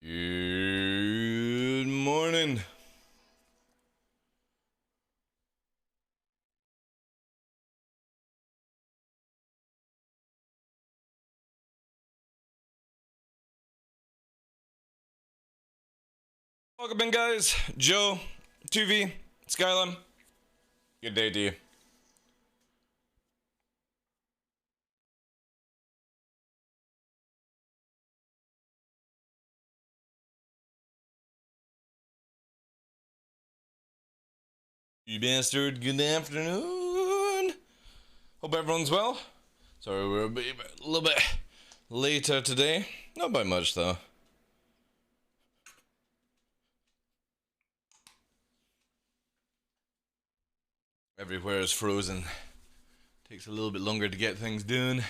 Good morning. Welcome in, guys. Joe, 2V, Skylum. Good day to you. You bastard, good afternoon. Hope everyone's well. Sorry, we're a little bit later today. Not by much, though. Everywhere is frozen. Takes a little bit longer to get things done.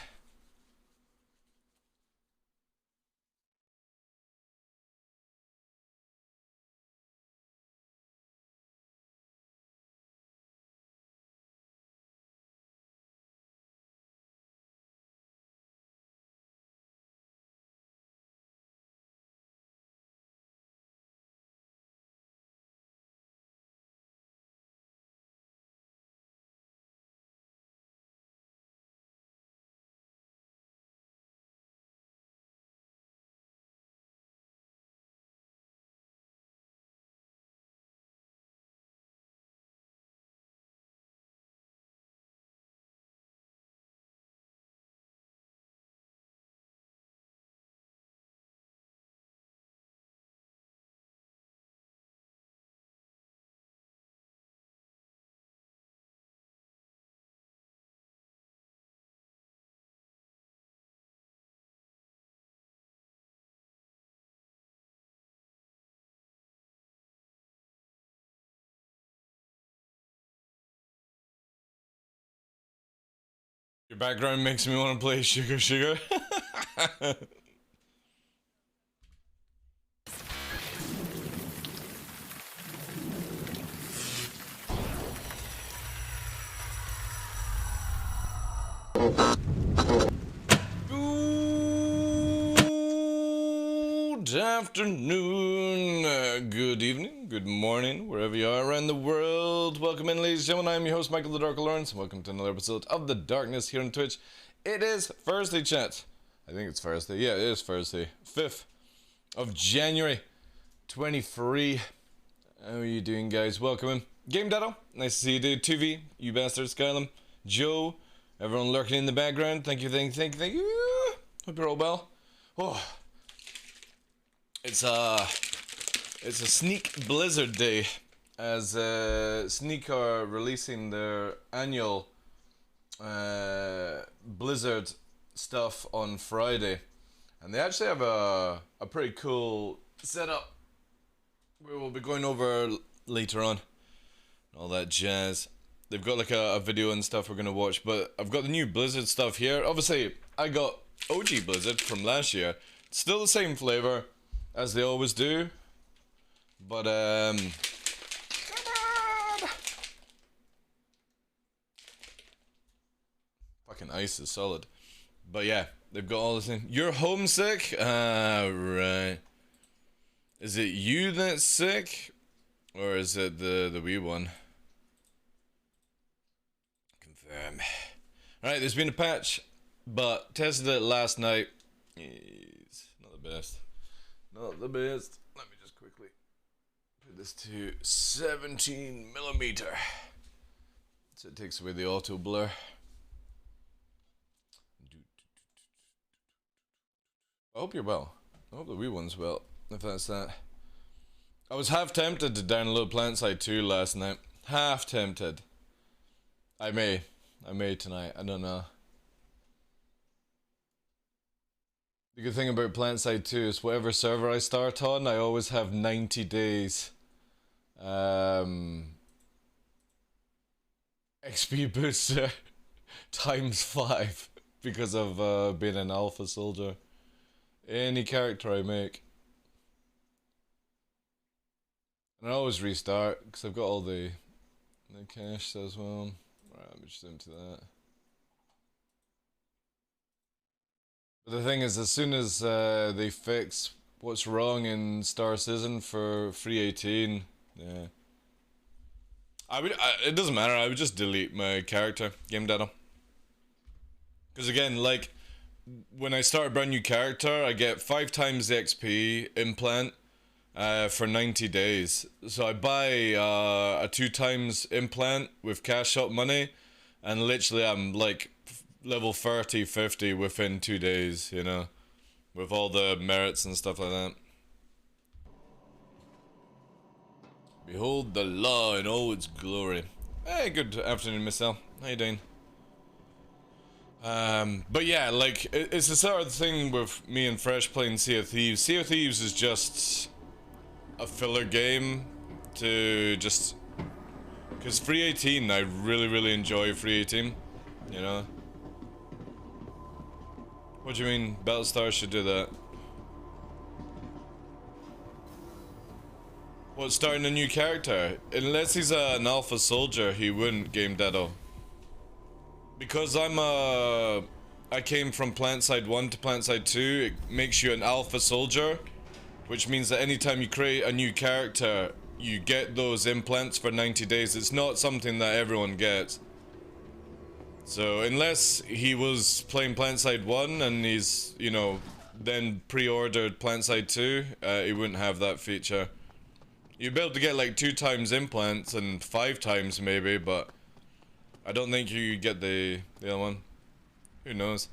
Your background makes me want to play Sugar Sugar. Good afternoon, good evening, good morning, wherever you are around the world. Welcome in, ladies and gentlemen. I'm your host, Michael TheDarkLaw, and welcome to another episode of The Darkness here on Twitch. It is Thursday, chat. I think it's Thursday. Yeah, it is Thursday. 5th of January, 23. How are you doing, guys? Welcome in. Game Dado, nice to see you, dude. 2V, you bastard, Skylum, Joe, everyone lurking in the background. Thank you. Hope you're all well. Oh. It's a Sneak Blizzard day, as Sneak are releasing their annual Blizzard stuff on Friday, and they actually have a pretty cool setup we will be going over later on, all that jazz. They've got like a video and stuff we're gonna watch, but I've got the new Blizzard stuff here. Obviously, I got OG Blizzard from last year. It's still the same flavor as they always do, but come on! Fucking ice is solid. But yeah, they've got all this in. You're homesick? Ah, right. Is it you that's sick? Or is it the wee one? Confirm. Alright, there's been a patch, but tested it last night. It's not the best. Not the best. Let me just quickly put this to 17mm. So it takes away the auto blur. I hope you're well. I hope the wee one's well, if that's that. I was half tempted to download PlanetSide 2 last night. Half tempted. I may tonight, I don't know. The good thing about PlanetSide 2 is whatever server I start on, I always have 90 days XP booster times 5 because of being an alpha soldier. Any character I make. And I always restart because I've got all the cash as well. Right, let me just empty that. But the thing is, as soon as they fix what's wrong in Star Citizen for free 18. Yeah. It doesn't matter, I would just delete my character, game data. Because again, like, when I start a brand new character, I get 5 times the XP implant for 90 days. So I buy a 2 times implant with cash shop money, and literally I'm like level 30, 50 within 2 days, you know, with all the merits and stuff like that. Behold the law in all its glory. Hey, good afternoon, Miss L. How you doing? But yeah, like, it's the sort of thing with me and Fresh playing Sea of Thieves. Sea of Thieves is just a filler game to just... Because free 18, I really enjoy free 18, you know? What do you mean Battlestar should do that? What, starting a new character? Unless he's an alpha soldier, he wouldn't, game Deado. Because I came from Plantside 1 to Plantside 2, it makes you an alpha soldier, which means that anytime you create a new character, you get those implants for 90 days. It's not something that everyone gets. So unless he was playing Plantside 1 and he's, you know, then pre-ordered Plantside 2, he wouldn't have that feature. You'd be able to get like 2 times implants and 5 times maybe, but I don't think you get the other one. Who knows?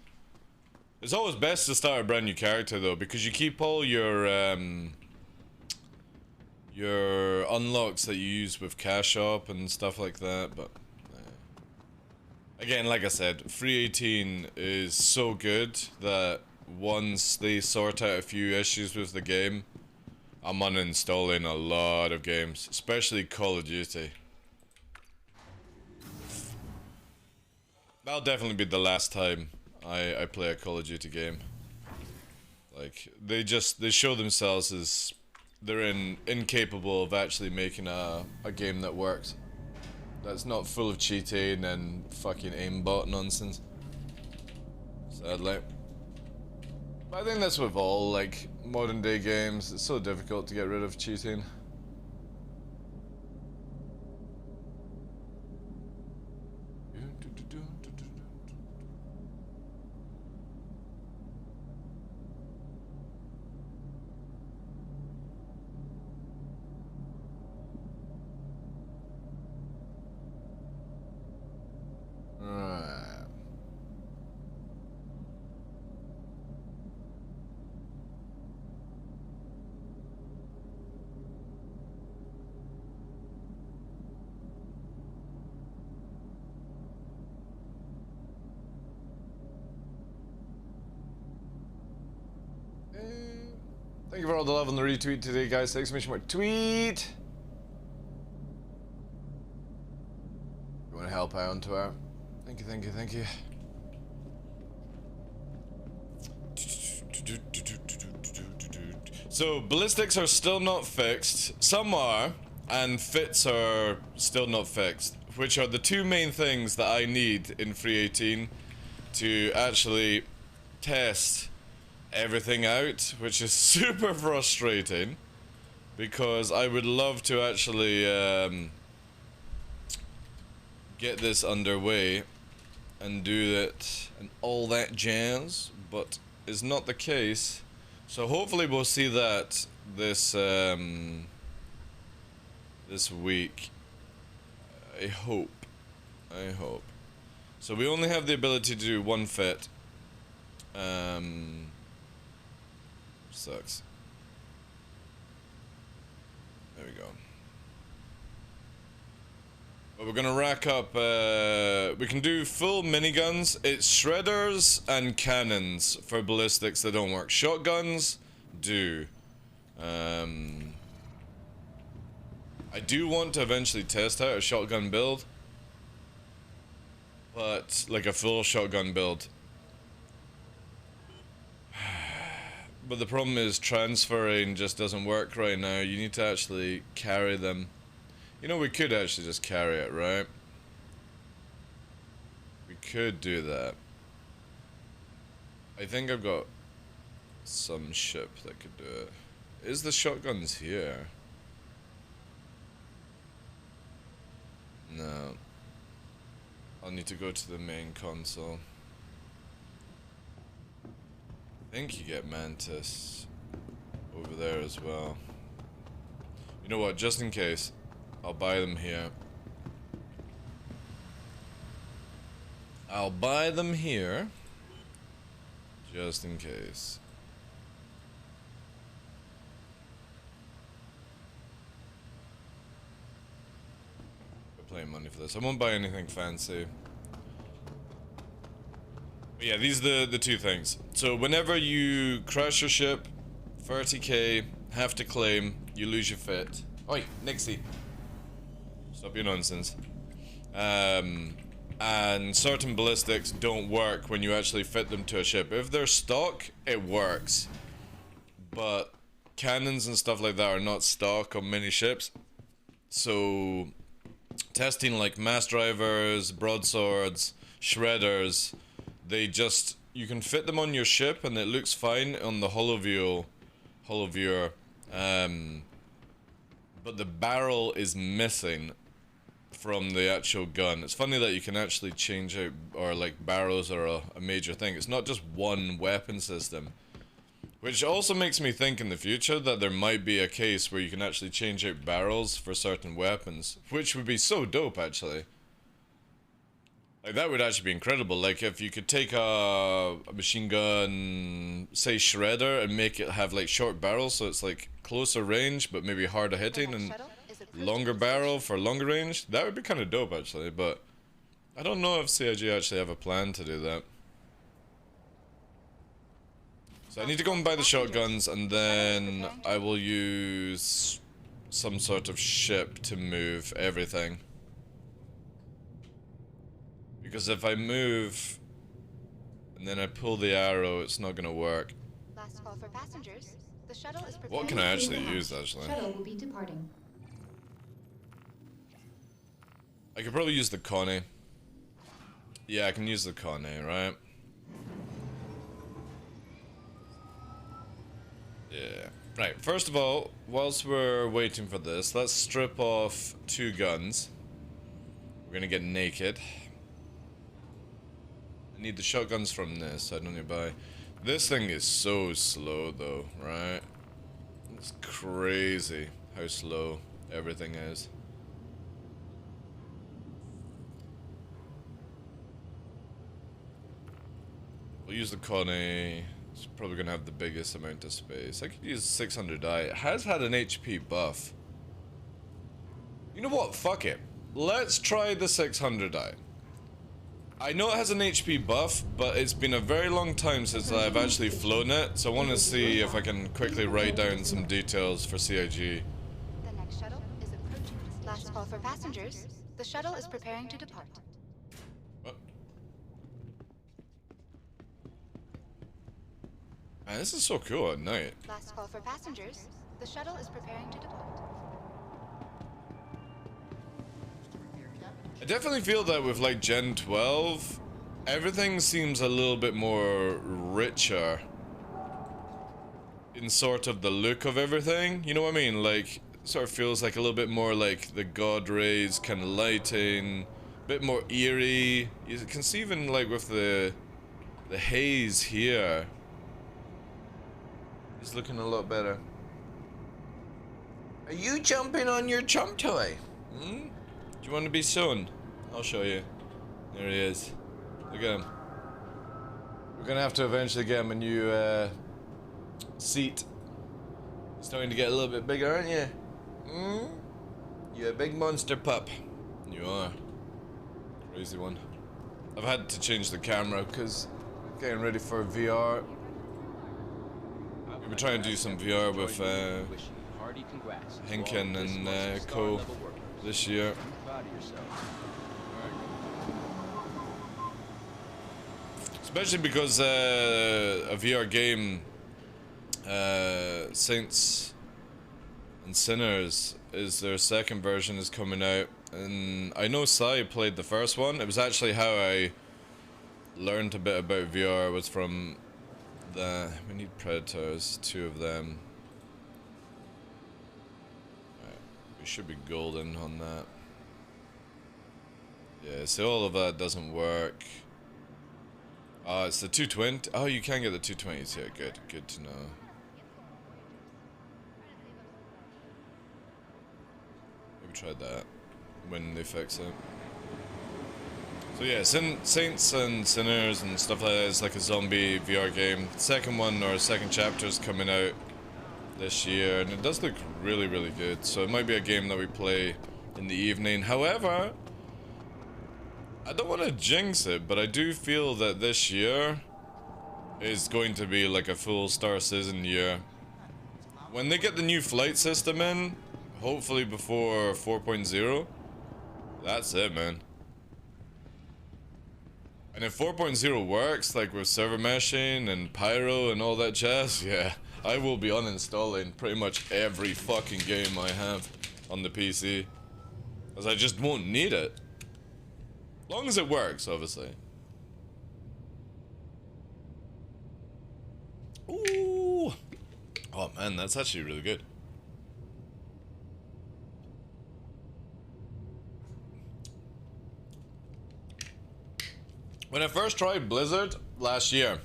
It's always best to start a brand new character though, because you keep all your unlocks that you use with cash shop and stuff like that, but again, like I said, free 18 is so good that once they sort out a few issues with the game, I'm uninstalling a lot of games, especially Call of Duty. That'll definitely be the last time I play a Call of Duty game. Like, they show themselves as they're incapable of actually making a game that works. That's not full of cheating and fucking aimbot nonsense. Sadly. But I think that's with all, like, modern day games. It's so difficult to get rid of cheating. Thank you for all the love on the retweet today, guys. Exclamation mark tweet. You want to help out on Twitter? Thank you, thank you, thank you. So ballistics are still not fixed. Some are, and fits are still not fixed, which are the 2 main things that I need in free 18 to actually test everything out, which is super frustrating because I would love to actually get this underway and do it and all that jazz, but it's not the case. So hopefully we'll see that this this week. I hope. So we only have the ability to do 1 fit. Sucks. There we go. But we're gonna rack up, we can do full miniguns. It's shredders and cannons for ballistics that don't work. Shotguns do. I do want to eventually test out a shotgun build. But, like a full shotgun build. But the problem is transferring just doesn't work right now. You need to actually carry them. You know, we could actually just carry it, right? We could do that. I think I've got some ship that could do it. Is the shotguns here? No. I'll need to go to the main console. I think you get Mantis over there as well. You know what, just in case, I'll buy them here. I'll buy them here, just in case. We're paying money for this. I won't buy anything fancy. But yeah, these are the two things. So whenever you crash your ship, 30k, have to claim, you lose your fit. Oi, Nixie. Stop your nonsense. And certain ballistics don't work when you actually fit them to a ship. If they're stock, it works. But cannons and stuff like that are not stock on many ships. So testing like mass drivers, broadswords, shredders, you can fit them on your ship and it looks fine on the hollow viewer. But the barrel is missing from the actual gun. It's funny that you can actually change out, or like barrels are a major thing. It's not just one weapon system. Which also makes me think in the future that there might be a case where you can actually change out barrels for certain weapons. Which would be so dope actually. Like that would actually be incredible. Like if you could take a machine gun, say Shredder, and make it have like short barrels so it's like closer range but maybe harder hitting, and longer barrel for longer range. That would be kind of dope actually, but I don't know if CIG actually have a plan to do that. So I need to go and buy the shotguns, and then I will use some sort of ship to move everything. Because if I move and then I pull the arrow, it's not gonna work. Last call for passengers. The shuttle is preparing. What can I actually use actually? Shuttle will be departing. I could probably use the Connie. Yeah, I can use the Connie, right? Yeah. Right, first of all, whilst we're waiting for this, let's strip off 2 guns. We're gonna get naked. I need the shotguns from this, so I don't need to buy. This thing is so slow though, right? It's crazy how slow everything is. We'll use the Connie. It's probably gonna have the biggest amount of space. I could use 600i. It has had an HP buff. You know what? Fuck it. Let's try the 600i. I know it has an HP buff, but it's been a very long time since I've actually flown it, so I want to see if I can quickly write down some details for CIG. The next shuttle is approaching. Last call for passengers. The shuttle is preparing to depart. What? Man, this is so cool at night. Last call for passengers. The shuttle is preparing to depart. I definitely feel that with like Gen 12, everything seems a little bit more richer in sort of the look of everything. You know what I mean? Like, sort of feels like a little bit more like the God rays kind of lighting, a bit more eerie. You can see even like with the haze here, it's looking a lot better. Are you jumping on your chump toy? Hmm? Do you want to be sewn? I'll show you. There he is. Look at him. We're gonna have to eventually get him a new seat. He's starting to get a little bit bigger, aren't you? Hmm? You're a big monster pup. You are. Crazy one. I've had to change the camera because getting ready for VR. We're trying to do some VR with Hinken and Co. this year. Especially because a VR game, Saints and Sinners, is their second version is coming out, and I know Sai played the first one. It was actually how I learned a bit about VR, was from that. We need predators, 2 of them. Alright, we should be golden on that. Yeah, so all of that doesn't work. It's the 220. Oh, you can get the 220s here. Good, good to know. Maybe try that when they fix it. So yeah, Saints and Sinners and stuff like that is like a zombie VR game. Second one or second chapter is coming out this year, and it does look really, really good. So it might be a game that we play in the evening. However, I don't want to jinx it, but I do feel that this year is going to be like a full Star Citizen year. When they get the new flight system in, hopefully before 4.0, that's it, man. And if 4.0 works, like with server meshing and pyro and all that jazz, yeah, I will be uninstalling pretty much every fucking game I have on the PC. Because I just won't need it. Long as it works, obviously. Ooh! Oh man, that's actually really good. When I first tried Blizzard last year,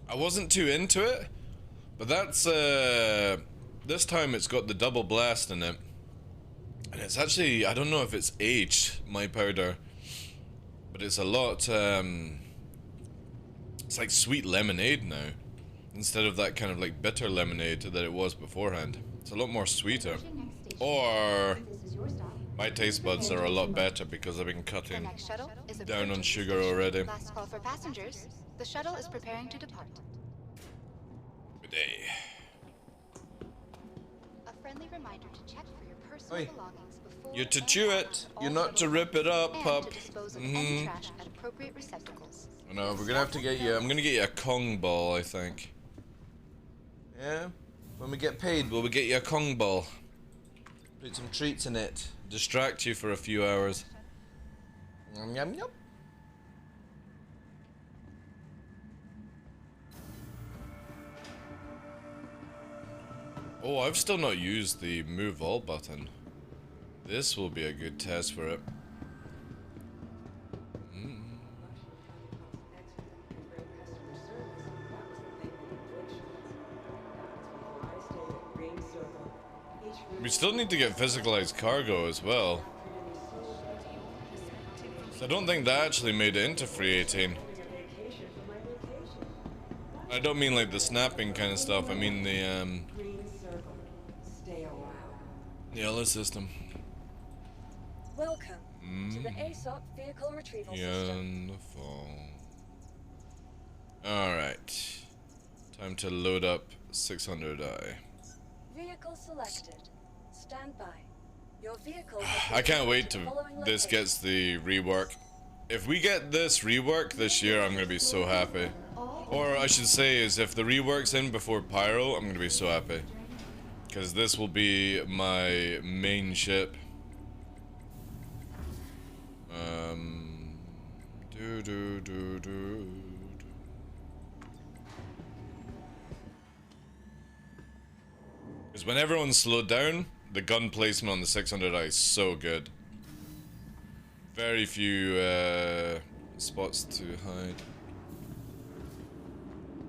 I wasn't too into it, but that's, this time it's got the double blast in it. And it's actually, I don't know if it's aged, my powder, but it's a lot, it's like sweet lemonade now, instead of that kind of like bitter lemonade that it was beforehand. It's a lot more sweeter. Or my taste buds are a lot better because I've been cutting down on sugar already. Last call for passengers. The shuttle is preparing to depart. Good day. A friendly reminder to check for your personal belongings before You're to and chew after it. all You're not to shuttles, rip it up, and pup. to dispose of any trash at appropriate receptacles. No, we're gonna have to get you. I'm gonna get you a Kong ball, I think. Yeah? When we get paid, will we get you a Kong ball? Put some treats in it. Distract you for a few hours. Yum yum yum. Oh, I've still not used the move all button. This will be a good test for it. We still need to get physicalized cargo as well. So I don't think that actually made it into free 18. I don't mean like the snapping kind of stuff, I mean the other system. Welcome to the ASOP vehicle retrieval system. Beautiful. Alright. Time to load up 600i. Vehicle selected. Stand by. Your vehicle I can't wait till this gets the rework. If we get this rework this year, I'm gonna be so happy. Or I should say is if the rework's in before Pyro, I'm gonna be so happy. Because this will be my main ship. Because when everyone's slowed down, the gun placement on the 600i is so good. Very few spots to hide.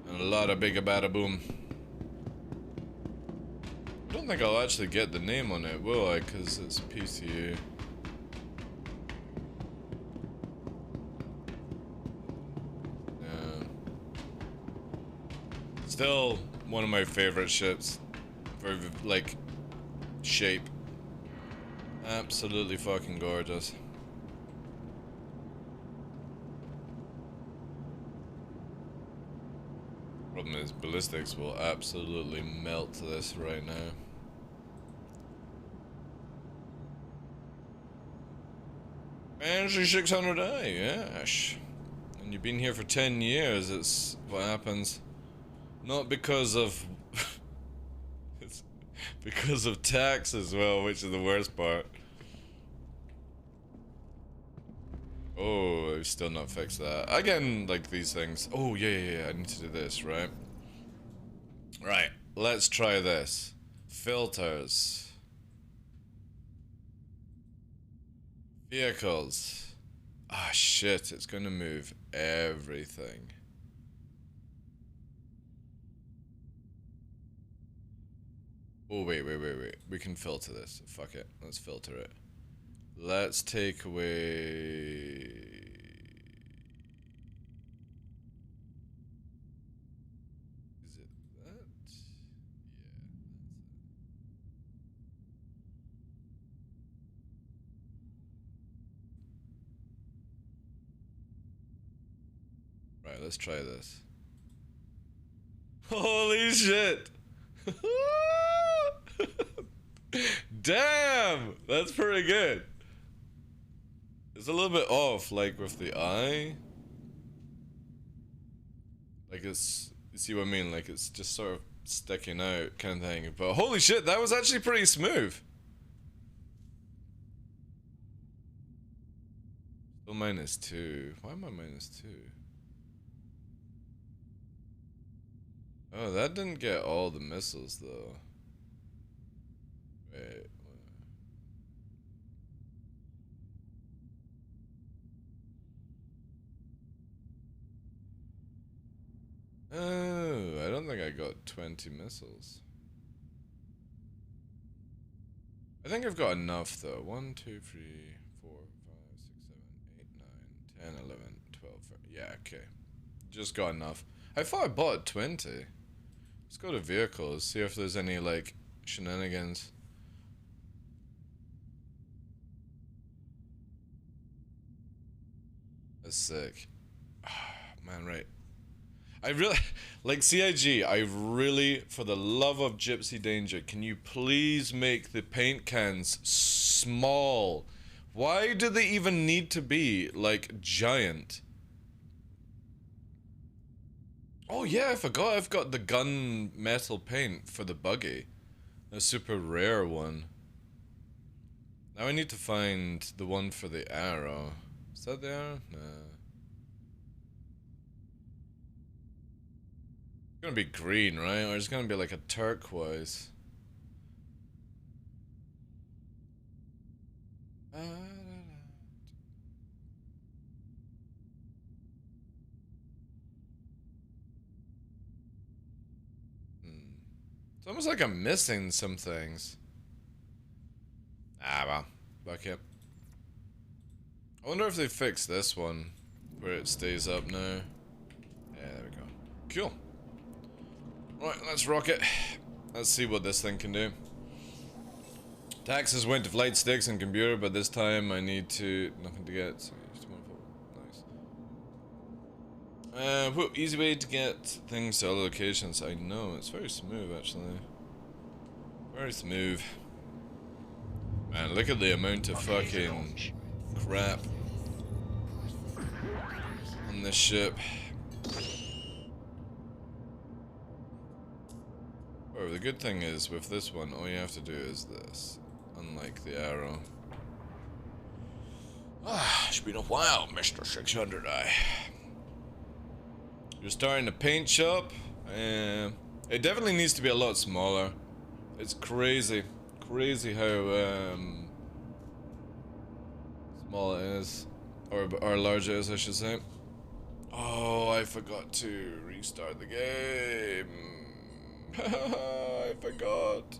And a lot of bigga bada boom. I don't think I'll actually get the name on it, will I? Because it's PCU. Yeah. Still one of my favorite ships. For like shape. Absolutely fucking gorgeous. Problem is, ballistics will absolutely melt this right now. Fancy 600i, yes. And you've been here for 10 years, it's what happens. Not because of... it's because of tax as well, which is the worst part. Oh, I've still not fixed that. Again, like these things. Oh, yeah, I need to do this, right? Right, let's try this. Filters. Vehicles. Ah, shit, it's gonna move everything. Oh, wait. We can filter this. Fuck it. Let's filter it. Let's take away... Is it that? Yeah, right, let's try this. Holy shit! Damn! That's pretty good. It's a little bit off, like with the eye. Like it's, you see what I mean? Like it's just sort of sticking out kind of thing. But holy shit, that was actually pretty smooth. Still -2. Why am I -2? Oh, that didn't get all the missiles though. Wait. Oh, I don't think I got 20 missiles. I think I've got enough though. 1, 2, 3, 4, 5, 6, 7, 8, 9, 10, 11, 12. Yeah, okay. Just got enough. I thought I bought 20. Let's go to vehicles, see if there's any like shenanigans. That's sick. Man, right. I really, like CIG, I really, for the love of Gypsy Danger, can you please make the paint cans small? Why do they even need to be, like, giant? Oh yeah, I forgot I've got the gun metal paint for the buggy. A super rare one. Now I need to find the one for the arrow. Is that the arrow? Nah. It's gonna be green, right? Or it's gonna be like a turquoise. It's almost like I'm missing some things. Ah, well. Fuck it. I wonder if they fixed this one. Where it stays up now. Yeah, there we go. Cool. Right, let's rock it. Let's see what this thing can do. Taxes went to flight sticks and computer, but this time I need to... Nothing to get. So nice. Whoop, easy way to get things to other locations. I know, it's very smooth actually. Very smooth. Man, look at the amount of fucking crap on this ship. Oh, the good thing is with this one, all you have to do is this. Unlike the arrow. Ah, it's been a while, Mr. 600i. You're starting a paint shop. It definitely needs to be a lot smaller. It's crazy. Crazy how small it is. Or large it is, I should say. Oh, I forgot to restart the game. I forgot.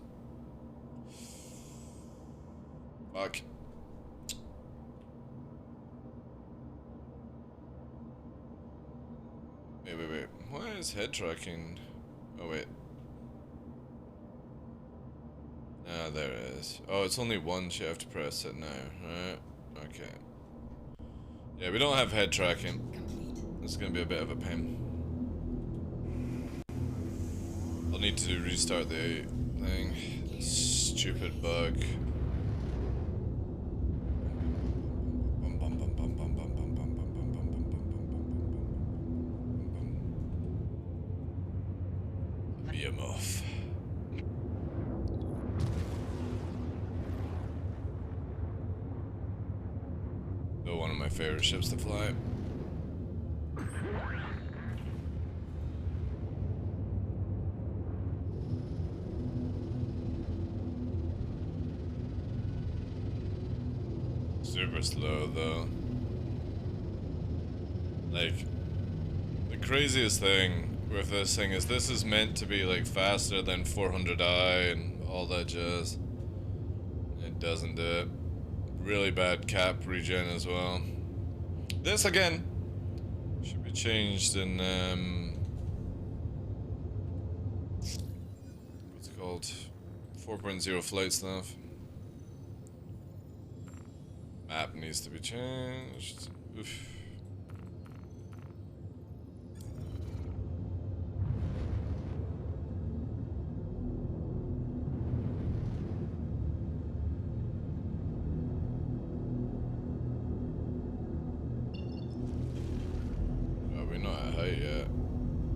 Fuck. Wait. Why is head tracking? Oh, wait. Ah, there it is. Oh, it's only once you have to press it now, right? Okay. Yeah, we don't have head tracking. This is gonna be a bit of a pain. I'll need to restart the thing. Stupid bug. Behemoth. Still one of my favorite ships to fly. Super slow though. Like, the craziest thing with this thing is this is meant to be like faster than 400i and all that jazz. It doesn't do it. Really bad cap regen as well. This again should be changed in what's it called? 4.0 flight stuff. Map needs to be changed. Oof. Are we not at height yet?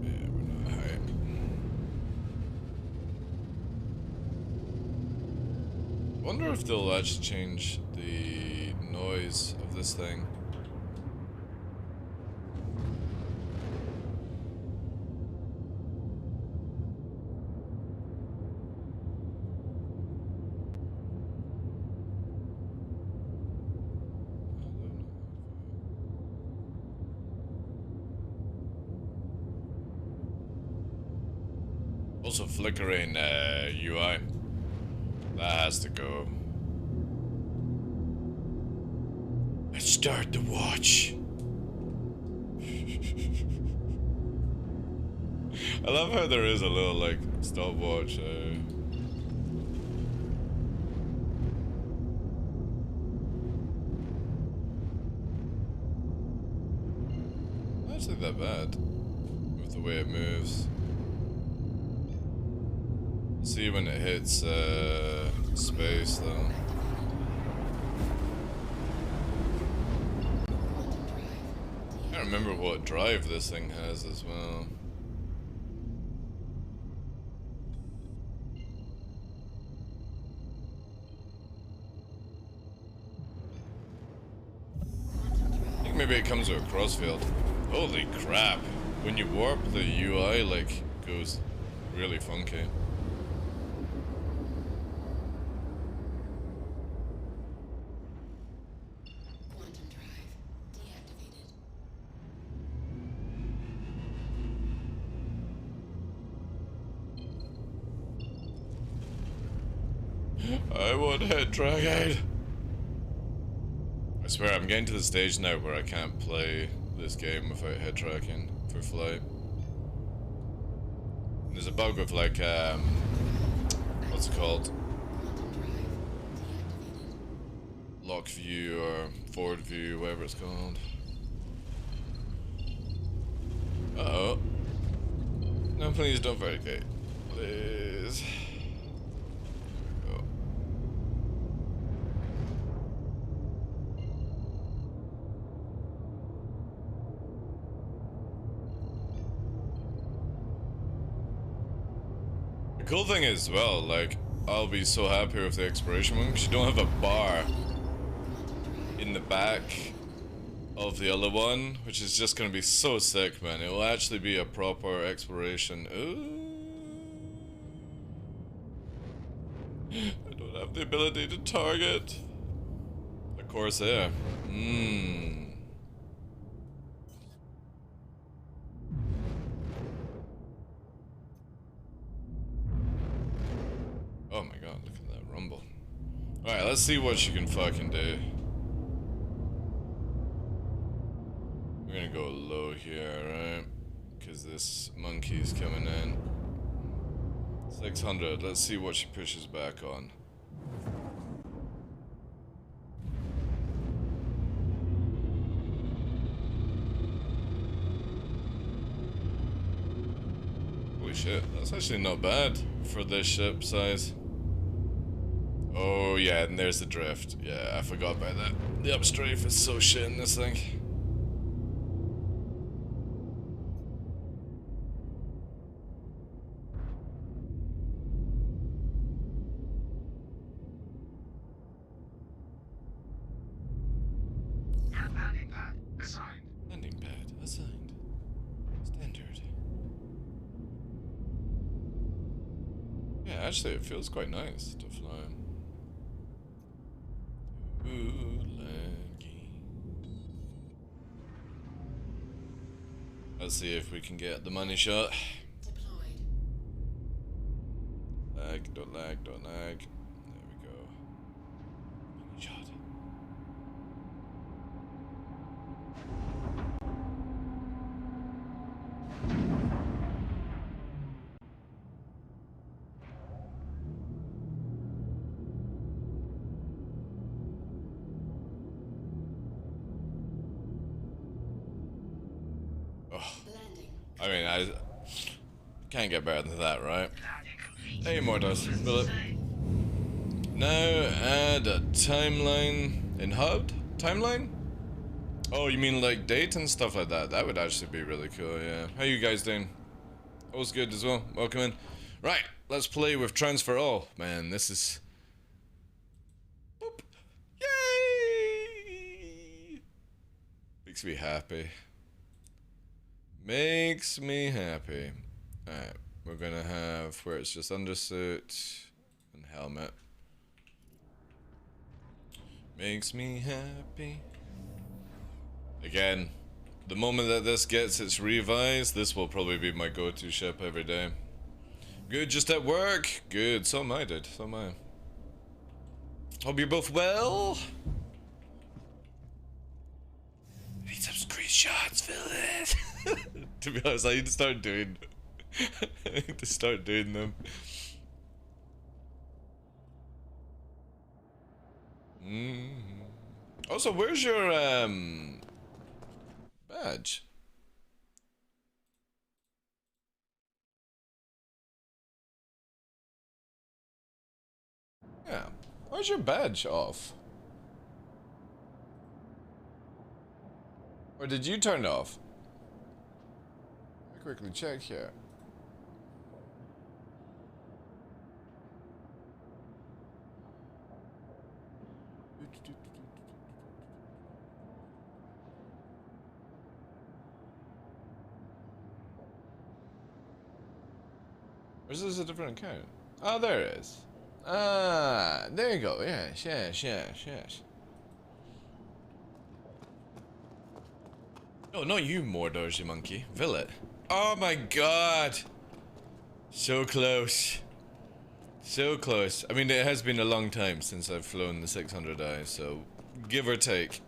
Yeah, we're not at height. Wonder if they'll actually change the noise of this thing. Also flickering UI. That has to go. Let's start the watch. I love how there is a little like stopwatch. Not actually that bad with the way it moves. See when it hits space though. I can't remember what drive this thing has as well. I think maybe it comes with a crossfield. Holy crap. When you warp, the UI like goes really funky. I want head dragging. I swear I'm getting to the stage now where I can't play this game without head tracking for flight. And there's a bug with like what's it called? Lock view or forward view, whatever it's called. Uh-oh. No, please don't verticate. Please. The cool thing is, well, like, I'll be so happy with the exploration one because you don't have a bar in the back of the other one, which is just gonna be so sick, man. It will actually be a proper exploration. Ooh. I don't have the ability to target. Of course, there. Oh my god, look at that rumble. Alright, let's see what you can fucking do. We're gonna go low here, right? Because this monkey's coming in. 600, let's see what she pushes back on. Holy shit, that's actually not bad for this ship size. Oh yeah, and there's the drift. Yeah, I forgot about that. The upstrafe is so shit in this thing. How about it? Yeah, actually, it feels quite nice to fly. Ooh, laggy. Let's see if we can get the money shot. Lag, don't lag, don't lag. There we go. Money shot. Oh. I mean, I can't get better than that, right? Hey, more does. Will it? Now add a timeline in HUD? Timeline? Oh, you mean like date and stuff like that? That would actually be really cool, yeah. How you guys doing? All's good as well. Welcome in. Right, let's play with Transfer All. Man, this is... Boop. Yay! Makes me happy. Makes me happy. Alright, we're gonna have where it's just undersuit and helmet. Makes me happy. Again, the moment that this gets its revised, this will probably be my go-to ship every day. Good, just at work? Good, so am I, dude. So am I. Hope you're both well. I need some screenshots, Phyllis. To be honest, I need to start doing... I need to start doing them. Also, where's your, badge? Yeah. Where's your badge off? Or did you turn it off? Let me quickly check here. Or is this a different account? Oh, there it is. Ah, there you go. Yes, yes, yes, yes. Oh, not you, Mordor, you monkey. Villet. Oh my god. So close. So close. I mean, it has been a long time since I've flown the 600i, so give or take.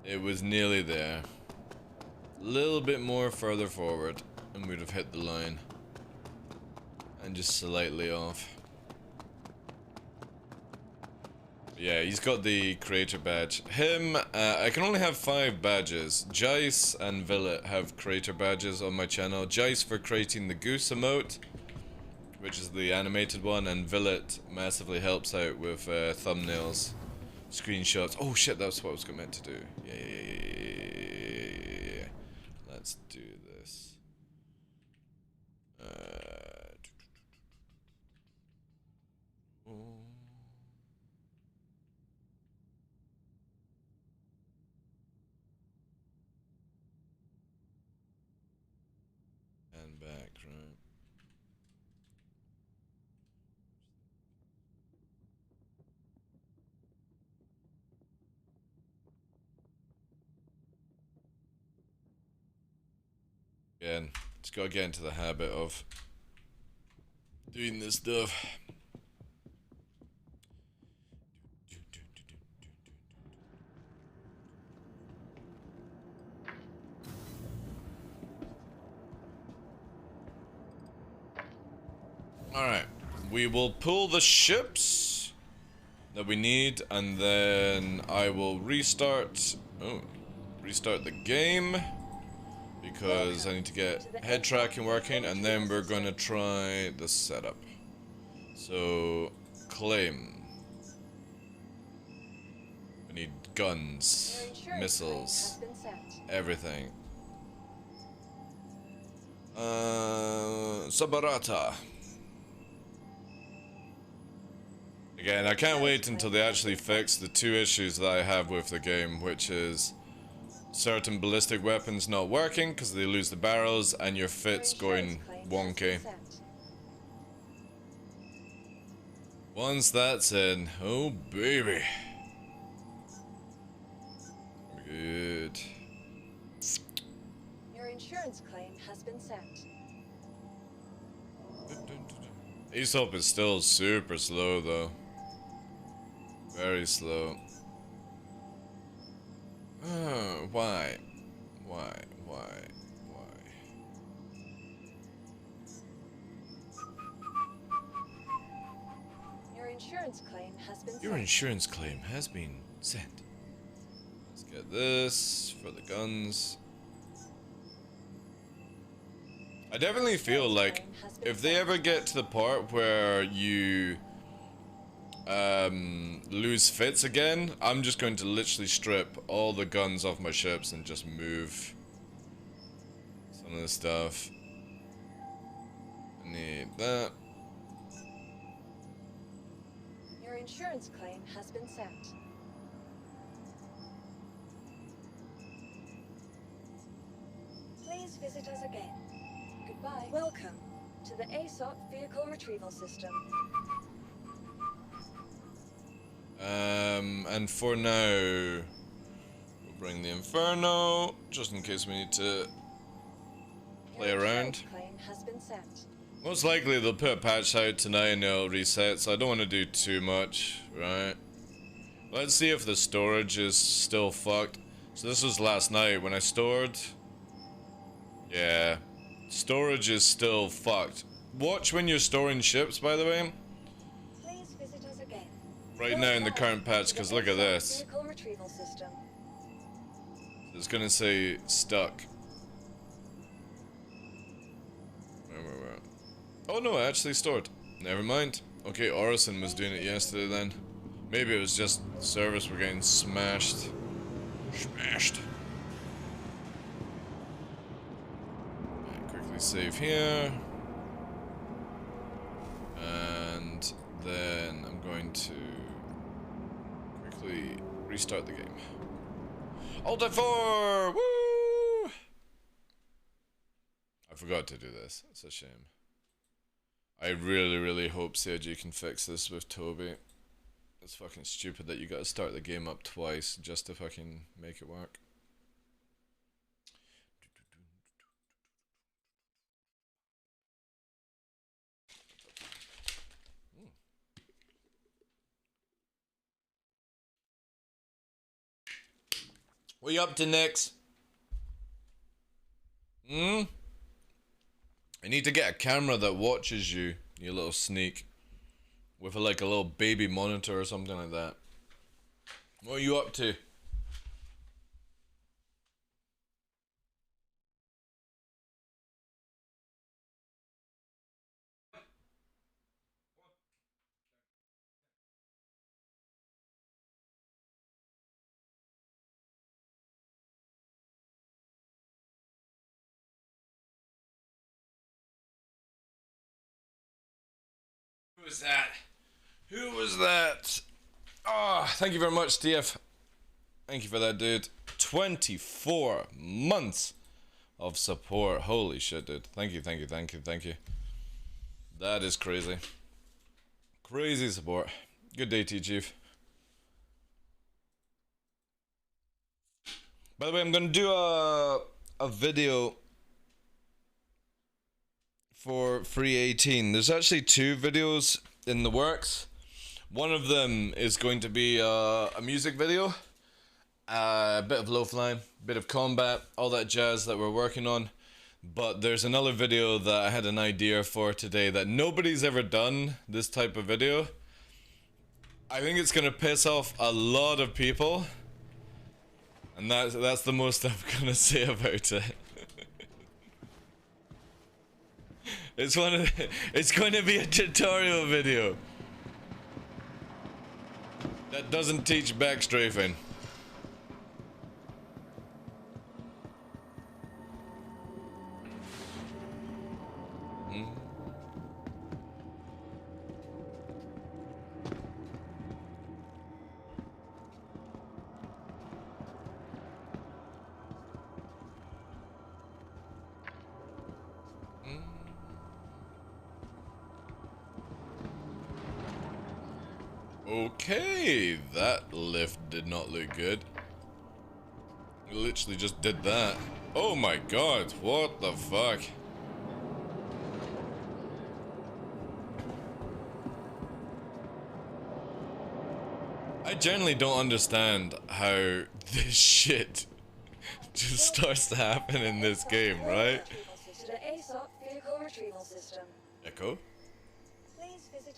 It was nearly there. A little bit more further forward, and we'd have hit the line. And just slightly off. Yeah, he's got the creator badge. Him, I can only have 5 badges. Jice and Villet have creator badges on my channel. Jice for creating the goose emote, which is the animated one, and Villet massively helps out with thumbnails, screenshots. Oh shit, that's what I was meant to do. Yeah. Let's do this. And back, right? Again, just gotta get into the habit of doing this stuff. Alright, we will pull the ships that we need, and then I will restart the game, because I need to get head tracking working, and then we're gonna try the setup. So, claim. We need guns, missiles, everything. Sabarata. Again, I can't wait until they actually fix the 2 issues that I have with the game, which is certain ballistic weapons not working because they lose the barrels, and your fit's going wonky. Once that's in, oh baby. Good. Your insurance claim has been sent. Aesop is still super slow though. Very slow. Why? Why? Your insurance claim has been Your sent. insurance claim has been sent. Let's get this for the guns. I definitely feel like if they ever get to the part where you lose fits again, I'm just going to literally strip all the guns off my ships and just move some of this stuff. I need that. Your insurance claim has been sent. Please visit us again. Goodbye. Welcome to the Aesop Vehicle Retrieval System. And for now, we'll bring the Inferno, just in case we need to play Your around. insurance claim has been sent. Most likely they'll put a patch out tonight and it'll reset, so I don't want to do too much, right? Let's see if the storage is still fucked. So this was last night when I stored. Yeah. Storage is still fucked. Watch when you're storing ships, by the way. Please visit us again. Right now in the current patch, because look at this. Vehicle retrieval system. It's gonna say stuck. Where? Oh no, I actually stored. Never mind. Okay, Orison was doing it yesterday then. Maybe it was just service were getting smashed. Smashed. Right, quickly save here. And then I'm going to quickly restart the game. Alt F4! Woo! I forgot to do this. It's a shame. I really hope CIG can fix this with Toby. It's fucking stupid that you gotta start the game up twice just to fucking make it work. What you up to next? I need to get a camera that watches you, you little sneak. With like a little baby monitor or something like that. What are you up to? Who was that? Who was that? Oh, thank you very much, TF. Thank you for that, dude. 24 months of support. Holy shit, dude. Thank you. That is crazy. Crazy support. Good day to you, Chief. By the way, I'm gonna do a video for Free 18. There's actually 2 videos in the works. One of them is going to be a music video, a bit of low flying, bit of combat, all that jazz that we're working on. But there's another video that I had an idea for today that nobody's ever done this type of video. I think it's gonna piss off a lot of people, and that's the most I'm gonna say about it. It's going to be a tutorial video that doesn't teach backstrafing. Okay, that lift did not look good. We literally just did that. Oh my god, what the fuck? I generally don't understand how this shit just starts to happen in this game, right? Echo?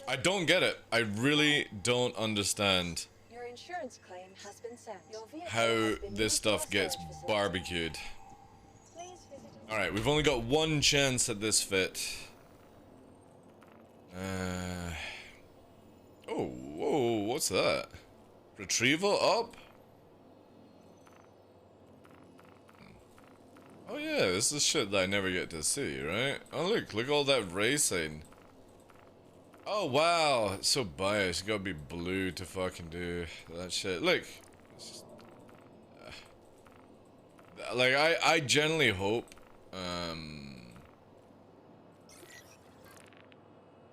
I don't get it. I really don't understand Your insurance claim has been sent. Your vehicle how has been this used stuff for gets search facility. barbecued. Please visit us. Alright, we've only got one chance at this fit. Oh, whoa, what's that? Retrieval up? Oh yeah, this is shit that I never get to see, right? Oh look at all that racing. Oh wow, it's so biased. You gotta be blue to fucking do that shit. Look. It's just, like, I generally hope,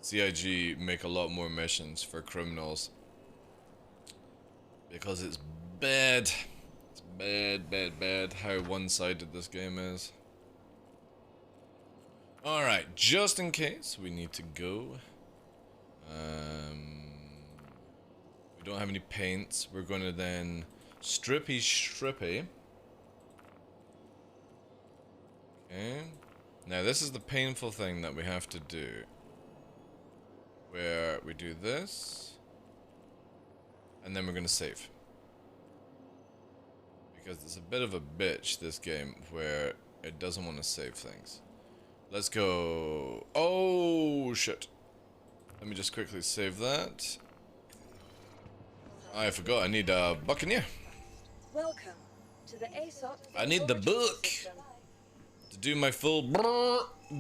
CIG make a lot more missions for criminals. Because it's bad. It's bad how one-sided this game is. Alright, just in case we need to go. We don't have any paints. We're gonna then strippy. Okay. Now this is the painful thing that we have to do. Where we do this. And then we're gonna save. Because it's a bit of a bitch, this game, where it doesn't want to save things. Let's go. Oh, shit. Let me just quickly save that. I forgot, I need a Buccaneer. Welcome to the ASOP. I need the book to do my full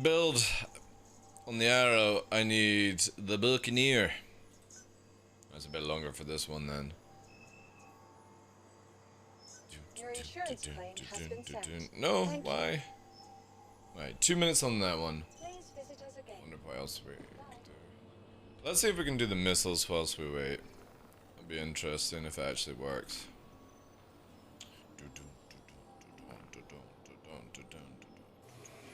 build on the arrow. I need the Buccaneer. That's a bit longer for this one then. Your insurance claim has been sent. No, Thank you. why? Right, 2 minutes on that one. Please visit us again. Wonder what else we can do. Let's see if we can do the missiles whilst we wait. It'll be interesting if it actually works.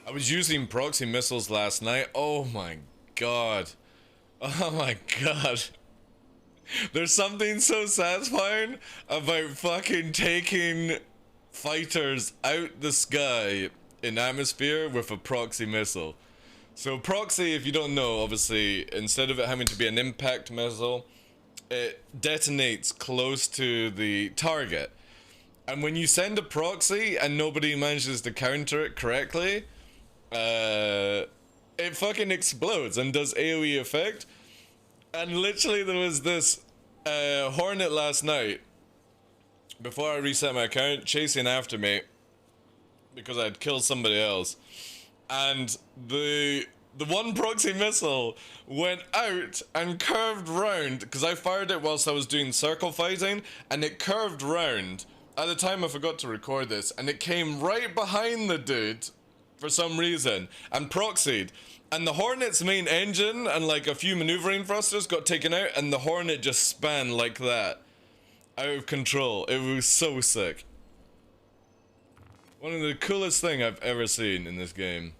I was using proxy missiles last night. Oh my god. Oh my god. There's something so satisfying about fucking taking fighters out the sky in atmosphere with a proxy missile. So proxy, if you don't know, obviously, instead of it having to be an impact missile, it detonates close to the target. And when you send a proxy and nobody manages to counter it correctly, it fucking explodes and does AoE effect. And literally there was this Hornet last night, before I reset my account, chasing after me because I'd killed somebody else. And the one proxy missile went out and curved round, because I fired it whilst I was doing circle fighting, and it curved round. At the time I forgot to record this, and it came right behind the dude for some reason and proxied. And the Hornet's main engine and like a few maneuvering thrusters got taken out, and the Hornet just span like that. Out of control. It was so sick. One of the coolest thing I've ever seen in this game.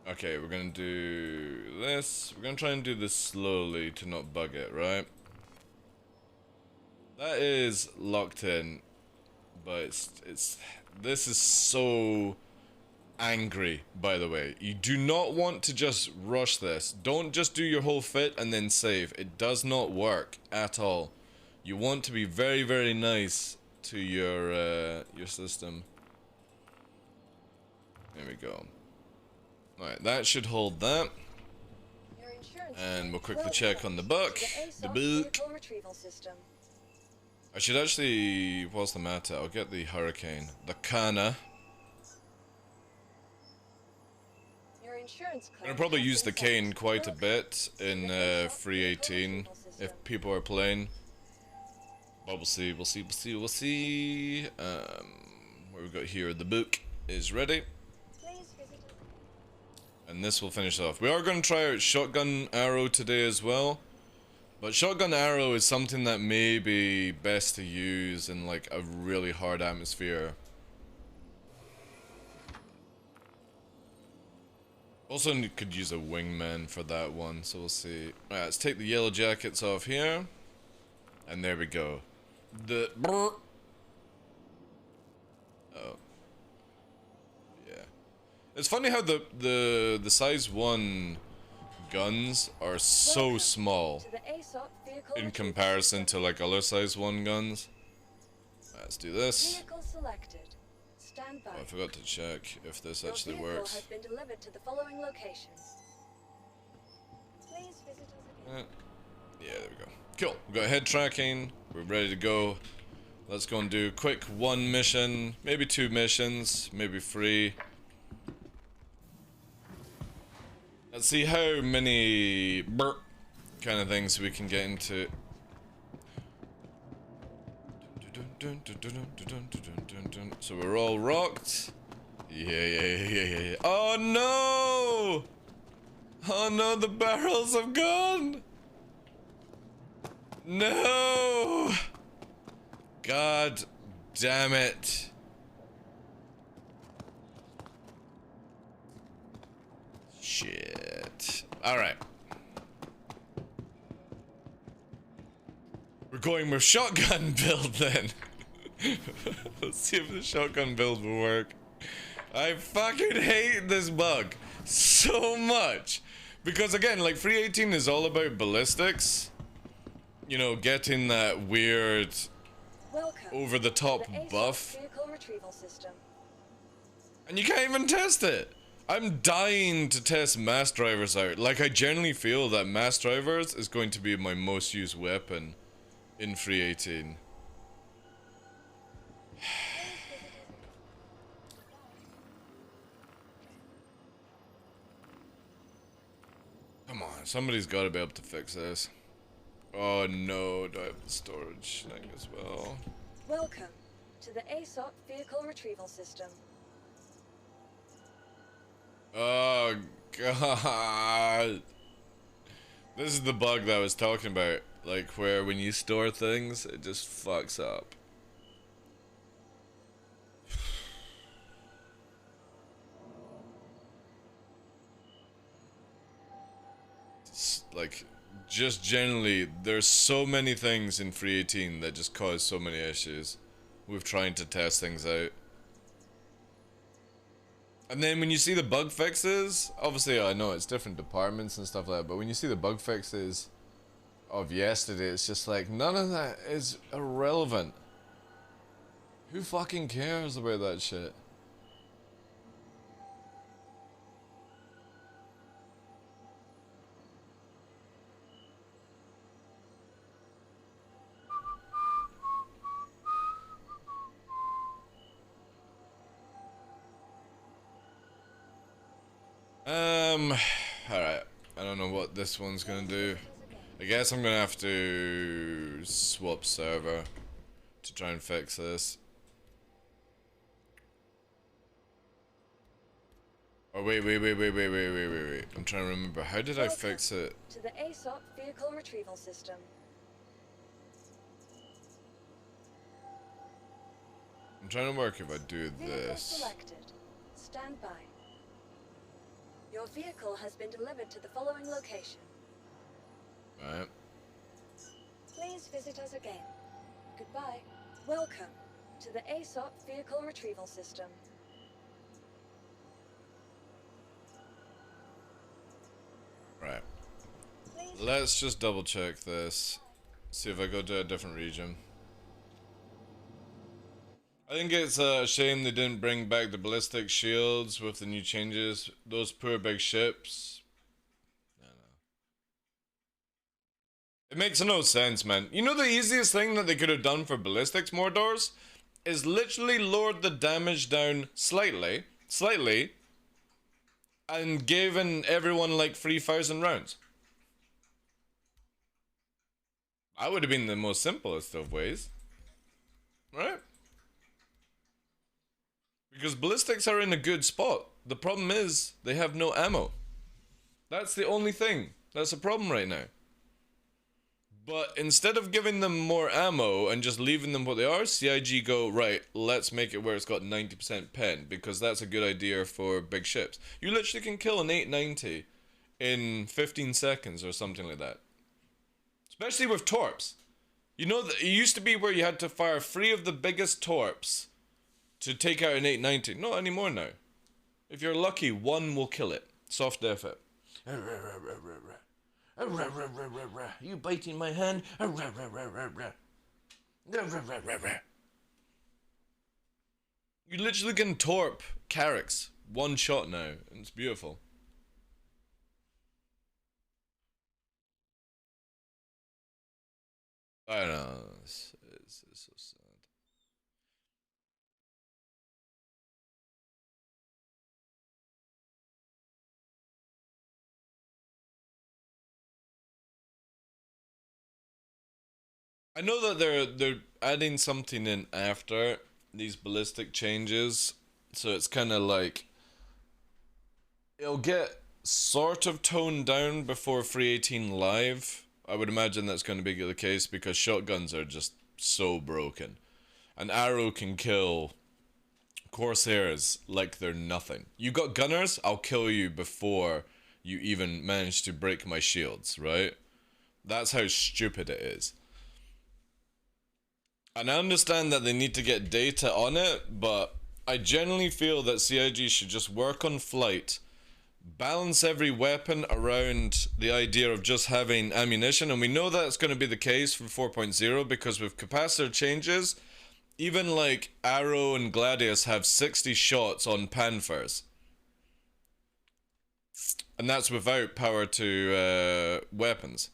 Okay, we're gonna do this. We're gonna try and do this slowly to not bug it, right? That is locked in, but this is so angry, by the way. You do not want to just rush this. Don't just do your whole fit and then save. It does not work at all. You want to be very, very nice to your system. There we go. Alright, that should hold that. And we'll quickly check on the book. The book. I should actually, whilst I'm at it, I'll get the Hurricane. The Kana. I'm gonna probably use the cane quite a bit in 318 if people are playing. But we'll see. What we got here, the book is ready. And this will finish off. We are going to try out shotgun arrow today as well. But shotgun arrow is something that may be best to use in like a really hard atmosphere. Also could use a wingman for that one, so we'll see. Alright, let's take the yellow jackets off here. And there we go. Oh. Yeah. It's funny how the size 1 guns are so small in comparison to like other size 1 guns. Let's do this. Vehicle selected. Stand by. Oh, I forgot to check if this Your actually vehicle works. has been delivered to the following location. Please visit us again. Yeah, there we go. Cool. We've got head tracking. We're ready to go. Let's go and do quick 1 mission, maybe 2 missions, maybe 3. Let's see how many kind of things we can get into. So we're all rocked. Yeah. Oh no! Oh no, the barrels have gone! No! God damn it. Shit. Alright. We're going with shotgun build then. Let's see if the shotgun build will work. I fucking hate this bug so much. Because again, like 318 is all about ballistics. You know, getting that weird over the top buff. Vehicle retrieval system. And you can't even test it. I'm dying to test mass drivers out. Like, I generally feel that mass drivers is going to be my most used weapon in 318. Come on, somebody's got to be able to fix this. Oh no, do I have the storage thing as well? Welcome to the ASOP vehicle retrieval system. Oh god. This is the bug that I was talking about. Like where when you store things, it just fucks up. Like, just generally, there's so many things in 318 that just cause so many issues with trying to test things out. And then when you see the bug fixes, obviously I know it's different departments and stuff like that, but when you see the bug fixes of yesterday, it's just like, none of that is irrelevant. Who fucking cares about that shit? Alright. I don't know what this one's gonna do. I guess I'm gonna have to swap server to try and fix this. Oh wait. I'm trying to remember. How did I fix it? To the ASOP vehicle retrieval system. I'm trying to work if I do Vehicle this. selected. Stand by. Your vehicle has been delivered to the following location. Right. Please visit us again. Goodbye. Welcome to the ASOP vehicle retrieval system. Right. Please Let's just double check this. See if I go to a different region. I think it's a shame they didn't bring back the ballistic shields with the new changes. Those poor big ships. I don't know. It makes no sense, man. You know the easiest thing that they could have done for ballistics, Mordors? Is literally lowered the damage down slightly, and given everyone like 3,000 rounds. That would have been the most simplest of ways. Right? Because ballistics are in a good spot. The problem is, they have no ammo. That's the only thing. That's a problem right now. But instead of giving them more ammo and just leaving them what they are, CIG go, right, let's make it where it's got 90% pen, because that's a good idea for big ships. You literally can kill an 890 in 15 seconds or something like that. Especially with torps. You know, it used to be where you had to fire 3 of the biggest torps to take out an 890. Not anymore now. If you're lucky, 1 will kill it. Soft death it. You biting my hand? You literally can torp carracks 1 shot now. It's beautiful. I don't know. It's so sad. I know that they're adding something in after these ballistic changes, so it's kind of like it'll get sort of toned down before 318 live. I would imagine that's going to be the case because shotguns are just so broken. An arrow can kill Corsairs like they're nothing. You got gunners, I'll kill you before you even manage to break my shields, right? That's how stupid it is. And I understand that they need to get data on it, but I generally feel that CIG should just work on flight, balance every weapon around the idea of just having ammunition, and we know that's going to be the case for 4.0 because with capacitor changes, even like Arrow and Gladius have 60 shots on Panthers. And that's without power to weapons.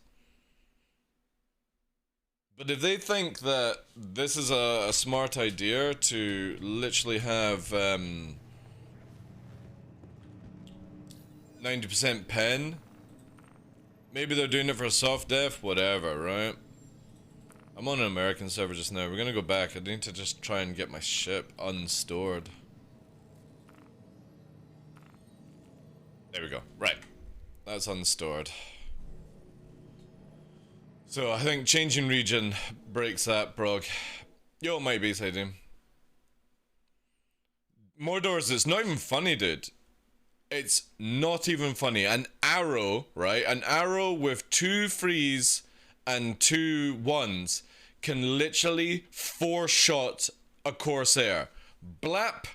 But if they think that this is a smart idea to literally have 90% pen, maybe they're doing it for soft def, whatever, right? I'm on an American server just now. We're gonna go back. I need to just try and get my ship unstored. There we go. Right. That's unstored. So I think changing region breaks that, Brog. Yo, my base ID. Mordor's, it's not even funny, dude. It's not even funny. An arrow, right? An arrow with 2 3s and 2 1s can literally 4-shot a Corsair. Blap,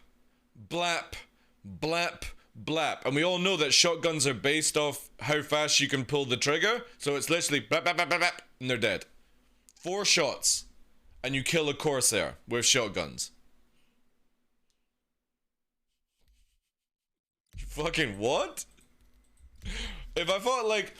blap, blap, blap. And we all know that shotguns are based off how fast you can pull the trigger. So it's literally blap, blap, blap, blap, blap, and they're dead. 4 shots, and you kill a Corsair with shotguns. Fucking what? If I thought, like,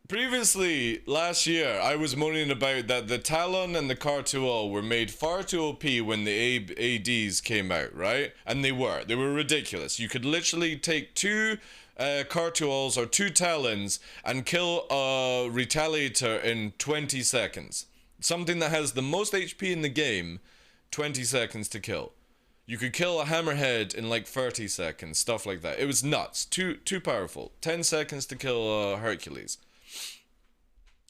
previously, last year, I was moaning about that the Talon and the Cartual were made far too OP when the ADs came out, right? And they were ridiculous. You could literally take 2 Cartuals or 2 Talons and kill a Retaliator in 20 seconds. Something that has the most HP in the game, 20 seconds to kill. You could kill a Hammerhead in like 30 seconds, stuff like that. It was nuts. Too powerful. 10 seconds to kill Hercules.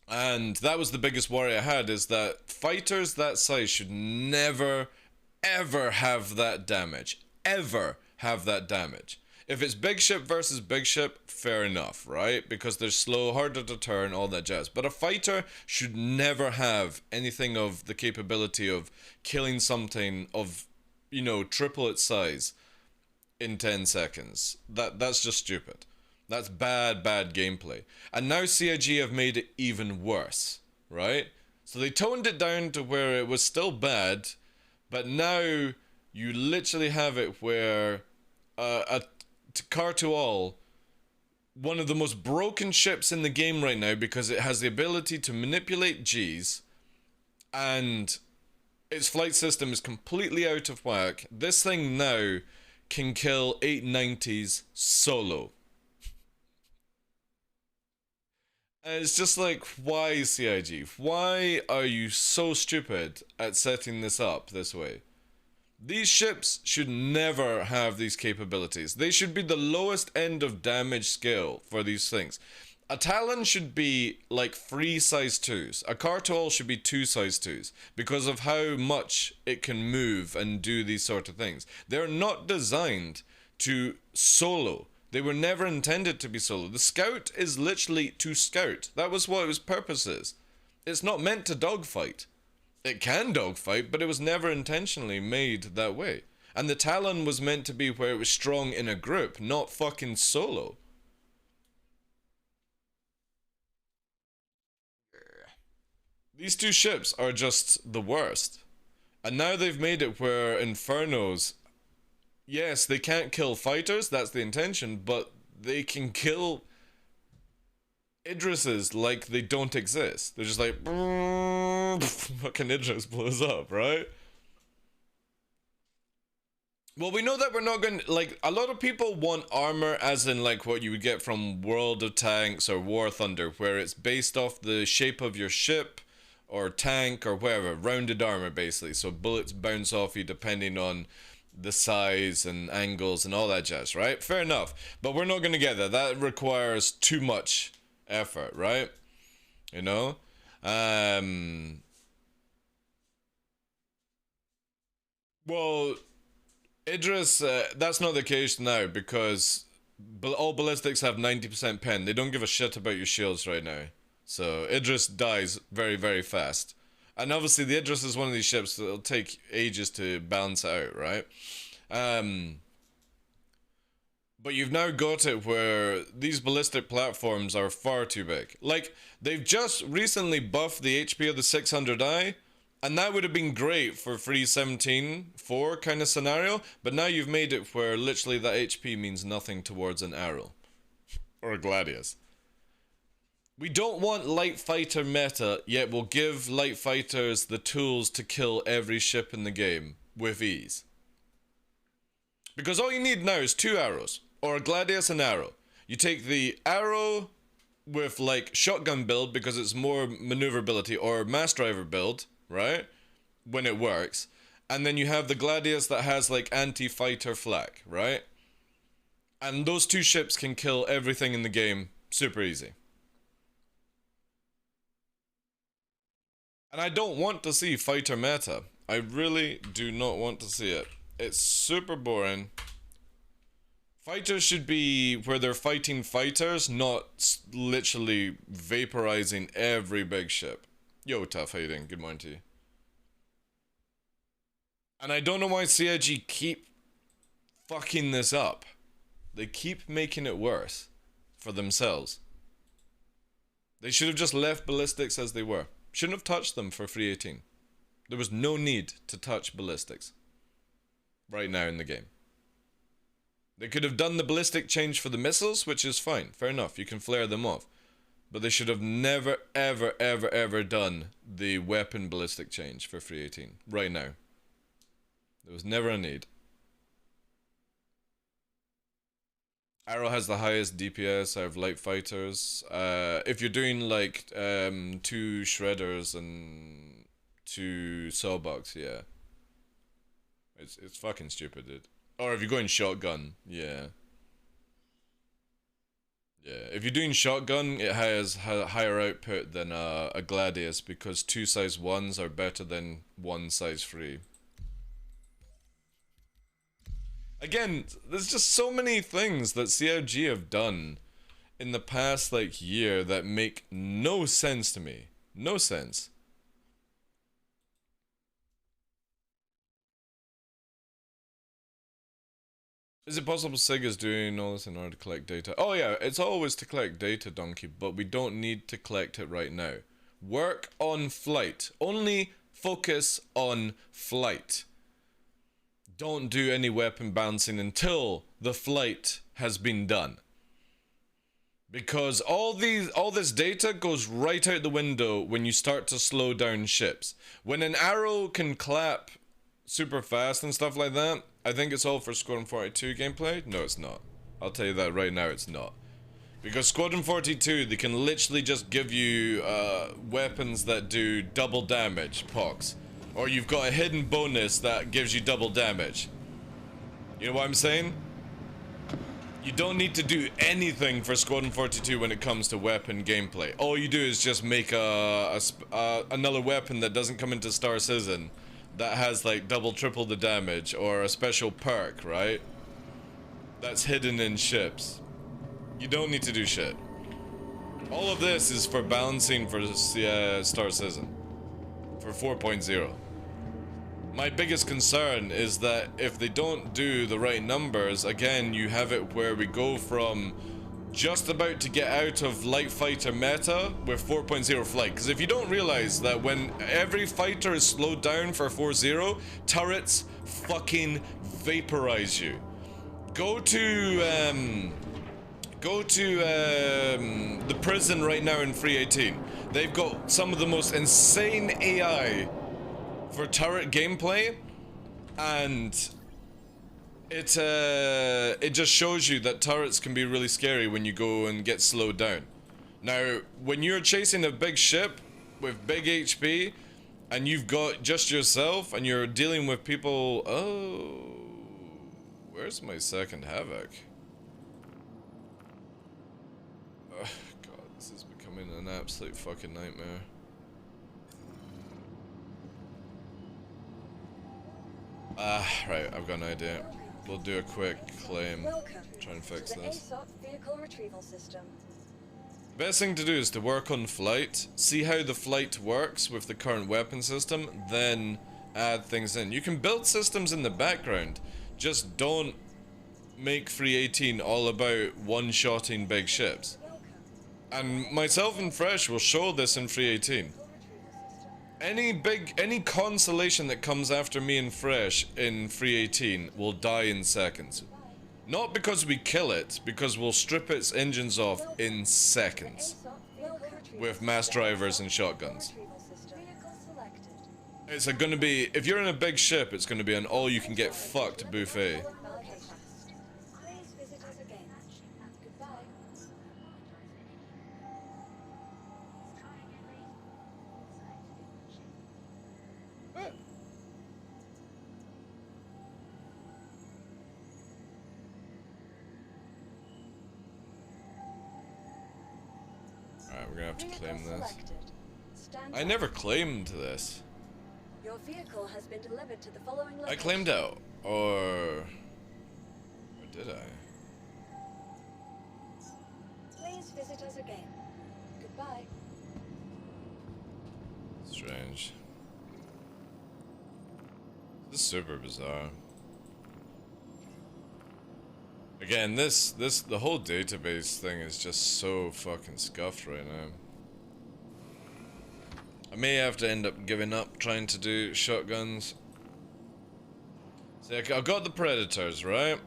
And that was the biggest worry I had, is that fighters that size should never, ever have that damage. Ever have that damage. If it's big ship versus big ship, fair enough, right? Because they're slow, harder to turn, all that jazz. But a fighter should never have anything of the capability of killing something of, you know, triple its size in 10 seconds. That's just stupid. That's bad gameplay. And now CIG have made it even worse, right? So they toned it down to where it was still bad, but now you literally have it where a Cartual, one of the most broken ships in the game right now because it has the ability to manipulate Gs, and its flight system is completely out of whack. This thing now can kill 890s solo. And it's just like, why CIG? Why are you so stupid at setting this up this way? These ships should never have these capabilities. They should be the lowest end of damage scale for these things. A Talon should be like 3 size 2s. A Cartol should be 2 size 2s because of how much it can move and do these sort of things. They're not designed to solo. They were never intended to be solo. The Scout is literally to scout. That was what its purpose is. It's not meant to dogfight. It can dogfight, but it was never intentionally made that way. And the Talon was meant to be where it was strong in a group, not fucking solo. These two ships are just the worst. And now they've made it where Infernos, yes, they can't kill fighters, that's the intention, but they can kill Idrises like they don't exist. They're just like, fucking Idris blows up, right? Well, we know that we're not going to, like, a lot of people want armor as in, like, what you would get from World of Tanks or War Thunder, where it's based off the shape of your ship or tank or whatever, rounded armor, basically. So bullets bounce off you depending on the size and angles and all that jazz, right? Fair enough. But we're not going to get that. That requires too much effort, right? You know? Well, Idris, that's not the case now because all ballistics have 90% pen. They don't give a shit about your shields right now. So Idris dies very, very fast. And obviously the Idris is one of these ships that'll take ages to balance out, right? But you've now got it where these ballistic platforms are far too big. Like, they've just recently buffed the HP of the 600i, and that would have been great for 317-4 kind of scenario, but now you've made it where literally that HP means nothing towards an arrow. Or a gladius. We don't want light fighter meta, yet we'll give light fighters the tools to kill every ship in the game with ease. Because all you need now is 2 arrows, or a gladius and arrow. You take the arrow with like shotgun build because it's more maneuverability, or mass driver build, right? When it works. And then you have the gladius that has like anti-fighter flak, right? And those 2 ships can kill everything in the game super easy. And I don't want to see fighter meta. I really do not want to see it. It's super boring. Fighters should be where they're fighting fighters, not literally vaporizing every big ship. Yo, Tough, how you doing? Good morning to you. And I don't know why CIG keep fucking this up. They keep making it worse for themselves. They should have just left ballistics as they were. Shouldn't have touched them for 318. There was no need to touch ballistics right now in the game. They could have done the ballistic change for the missiles, which is fine. Fair enough, you can flare them off. But they should have never, ever, ever, ever done the weapon ballistic change for 318 right now. There was never a need. Arrow has the highest DPS out of light fighters. If you're doing like 2 shredders and 2 sawbucks, yeah. It's fucking stupid, dude. Or if you're going shotgun, yeah. Yeah, if you're doing shotgun, it has higher output than a gladius because 2 size 1s are better than 1 size 3. Again, there's just so many things that CIG have done in the past, like, year that make no sense to me. No sense. Is it possible SIG is doing all this in order to collect data? Oh yeah, it's always to collect data, Donkey, but we don't need to collect it right now. Work on flight. Only focus on flight. Don't do any weapon balancing until the flight has been done. Because all this data goes right out the window when you start to slow down ships. When an arrow can clap super fast and stuff like that, I think it's all for Squadron 42 gameplay. No, it's not. I'll tell you that right now, it's not. Because Squadron 42, they can literally just give you weapons that do double damage, pox. Or you've got a hidden bonus that gives you double damage. You know what I'm saying? You don't need to do anything for Squadron 42 when it comes to weapon gameplay. All you do is just make another weapon that doesn't come into Star Citizen that has like double, triple the damage, or a special perk, right? That's hidden in ships. You don't need to do shit. All of this is for balancing for Star Citizen. For 4.0. My biggest concern is that if they don't do the right numbers, again, you have it where we go from just about to get out of light fighter meta with 4.0 flight. Because if you don't realize that when every fighter is slowed down for 4.0, turrets fucking vaporize you. Go to the prison right now in 318. They've got some of the most insane AI for turret gameplay, and it just shows you that turrets can be really scary when you go and get slowed down. Now, when you're chasing a big ship with big HP, and you've got just yourself, and you're dealing with people... Oh... Where's my second Havoc? Oh, God, this is becoming an absolute fucking nightmare. Right, I've got an idea. We'll do a quick claim. Try and fix this. Vehicle retrieval system. The best thing to do is to work on flight, see how the flight works with the current weapon system, then add things in. You can build systems in the background, just don't make 318 all about one-shotting big ships. And myself and Fresh will show this in 318. Any constellation that comes after me and Fresh in 318 will die in seconds. Not because we kill it, because we'll strip its engines off in seconds. With mass drivers and shotguns. It's gonna be, if you're in a big ship, it's gonna be an all-you-can-get fucked buffet. Alright, we're gonna have to claim this. I never claimed this. Your vehicle has been delivered to the following location. I claimed out, or did I? Please visit us again. Goodbye. Strange. This is super bizarre. Again, the whole database thing is just so fucking scuffed right now. I may have to end up giving up trying to do shotguns. See, I've got the Predators, right?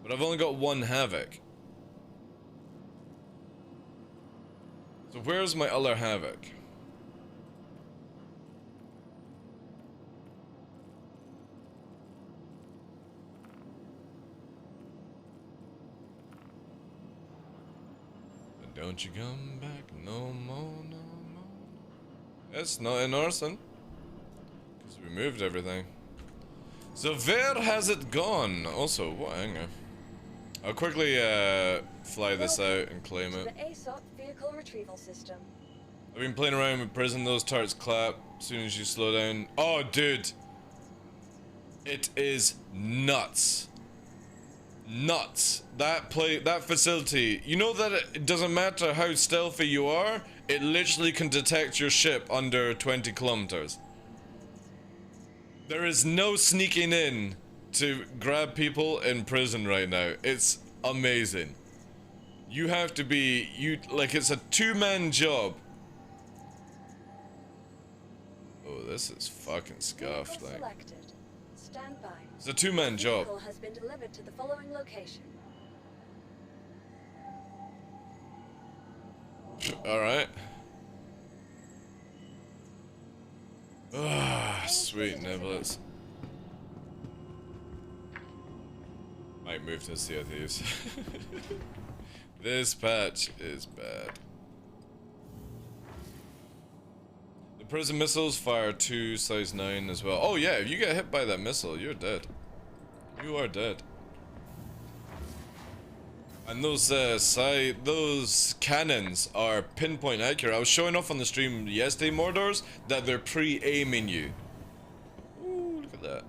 But I've only got one Havoc. So where's my other Havoc? Don't you come back no more, no more. It's not in Orson. Because we moved everything. So where has it gone? Also, what hanger? I'll quickly fly this out and claim it. The ASOP vehicle retrieval system. I've been playing around with prison, those turrets clap as soon as you slow down. Oh, dude. It is nuts. Nuts. That facility, you know that it doesn't matter how stealthy you are, it literally can detect your ship under 20 kilometers. There is no sneaking in to grab people in prison right now. It's amazing. You have to be, like it's a two-man job. Oh, this is fucking scuffed, like. Stand by. It's a two-man job. Vehicle has been delivered to the following location. Alright. Ah, sweet niblets. Might move to Sea of Thieves. This patch is bad. The prison missiles fire 2 size 9 as well. Oh yeah, if you get hit by that missile, you're dead. You are dead. And those cannons are pinpoint accurate. I was showing off on the stream yesterday, Mordors, that they're pre-aiming you. Ooh, look at that.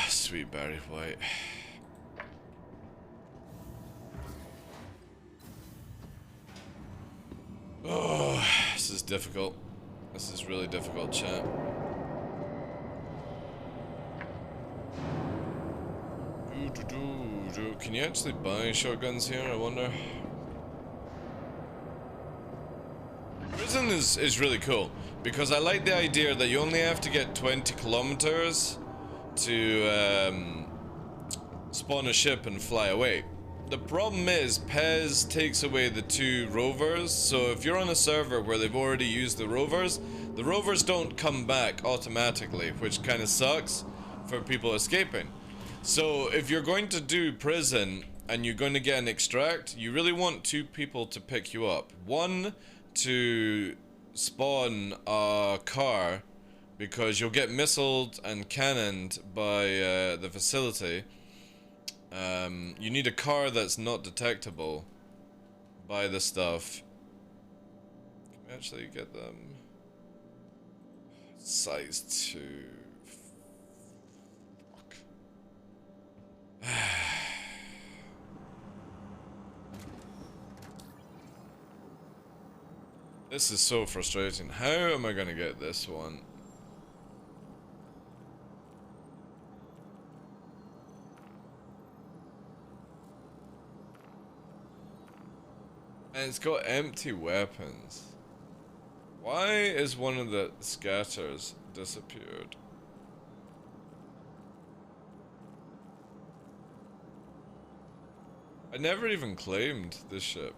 Sweet Barry White. Oh, this is difficult. This is really difficult, chat. Can you actually buy shotguns here, I wonder? Prison is really cool, because I like the idea that you only have to get 20 kilometers to spawn a ship and fly away. The problem is, Pez takes away the 2 rovers, so if you're on a server where they've already used the rovers don't come back automatically, which kind of sucks for people escaping. So if you're going to do prison and you're going to get an extract, you really want 2 people to pick you up. One to spawn a car, because you'll get missiled and cannoned by the facility. You need a car that's not detectable by the stuff. Can we actually get them? Size 2. Fuck. This is so frustrating. How am I gonna get this one? And it's got empty weapons. Why is one of the scatters disappeared? I never even claimed this ship.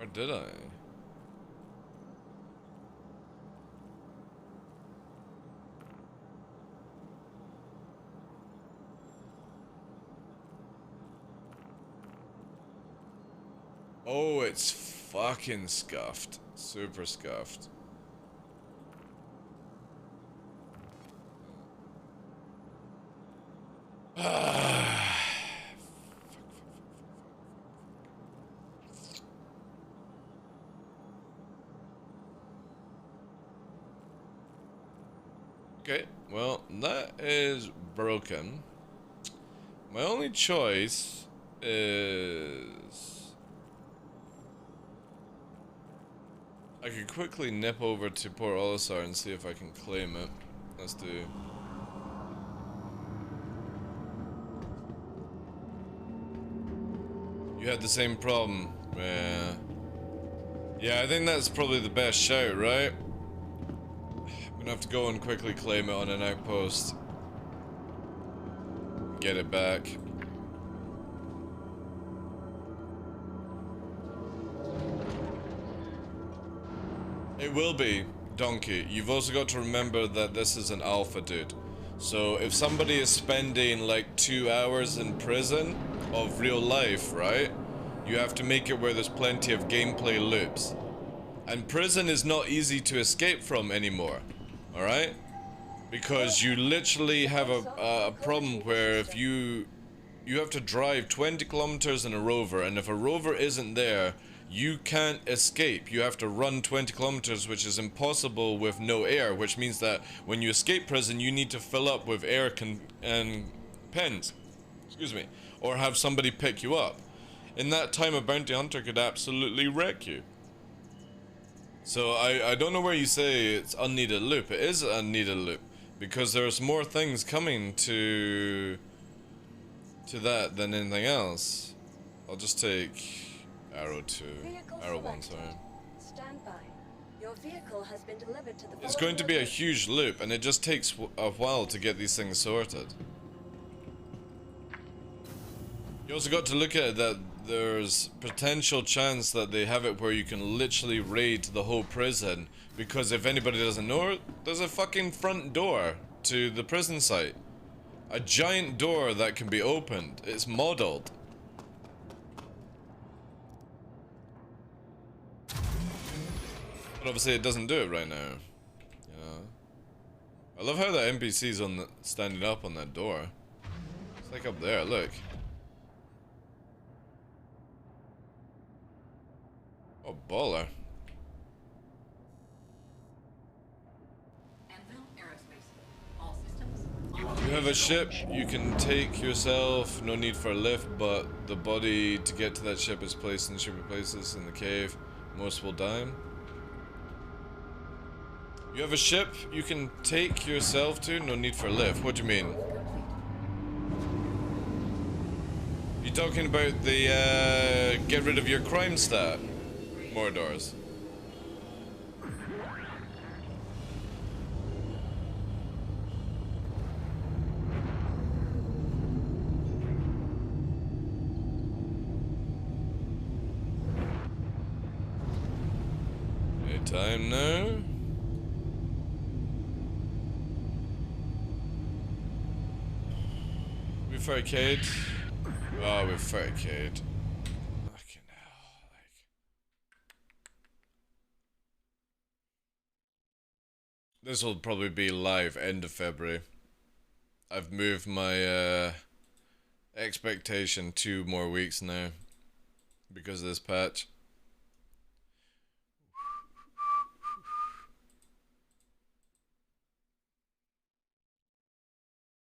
Or did I? Oh, it's fucking scuffed. Super scuffed. Okay, well, that is broken. My only choice is... I could quickly nip over to Port Olisar and see if I can claim it. Let's do. You had the same problem. Yeah, I think that's probably the best shout, right? I'm gonna have to go and quickly claim it on an outpost. Get it back. It will be, Donkey. You've also got to remember that this is an alpha, dude. So if somebody is spending like 2 hours in prison of real life, right? You have to make it where there's plenty of gameplay loops. And prison is not easy to escape from anymore, alright? Because you literally have a problem where if you have to drive 20 kilometers in a rover, and if a rover isn't there, you can't escape. You have to run 20 kilometers, which is impossible with no air, which means that when you escape prison, you need to fill up with air and pens, excuse me, or have somebody pick you up. In that time, a bounty hunter could absolutely wreck you. So I don't know where you say it's unneeded loop. It is an unneeded loop, because there's more things coming to that than anything else. I'll just take Arrow 2. Arrow 1, sorry. Stand by. Your vehicle has been delivered to the It's going to be a huge loop, and it just takes a while to get these things sorted. You also got to look at it that there's potential chance that they have it where you can literally raid the whole prison, because if anybody doesn't know, there's a fucking front door to the prison site. A giant door that can be opened. It's modeled. But obviously it doesn't do it right now. You know? I love how the NPC's on the, standing up on that door. It's like up there, look. Oh, baller. You have a ship you can take yourself, no need for a lift, but the body to get to that ship is placed in stupid places in the cave. Most will die. You have a ship you can take yourself to, no need for a lift. What do you mean? You talking about the get rid of your crime stat, Mordors? Time now. We've arcade. Oh, we've arcade. Fucking hell, like. This will probably be live end of February. I've moved my expectation 2 more weeks now because of this patch.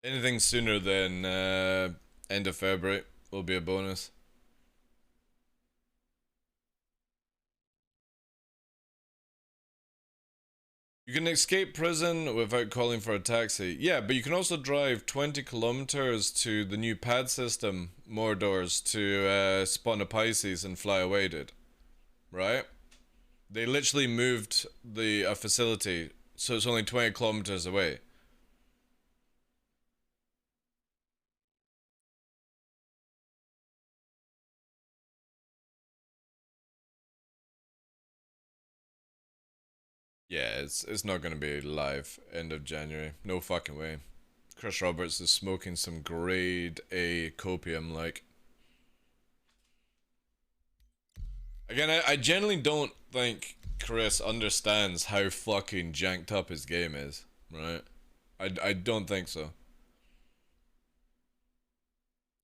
Anything sooner than end of February will be a bonus. You can escape prison without calling for a taxi. Yeah, but you can also drive 20 kilometers to the new pad system, Mordors, to spawn a Pisces and fly away, dude. Right? They literally moved a facility, so it's only 20 kilometers away. Yeah, it's not gonna be live end of January. No fucking way. Chris Roberts is smoking some grade A copium, like. Again, I generally don't think Chris understands how fucking janked up his game is, right? I don't think so.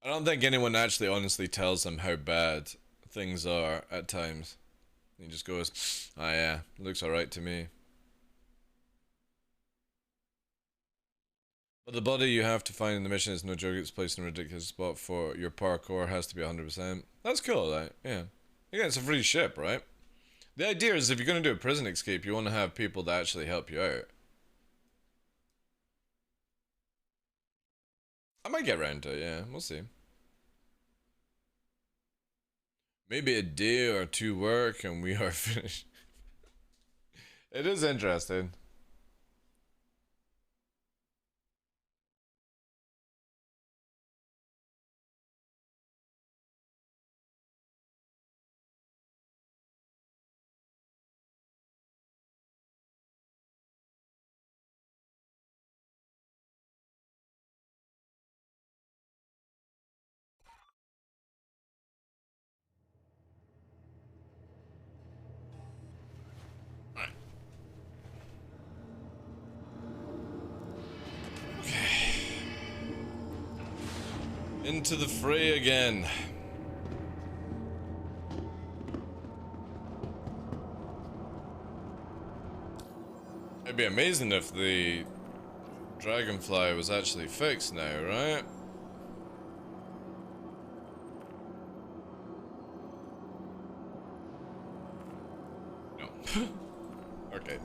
I don't think anyone actually honestly tells him how bad things are at times. He just goes, "Ah, yeah, looks alright to me." But the body you have to find in the mission is no joke. It's placed in a ridiculous spot for your parkour has to be 100%. That's cool, right? Yeah. Again, it's a free ship, right? The idea is if you're going to do a prison escape, you want to have people that actually help you out. I might get around to it, yeah. We'll see. Maybe a day or 2 work and we are finished. It is interesting. Into the fray again. It'd be amazing if the dragonfly was actually fixed now, right? No. Okay.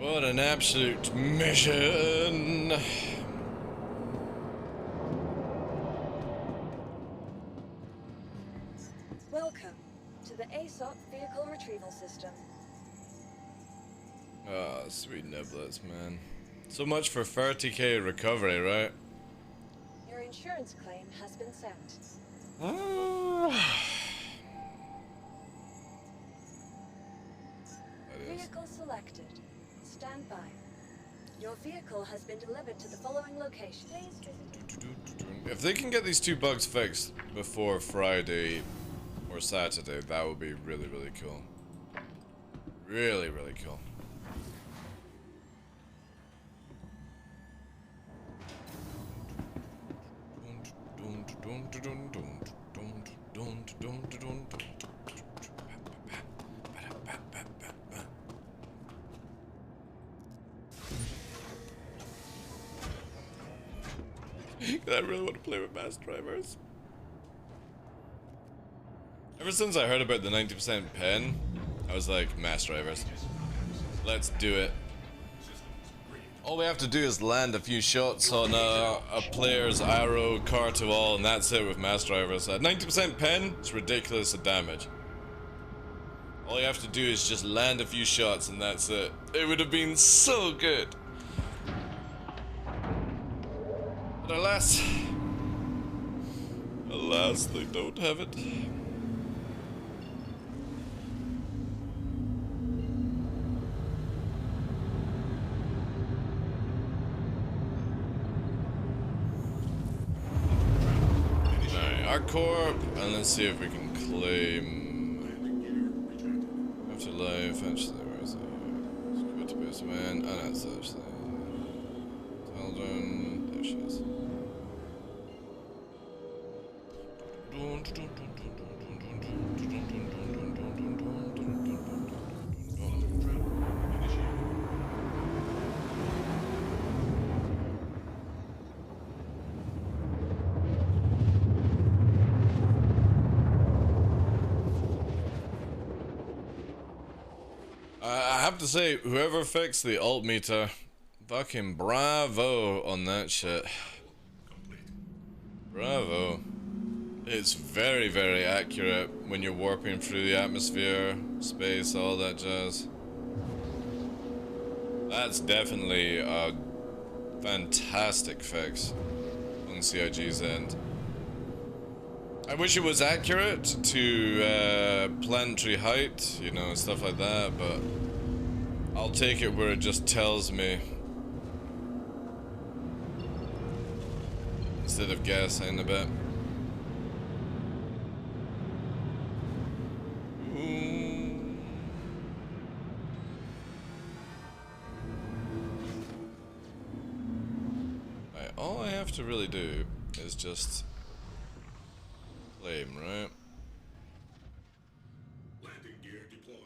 What an absolute mission! Welcome to the ASOP Vehicle Retrieval System. Ah, oh, sweet niblets, man. So much for 30k recovery, right? Your insurance claim has been sent. Vehicle selected. Stand by. Your vehicle has been delivered to the following location. Please visit. If they can get these 2 bugs fixed before Friday or Saturday, that would be really, really cool. Really, really cool. I really want to play with mass drivers. Ever since I heard about the 90% pen, I was like, mass drivers. Let's do it. All we have to do is land a few shots on a player's arrow, car to wall, and that's it with mass drivers. 90% pen, it's ridiculous of damage. All you have to do is just land a few shots and that's it. It would have been so good. But alas, they don't have it. Alright, our corp, and let's see if we can claim. Afterlife, actually, where is it? Good to be a man. Oh, no, it's actually. Eldon, there she is. I have to say, whoever fixed the alt meter, fucking bravo on that shit. Bravo. It's very, very accurate when you're warping through the atmosphere, space, all that jazz. That's definitely a fantastic fix on CIG's end. I wish it was accurate to planetary height, you know, stuff like that, but I'll take it where it just tells me instead of guessing a bit. Right, all I have to really do is just claim, right? Landing gear deployed.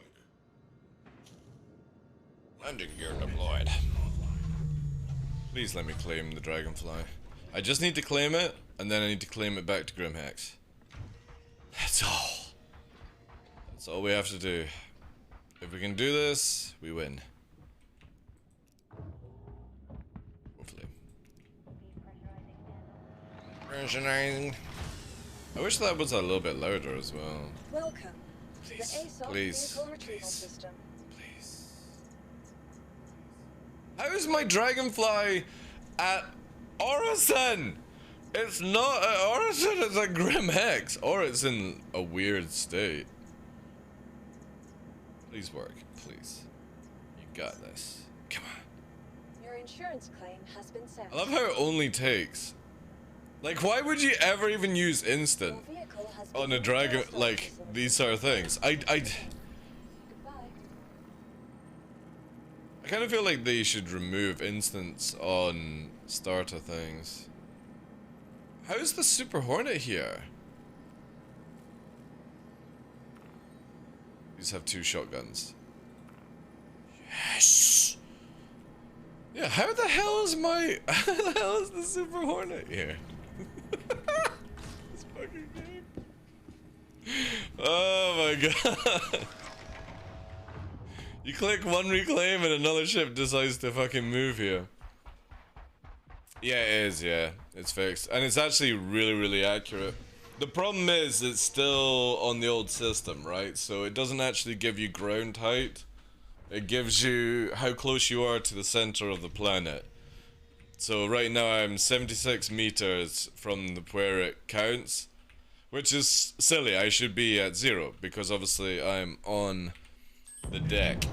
Landing gear deployed. Please let me claim the Dragonfly. I just need to claim it, and then I need to claim it back to Grimhex. That's all. That's all we have to do. If we can do this, we win. Hopefully. Pressurizing. I wish that was a little bit louder as well. Welcome to the Please, ASOP please, vehicle retrieval please. system. Please. How is my Dragonfly at Orison? It's not at Orison, it's at Grimhex. Or it's in a weird state. Please work, please. You got this. Come on. Your insurance claim has been sent. I love how it only takes. Like, why would you ever even use instant Your vehicle has been on a moved to dragon, ASOP like, facility. these sort of things? I Goodbye. kind of feel like they should remove instants on starter things. How's the Super Hornet here? These have 2 shotguns. Yes! Yeah, how the hell is how the hell is the Super Hornet here? This fucking game. Oh my god. You click one reclaim and another ship decides to fucking move here. Yeah, it is, yeah. It's fixed. And it's actually really, really accurate. The problem is it's still on the old system, right? So it doesn't actually give you ground height. It gives you how close you are to the center of the planet. So right now I'm 76 meters from where it counts, which is silly. I should be at 0 because obviously I'm on the deck.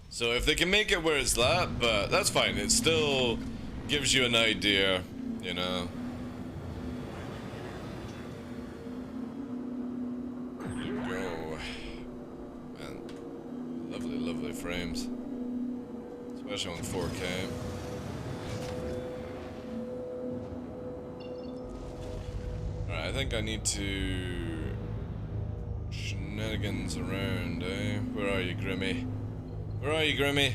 So if they can make it where it's that, but that's fine. It still gives you an idea, you know. There you go. Man, lovely, lovely frames. Especially on 4K. Alright, I think I need to shenanigans around, eh? Where are you, Grimmy? Where are you, Grimmy?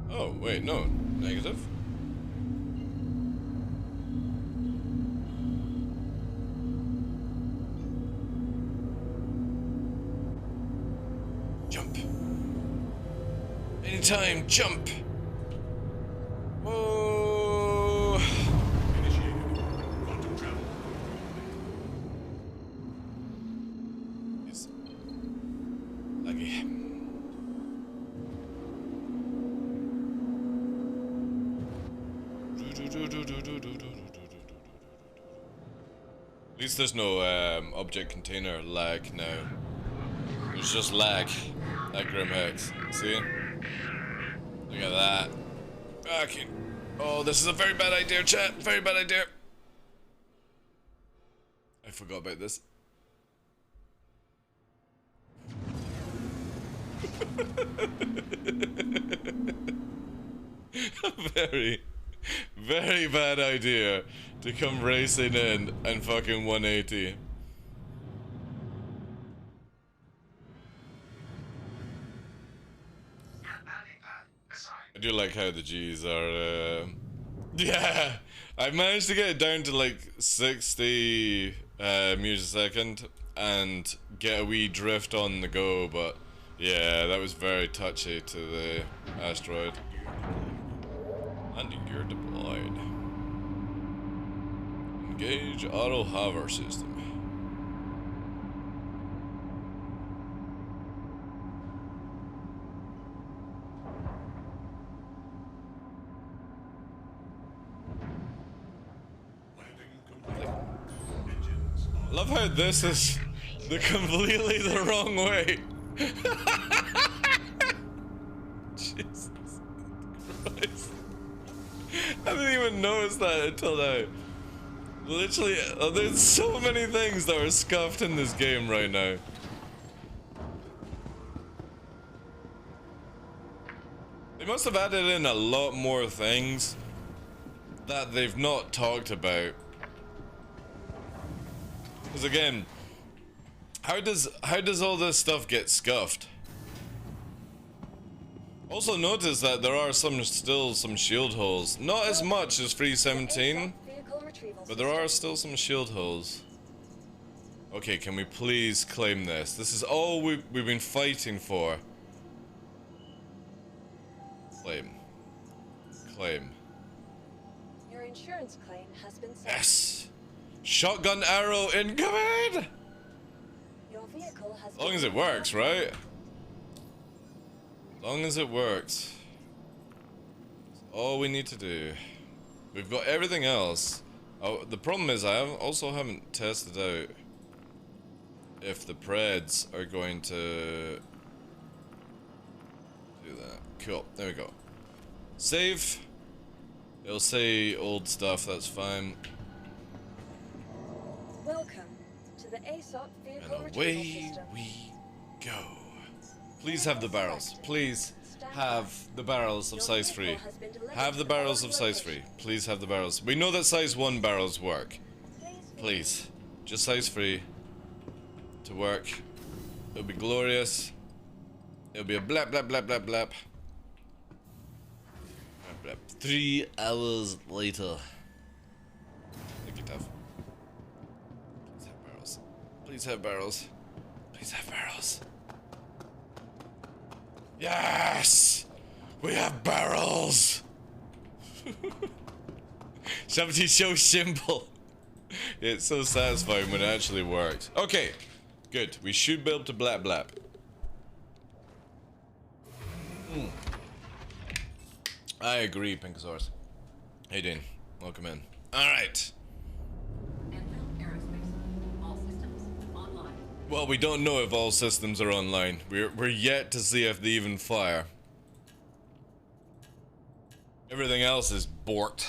Oh, wait, no. Negative? Jump. Anytime, jump! Whoa! Yes. Lucky. At least there's no object container lag now. There's just lag at Grimhex. See? Look at that. Okay. Oh, this is a very bad idea, chat. Very bad idea. I forgot about this. Very, very bad idea to come racing in and fucking 180. I do like how the G's are, yeah, I managed to get it down to like 60 meters a second and get a wee drift on the go, but yeah, that was very touchy to the asteroid. Landing gear deployed. Engage auto hover system. Love how this is completely the wrong way. Jesus Christ. I didn't even notice that until now. Literally, there's so many things that are scuffed in this game right now. They must have added in a lot more things that they've not talked about. Because again, how does all this stuff get scuffed? Also notice that there are still some shield holes. Not as much as 317, but there are still some shield holes. Okay, can we please claim this? This is all we've been fighting for. Claim. Claim. Your insurance claim has been set. Yes! Shotgun arrow incoming! Your vehicle has As long as it works, right? As long as it works. That's all we need to do. We've got everything else. Oh, the problem is I also haven't tested out if the Preds are going to do that. Cool, there we go. Save. It'll say old stuff, that's fine. Welcome to the ASOP vehicle And retrieval away system. we go. Please have the barrels. Please have the barrels of size 3. Have the barrels of size 3. Please have the barrels. We know that size 1 barrels work. Please. Just size 3 to work. It'll be glorious. It'll be a blap blap blap blap blap. Blap, blap. 3 hours later. Look it up. Please have barrels. Please have barrels. Yes! We have barrels! Something so simple. It's so satisfying when it actually works. Okay, good. We should be able to blap blap. I agree, Pinkosaurus. Hey, Dean. Welcome in. Alright. Well, we don't know if all systems are online. We're yet to see if they even fire. Everything else is borked.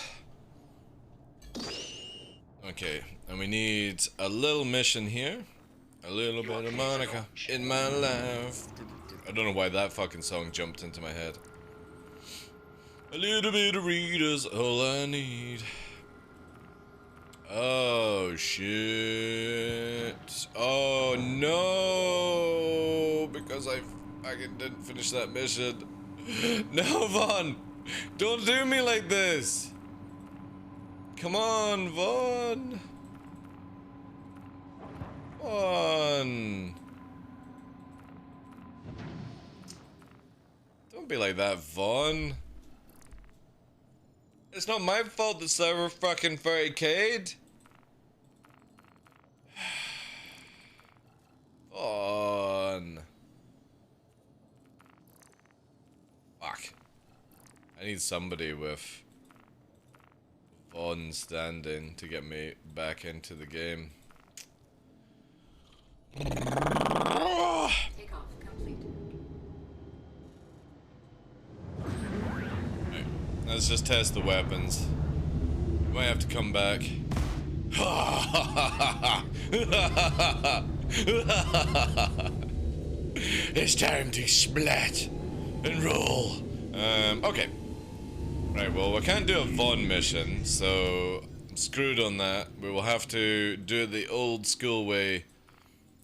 Okay, and we need a little mission here. A little bit of Monica in my life. I don't know why that fucking song jumped into my head. A little bit of Rita's all I need. Oh shit. Oh no, because I fucking didn't finish that mission. No, Vaughn, don't do me like this. Come on, Vaughn. Vaughn. Don't be like that, Vaughn. It's not my fault the server fucking 30k'd. On. Fuck. I need somebody with Vaughn standing to get me back into the game. Takeoff complete. Right. Let's just test the weapons. We might have to come back. It's time to splat and roll. Okay. Right, well, we can't do a Vaughn mission, so I'm screwed on that. We will have to do it the old school way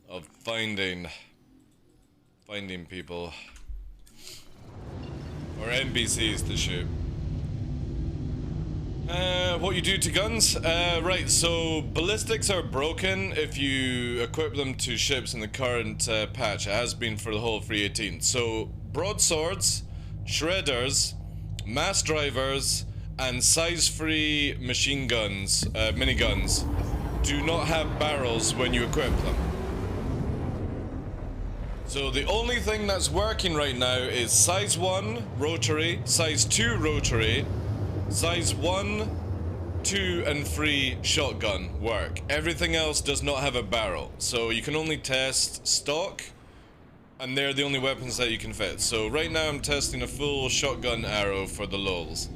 of finding people. Or NPCs to shoot. What you do to guns? Right, so ballistics are broken if you equip them to ships in the current patch. It has been for the whole 3.18. So, broadswords, shredders, mass drivers, and size-free machine guns, miniguns, do not have barrels when you equip them. So the only thing that's working right now is size 1 rotary, size 2 rotary, size 1, 2, and 3 shotgun work. Everything else does not have a barrel, so you can only test stock, and they're the only weapons that you can fit. So right now I'm testing a full shotgun arrow for the lulz.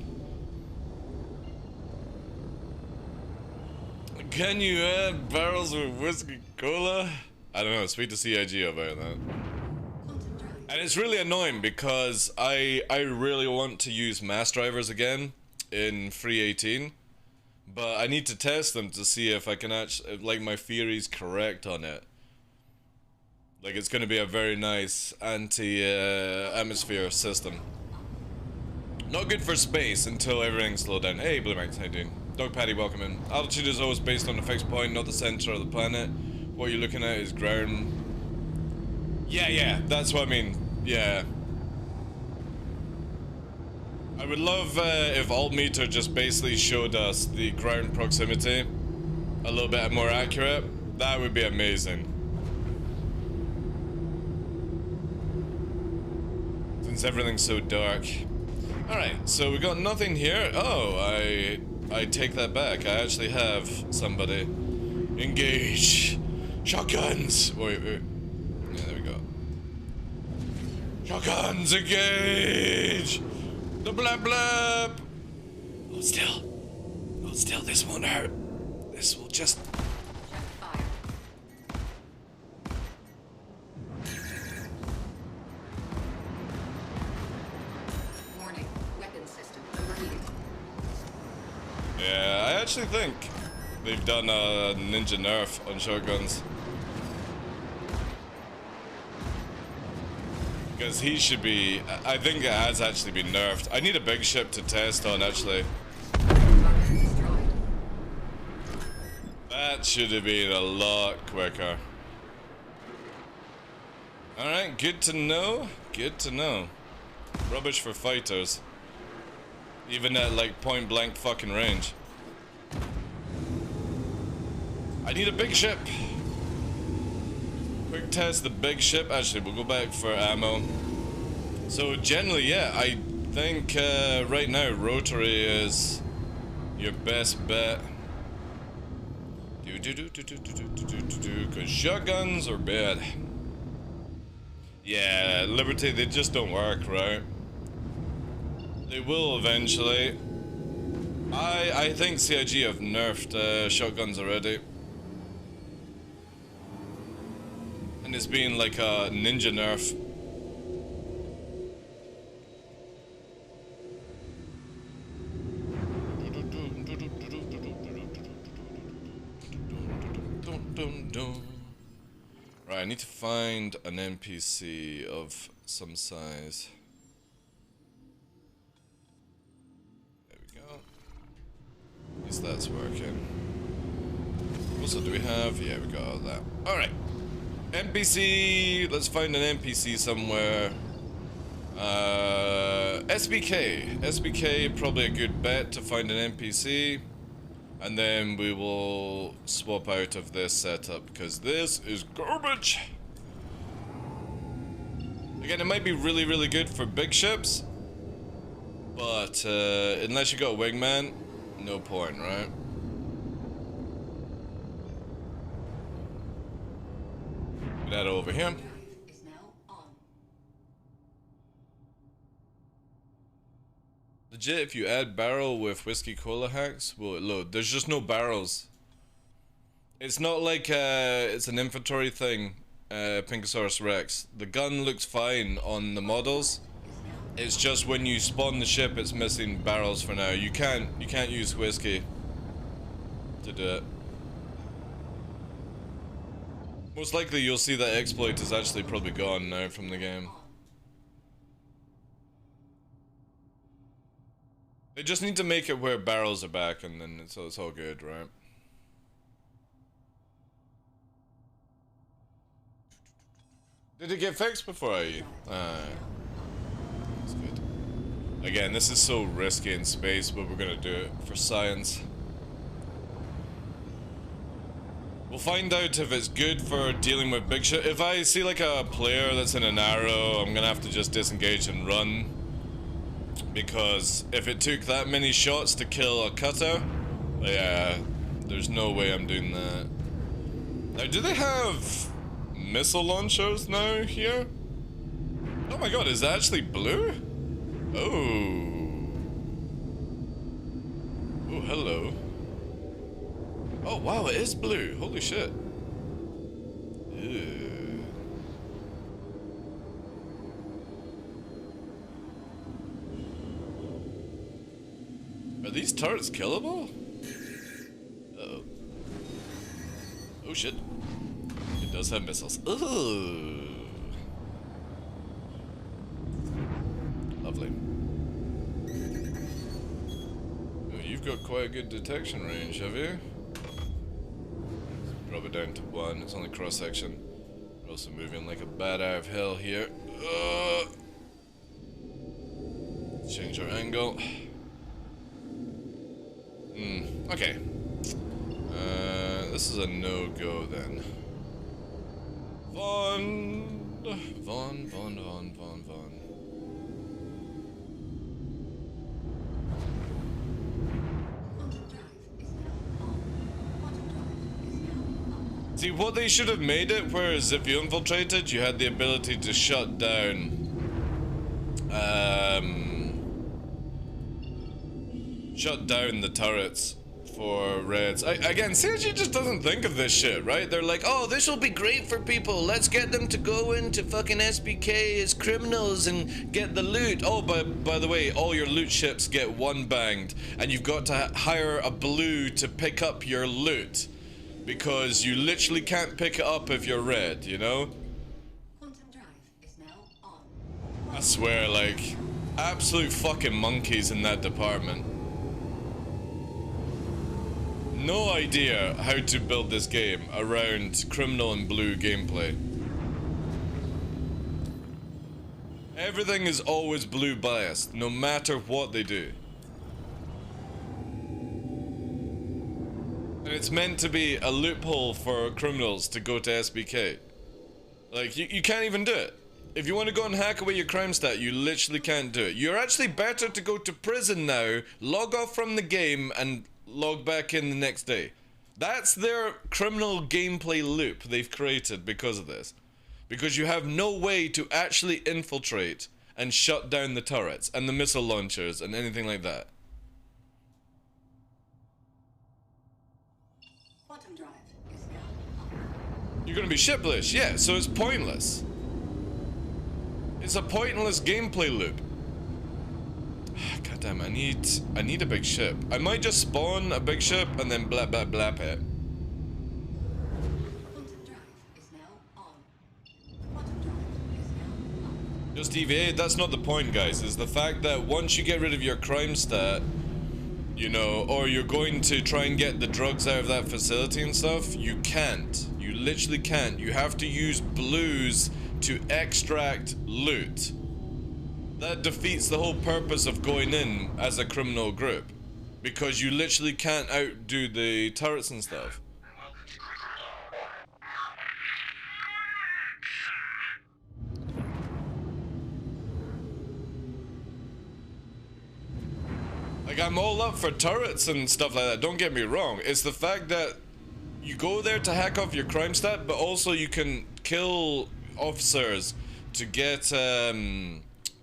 Can you add barrels with whiskey cola? I don't know, speak to CIG about that. And it's really annoying because I really want to use mass drivers again in 3.18, but I need to test them to see if I can actually, like, my theory's correct on it. Like, it's gonna be a very nice anti-atmosphere system. Not good for space until everything's slowed down. Hey, Blue Max, how you doing? Dog Patty, welcome in. Altitude is always based on a fixed point, not the center of the planet. What you're looking at is ground. Yeah, that's what I mean. Yeah. I would love if Altmeter just basically showed us the ground proximity a little bit more accurate. That would be amazing. Since everything's so dark. Alright, so we got nothing here. Oh, I take that back. I actually have somebody. Engage. Shotguns. Wait. Yeah, there we go. Shotguns, engage. The blab blab. Hold still. Hold still. This won't hurt. This will just. Check fire. Warning. Weapon system overheating. Yeah, I actually think they've done a ninja nerf on shotguns. Because he should be... I think it has actually been nerfed. I need a big ship to test on, actually. That should have been a lot quicker. Alright, good to know. Good to know. Rubbish for fighters. Even at, like, point blank fucking range. I need a big ship. Test the big ship. Actually, we'll go back for ammo. So generally, yeah, think right now rotary is your best bet. Because shotguns are bad. Yeah, Liberty, they just don't work, right? They will eventually. I think CIG have nerfed shotguns already. And it's been like a ninja nerf. Right, I need to find an NPC of some size. There we go. At least that's working. Also, do we have? Yeah, we got all that. Alright. NPC! Let's find an NPC somewhere. SBK. SBK, probably a good bet to find an NPC. And then we will swap out of this setup, because this is garbage! Again, it might be really, really good for big ships. But, unless you got a wingman, no point, right? Get that over here. Is now on. Legit, if you add barrel with whiskey cola hacks, will it load? There's just no barrels. It's not like it's an inventory thing, Pinkosaurus Rex. The gun looks fine on the models. It's just when you spawn the ship, it's missing barrels for now. You can't use whiskey to do it. Most likely you'll see that exploit is actually probably gone now from the game. They just need to make it where barrels are back, and then it's all good, right? Did it get fixed before I... that's good. Again, this is so risky in space, but we're gonna do it for science. We'll find out if it's good for dealing with big shit. If I see like a player that's in an arrow, I'm gonna have to just disengage and run. Because if it took that many shots to kill a cutter, yeah, there's no way I'm doing that. Now, do they have missile launchers now here? Oh my god, is that actually blue? Oh. Oh, hello. Oh wow, it is blue. Holy shit. Ew. Are these turrets killable? Uh-oh. Oh shit. It does have missiles. Ooh. Lovely. Oh, you've got quite a good detection range, have you? Drop it down to 1, it's only cross section. We're also moving like a bat out of hell here. Change our angle. Okay. This is a no-go then. Vaughn. See, what they should have made it, whereas if you infiltrated, you had the ability to shut down, the turrets for raids. Again, CIG just doesn't think of this shit, right? They're like, oh, this will be great for people. Let's get them to go into fucking SBK as criminals and get the loot. Oh, by the way, all your loot ships get one banged, and you've got to hire a blue to pick up your loot. Because you literally can't pick it up if you're red, you know? Quantum drive is now on. I swear, like, absolute fucking monkeys in that department. No idea how to build this game around criminal and blue gameplay. Everything is always blue biased, no matter what they do. And it's meant to be a loophole for criminals to go to SBK. Like, you can't even do it. If you want to go and hack away your crime stat, you literally can't do it. You're actually better to go to prison now, log off from the game, and log back in the next day. That's their criminal gameplay loop they've created because of this. Because you have no way to actually infiltrate and shut down the turrets and the missile launchers and anything like that. Quantum drive is now on. You're gonna be shipless, yeah, so it's pointless. It's a pointless gameplay loop. God damn, I need a big ship. I might just spawn a big ship and then blap blap blap it. Quantum drive is now on. Quantum drive is now on. Just deviate, that's not the point, guys. It's the fact that once you get rid of your crime stat, you know, or you're going to try and get the drugs out of that facility and stuff, you can't. You literally can't. You have to use blues to extract loot. That defeats the whole purpose of going in as a criminal group. Because you literally can't outdo the turrets and stuff. Like, I'm all up for turrets and stuff like that, don't get me wrong. It's the fact that you go there to hack off your crime stat, but also you can kill officers to get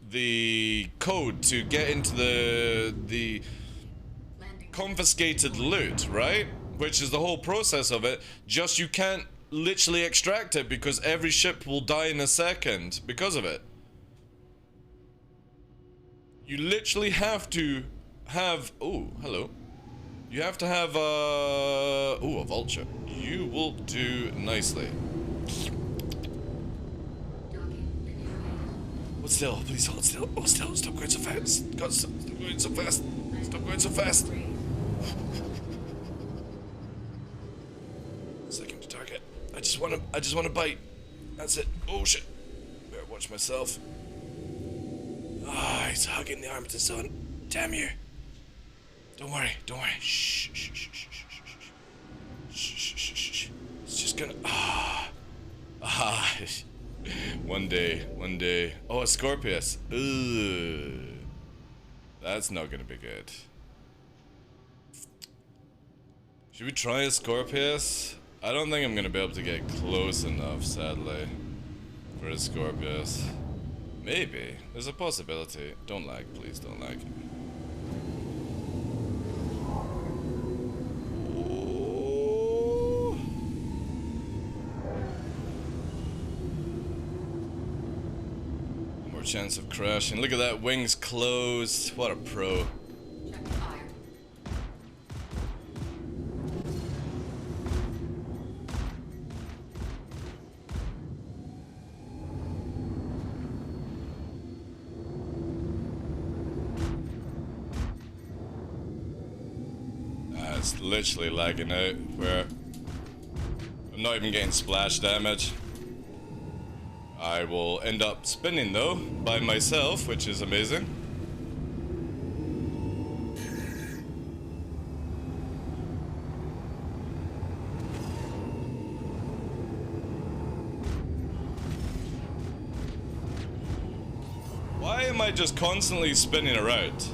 the code to get into the confiscated loot, right? Which is the whole process of it. Just you can't literally extract it because every ship will die in a second because of it. You literally have to have... Oh, hello. You have to have a vulture. You will do nicely. Hold still, please hold still. Hold still, stop going so fast. God, stop going so fast. Stop going so fast. Second to target. I just wanna bite. That's it. Oh shit. Better watch myself. Ah, he's hugging the arm of the sun. Damn you. Don't worry, don't worry. Shh, shh, shh, shh, shh, shh, shh, shh, shh. It's just gonna... One day. Oh, a Scorpius. Ugh. That's not gonna be good. Should we try a Scorpius? I don't think I'm gonna be able to get close enough, sadly, for a Scorpius. Maybe. There's a possibility. Don't lag, please, don't lag. Chance of crashing. Look at that, wings closed. What a pro. Check fire. It's literally lagging out where I'm not even getting splash damage. I will end up spinning though by myself, which is amazing. Why am I just constantly spinning around?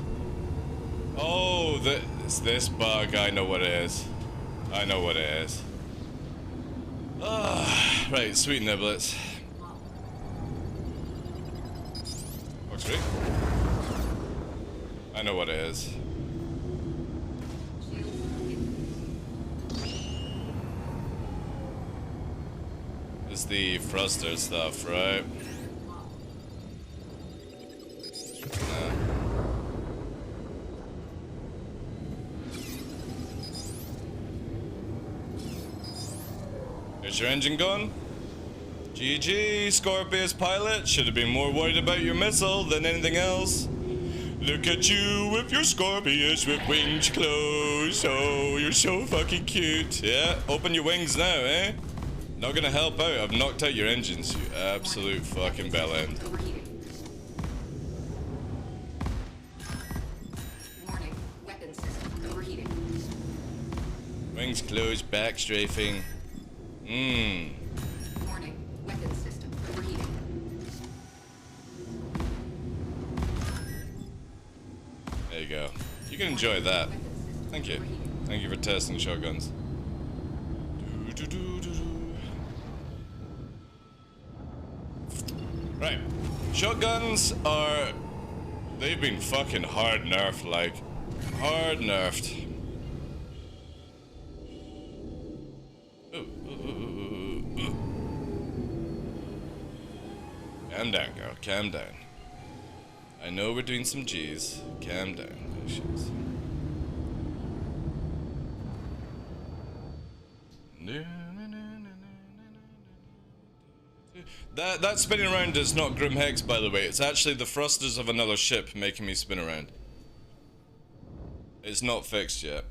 Oh, it's this bug. I know what it is. I know what it is. Ah, right, sweet niblets. I know what it is. It's the thruster stuff, right? Nah. Is your engine gone? GG, Scorpius pilot. Should have been more worried about your missile than anything else. Look at you with your Scorpius with wings closed. Oh, you're so fucking cute. Yeah, open your wings now, eh? Not gonna help out. I've knocked out your engines, you absolute fucking bellend. Overheating. Warning, weapon system overheating. Wings closed, back strafing. Warning, weapon system overheating. There you go. You can enjoy that. Thank you. Thank you for testing shotguns. Right. Shotguns are... They've been fucking hard nerfed, like. Hard nerfed. Ooh. Calm down, girl. Calm down. I know we're doing some G's. Calm down. Patience. That spinning around is not Grim Hex, by the way. It's actually the thrusters of another ship making me spin around. It's not fixed yet.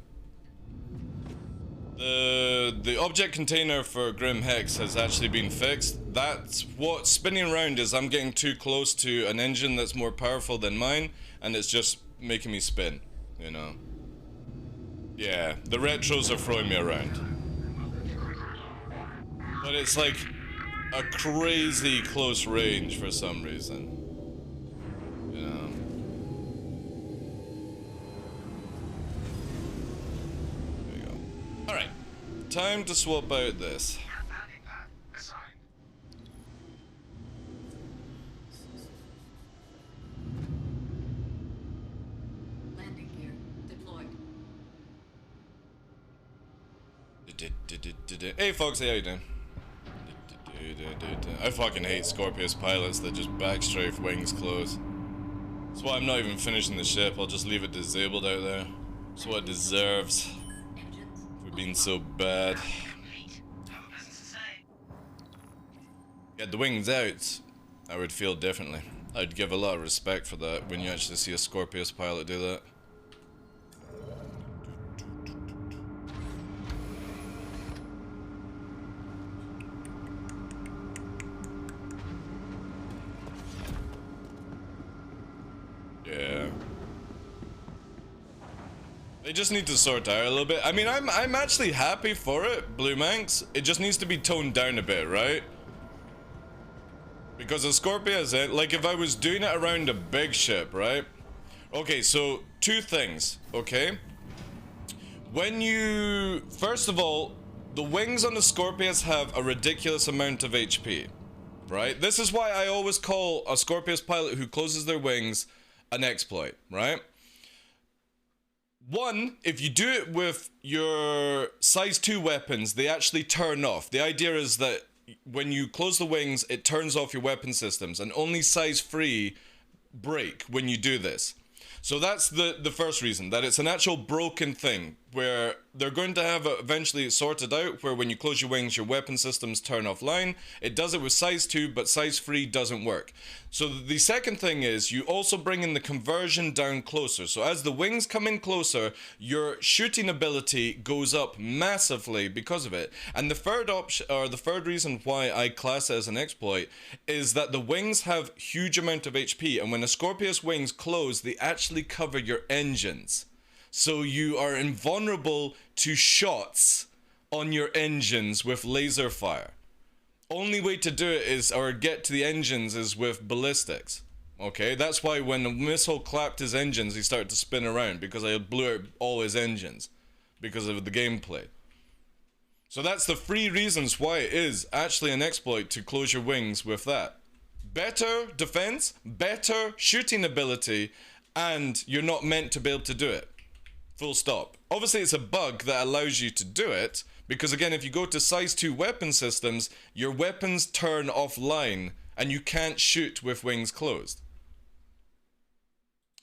The object container for Grim Hex has actually been fixed. That's what spinning around is. I'm getting too close to an engine that's more powerful than mine, and it's just making me spin, you know. Yeah, the retros are throwing me around. But it's like a crazy close range for some reason. You know. There we go. Alright. Time to swap out this. Landing gear deployed. Hey folks, how you doing? I fucking hate Scorpius pilots that just backstrafe wings close. That's why I'm not even finishing the ship. I'll just leave it disabled out there. That's what it deserves. For being so bad. Get the wings out, I would feel differently. I'd give a lot of respect for that when you actually see a Scorpius pilot do that. Yeah. They just need to sort out a little bit. I mean, I'm actually happy for it, Blue Manx. It just needs to be toned down a bit, right? Because a Scorpius, like if I was doing it around a big ship, right? Okay, so two things, okay? When you... First of all, the wings on the Scorpius have a ridiculous amount of HP, right? This is why I always call a Scorpius pilot who closes their wings an exploit, right? One, if you do it with your size 2 weapons, they actually turn off. The idea is that when you close the wings, it turns off your weapon systems, and only size 3 break when you do this. So that's the first reason, that it's an actual broken thing, where they're going to have eventually sorted out, where when you close your wings, your weapon systems turn offline. It does it with size 2, but size 3 doesn't work. So the second thing is, you also bring in the conversion down closer. So as the wings come in closer, your shooting ability goes up massively because of it. And the third option, or the third reason why I class it as an exploit, is that the wings have huge amount of HP, and when a Scorpius wings close, they actually cover your engines. So you are invulnerable to shots on your engines with laser fire. Only way to do it is, or get to the engines, is with ballistics. Okay, that's why when the missile clapped his engines, he started to spin around, because I blew out all his engines because of the gameplay. So that's the 3 reasons why it is actually an exploit to close your wings with that. Better defense, better shooting ability, and you're not meant to be able to do it. Full stop. Obviously it's a bug that allows you to do it, because again, if you go to size 2 weapon systems, your weapons turn offline and you can't shoot with wings closed.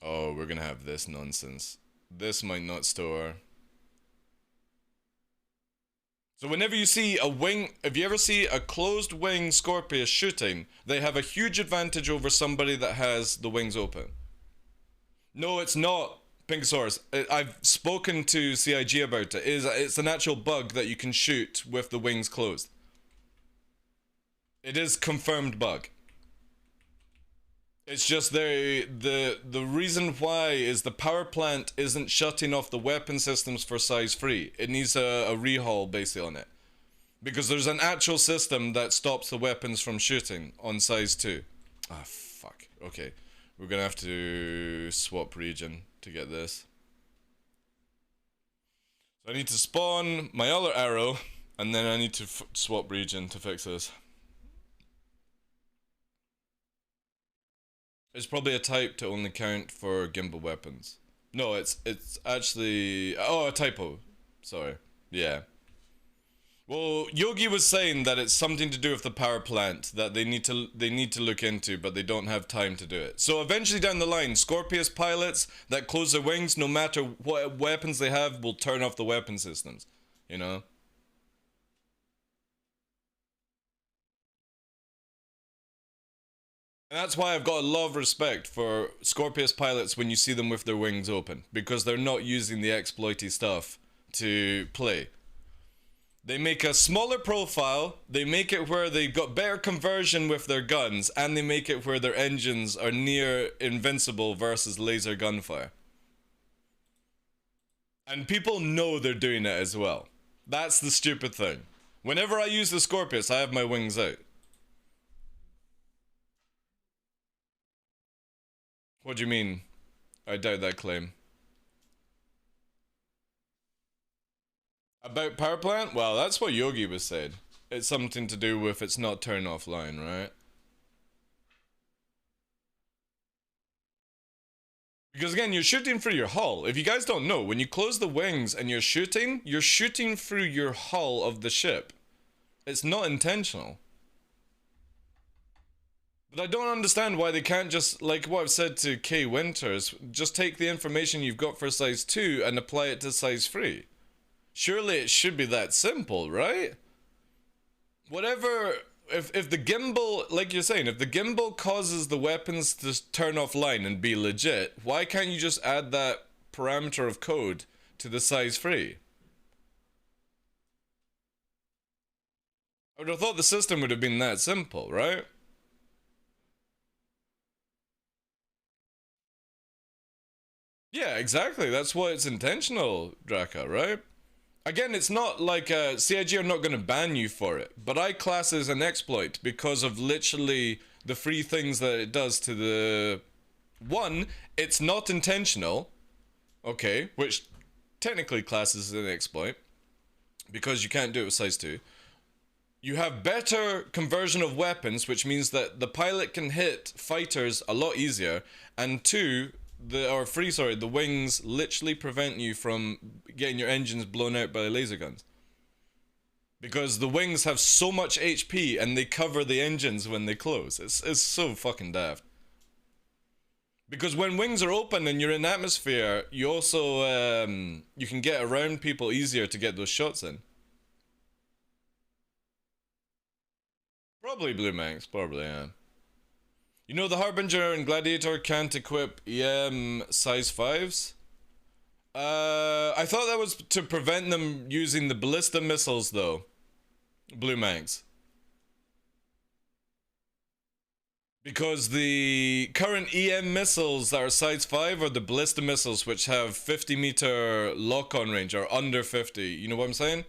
Oh, we're gonna have this nonsense. This might not store. So whenever you see a wing, if you ever see a closed wing Scorpius shooting, they have a huge advantage over somebody that has the wings open. No, it's not, Pinkosaurus. I've spoken to CIG about it. It's an actual bug that you can shoot with the wings closed. It is confirmed bug. It's just the reason why is the power plant isn't shutting off the weapon systems for size 3. It needs a rehaul basically on it. Because there's an actual system that stops the weapons from shooting on size 2. Ah, fuck. Okay. We're gonna have to swap region to get this. So I need to spawn my other arrow, and then I need to swap region to fix this. It's probably a type to only count for gimbal weapons. No, it's actually... Oh, a typo. Sorry. Yeah. Well, Yogi was saying that it's something to do with the power plant that they need to look into, but they don't have time to do it. So eventually down the line, Scorpius pilots that close their wings, no matter what weapons they have, will turn off the weapon systems. You know? And that's why I've got a lot of respect for Scorpius pilots when you see them with their wings open, because they're not using the exploity stuff to play. They make a smaller profile, they make it where they've got better conversion with their guns, and they make it where their engines are near invincible versus laser gunfire. And people know they're doing it as well. That's the stupid thing. Whenever I use the Scorpius, I have my wings out. What do you mean? I doubt that claim. About power plant? Well, that's what Yogi was saying. It's something to do with it's not turn offline, right? Because again, you're shooting through your hull. If you guys don't know, when you close the wings and you're shooting through your hull of the ship. It's not intentional. But I don't understand why they can't just, like what I've said to K Winters, just take the information you've got for size 2 and apply it to size 3. Surely it should be that simple, right? Whatever, if the gimbal, like you're saying, if the gimbal causes the weapons to turn offline and be legit, why can't you just add that parameter of code to the size 3? I would have thought the system would have been that simple, right? Yeah, exactly. That's why it's intentional, Draka, right? Again, it's not like CIG are not going to ban you for it, but I class it as an exploit because of literally the three things that it does to the... One, it's not intentional, okay, which technically classes as an exploit because you can't do it with size 2. You have better conversion of weapons, which means that the pilot can hit fighters a lot easier, and 2... the wings literally prevent you from getting your engines blown out by laser guns. Because the wings have so much HP and they cover the engines when they close. It's so fucking daft. Because when wings are open and you're in atmosphere, you also, you can get around people easier to get those shots in. Probably Blue Manx, probably, yeah. You know the Harbinger and Gladiator can't equip EM size 5s? I thought that was to prevent them using the ballista missiles though. Blue Manx. Because the current EM missiles that are size 5 are the ballista missiles which have 50-meter lock-on range, or under 50. You know what I'm saying?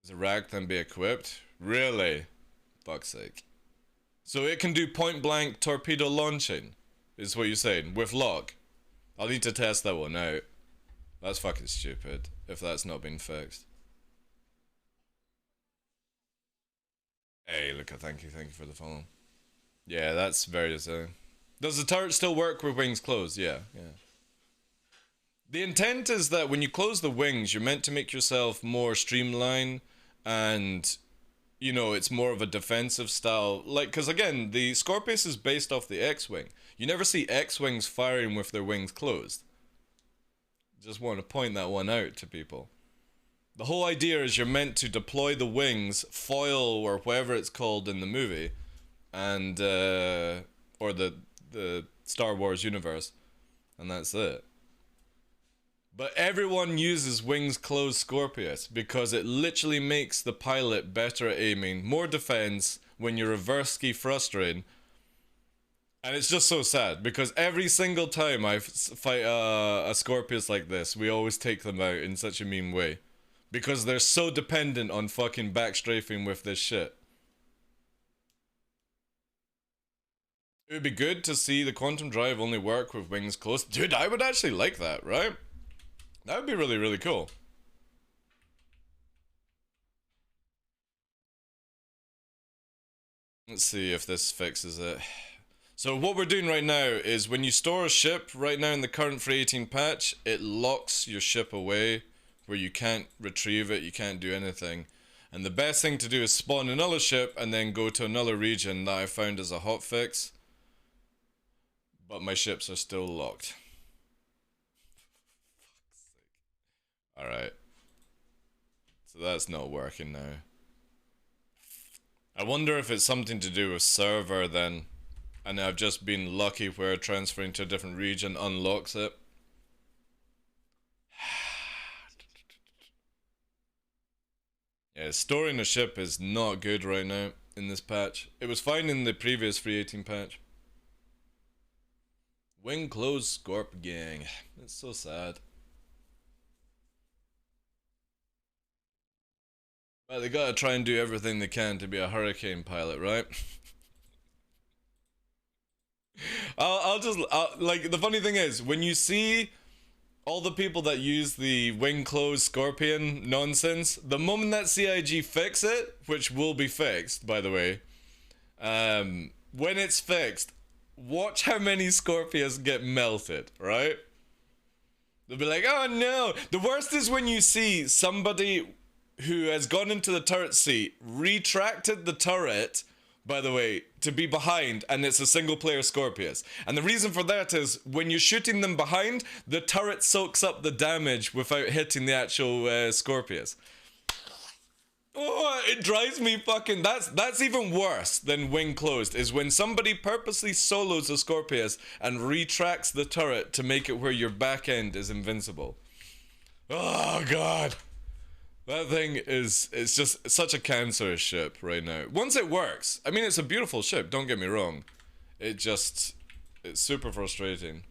Does a rack then be equipped? Really? Fuck's sake. So it can do point-blank torpedo launching, is what you're saying, with lock. I'll need to test that one out. That's fucking stupid, if that's not been fixed. Hey, Luca, thank you for the follow. Yeah, that's very disappointing. Does the turret still work with wings closed? Yeah. The intent is that when you close the wings, you're meant to make yourself more streamlined and... you know, it's more of a defensive style, like, because again, the Scorpius is based off the X-Wing. You never see X-Wings firing with their wings closed. Just want to point that one out to people. The whole idea is you're meant to deploy the wings, foil, or whatever it's called in the movie, and, or the Star Wars universe, and that's it. But everyone uses wings closed Scorpius because it literally makes the pilot better at aiming, more defense when you're reverse ski thrustering. And it's just so sad because every single time I fight a Scorpius like this, we always take them out in such a mean way. Because they're so dependent on fucking backstrafing with this shit. It would be good to see the quantum drive only work with wings closed. Dude, I would actually like that, right? That would be really, really cool. Let's see if this fixes it. So what we're doing right now is when you store a ship right now in the current 3.18 patch, it locks your ship away where you can't retrieve it, you can't do anything. And the best thing to do is spawn another ship and then go to another region that I found as a hotfix. But my ships are still locked. Alright. So that's not working now. I wonder if it's something to do with server then. And I've just been lucky where transferring to a different region unlocks it. Yeah, storing a ship is not good right now in this patch. It was fine in the previous 3.18 patch. Wing closed Scorp gang. It's so sad. Well, they gotta try and do everything they can to be a hurricane pilot, right? Like, the funny thing is, when you see all the people that use the wing closed scorpion nonsense, the moment that CIG fix it, which will be fixed, by the way, when it's fixed, watch how many Scorpions get melted, right? They'll be like, oh no! The worst is when you see somebody who has gone into the turret seat, retracted the turret, by the way, to be behind, and it's a single player Scorpius. And the reason for that is, when you're shooting them behind, the turret soaks up the damage without hitting the actual Scorpius. Oh, it drives me fucking... That's even worse than wing closed, is when somebody purposely solos a Scorpius and retracts the turret to make it where your back end is invincible. Oh, God. That thing is... It's just such a cancerous ship right now. Once it works, I mean, it's a beautiful ship, don't get me wrong. It just... It's super frustrating.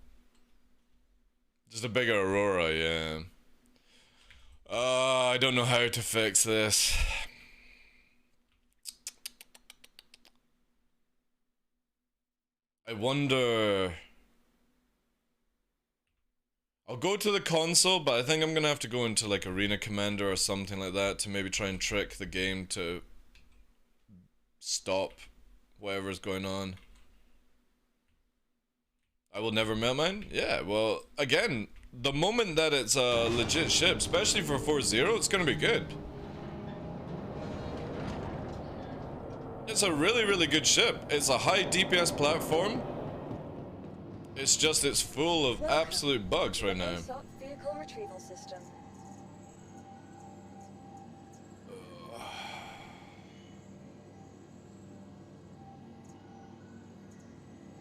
Just a bigger Aurora, yeah. I don't know how to fix this. I wonder... I'll go to the console, but I think I'm gonna have to go into like Arena Commander or something like that to maybe try and trick the game to stop whatever's going on. I will never melt mine? Yeah, well, again, the moment that it's a legit ship, especially for 4.0, it's gonna be good. It's a really, really good ship. It's a high DPS platform. It's just, it's full of absolute bugs right now. Vehicle retrieval system.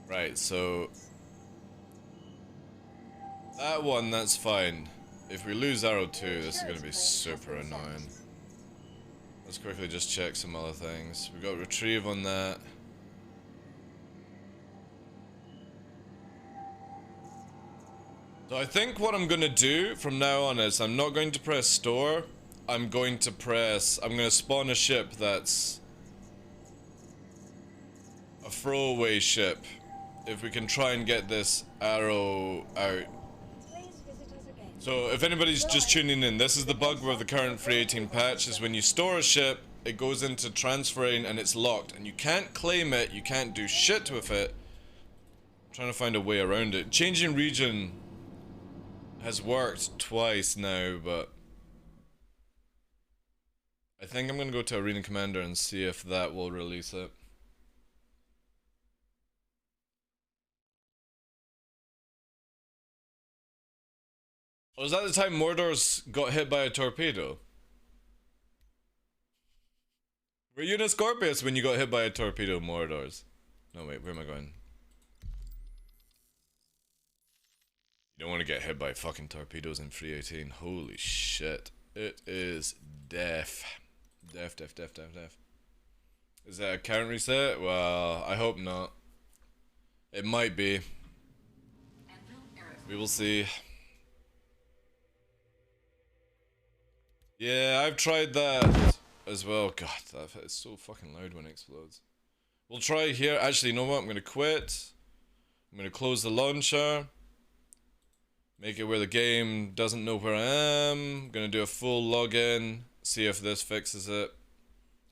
Right, so... That one, that's fine. If we lose Arrow 2, this is going to be super annoying. Let's quickly just check some other things. We got retrieve on that. So I think what I'm going to do from now on is I'm not going to press store. I'm going to spawn a ship that's a throwaway ship. If we can try and get this Arrow out. So if anybody's just tuning in, this is the bug with the current 3.18 patch, is when you store a ship, it goes into transferring and it's locked, and you can't claim it, you can't do shit with it. I'm trying to find a way around it. Changing region has worked twice now, but I think I'm gonna go to Arena Commander and see if that will release it. Was that the time Mordor's got hit by a torpedo? Were you in a Scorpius when you got hit by a torpedo, Mordor's? No, wait, where am I going? You don't want to get hit by fucking torpedoes in 3.18. Holy shit. It is death. Death. Is that a current reset? Well, I hope not. It might be. We will see. Yeah, I've tried that as well. God, that is so fucking loud when it explodes. We'll try here. Actually, you know what? I'm going to quit. I'm going to close the launcher. Make it where the game doesn't know where I am. I'm going to do a full login. See if this fixes it.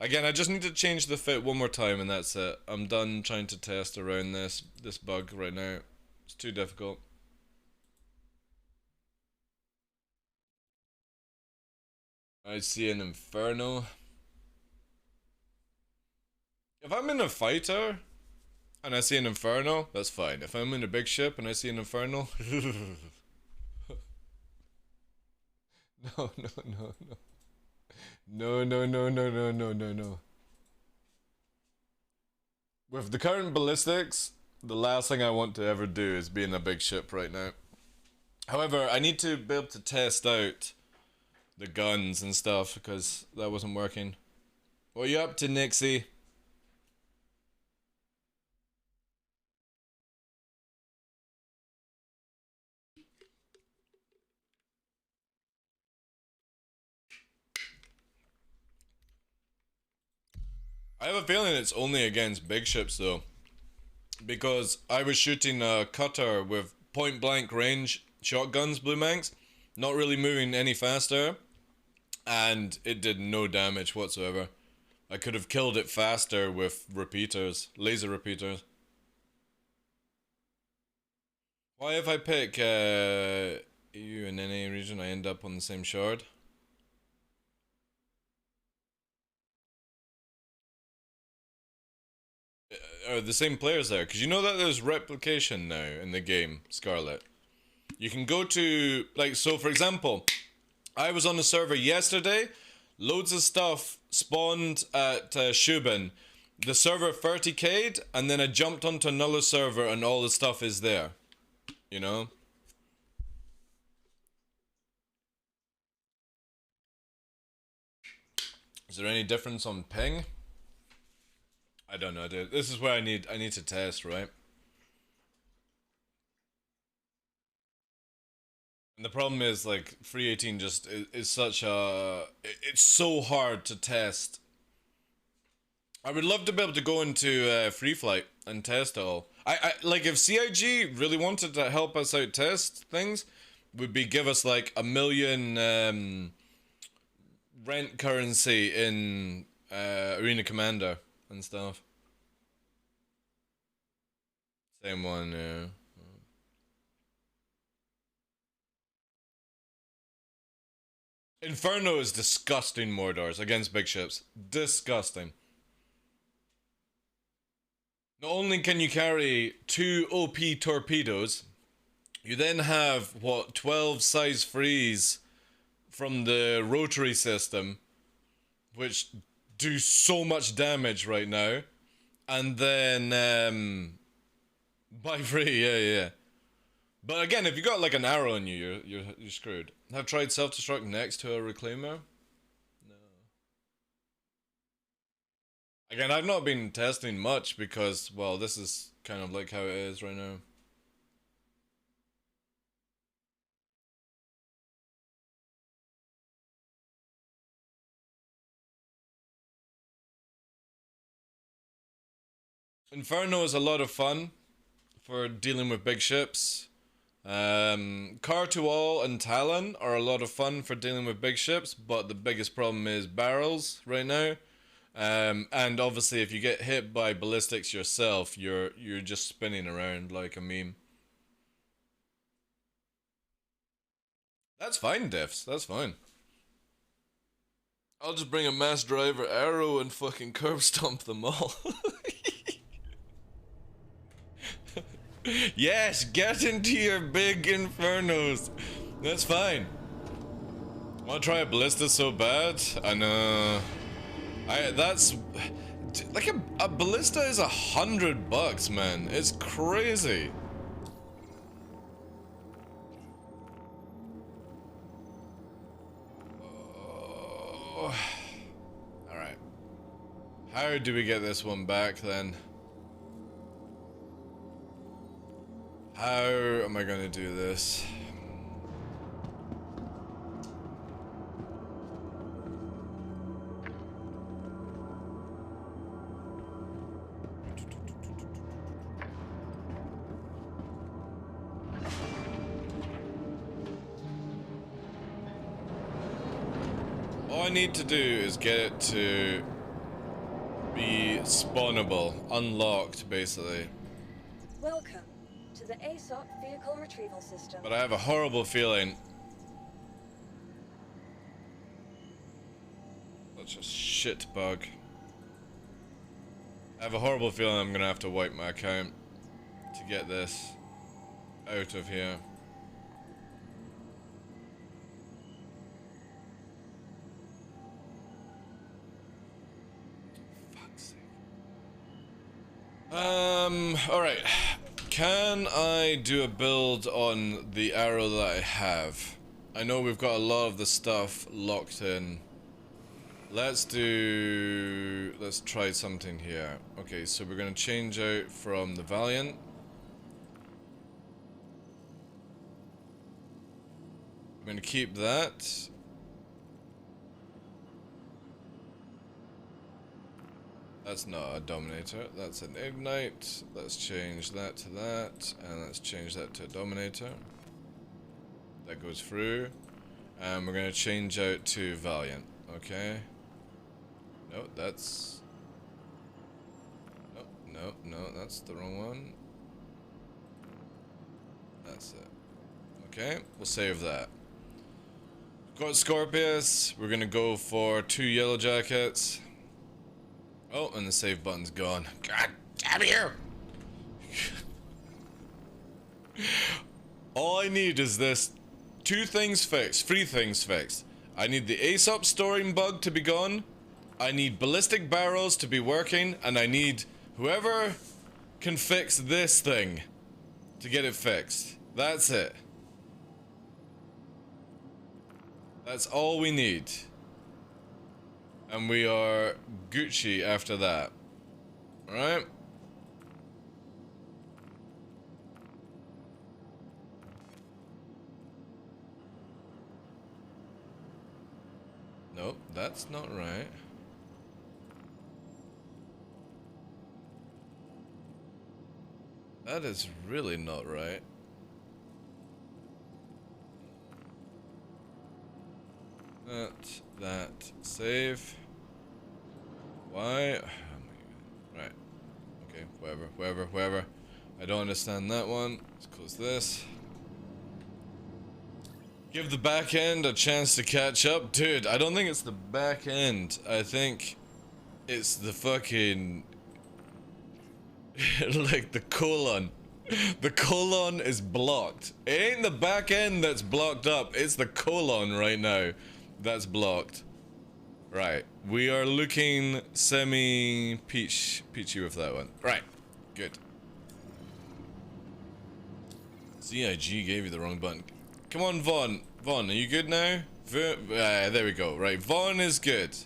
Again, I just need to change the fit one more time and that's it. I'm done trying to test around this bug right now. It's too difficult. I see an Inferno. If I'm in a fighter and I see an Inferno, that's fine. If I'm in a big ship and I see an Inferno... No. No. With the current ballistics, the last thing I want to ever do is be in a big ship right now. However, I need to be able to test out the guns and stuff because that wasn't working. What are you up to, Nixie? I have a feeling it's only against big ships though. Because I was shooting a cutter with point blank range shotguns, Blue Manx, not really moving any faster, and it did no damage whatsoever. I could have killed it faster with repeaters, laser repeaters. Why if I pick EU in any region I end up on the same shard? Are the same players there? Because you know that there's replication now in the game, Scarlet. You can go to, like, so for example, I was on the server yesterday, loads of stuff spawned at Shubin. The server 30k'd, and then I jumped onto another server and all the stuff is there. You know? Is there any difference on ping? I don't know, dude. This is where I need to test, right? And the problem is, like, 318 just is such a... It's so hard to test. I would love to be able to go into Free Flight and test it all. I like, if CIG really wanted to help us out test things, would be give us, like, 1 million rent currency in Arena Commander and stuff. Same one, yeah. Inferno is disgusting, Mordors, against big ships. Disgusting. Not only can you carry 2 OP torpedoes, you then have, what, 12 size 3s from the rotary system, which do so much damage right now. And then, by free, yeah. But again, if you got like an arrow on you, you're screwed. Have tried self-destruct next to a reclaimer? No. Again, I've not been testing much because, well, this is kind of like how it is right now. Inferno is a lot of fun for dealing with big ships. Car to All and Talon are a lot of fun for dealing with big ships, but the biggest problem is barrels right now. And obviously if you get hit by ballistics yourself, you're just spinning around like a meme. That's fine, Diffs, that's fine. I'll just bring a mass driver arrow and fucking curb stomp them all. Yes, get into your big infernos. That's fine. I want to try a ballista so bad. I know. That's like a ballista is $100, man. It's crazy. Oh. All right. How do we get this one back then? How am I gonna do this? All I need to do is get it to be spawnable, unlocked, basically. Welcome to the ASOP Vehicle Retrieval System. But I have a horrible feeling. Such a shit bug. I have a horrible feeling I'm gonna have to wipe my account to get this out of here. Fuck's sake. Alright. Can I do a build on the arrow that I have? I know we've got a lot of the stuff locked in. Let's try something here. Okay, so we're gonna change out from the Valiant. I'm gonna keep that. That's not a Dominator, that's an Ignite. Let's change that to that, and let's change that to a Dominator. That goes through. And we're gonna change out to Valiant, okay? No, that's... No, that's the wrong one. That's it. Okay, we'll save that. Got Scorpius, we're gonna go for 2 Yellow Jackets. Oh, and the save button's gone. God damn you! All I need is this. 2 things fixed, 3 things fixed. I need the ASOP storing bug to be gone. I need ballistic barrels to be working, and I need whoever can fix this thing to get it fixed. That's it. That's all we need. And we are Gucci after that. Alright? Nope, that's not right. That is really not right. That, save. Why? Oh my god. Right. Okay, whoever. I don't understand that one. Let's close this. Give the back end a chance to catch up. Dude, I don't think it's the back end. I think it's the fucking... like the colon. The colon is blocked. It ain't the back end that's blocked up. It's the colon right now that's blocked. Right. We are looking semi-peachy with that one. Right. Good. CIG gave you the wrong button. Come on, Vaughn. Vaughn, are you good now? There we go. Right. Vaughn is good.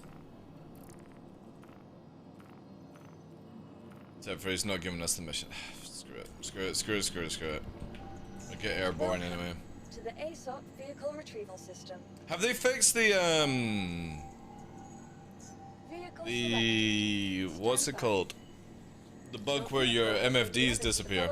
Except for he's not giving us the mission. Screw it. I'll get airborne anyway. To the ASOP Vehicle Retrieval System. Have they fixed the, what's it called? The bug where your MFDs disappear.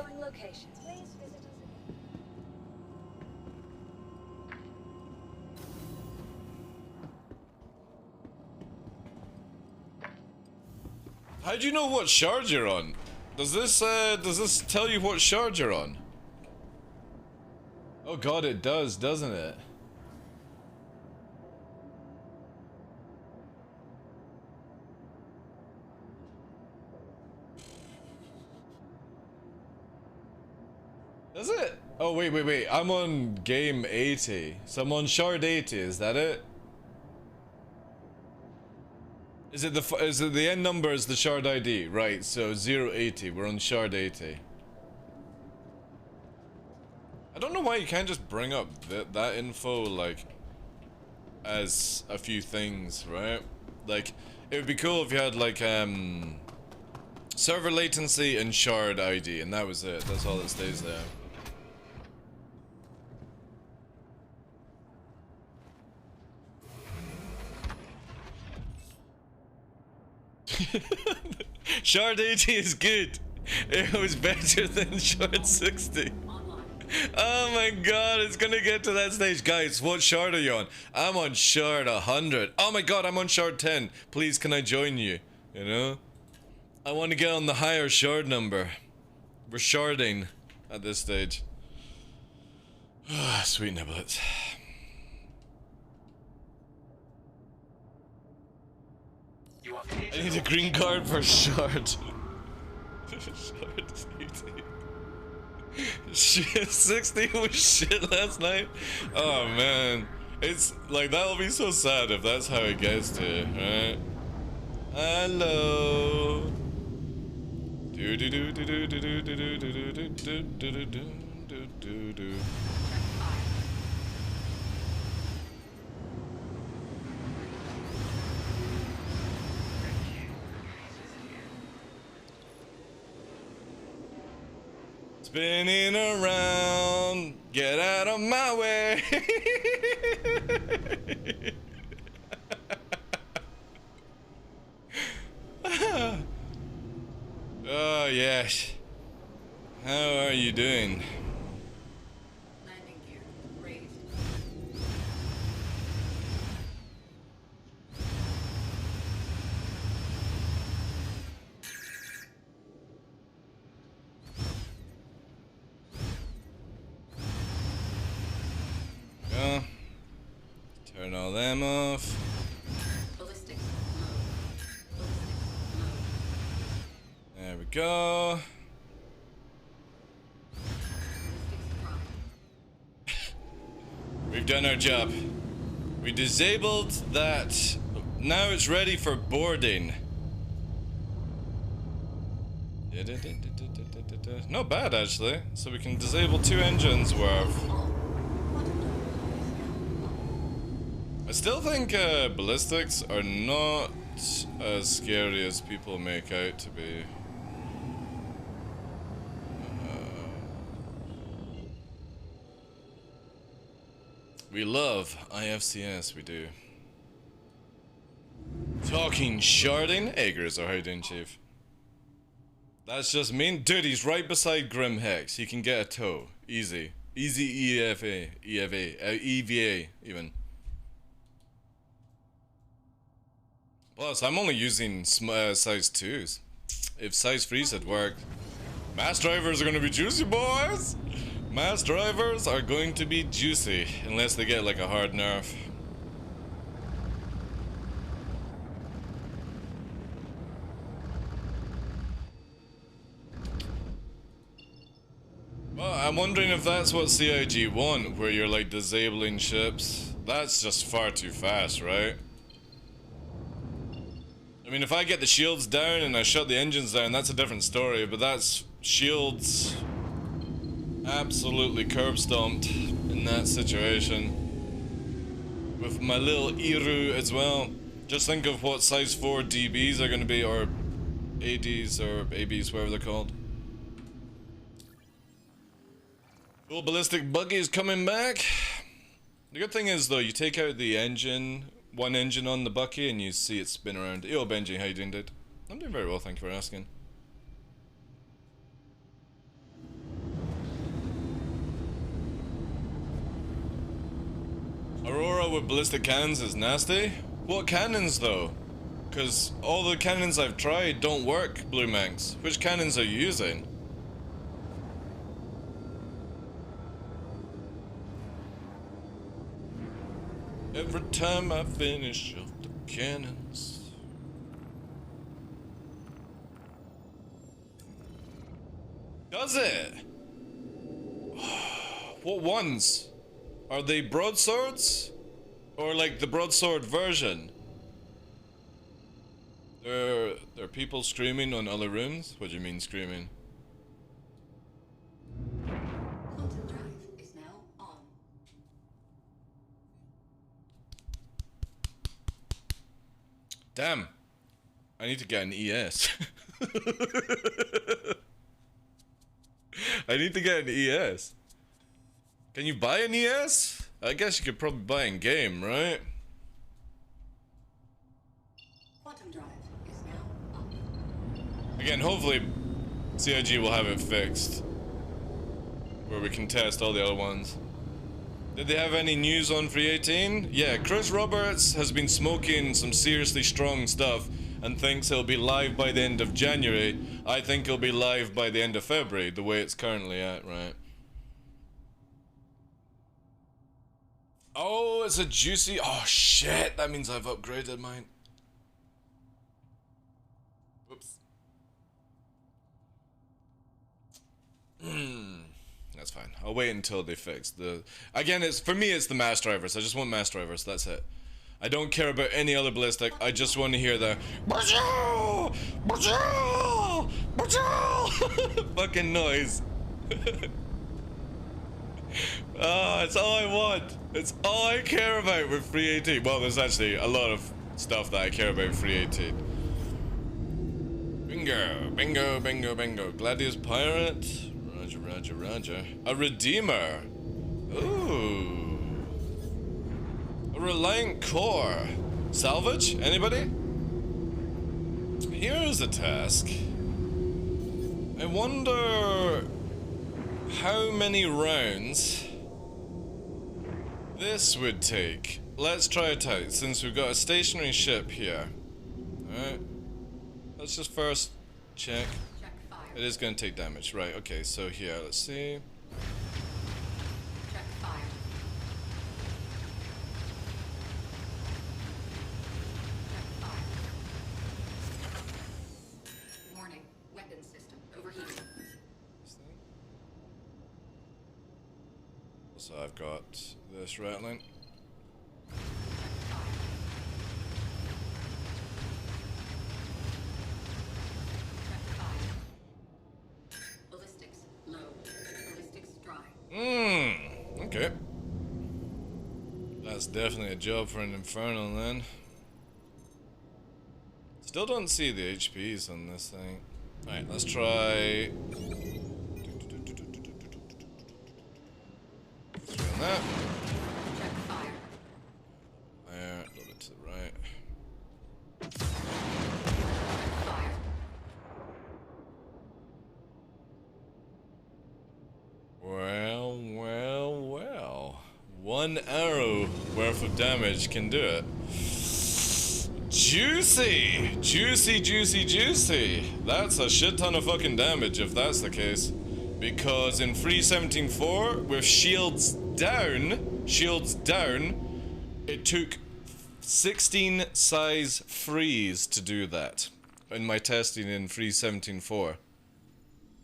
How do you know what shard you're on? Does this tell you what shard you're on? Oh god, it does, doesn't it? Does it? Oh wait. I'm on game 80. So I'm on shard 80, is that it? Is it the end number is the shard ID? Right, so 080. We're on shard 80. I don't know why you can't just bring up that info, like, as a few things, right? Like, it would be cool if you had, like, server latency and shard ID, and that was it. That's all that stays there. Shard 80 is good. It was better than shard 60. Oh my god, it's gonna get to that stage. Guys, what shard are you on? I'm on shard 100. Oh my god, I'm on shard 10. Please, can I join you? You know? I want to get on the higher shard number. We're sharding at this stage. Sweet niblets. I need a green card for shard. Shard 80. Shit, 60 was shit last night. Oh man. It's like, that'll be so sad if that's how it gets to, right? Hello. Do do do do do do do do do do do do do do do do. Spinning around, get out of my way. Oh yes. How are you doing? Landing gear raised. Go. Turn all them off. Ballistics mode. Ballistics mode. There we go. Ballistics prime. We've done our job. We disabled that. Now it's ready for boarding. Not bad actually. So we can disable 2 engines worth. I still think ballistics are not as scary as people make out to be. We love IFCS, we do. Talking sharding? Eggers are hiding, Chief. That's just mean. Dude, he's right beside Grim Hex. He can get a tow. Easy. Easy EVA, even. Plus, I'm only using size 2s. If size 3s had worked. Mass drivers are gonna be juicy, boys! Mass drivers are going to be juicy, unless they get like a hard nerf. Well, I'm wondering if that's what CIG want, where you're like disabling ships. That's just far too fast, right? I mean, if I get the shields down and I shut the engines down, that's a different story, but that's shields absolutely curb stomped in that situation. With my little Iru as well. Just think of what size 4 DBs are going to be, or ADs or ABs, whatever they're called. Full ballistic buggies coming back. The good thing is though, you take out the engine, one engine on the bucky, and you see it spin around. Yo Benji, how you doing, dude? I'm doing very well, thank you for asking. Aurora with ballistic cannons is nasty. What cannons though? Because all the cannons I've tried don't work, Blue Manx. Which cannons are you using? Every time I finish off the cannons. Does it? What ones? Are they broadswords? Or like the broadsword version? There are people screaming on other rooms? What do you mean screaming? Quantum drive is now on. Damn. I need to get an ES. I need to get an ES. Can you buy an ES? I guess you could probably buy in game, right? Quantum drive is now on. Again, hopefully CIG will have it fixed. where we can test all the other ones. Did they have any news on 318? Yeah, Chris Roberts has been smoking some seriously strong stuff and thinks it'll be live by the end of January. I think it'll be live by the end of February, the way it's currently at, right? Oh, it's a juicy... Oh, shit! That means I've upgraded mine. Whoops. That's fine. I'll wait until they fix the... Again, it's for me, it's the mass drivers. I just want mass drivers. That's it. I don't care about any other ballistic. I just want to hear the... fucking noise. Ah, it's all I want. It's all I care about with 318. Well, there's actually a lot of stuff that I care about with 318. Bingo, bingo, bingo, bingo. Gladius Pirate. Roger, roger, roger. A Redeemer. Ooh. A Reliant Core. Salvage? Anybody? Here's a task. I wonder how many rounds this would take. Let's try it out, since we've got a stationary ship here. Alright. Let's just first check. It is going to take damage. Right, okay, so here, let's see. Check fire. Check fire. Warning. Weapon system overheating. So I've got this rattling. Ballistics low. Ballistics dry. Okay. That's definitely a job for an Infernal then. Still don't see the HPs on this thing. Alright, let's try... Doing that. Check fire. There, a little bit to the right. Fire. Well, well, well. One arrow worth of damage can do it. Juicy! Juicy, juicy, juicy! That's a shit ton of fucking damage if that's the case. Because in 317.4, with shields down, it took 16 size freeze to do that. In my testing in 317.4.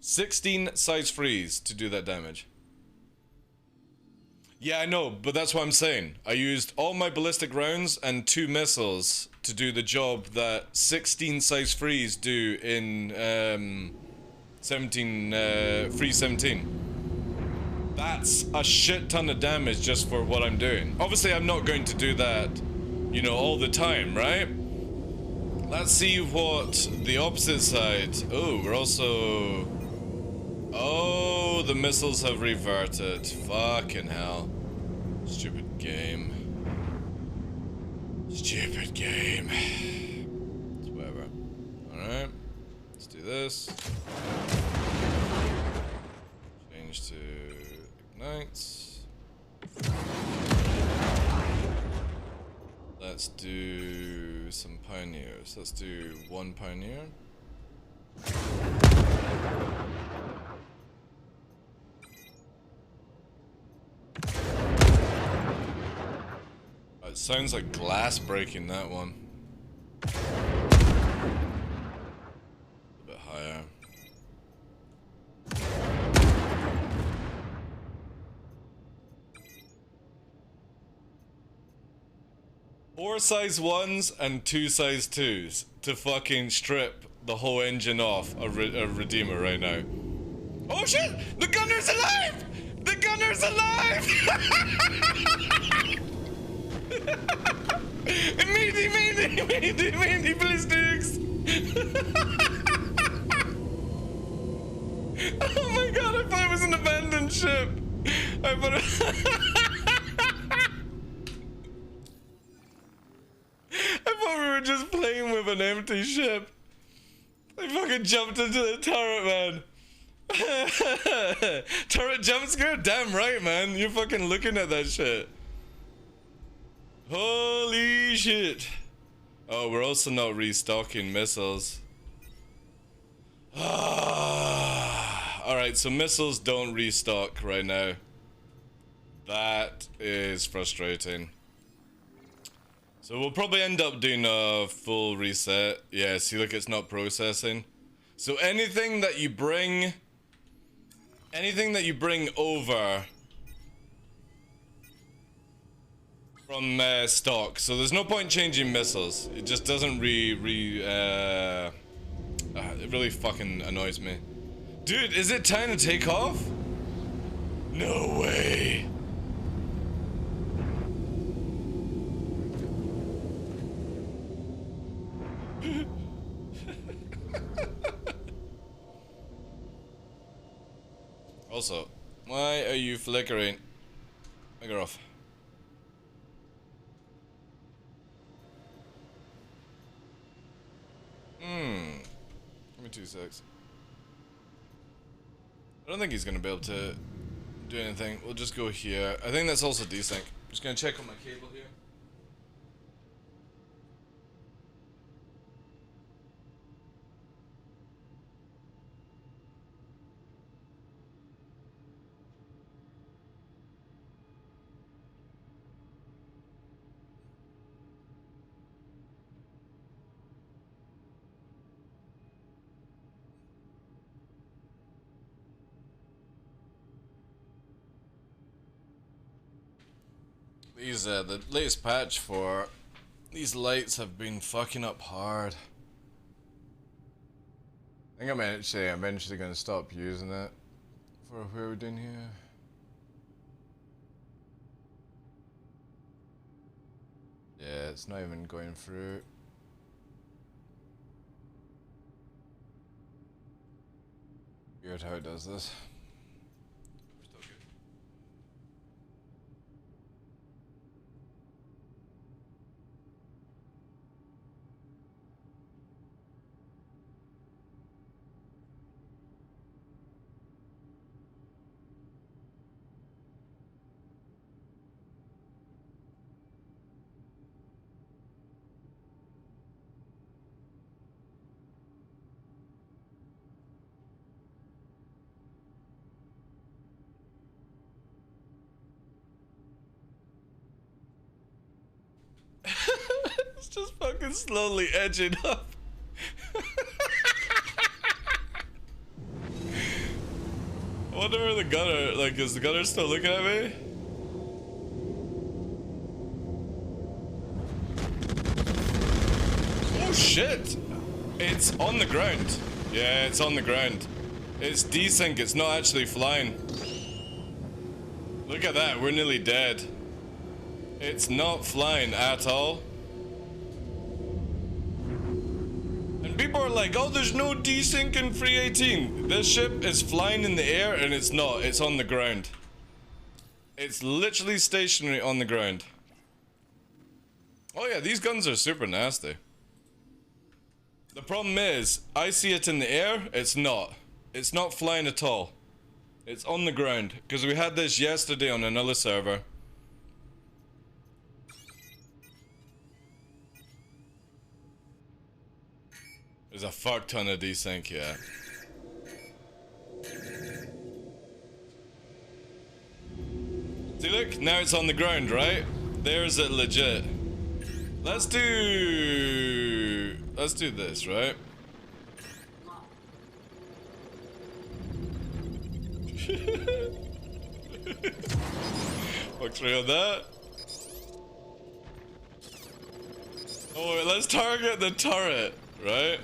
16 size freeze to do that damage. Yeah, I know, but that's what I'm saying. I used all my ballistic rounds and 2 missiles to do the job that 16 size freeze do in 317. That's a shit ton of damage just for what I'm doing. Obviously, I'm not going to do that, you know, all the time, right? Let's see what the opposite side... Oh, we're also... Oh, the missiles have reverted. Fucking hell. Stupid game. Stupid game. It's whatever. Alright. Let's do this. Change to ignites. Let's do some pioneers. Let's do 1 pioneer. It sounds like glass breaking, that one. A bit higher. Four size 1s and 2 size 2s to fucking strip the whole engine off a Redeemer right now. Oh shit! The gunner's alive! The gunner's alive! Meaty ballistics! Oh my god, I thought it was an abandoned ship! I thought it... I thought we were just playing with an empty ship. I fucking jumped into the turret, man. Turret jump scare? Damn right, man. You're fucking looking at that shit. Holy shit. Oh, we're also not restocking missiles. Alright, so missiles don't restock right now. That is frustrating. So we'll probably end up doing a full reset. Yeah, see, look, it's not processing. So anything that you bring over from stock. So there's no point changing missiles. It just doesn't it really fucking annoys me. Dude, is it time to take off? No way. Also, why are you flickering? Make her off. Give me 2 secs. I don't think he's gonna be able to do anything. We'll just go here. I think that's also desync. Just gonna check on my cable here. These, the latest patch for these lights have been fucking up hard. I think I'm eventually gonna stop using it for what we're doing here. Yeah, it's not even going through. Weird how it does this. It's just fucking slowly edging up. I wonder where the gunner, like, is the gunner still looking at me? Oh shit! It's on the ground. Yeah, it's on the ground. It's desync, it's not actually flying. Look at that, we're nearly dead. It's not flying at all. And people are like, oh, there's no desync in 318. This ship is flying in the air and it's not. It's on the ground. It's literally stationary on the ground. Oh yeah, these guns are super nasty. The problem is, I see it in the air, it's not. It's not flying at all. It's on the ground. Because we had this yesterday on another server. There's a fuck ton of desync, yeah. See, look, now it's on the ground, right? There's it legit. Let's do this, right? Walk through on that. Oh wait, let's target the turret, right?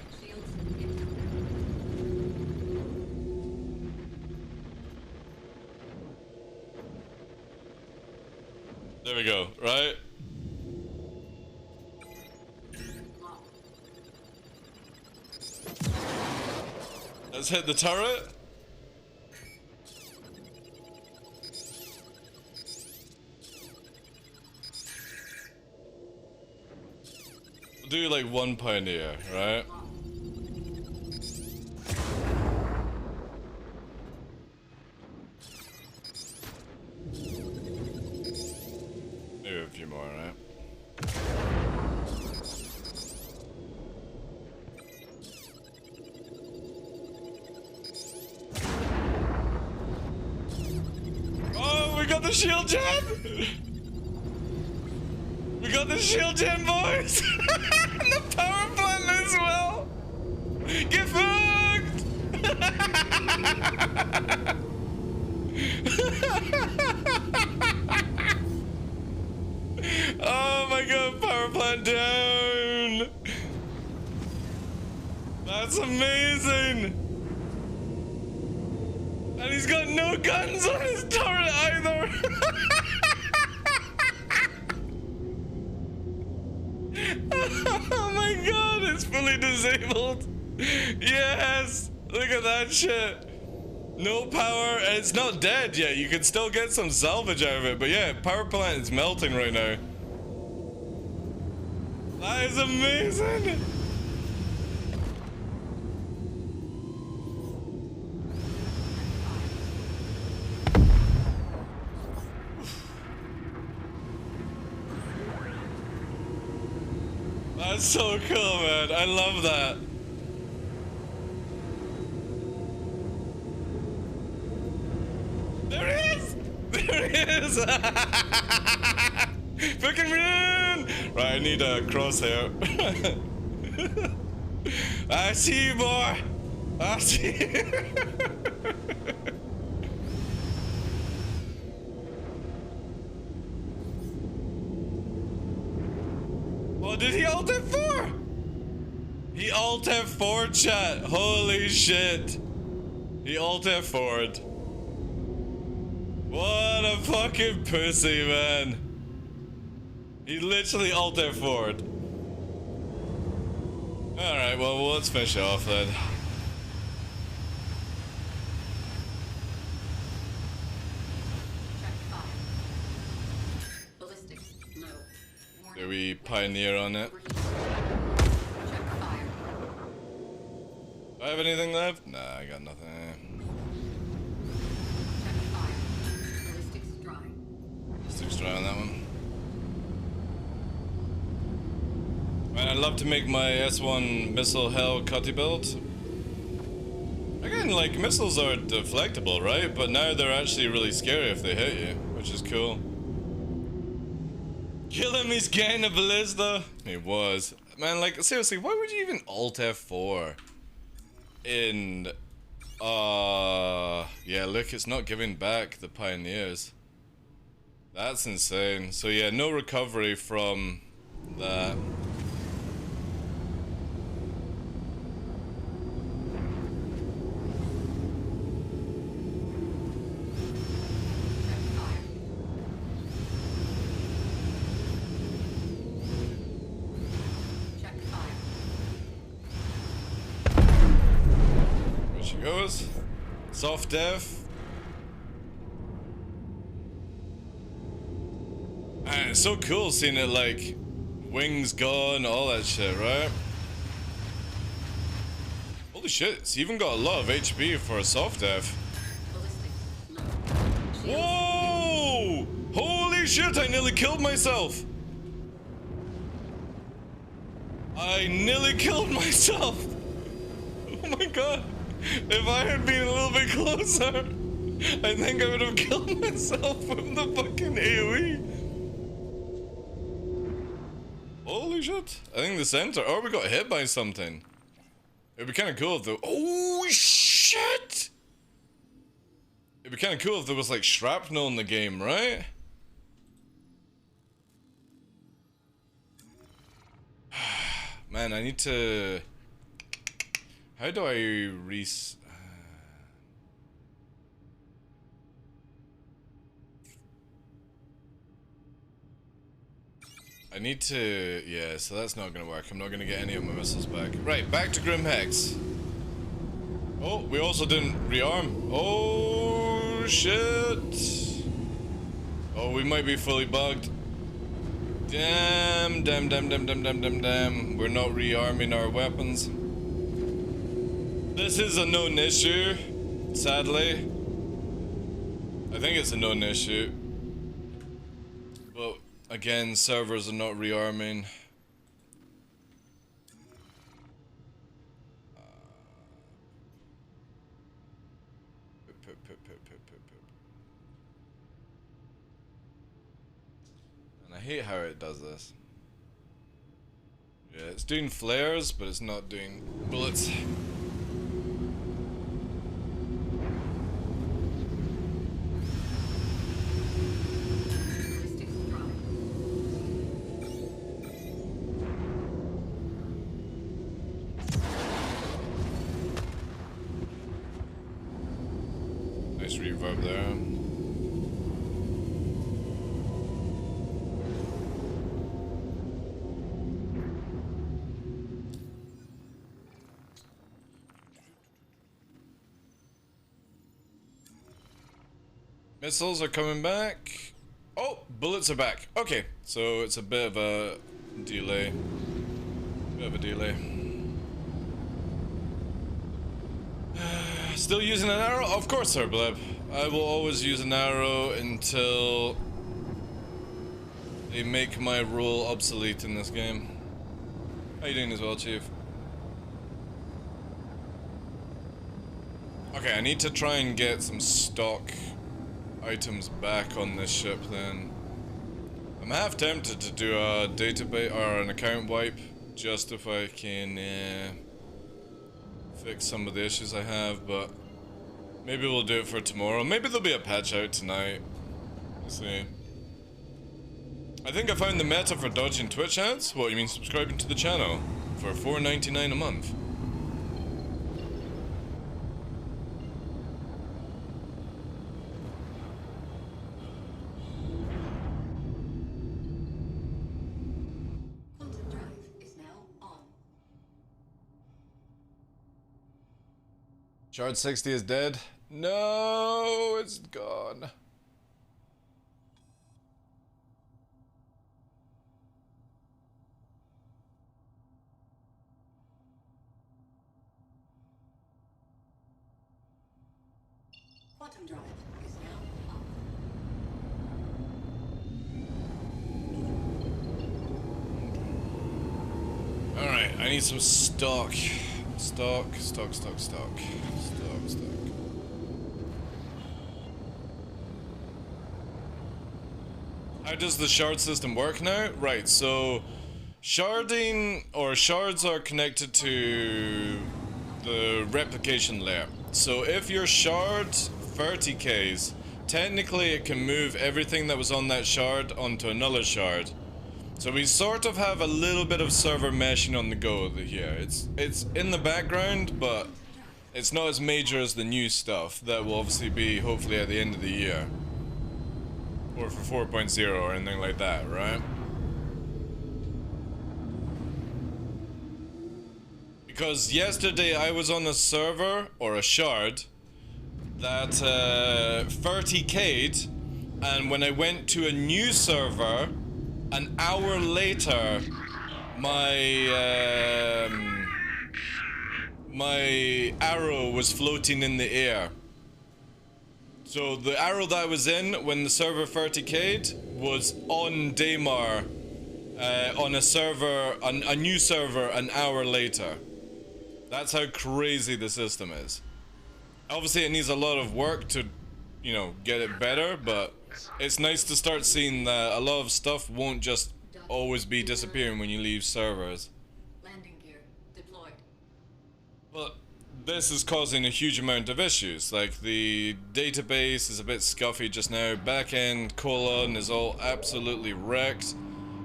There we go, right? Let's hit the turret. We'll do like one pioneer, right? more, right? Oh, we got the shield gen! We got the shield gen, boys! And the power plant as well! Get fucked! Oh my god, power plant down! That's amazing! And he's got no guns on his turret either! Oh my god, it's fully disabled! Yes! Look at that shit! No power, and it's not dead yet. You can still get some salvage out of it, but yeah, power plant is melting right now. That is amazing! That's so cool, man. I love that. There he is! There he is! Fucking run! Right, I need a crosshair. I see you, boy! I see you! Oh, did he alt F4? He alt F4, chat. Holy shit. He alt F4'd. What a fucking pussy, man. He literally alt F4'd. Alright, well, let's finish it off then. Do we pioneer on it? Do I have anything left? Nah, I got nothing. Ballistics dry on that one. Man, I'd love to make my S1 missile hell cutty build. Again, like, missiles are deflectable, right? But now they're actually really scary if they hit you, which is cool. Kill him, he's getting a ballista. He was. Man, like, seriously, why would you even alt F4 in, yeah, look, it's not giving back the pioneers. That's insane. So yeah, no recovery from that. Goes. Soft def. Man, it's so cool seeing it like wings gone, all that shit, right? Holy shit, it's even got a lot of HP for a soft def. Whoa! Holy shit, I nearly killed myself! I nearly killed myself! Oh my god! If I had been a little bit closer, I think I would have killed myself from the fucking AoE. Holy shit. I think the center. Oh, we got hit by something. It'd be kind of cool if the. Oh shit! It'd be kind of cool if there was like shrapnel in the game, right? Man, I need to. How do I I need to, yeah, so that's not gonna work. I'm not gonna get any of my missiles back. Right, back to Grim Hex. Oh, we also didn't rearm. Oh, shit. Oh, we might be fully bugged. Damn. We're not rearming our weapons. This is a known issue, sadly. I think it's a known issue. But Again, servers are not rearming. And I hate how it does this. Yeah, it's doing flares, but it's not doing bullets. Nice reverb there. Missiles are coming back. Oh, bullets are back. Okay, so it's a bit of a delay. Still using an arrow? Of course, Sir Bleb. I will always use an arrow until they make my role obsolete in this game. How you doing as well, Chief? Okay, I need to try and get some stock items back on this ship then. I'm half tempted to do a database or an account wipe just if I can fix some of the issues I have, but maybe we'll do it for tomorrow. Maybe there'll be a patch out tonight. We'll see. I think I found the meta for dodging Twitch ads. What, you mean subscribing to the channel for $4.99 a month? Quantum drive is now on. Shard 60 is dead. No, it's gone. Quantum drive is now on. Alright, I need some stock. Stock. How does the shard system work now? Right, so sharding or shards are connected to the replication layer. So if your shard 30Ks, technically it can move everything that was on that shard onto another shard. So we sort of have a little bit of server meshing on the go here. It's in the background, but it's not as major as the new stuff that will obviously be hopefully at the end of the year. Or for 4.0 or anything like that, right? Because yesterday I was on a server, or a shard, that 30k'd, and when I went to a new server, an hour later, my arrow was floating in the air. So the arrow that I was in when the server 30k'd was on Daymar, on a server, a new server an hour later. That's how crazy the system is. Obviously it needs a lot of work to, you know, get it better, but it's nice to start seeing that a lot of stuff won't just always be disappearing when you leave servers. Landing gear deployed. But this is causing a huge amount of issues. Like the database is a bit scuffy just now. Backend colon is all absolutely wrecked.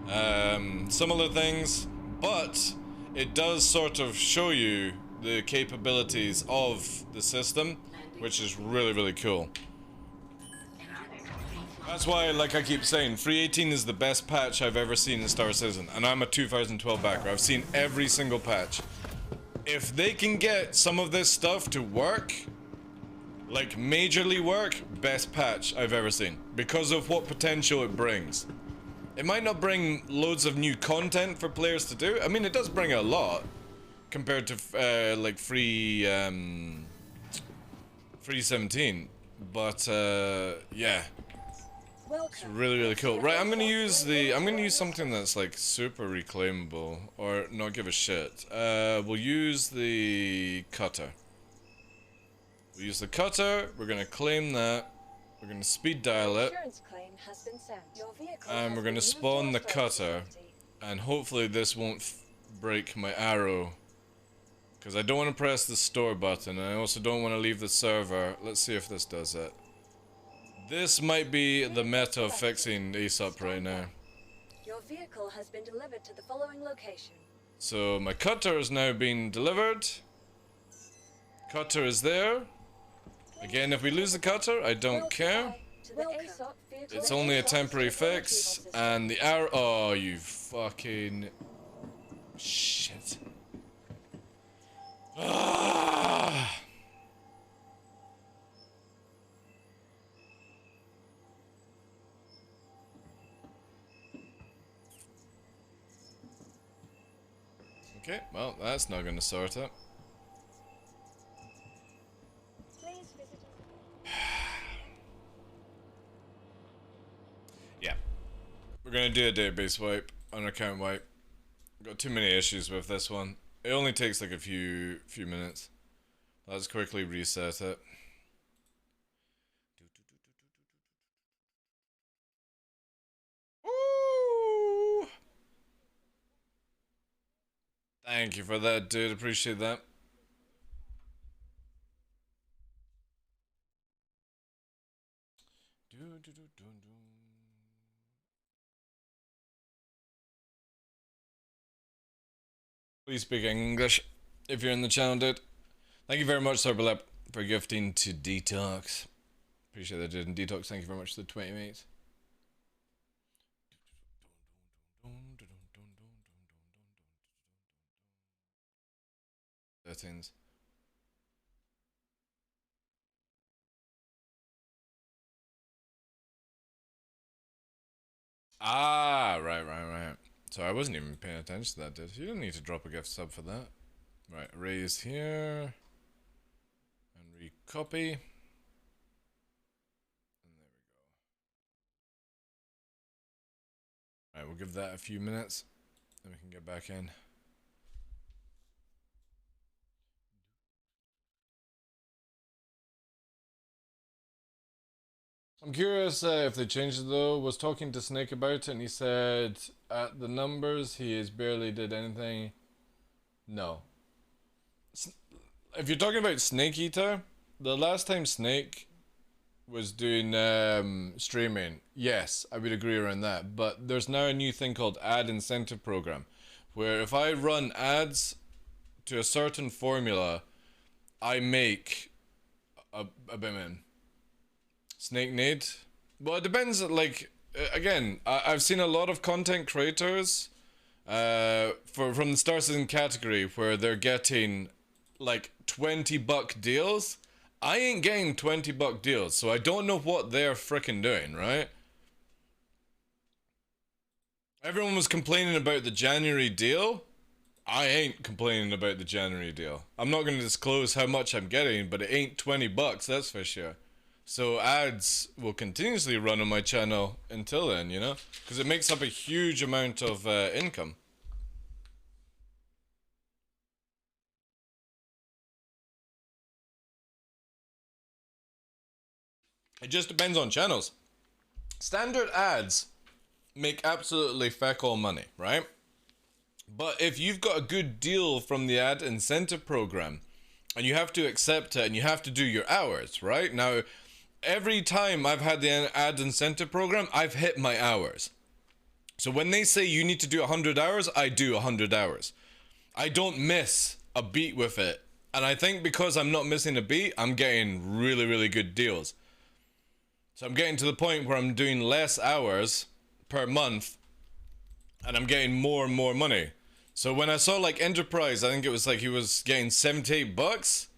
Some other things, but it does sort of show you the capabilities of the system, which is really, really cool. That's why, like I keep saying, 3.18 is the best patch I've ever seen in Star Citizen, and I'm a 2012 backer. I've seen every single patch. If they can get some of this stuff to work, like majorly work, best patch I've ever seen, because of what potential it brings. It might not bring loads of new content for players to do. I mean, it does bring a lot compared to like free 17, but yeah. It's really, really cool. Right, I'm gonna use something that's like super reclaimable, or not give a shit. We'll use the cutter. We'll use the cutter, we're gonna claim that, we're gonna speed dial it, and we're gonna spawn the cutter, and hopefully this won't break my arrow. Because I don't want to press the store button, and I also don't want to leave the server. Let's see if this does it. This might be the meta of fixing Aesop right now. Your vehicle has been delivered to the following location. So my cutter is now being delivered. Cutter is there. Again, if we lose the cutter, I don't care. It's only a temporary fix, and the arrow. Oh, you fucking shit. Ah. Okay, well, that's not going to sort it. Yeah. We're going to do a database wipe, an account wipe. Got too many issues with this one. It only takes like a few minutes. Let's quickly reset it. Ooh. Thank you for that, dude. Appreciate that. Please speak English if you're in the channel, dude. Thank you very much, Sorbalep, for gifting to Detox. Appreciate that, dude. And Detox, thank you very much for the 20 mates. Settings. Ah, right. So I wasn't even paying attention to that, dude. You don't need to drop a gift sub for that. Right, raise here. And recopy. And there we go. Right, we'll give that a few minutes. Then we can get back in. I'm curious if they changed it though. Was talking to Snake about it and he said at the numbers he has barely did anything. No. If you're talking about Snake Eater, the last time Snake was doing streaming, yes, I would agree around that. But there's now a new thing called ad incentive program, where if I run ads to a certain formula, I make a bit in. Snake Nade? Well, it depends, like, again, I've seen a lot of content creators from the Star Citizen category where they're getting, like, $20 deals. I ain't getting $20 deals, so I don't know what they're frickin' doing, right? Everyone was complaining about the January deal. I ain't complaining about the January deal. I'm not going to disclose how much I'm getting, but it ain't $20, that's for sure. So ads will continuously run on my channel until then, you know? Because it makes up a huge amount of income. It just depends on channels. Standard ads make absolutely feck all money, right? But if you've got a good deal from the ad incentive program, and you have to accept it and you have to do your hours, right? Now, every time I've had the ad incentive program, I've hit my hours. So when they say you need to do 100 hours, I do 100 hours. I don't miss a beat with it. And I think because I'm not missing a beat, I'm getting really, really good deals. So I'm getting to the point where I'm doing less hours per month and I'm getting more and more money. So when I saw like Enterprise, I think it was like he was getting $78.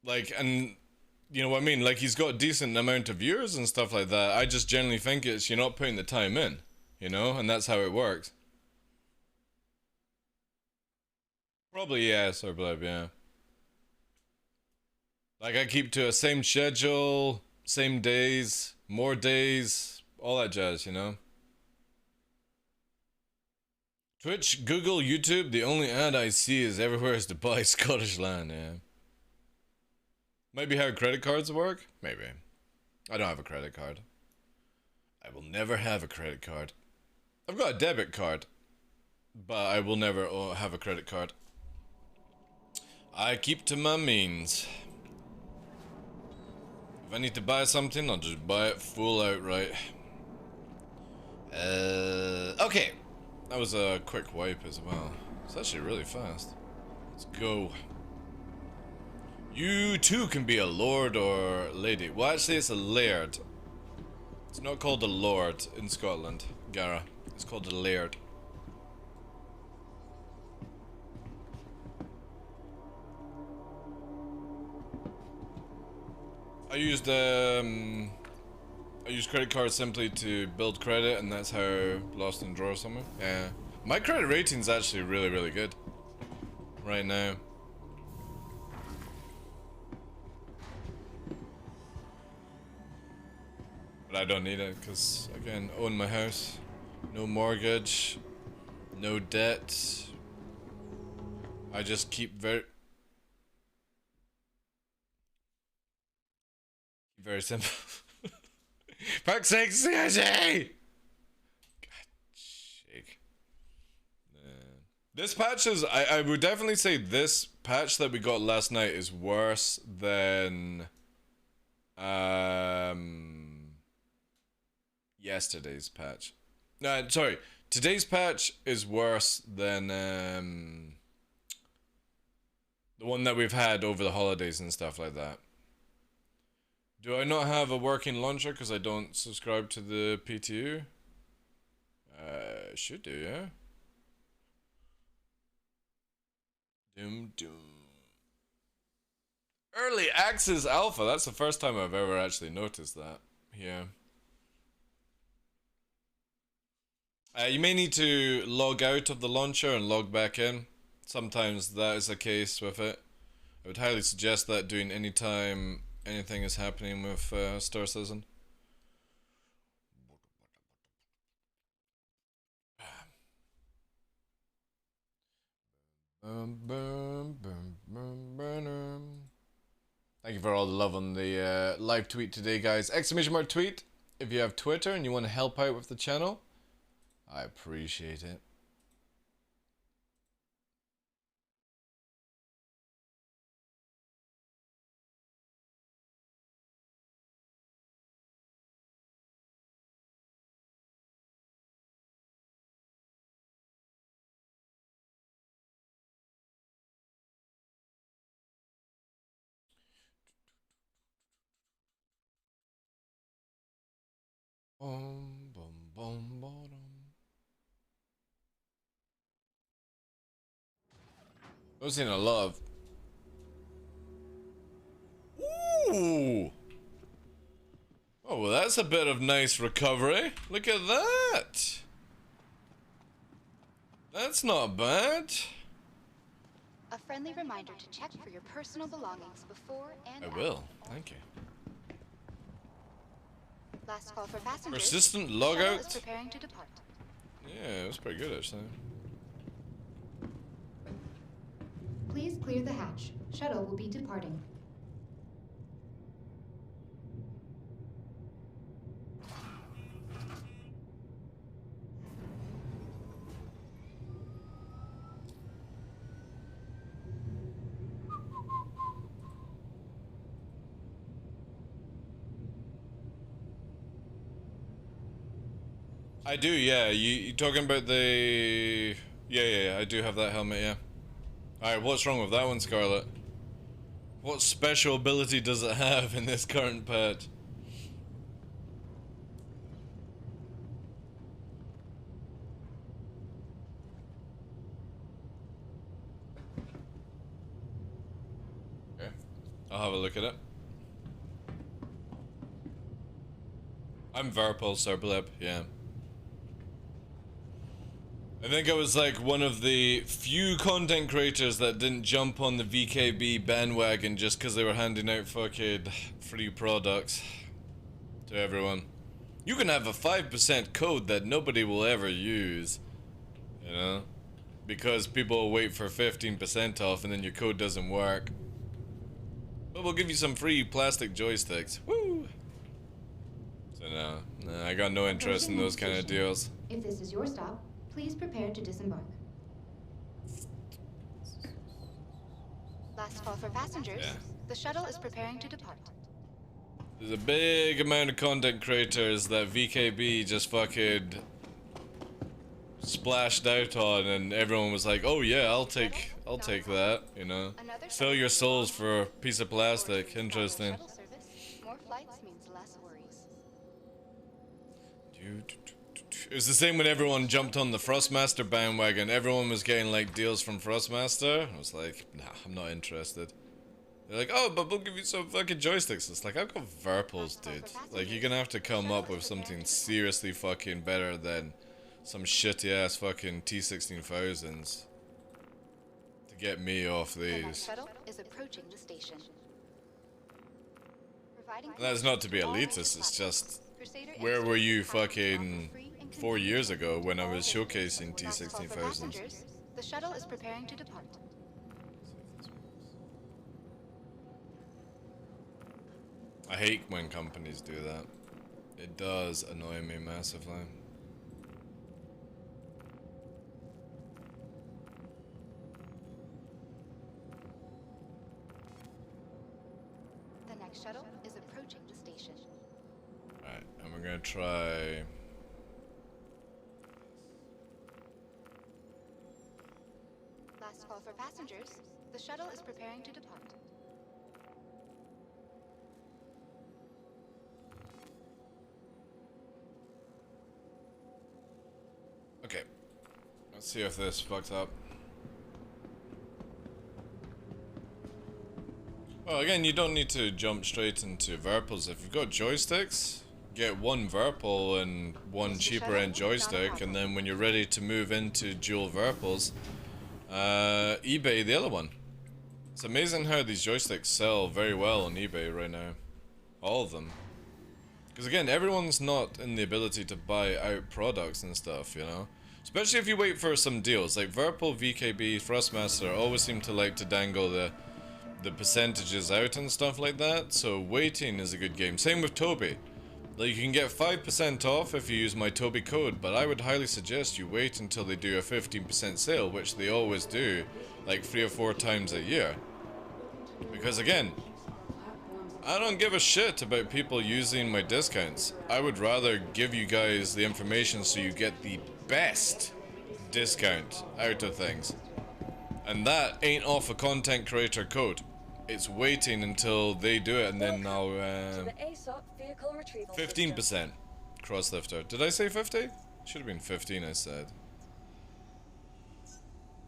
Like, and you know what I mean? Like, he's got a decent amount of viewers and stuff like that. I just generally think it's you're not putting the time in, you know? And that's how it works. Probably, yeah, Sorblab, yeah. Like, I keep to a same schedule. same days, more days, all that jazz, you know? Twitch, Google, YouTube, the only ad I see is everywhere is to buy Scottish land, yeah. Might be how credit cards work? Maybe. I don't have a credit card. I will never have a credit card. I've got a debit card, but I will never have a credit card. I keep to my means. If I need to buy something, I'll just buy it full outright. Okay. That was a quick wipe as well. It's actually really fast. Let's go. You too can be a lord or lady. Well, actually, it's a laird. It's not called a lord in Scotland, Gara. It's called a laird. I used credit cards simply to build credit, and that's how I lost in draw somewhere. Yeah. My credit rating's actually really, really good right now. But I don't need it because, again, own my house, no mortgage, no debt. I just keep very simple. Fuck's sake, CIG! God, shake. This patch is, I would definitely say this patch that we got last night is worse than yesterday's patch. No, sorry. Today's patch is worse than the one that we've had over the holidays and stuff like that. Do I not have a working launcher because I don't subscribe to the PTU? Should do, yeah. Doom doom. Early access alpha. That's the first time I've ever actually noticed that. Yeah. You may need to log out of the launcher and log back in. Sometimes that is the case with it. I would highly suggest that doing anytime anything is happening with Star Citizen. Thank you for all the love on the live tweet today, guys. Exclamation mark tweet if you have Twitter and you want to help out with the channel. I appreciate it. Boom, boom, boom, bottom. I've seen a lot of. Ooh! Oh, well, that's a bit of nice recovery. Look at that! That's not bad. A friendly reminder to check for your personal belongings before and I after. will. Thank you. Last call for passengers. Persistent Shuttle is logout? preparing to depart. Yeah, that's pretty good, actually. Please clear the hatch. Shuttle will be departing. I do, yeah. You talking about the... Yeah, I do have that helmet, yeah. Alright, what's wrong with that one, Scarlet? What special ability does it have in this current patch? Okay, I'll have a look at it. I'm Varpal Serbleb, yeah. I think I was like one of the few content creators that didn't jump on the VKB bandwagon just because they were handing out fucking free products. to everyone. You can have a 5% code that nobody will ever use, you know, because people will wait for 15% off and then your code doesn't work. But we'll give you some free plastic joysticks. Woo! So no, I got no interest in those kind of deals. If this is your stop, please prepare to disembark. Last call for passengers. Yeah. The shuttle is preparing to depart. There's a big amount of content creators that VKB just fucking splashed out on, and everyone was like, "Oh yeah, I'll take that," you know. Sell your souls for a piece of plastic. Interesting. Shuttle service. More flights means less worries. It was the same when everyone jumped on the Frostmaster bandwagon. Everyone was getting like deals from Frostmaster. I was like, nah, I'm not interested. They're like, oh, but we'll give you some fucking joysticks. It's like, I've got Verpals, dude. Like, you're gonna have to come up with something seriously fucking better than some shitty ass fucking T-16,000s to get me off The next these. shuttle is approaching the station. And that's not to be elitist, it's just, where were you fucking 4 years ago when I was showcasing T-16,000s? The shuttle is preparing to depart. I hate when companies do that. It does annoy me massively. The next shuttle is approaching the station. Alright, and we're gonna try... Last call for passengers. The shuttle is preparing to depart. Okay. Let's see if this fucks up. Well, again, you don't need to jump straight into Verpals. If you've got joysticks, get one Verpal and one cheaper end joystick, and then when you're ready to move into dual Verpals, eBay the other one. It's amazing how these joysticks sell very well on eBay right now. All of them. Because again, everyone's not in the ability to buy out products and stuff, you know? Especially if you wait for some deals. Like Verpal, VKB, Frostmaster always seem to like to dangle the percentages out and stuff like that. So waiting is a good game. Same with Toby. Like you can get 5% off if you use my Toby code, but I would highly suggest you wait until they do a 15% sale, which they always do like 3 or 4 times a year. Because again, I don't give a shit about people using my discounts. I would rather give you guys the information so you get the best discount out of things. And that ain't off a content creator code. It's waiting until they do it and then now 15% cross lifter. Did I say 50? Should have been 15 I said.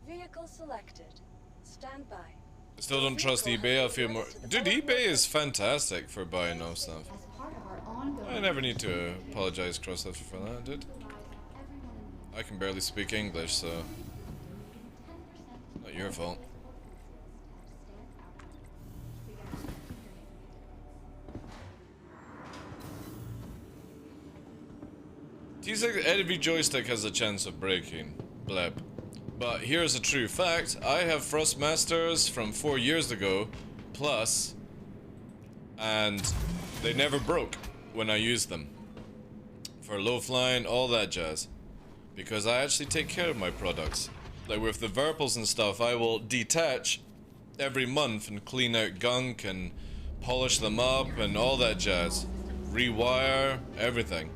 Vehicle selected. Stand by. I still don't trust eBay. I feel more. Dude, eBay is fantastic for buying off stuff. As part of our ongoing I never need to apologize, Crosslifter, for that, dude. I can barely speak English, so not your fault. T6 every joystick has a chance of breaking. Bleb. But here's a true fact. I have Frostmasters from 4 years ago, plus, and they never broke when I used them. For low flying, all that jazz. Because I actually take care of my products. Like with the Verpals and stuff, I will detach every month and clean out gunk and polish them up and all that jazz. Rewire, everything.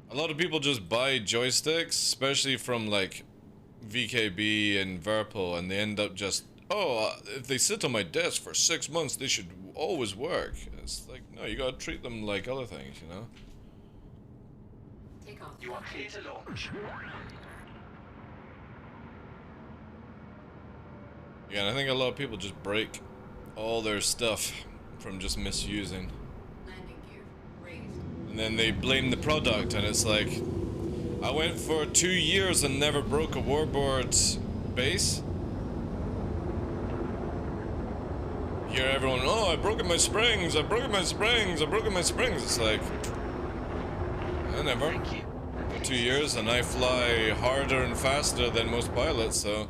A lot of people just buy joysticks, especially from like VKB and Verpal, and they end up just, oh, if they sit on my desk for 6 months, they should always work. It's like, no, you gotta treat them like other things, you know? Take off. You are clear to launch. Yeah, and I think a lot of people just break all their stuff from just misusing. Landing gear raised. And then they blame the product, and it's like, I went for 2 years and never broke a warboard base. hear everyone, oh, I've broken my springs, I've broken my springs, I've broken my springs. It's like, I never. For 2 years and I fly harder and faster than most pilots, so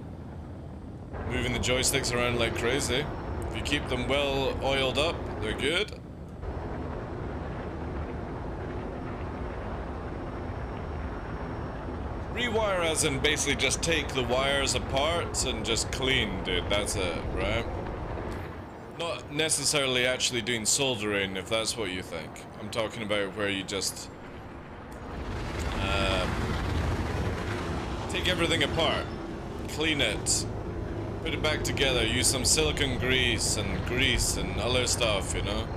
moving the joysticks around like crazy. If you keep them well oiled up, they're good. Rewire as in basically just take the wires apart and just clean, dude, that's it, right? Not necessarily actually doing soldering, if that's what you think. I'm talking about where you just take everything apart, clean it, put it back together, use some silicone grease and other stuff, you know?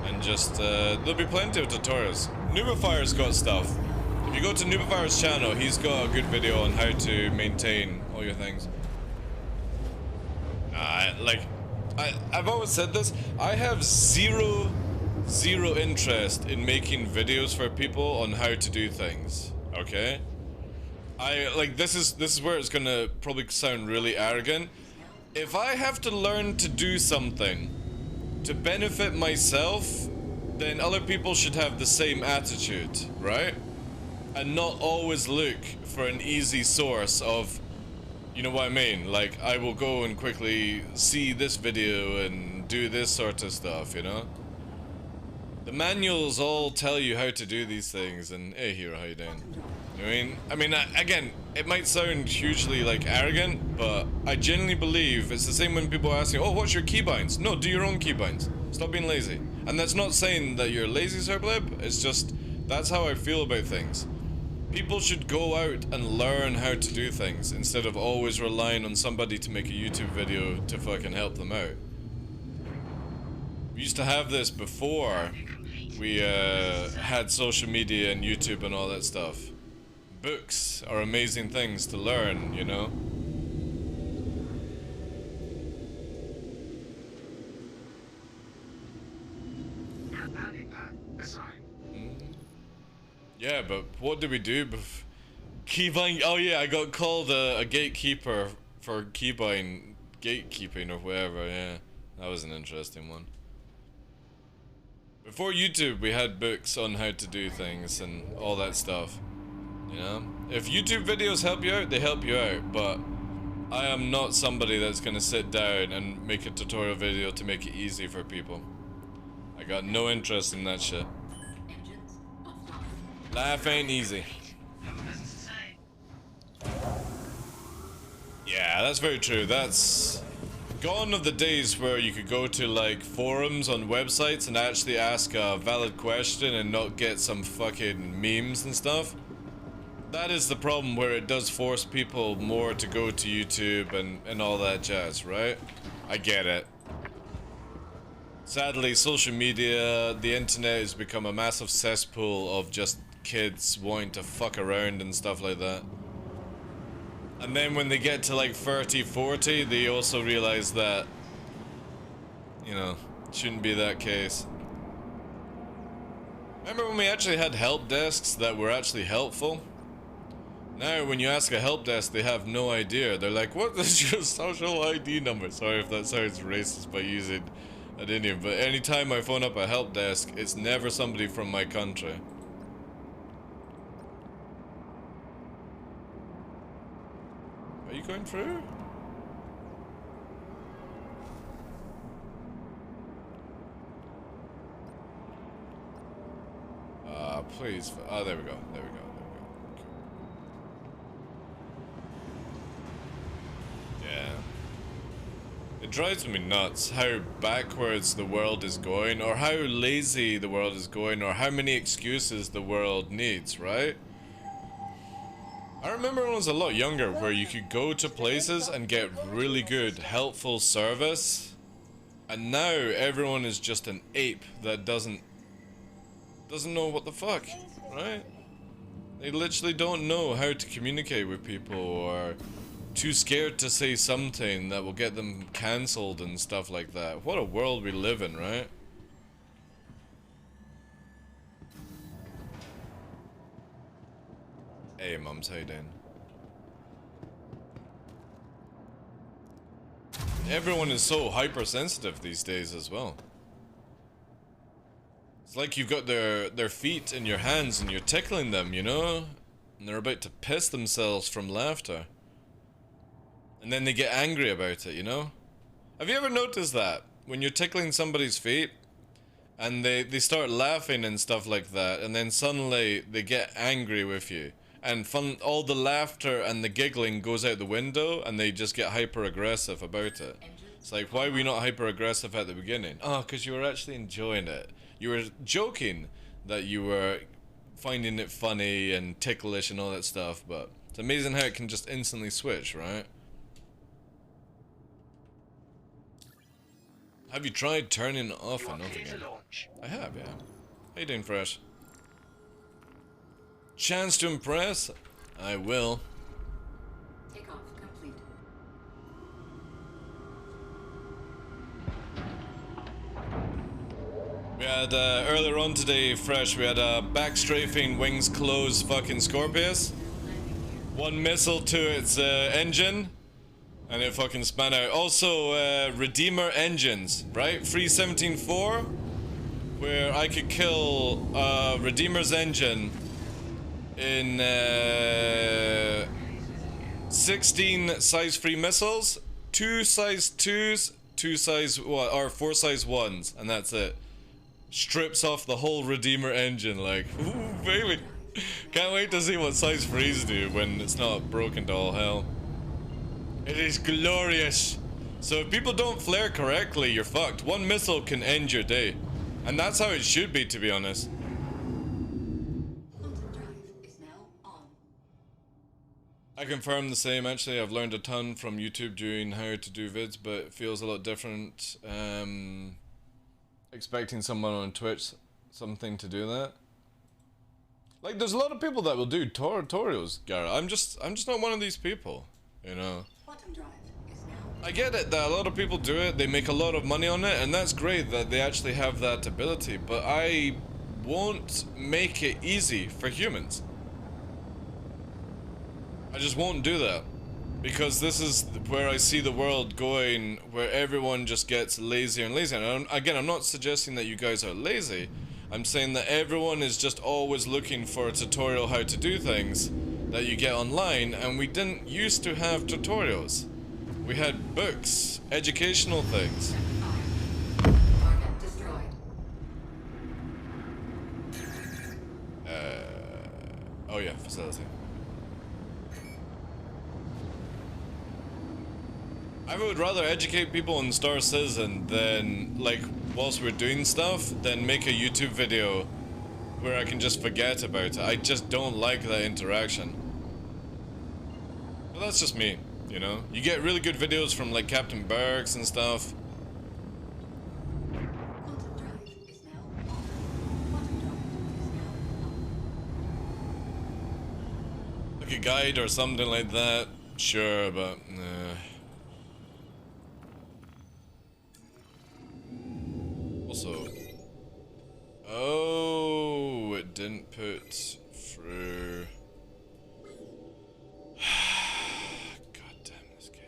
And just, there'll be plenty of tutorials. Noobifier's got stuff. If you go to Noobifier's channel, he's got a good video on how to maintain all your things. I've always said this, I have zero interest in making videos for people on how to do things, okay? This is where it's gonna probably sound really arrogant. If I have to learn to do something to benefit myself, then other people should have the same attitude, right? And not always look for an easy source of, you know what I mean? Like, I will go and quickly see this video and do this sort of stuff, you know? The manuals all tell you how to do these things, and hey, Hero, how you doing? You know what I mean? Again, it might sound hugely, like, arrogant, but I genuinely believe it's the same when people ask you, oh, what's your keybinds? No, do your own keybinds. Stop being lazy. And that's not saying that you're lazy, Sir Blib, it's just, that's how I feel about things. People should go out and learn how to do things instead of always relying on somebody to make a YouTube video to fucking help them out. We used to have this before we had social media and YouTube and all that stuff. Books are amazing things to learn, you know? Yeah, but what did we do? Keybind. Oh yeah, I got called a gatekeeper for keybind gatekeeping or whatever. Yeah, that was an interesting one. Before YouTube, we had books on how to do things and all that stuff. You know, if YouTube videos help you out, they help you out. But I am not somebody that's gonna sit down and make a tutorial video to make it easy for people. I got no interest in that shit. Life ain't easy. Yeah, that's very true. That's gone of the days where you could go to like forums on websites and actually ask a valid question and not get some fucking memes and stuff. That is the problem, where it does force people more to go to YouTube and all that jazz, right? I get it. Sadly, social media, the internet has become a massive cesspool of just kids wanting to fuck around and stuff like that. And then when they get to like 30, 40, they also realize that, you know, it shouldn't be that case. Remember when we actually had help desks that were actually helpful? Now when you ask a help desk, they have no idea. They're like, what is your social ID number? Sorry if that sounds racist by using an Indian, but anytime I phone up a help desk, it's never somebody from my country. Are you going through? Please. Oh, there we go. There we go. Yeah. It drives me nuts how backwards the world is going, or how lazy the world is going, or how many excuses the world needs, right? I remember when I was a lot younger where you could go to places and get really good, helpful service, and now everyone is just an ape that doesn't know what the fuck, right? They literally don't know how to communicate with people, or too scared to say something that will get them cancelled and stuff like that. What a world we live in, right? Hey mums, how you doing? everyone is so hypersensitive these days as well. It's like you've got their feet in your hands and you're tickling them, you know? And they're about to piss themselves from laughter. And then they get angry about it, you know? Have you ever noticed that? When you're tickling somebody's feet, and they start laughing and stuff like that, and then suddenly they get angry with you. And all the laughter and the giggling goes out the window, and they just get hyper-aggressive about it. It's like, why were you not hyper-aggressive at the beginning? Oh, because you were actually enjoying it. You were joking that you were finding it funny and ticklish and all that stuff, but it's amazing how it can just instantly switch, right? Have you tried turning it off and off again? I have, yeah. How you doing, Fresh? Chance to impress? I will. Takeoff complete. We had, earlier on today, Fresh, we had a backstrafing, wings closed fucking Scorpius. One missile to its engine, and it fucking span out. Also, Redeemer engines, right? 317-4, where I could kill Redeemer's engine in 16 size 3 missiles, 2 size 2s, 2 size, what, or 4 size 1s, and that's it. Strips off the whole Redeemer engine, like, ooh, baby. Can't wait to see what size 3s do when it's not broken to all hell. It is glorious. So if people don't flare correctly, you're fucked. One missile can end your day. And that's how it should be, to be honest. Quantum drive is now on. I confirm the same, actually. I've learned a ton from YouTube doing how to do vids, but it feels a lot different. Expecting someone on Twitch something to do that. Like, there's a lot of people that will do tutorials, Garrett. I'm just not one of these people, you know. Quantum drive is now. I get it that a lot of people do it, they make a lot of money on it, and that's great that they actually have that ability, but I won't make it easy for humans. I just won't do that. Because this is where I see the world going, where everyone just gets lazier and lazier. And again, I'm not suggesting that you guys are lazy. I'm saying that everyone is just always looking for a tutorial how to do things that you get online, and we didn't used to have tutorials. We had books, educational things. Target destroyed. Oh yeah, facility. I would rather educate people on Star Citizen than, like, whilst we're doing stuff, than make a YouTube video where I can just forget about it. I just don't like that interaction. But that's just me, you know? You get really good videos from, like, Captain Burks and stuff. Quantum drive is now on. Quantum drive is now on. Like a guide or something like that, sure, but also, oh, it didn't put through. God damn this game.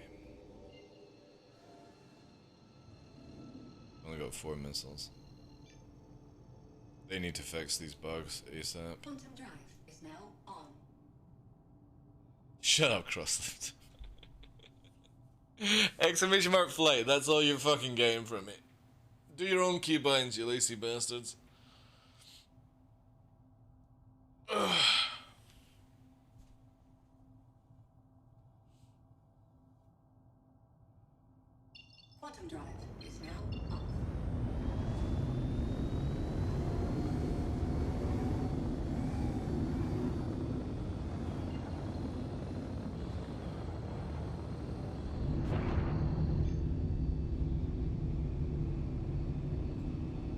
Only got 4 missiles. They need to fix these bugs ASAP. Quantum drive is now on. Shut up, Crosslift. Exclamation mark flight, that's all you're fucking getting from me. Do your own keybinds, you lazy bastards. Ugh. Quantum drive is now on.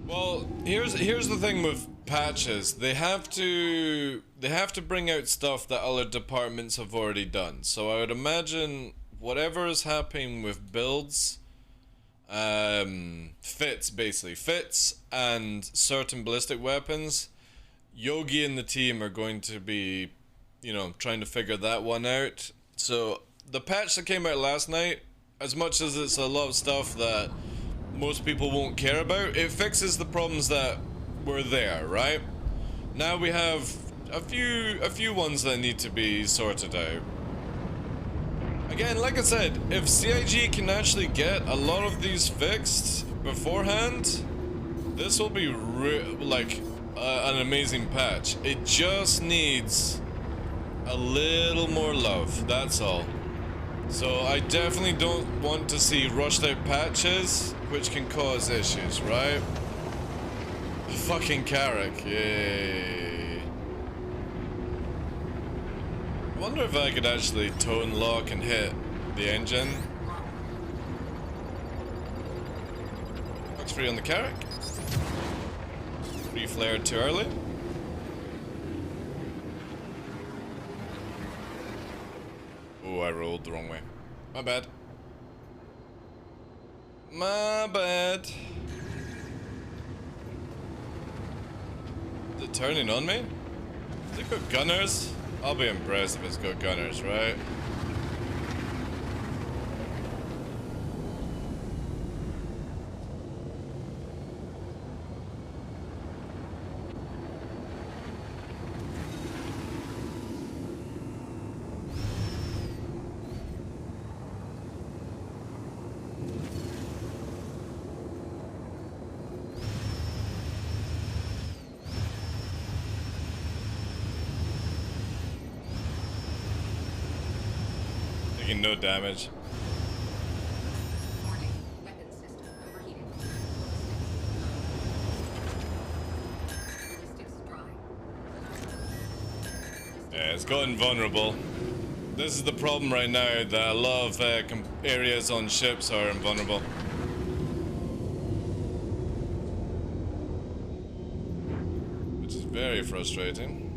Well, here's the thing with patches. They have to bring out stuff that other departments have already done. So I would imagine whatever is happening with builds, fits and certain ballistic weapons, Yogi and the team are going to be, you know, trying to figure that one out. So the patch that came out last night, as much as it's a lot of stuff that most people won't care about, it fixes the problems that were there, right? Now we have a few ones that need to be sorted out. Again, like I said, if CIG can actually get a lot of these fixed beforehand, this will be like an amazing patch. It just needs a little more love, that's all. So I definitely don't want to see rushed out patches, which can cause issues, right? Fucking Carrick, yay. I wonder if I could actually tone lock and hit the engine. Looks free on the Carrick. Reflared too early. Oh, I rolled the wrong way. My bad. My bad. Is it turning on me? Has it got gunners? I'll be impressed if it's got gunners, right? Taking no damage. Warning. Weapon system overheated. Ballistics dry. Yeah, it's gotten vulnerable. This is the problem right now, that a lot of areas on ships are invulnerable. Which is very frustrating.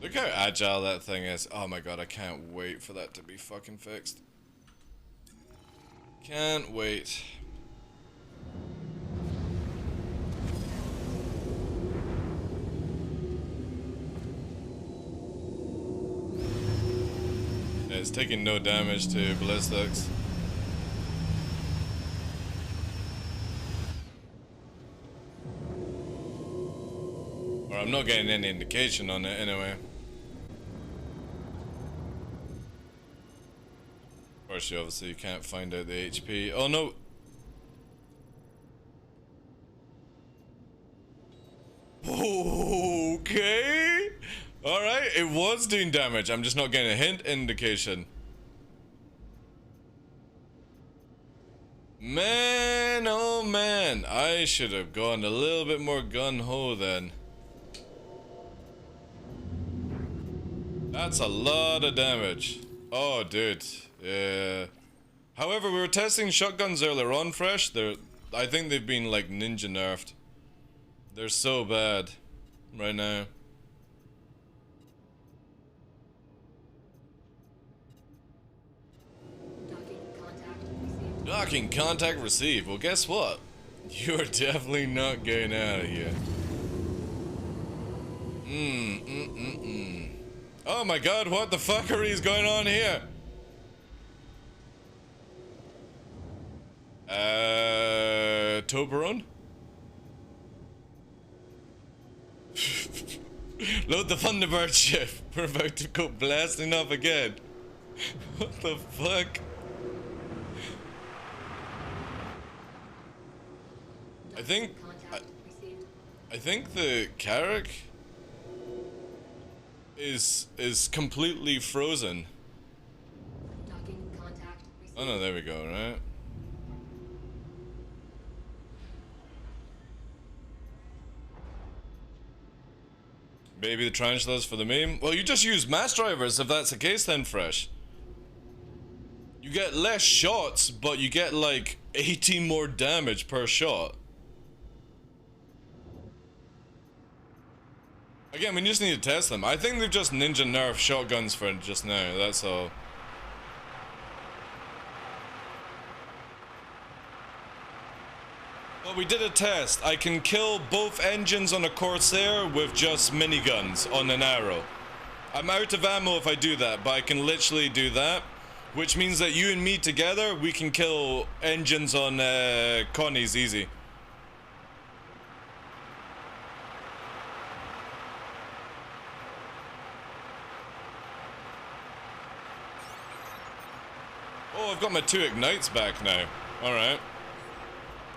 Look how agile that thing is. Oh my god, I can't wait for that to be fucking fixed. Can't wait. Yeah, it's taking no damage to ballistics. Or I'm not getting any indication on it anyway. Of course, you obviously can't find out the HP. Oh no! Okay! Alright, it was doing damage. I'm just not getting a hint indication. Man, oh man. I should have gone a little bit more gun-ho then. That's a lot of damage. Oh, dude. Yeah. However, we were testing shotguns earlier on, Fresh. I think they've been like ninja nerfed. They're so bad right now. Docking contact received. Well, guess what? You're definitely not getting out of here. Oh my god, what the fuckery is going on here? Toblerone? Load the Thunderbird ship. We're about to go blasting off again. What the fuck? I think the Carrick is completely frozen. Oh no, there we go, right? Maybe the tarantulas for the meme? Well, you just use mass drivers if that's the case then, Fresh. You get less shots, but you get like 18 more damage per shot. Again, we just need to test them. I think they've just ninja nerfed shotguns for just now, that's all. But we did a test. I can kill both engines on a Corsair with just miniguns on an arrow. I'm out of ammo if I do that, but I can literally do that. Which means that you and me together, we can kill engines on Connie's easy. Oh, I've got my 2 ignites back now. Alright.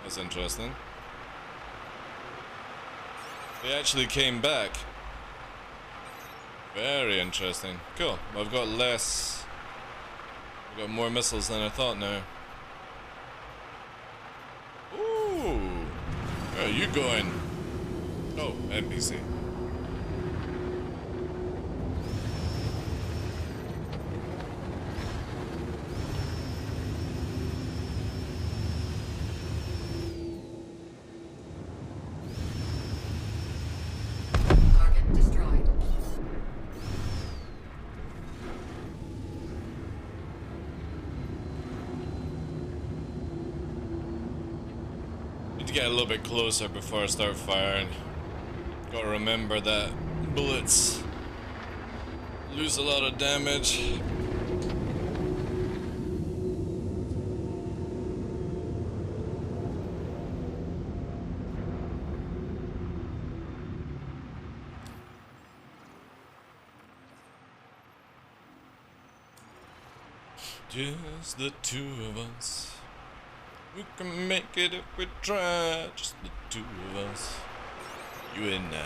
That's interesting. They actually came back. Very interesting. Cool. I've got less... I've got more missiles than I thought now. Ooh! Where are you going? Oh, NPC. Target destroyed. Need to get a little bit closer before I start firing. Gotta remember that bullets lose a lot of damage. Just the 2 of us. We can make it if we try. Just the 2 of us. You and I.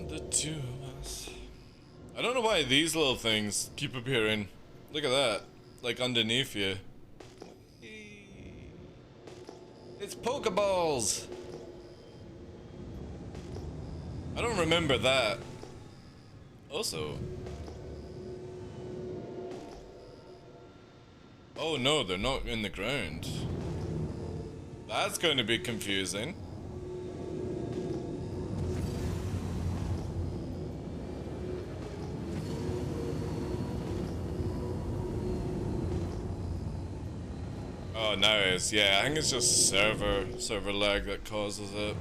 The 2 of us. I don't know why these little things keep appearing. Look at that. Like underneath you. It's Pokeballs! I don't remember that. Also. Oh no, they're not in the ground. That's going to be confusing. Oh, now it is. Yeah, I think it's just server lag that causes it.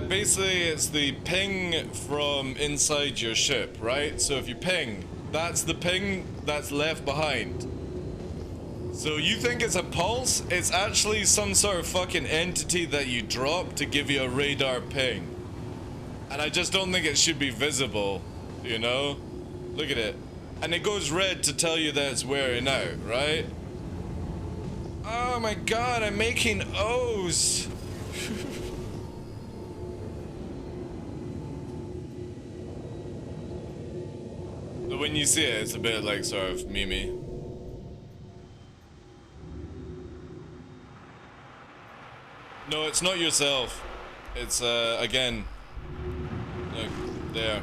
Basically, it's the ping from inside your ship, right? So if you ping, that's the ping that's left behind. So you think it's a pulse? It's actually some sort of fucking entity that you drop to give you a radar ping. And I just don't think it should be visible, you know? Look at it. And it goes red to tell you that it's wearing out, right? Oh my god, I'm making O's! But when you see it, it's a bit like sort of Mimi. No, it's not yourself. It's, again, look, there.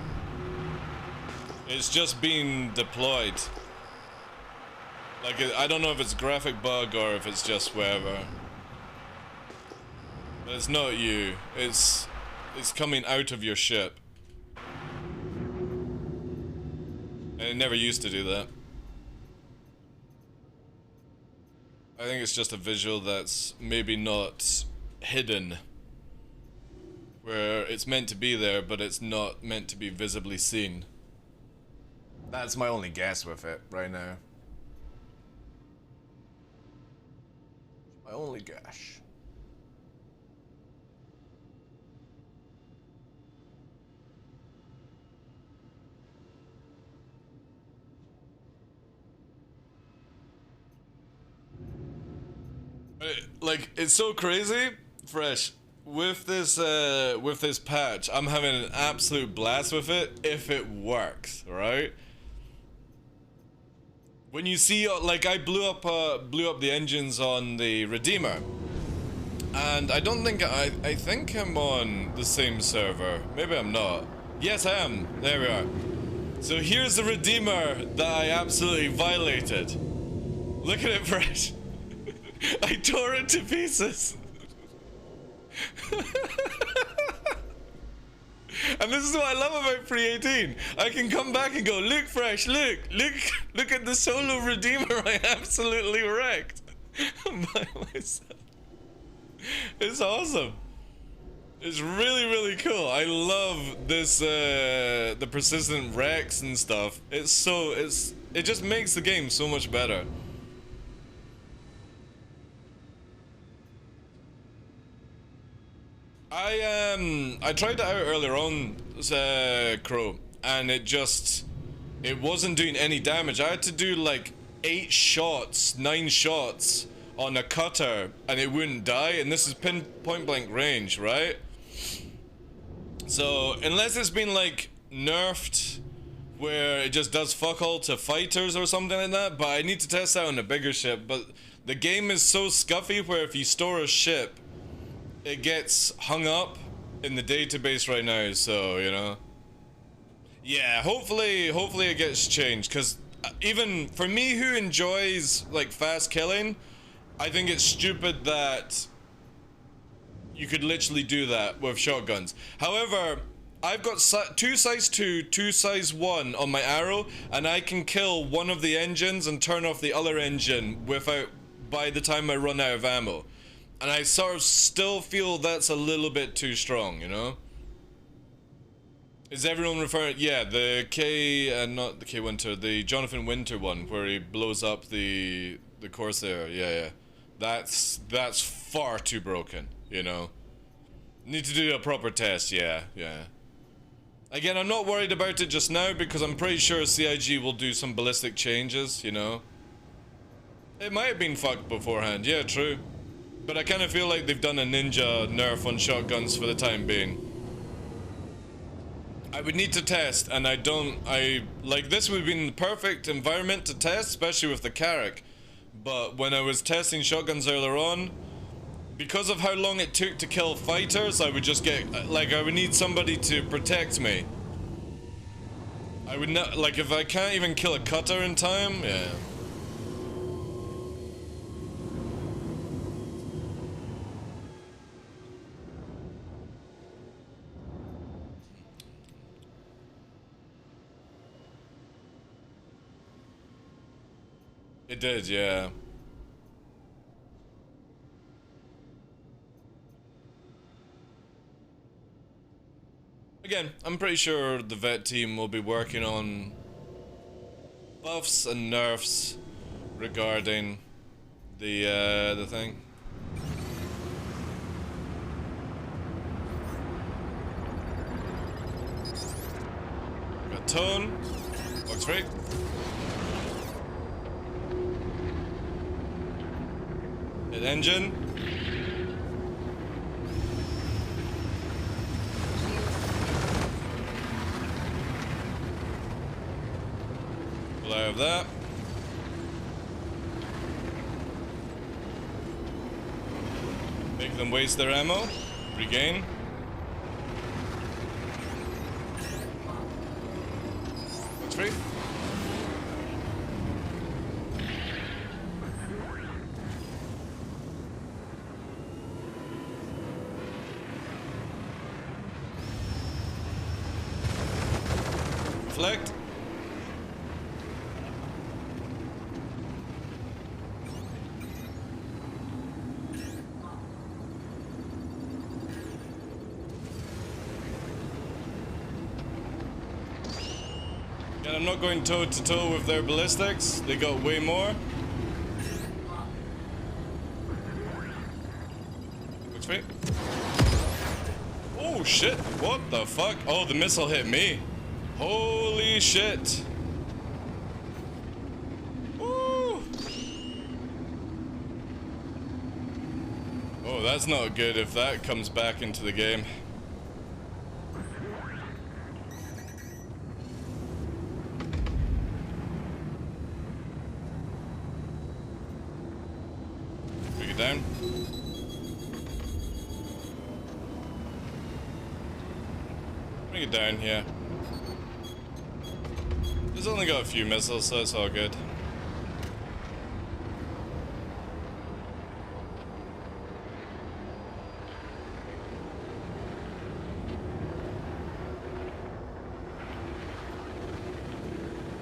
It's just being deployed. Like, I don't know if it's a graphic bug or if it's just wherever. But it's not you. It's coming out of your ship. And it never used to do that. I think it's just a visual that's maybe not hidden. Where it's meant to be there, but it's not meant to be visibly seen. That's my only guess with it right now. My only guess. Like, it's so crazy, Fresh. with this patch, I'm having an absolute blast with it if it works, right? When you see, like, I blew up the engines on the Redeemer, and I don't think I think I'm on the same server. Maybe I'm not. Yes, I am. There we are. So here's the Redeemer that I absolutely violated. Look at it, fresh. I tore it to pieces. And this is what I love about Free 18. I can come back and go, look, fresh, look at the solo Redeemer I absolutely wrecked by myself. It's awesome. It's really, really cool. I love this, the persistent wrecks and stuff. It just makes the game so much better. I tried it out earlier on, Crow, and it wasn't doing any damage. I had to do like 9 shots on a cutter, and it wouldn't die, and this is point blank range, right? So, unless it's been like nerfed, where it just does fuck all to fighters or something like that, but I need to test that on a bigger ship. But the game is so scuffy where if you store a ship, it gets hung up in the database right now, so, you know. Yeah, hopefully it gets changed, because even for me who enjoys, like, fast killing, I think it's stupid that you could literally do that with shotguns. However, I've got 2 size 2, 2 size 1 on my arrow, and I can kill one of the engines and turn off the other engine by the time I run out of ammo. And I sort of still feel that's a little bit too strong, you know? Is everyone referring? Yeah, the not the K Winter, the Jonathan Winter one, where he blows up the Corsair. Yeah. That's far too broken, you know? Need to do a proper test, yeah. Again, I'm not worried about it just now because I'm pretty sure CIG will do some ballistic changes, you know? It might have been fucked beforehand, yeah, true. But I kind of feel like they've done a ninja nerf on shotguns for the time being. I would need to test, and like, this would have been the perfect environment to test, especially with the Carrack. But when I was testing shotguns earlier on, because of how long it took to kill fighters, I would just get, like, I would need somebody to protect me. I would not, like, if I can't even kill a cutter in time, yeah. It did, yeah. Again, I'm pretty sure the vet team will be working on buffs and nerfs regarding the thing. Got tone, works great. Hit engine. Pull out of that. Make them waste their ammo. Regain. Looks free. Reflect. And I'm not going toe to toe with their ballistics. They got way more. Looks free. Oh shit, what the fuck? Oh, the missile hit me. Holy shit. Woo. Oh, that's not good if that comes back into the game. Bring it down. Bring it down here. It's only got a few missiles, so it's all good.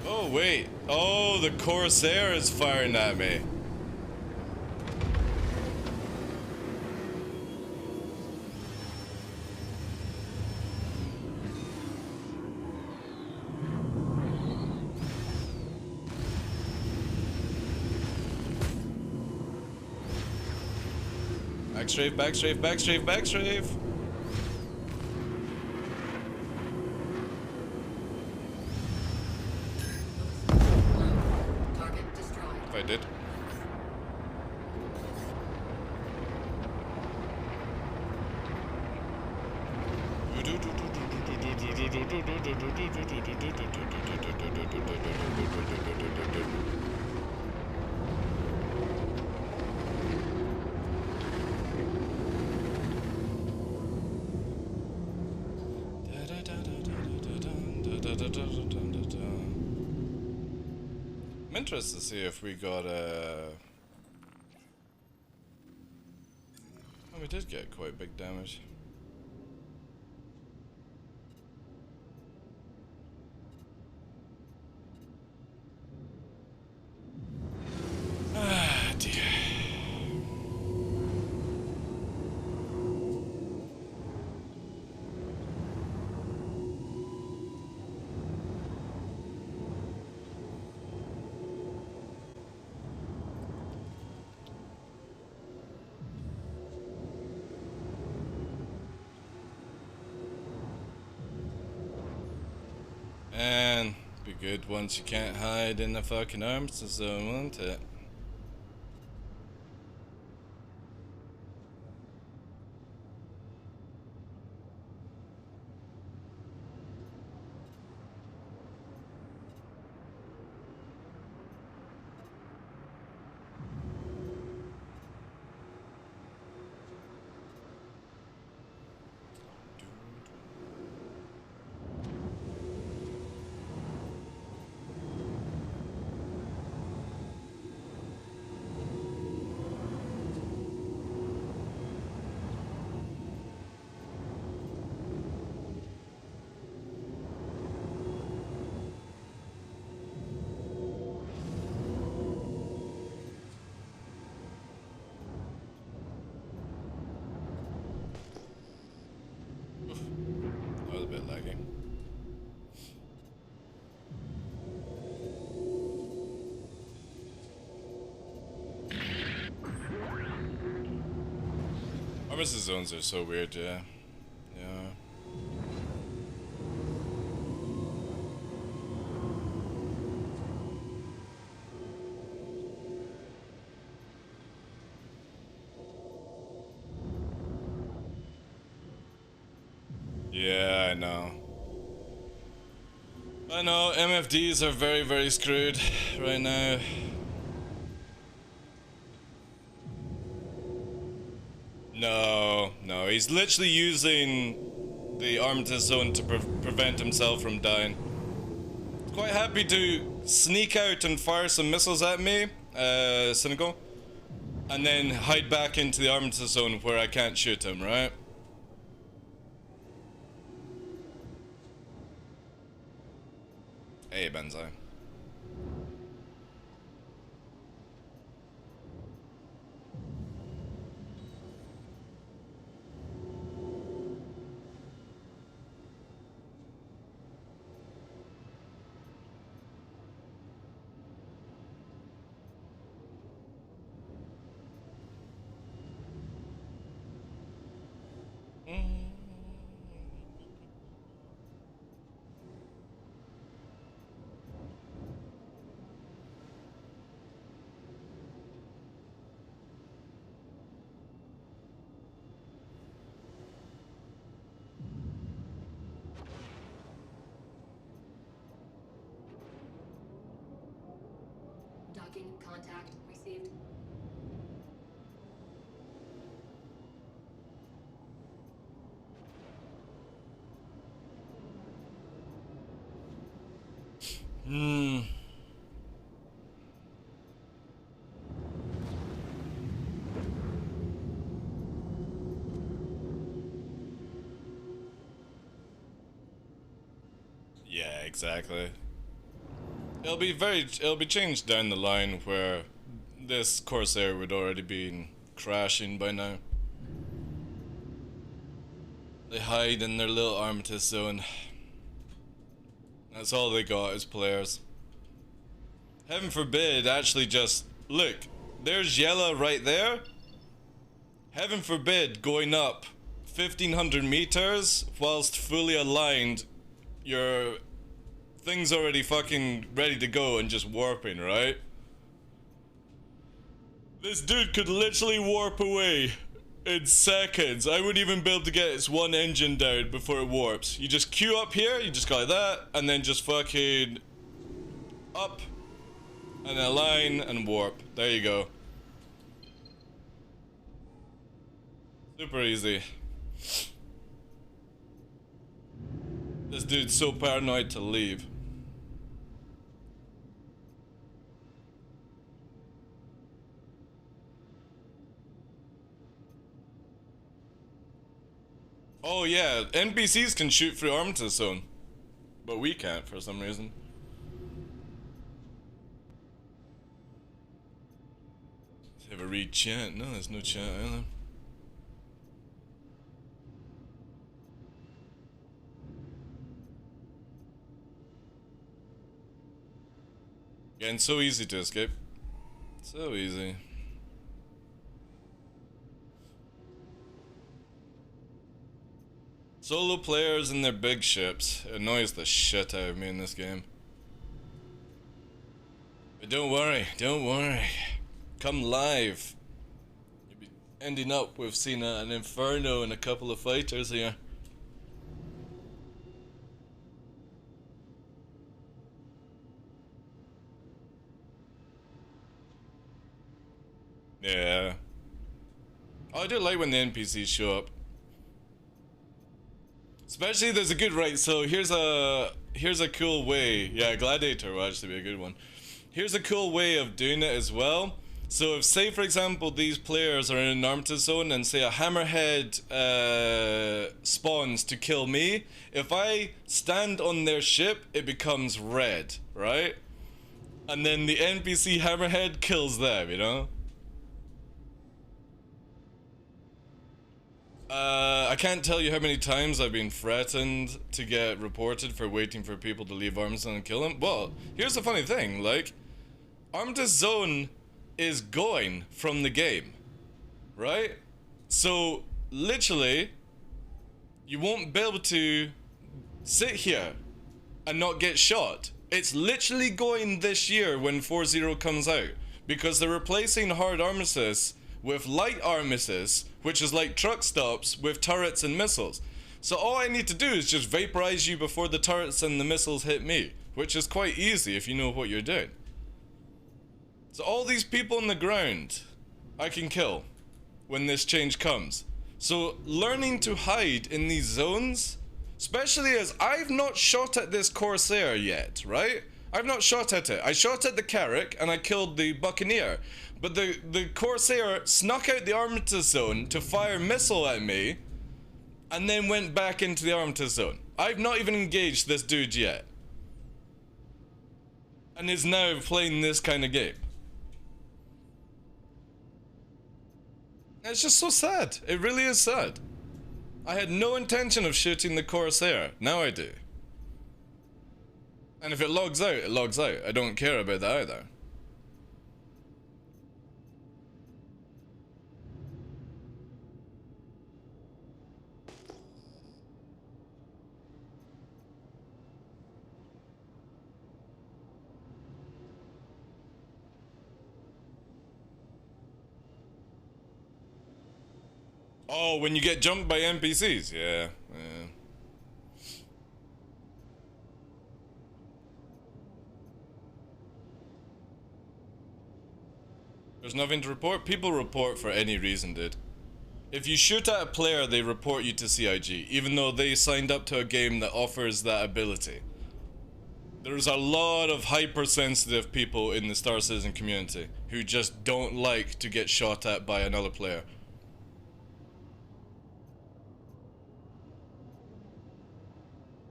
Oh, wait. Oh, the Corsair is firing at me. Backstrafe, backstrafe, backstrafe, backstrafe. Target destroyed. If I did. I'm interested to see if we got a... Oh, we did get quite big damage. Ah, dear. And be good once you can't hide in the fucking arms zone, won't it? That was a bit laggy. Armistice zones are so weird, yeah. Yeah. Yeah, I know. I know, MFDs are very, very screwed right now. No, he's literally using the Armistice zone to prevent himself from dying. He's quite happy to sneak out and fire some missiles at me, Cynical, and then hide back into the Armistice zone where I can't shoot him, right? Hey, Banzai. Talking, contact, received. Hmm. Yeah, exactly. It'll be changed down the line where this Corsair would already be crashing by now. They hide in their little Armistice zone. That's all they got as players. Heaven forbid, actually just, look, there's Yella right there. Heaven forbid going up 1500 meters whilst fully aligned, your thing's already fucking ready to go and just warping, right? This dude could literally warp away in seconds. I wouldn't even be able to get its one engine down before it warps. You just queue up here, you just go like that, and then just fucking up and align and warp. There you go. Super easy. This dude's so paranoid to leave. Oh yeah, NPCs can shoot through Armistice Zone, but we can't for some reason. Let's have a read chat. No, there's no chat either. Getting so easy to escape. So easy. Solo players in their big ships annoys the shit out of me in this game. But don't worry, don't worry. Come live. You'll be ending up with seeing an Inferno and a couple of fighters here. Yeah. Oh, I do like when the NPCs show up. Especially there's a good right, so here's a cool way. Yeah, Gladiator will actually be a good one. Here's a cool way of doing it as well. So if, say for example, these players are in an Armistice Zone and say a Hammerhead spawns to kill me, if I stand on their ship, it becomes red, right? And then the NPC Hammerhead kills them, you know? I can't tell you how many times I've been threatened to get reported for waiting for people to leave Armistice and kill them. Well, here's the funny thing, like, Armistice Zone is going from the game, right? So, literally, you won't be able to sit here and not get shot. It's literally going this year when 4.0 comes out, because they're replacing hard Armistice with light Armistice, which is like truck stops with turrets and missiles. So all I need to do is just vaporize you before the turrets and the missiles hit me, which is quite easy if you know what you're doing. So all these people on the ground, I can kill when this change comes. So learning to hide in these zones, especially as I've not shot at this Corsair yet, right? I've not shot at it. I shot at the Carrack and I killed the Buccaneer. But the Corsair snuck out the Armistice Zone to fire missile at me and then went back into the Armistice Zone. I've not even engaged this dude yet. And is now playing this kind of game. It's just so sad. It really is sad. I had no intention of shooting the Corsair. Now I do. And if it logs out, it logs out. I don't care about that either. Oh, when you get jumped by NPCs, yeah. There's nothing to report? People report for any reason, dude. If you shoot at a player, they report you to CIG, even though they signed up to a game that offers that ability. There's a lot of hypersensitive people in the Star Citizen community who just don't like to get shot at by another player.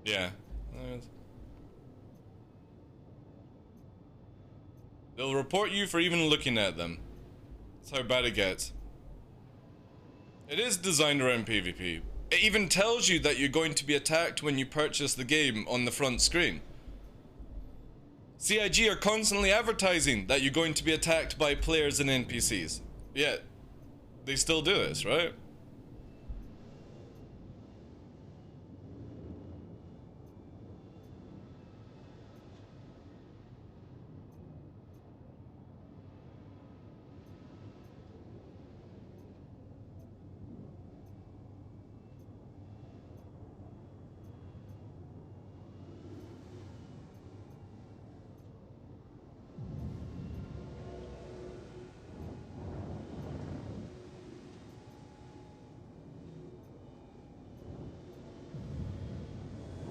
Yeah. They'll report you for even looking at them. That's how bad it gets. It is designed around PvP. It even tells you that you're going to be attacked when you purchase the game on the front screen. CIG are constantly advertising that you're going to be attacked by players and NPCs. Yet, they still do this, right?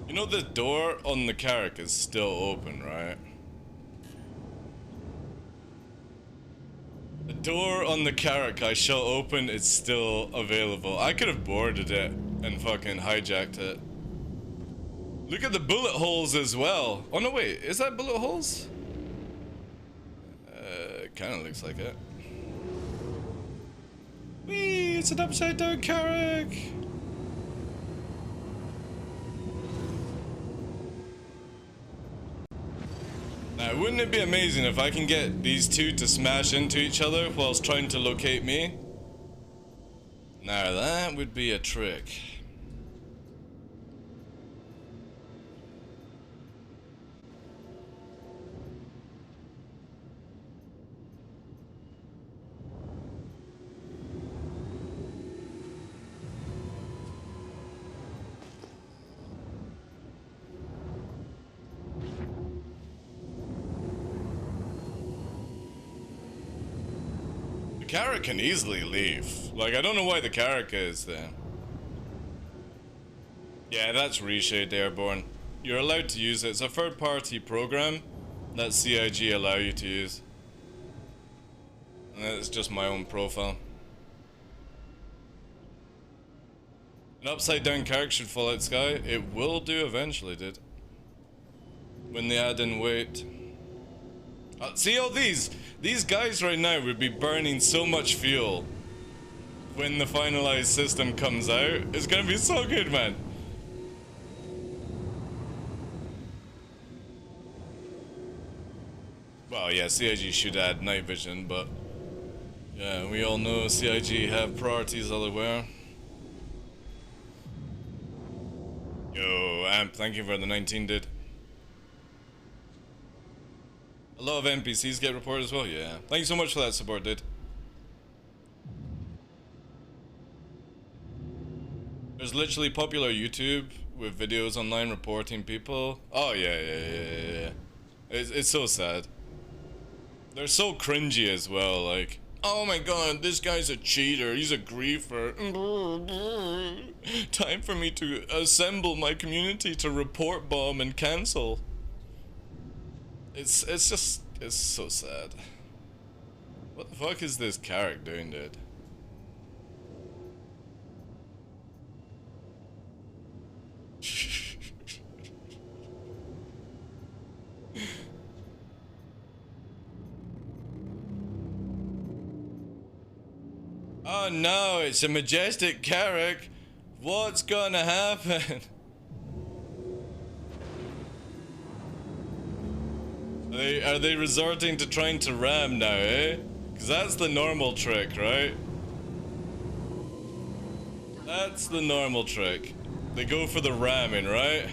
You know the door on the Carrack is still open, right? The door on the Carrack I shall open is still available. I could have boarded it and fucking hijacked it. Look at the bullet holes as well. Oh no, wait, is that bullet holes? It kinda looks like it. Whee, it's an upside down Carrack! Now, wouldn't it be amazing if I can get these two to smash into each other whilst trying to locate me? Now, that would be a trick. The Carrack can easily leave. Like, I don't know why the Carrack is there. Yeah, that's Reshade Airborne. You're allowed to use it. It's a third-party program that CIG allow you to use. And it's just my own profile. An upside-down Carrack should fall out sky. It will do eventually, dude. When they add in weight. See all these? These guys right now would be burning so much fuel when the finalized system comes out. It's gonna be so good, man. Well, yeah, CIG should add night vision, but yeah, we all know CIG have priorities elsewhere. Yo, Amp, thank you for the 19, dude. A lot of NPCs get reported as well, yeah. Thank you so much for that support, dude. There's literally popular YouTube with videos online reporting people. Oh, yeah. It's so sad. They're so cringy as well, like, oh my god, this guy's a cheater, he's a griefer. Time for me to assemble my community to report bomb and cancel. It's so sad. What the fuck is this Carrack doing, dude? Oh no, it's a majestic Carrack. What's gonna happen? Are they resorting to trying to ram now, eh? Because that's the normal trick, right? That's the normal trick. They go for the ramming, right?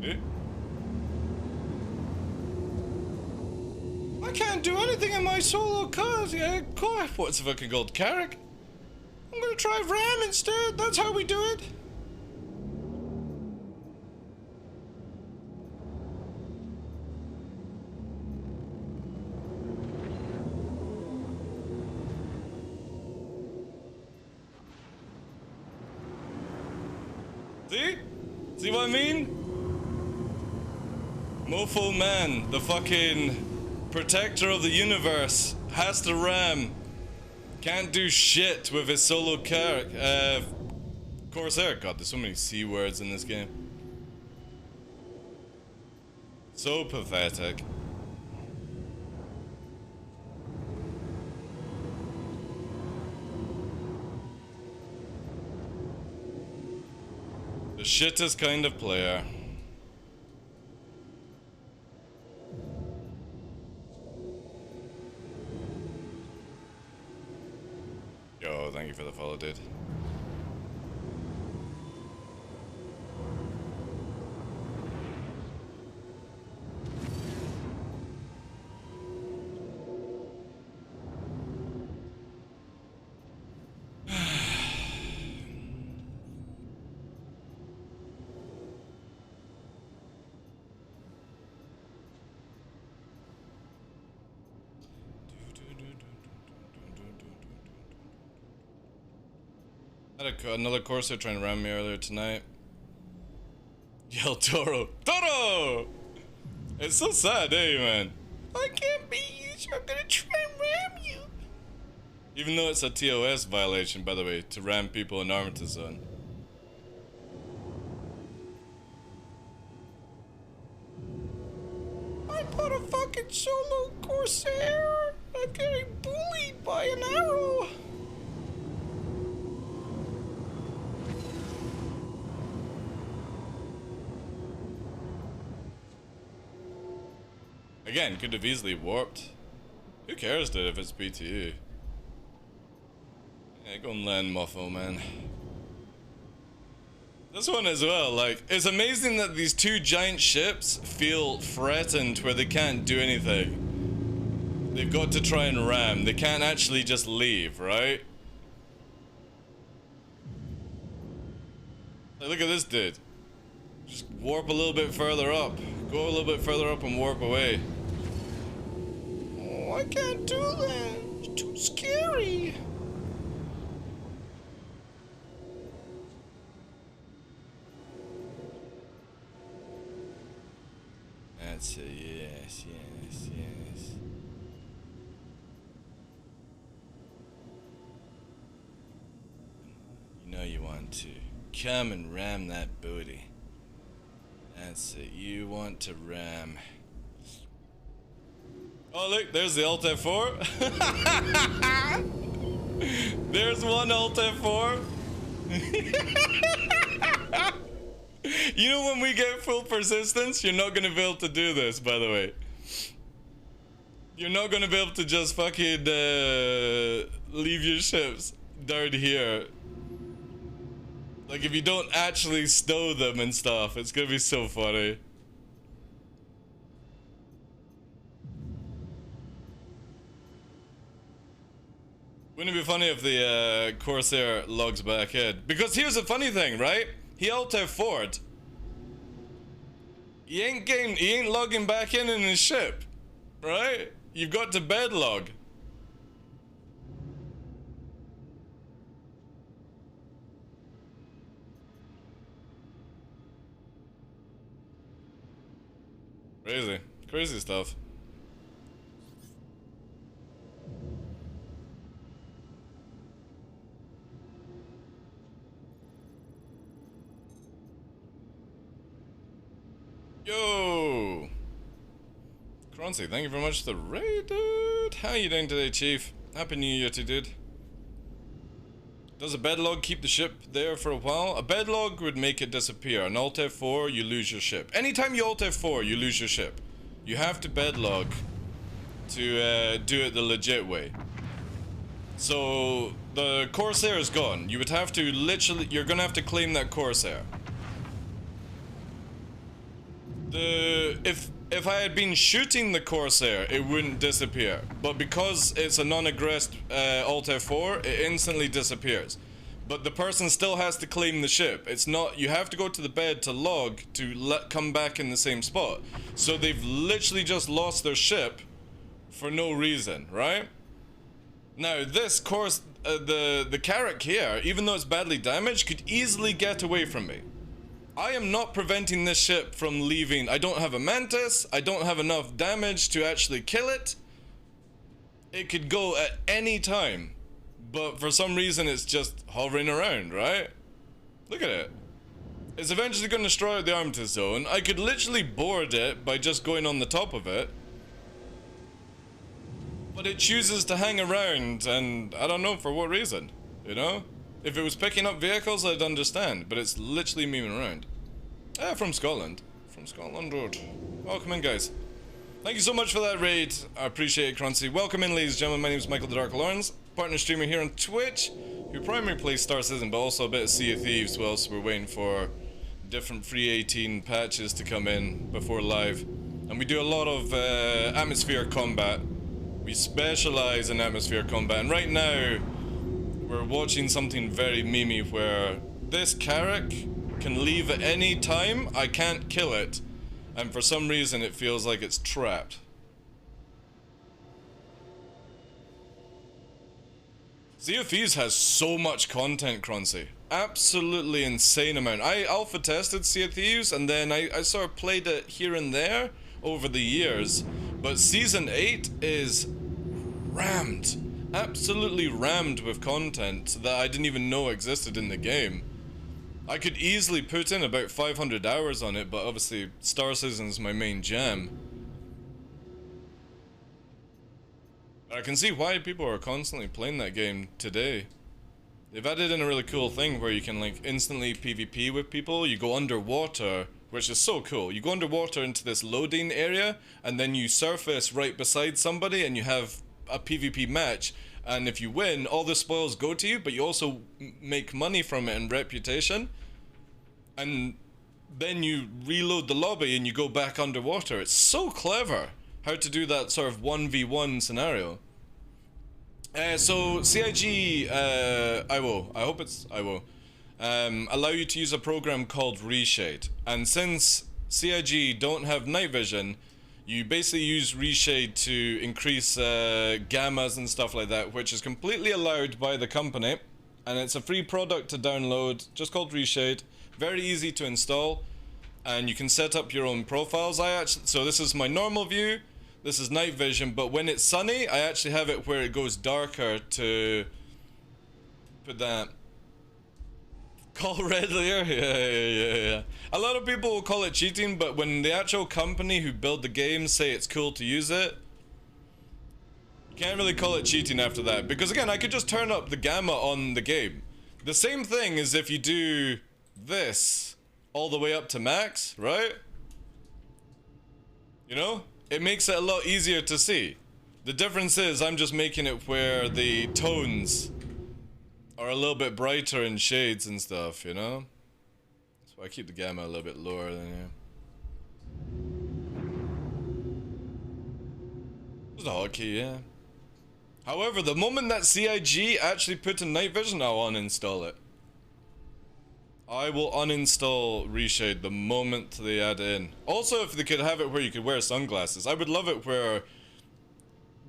Eh? I can't do anything in my solo car. What's it fucking called? Carrick? I'm gonna try Ram instead. That's how we do it. See? See what I mean? Mofo man, the fucking protector of the universe, has to ram. Can't do shit with his solo Corsair. God, there's so many C words in this game. So pathetic. The shittest kind of player. Yo, thank you for the follow, dude. I had another Corsair trying to ram me earlier tonight. Yell Toro. Toro! It's so sad, eh, man? I can't be you, so I'm gonna try and ram you. Even though it's a TOS violation, by the way, to ram people in Armitage Zone. I bought a fucking solo Corsair. I'm getting bullied by an arrow. Again, could have easily warped. Who cares, dude, if it's BTU? Yeah, go and land, Muffo, man. This one as well, like, it's amazing that these two giant ships feel threatened where they can't do anything. They've got to try and ram. They can't actually just leave, right? Like, look at this dude. Just warp a little bit further up. Go a little bit further up and warp away. Oh, I can't do that. It's too scary. That's a yes, yes, yes. You know you want to. Come and ram that booty. That's it. You want to ram. Oh, look, there's the Alt F4. There's one Alt F4. You know, when we get full persistence, you're not gonna be able to do this, by the way. You're not gonna be able to just fucking leave your ships down here. Like, if you don't actually stow them and stuff, it's gonna be so funny. Wouldn't it be funny if the Corsair logs back in? Because here's the funny thing, right? He Alt F4'd. He ain't logging back in his ship, right? You've got to bed log. Crazy. Crazy stuff. Yo! Croncy, thank you very much for the raid, dude. How are you doing today, Chief? Happy New Year to you, dude. Does a bedlog keep the ship there for a while? A bedlog would make it disappear. An Alt F4, you lose your ship. Anytime you Alt F4, you lose your ship. You have to bedlog to do it the legit way. So, the Corsair is gone. You would have to literally... You're gonna have to claim that Corsair. if I had been shooting the Corsair, it wouldn't disappear. But because it's a non-aggressed Alt F4, it instantly disappears. But the person still has to claim the ship. It's not, you have to go to the bed to log to come back in the same spot. So they've literally just lost their ship for no reason, right? Now this course, the Carrack here, even though it's badly damaged, could easily get away from me. I am not preventing this ship from leaving. I don't have a Mantis. I don't have enough damage to actually kill it. It could go at any time. But for some reason it's just hovering around, right? Look at it. It's eventually going to destroy the Armistice Zone. I could literally board it by just going on the top of it. But it chooses to hang around, and I don't know for what reason, you know? If it was picking up vehicles, I'd understand, but it's literally moving around. From Scotland. From Scotland Road. Welcome in, guys. Thank you so much for that raid. I appreciate it, Crunchy. Welcome in, ladies and gentlemen. My name is Michael TheDarkLaw, partner streamer here on Twitch, who primarily plays Star Citizen, but also a bit of Sea of Thieves whilst we're waiting for different free 18 patches to come in before live. And we do a lot of atmosphere combat. We specialize in atmosphere combat, and right now we're watching something very memey where this Carrack can leave at any time. I can't kill it, and for some reason it feels like it's trapped. Sea of Thieves has so much content, Crunchy. Absolutely insane amount. I alpha tested Sea of Thieves, and then I sort of played it here and there over the years, but Season 8 is rammed. Absolutely rammed with content that I didn't even know existed in the game. I could easily put in about 500 hours on it, but obviously Star Citizen is my main jam. I can see why people are constantly playing that game today. They've added in a really cool thing where you can like instantly PvP with people. You go underwater, which is so cool. You go underwater into this loading area, and then you surface right beside somebody and you have a PvP match. And if you win, all the spoils go to you, but you also make money from it and reputation. And then you reload the lobby and you go back underwater. It's so clever how to do that sort of 1v1 scenario. So CIG, I will allow you to use a program called Reshade. And since CIG don't have night vision, you basically use Reshade to increase gammas and stuff like that, which is completely allowed by the company. And it's a free product to download, just called Reshade. Very easy to install, and you can set up your own profiles. So this is my normal view, this is night vision, but when it's sunny, I actually have it where it goes darker to put that. Call red layer? Yeah. A lot of people will call it cheating, but when the actual company who build the game say it's cool to use it, you can't really call it cheating after that. Because again, I could just turn up the gamma on the game. The same thing as if you do this all the way up to max, right? You know? It makes it a lot easier to see. The difference is I'm just making it where the tones are a little bit brighter in shades and stuff, you know? So I keep the gamma a little bit lower than you. Just a hotkey, yeah. However, the moment that CIG actually put in night vision, I'll uninstall it. I will uninstall Reshade the moment they add it in. Also, if they could have it where you could wear sunglasses. I would love it where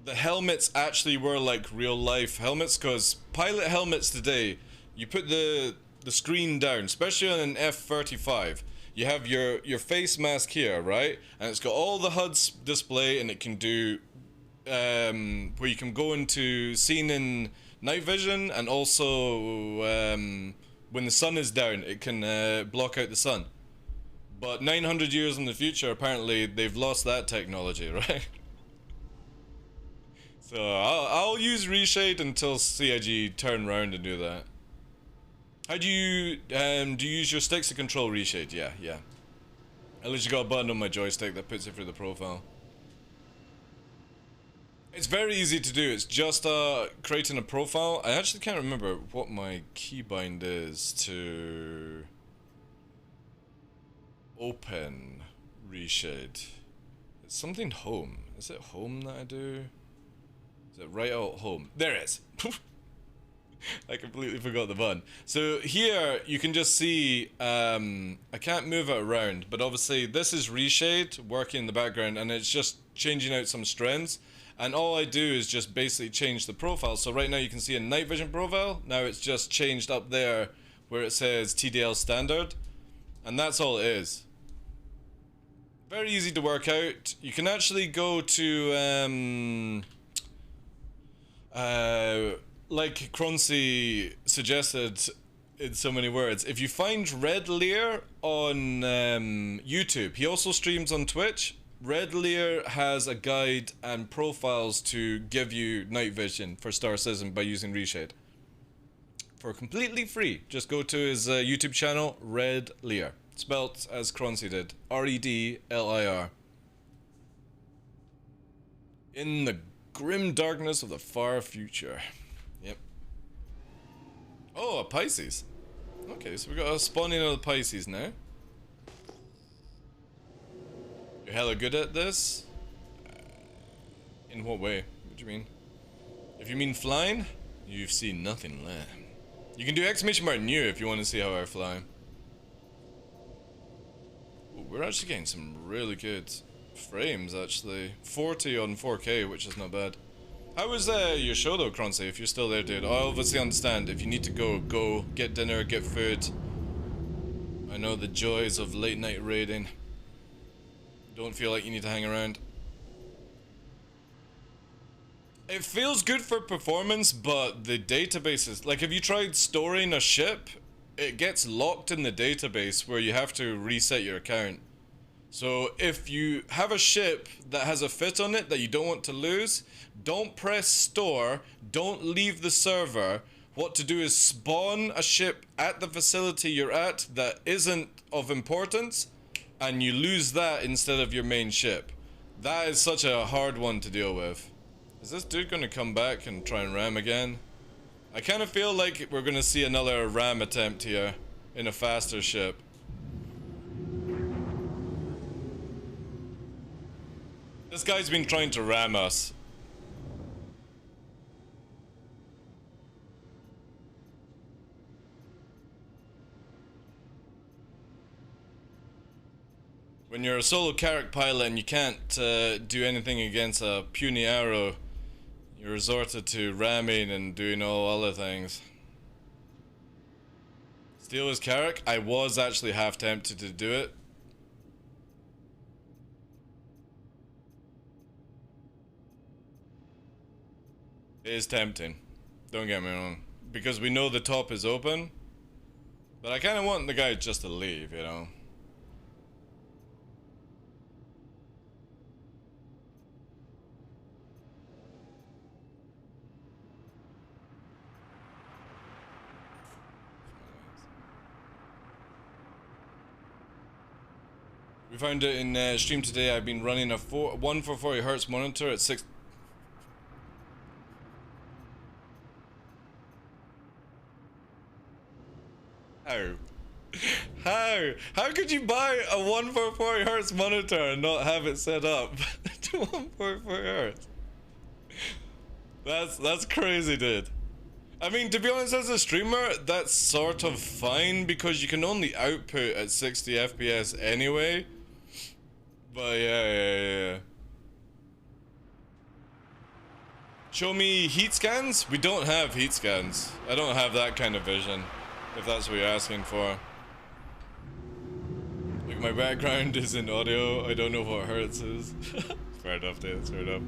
the helmets actually were like real life helmets, because pilot helmets today, you put the screen down, especially on an F-35. You have your face mask here, right? And it's got all the HUD's display, and it can do where you can go into scene in night vision, and also when the sun is down, it can block out the sun. But 900 years in the future, apparently they've lost that technology, right? So I'll use Reshade until CIG turn around and do that. How do you use your sticks to control Reshade? Yeah. At least you got a button on my joystick that puts it through the profile. It's very easy to do. It's just creating a profile. I actually can't remember what my keybind is to open Reshade. It's something home. Is it home that I do? Is it right out home? There it is. I completely forgot the button. So here you can just see, I can't move it around, but obviously this is reshade working in the background and it's just changing out some strands. And all I do is just basically change the profile. So right now you can see a night vision profile. Now it's just changed up there where it says TDL standard. And that's all it is. Very easy to work out. You can actually go to, like Croncy suggested in so many words, if you find Red Lear on YouTube, he also streams on Twitch. Red Lear has a guide and profiles to give you night vision for Star Citizen by using Reshade. For completely free, just go to his YouTube channel, Red Lear. Spelt as Croncy did. R-E-D-L-I-R. In the grim darkness of the far future. Yep. Oh, a Pisces. Okay, so we got a spawning of the Pisces now. You're hella good at this? In what way? What do you mean? If you mean flying, you've seen nothing there. You can do exclamation mark new if you want to see how I fly. Ooh, we're actually getting some really good frames, actually. 40 on 4K, which is not bad. How was your show though, Croncy, if you're still there, dude? I obviously understand. If you need to go, go. Get dinner, get food. I know the joys of late night raiding. Don't feel like you need to hang around. It feels good for performance, but the databases, like, have you tried storing a ship? It gets locked in the database where you have to reset your account. So if you have a ship that has a fit on it that you don't want to lose, don't press store, don't leave the server. What to do is spawn a ship at the facility you're at that isn't of importance, and you lose that instead of your main ship. That is such a hard one to deal with. Is this dude gonna come back and try and ram again? I kind of feel like we're gonna see another ram attempt here in a faster ship. This guy's been trying to ram us. When you're a solo Carrack pilot and you can't do anything against a puny arrow, you're resorted to ramming and doing all other things. Steal his Carrack? I was actually half tempted to do it. It is tempting, don't get me wrong, because we know the top is open, but I kind of want the guy just to leave, you know. We found it in stream today. I've been running a 144 Hz monitor at 6. How? How could you buy a 144 Hz monitor and not have it set up to 144 Hz? That's crazy, dude. I mean, to be honest, as a streamer, that's sort of fine because you can only output at 60 FPS anyway. But yeah. Show me heat scans? We don't have heat scans. I don't have that kind of vision, if that's what you're asking for. Like, my background is in audio. I don't know what hertz is. Fair enough, dude. That's fair enough.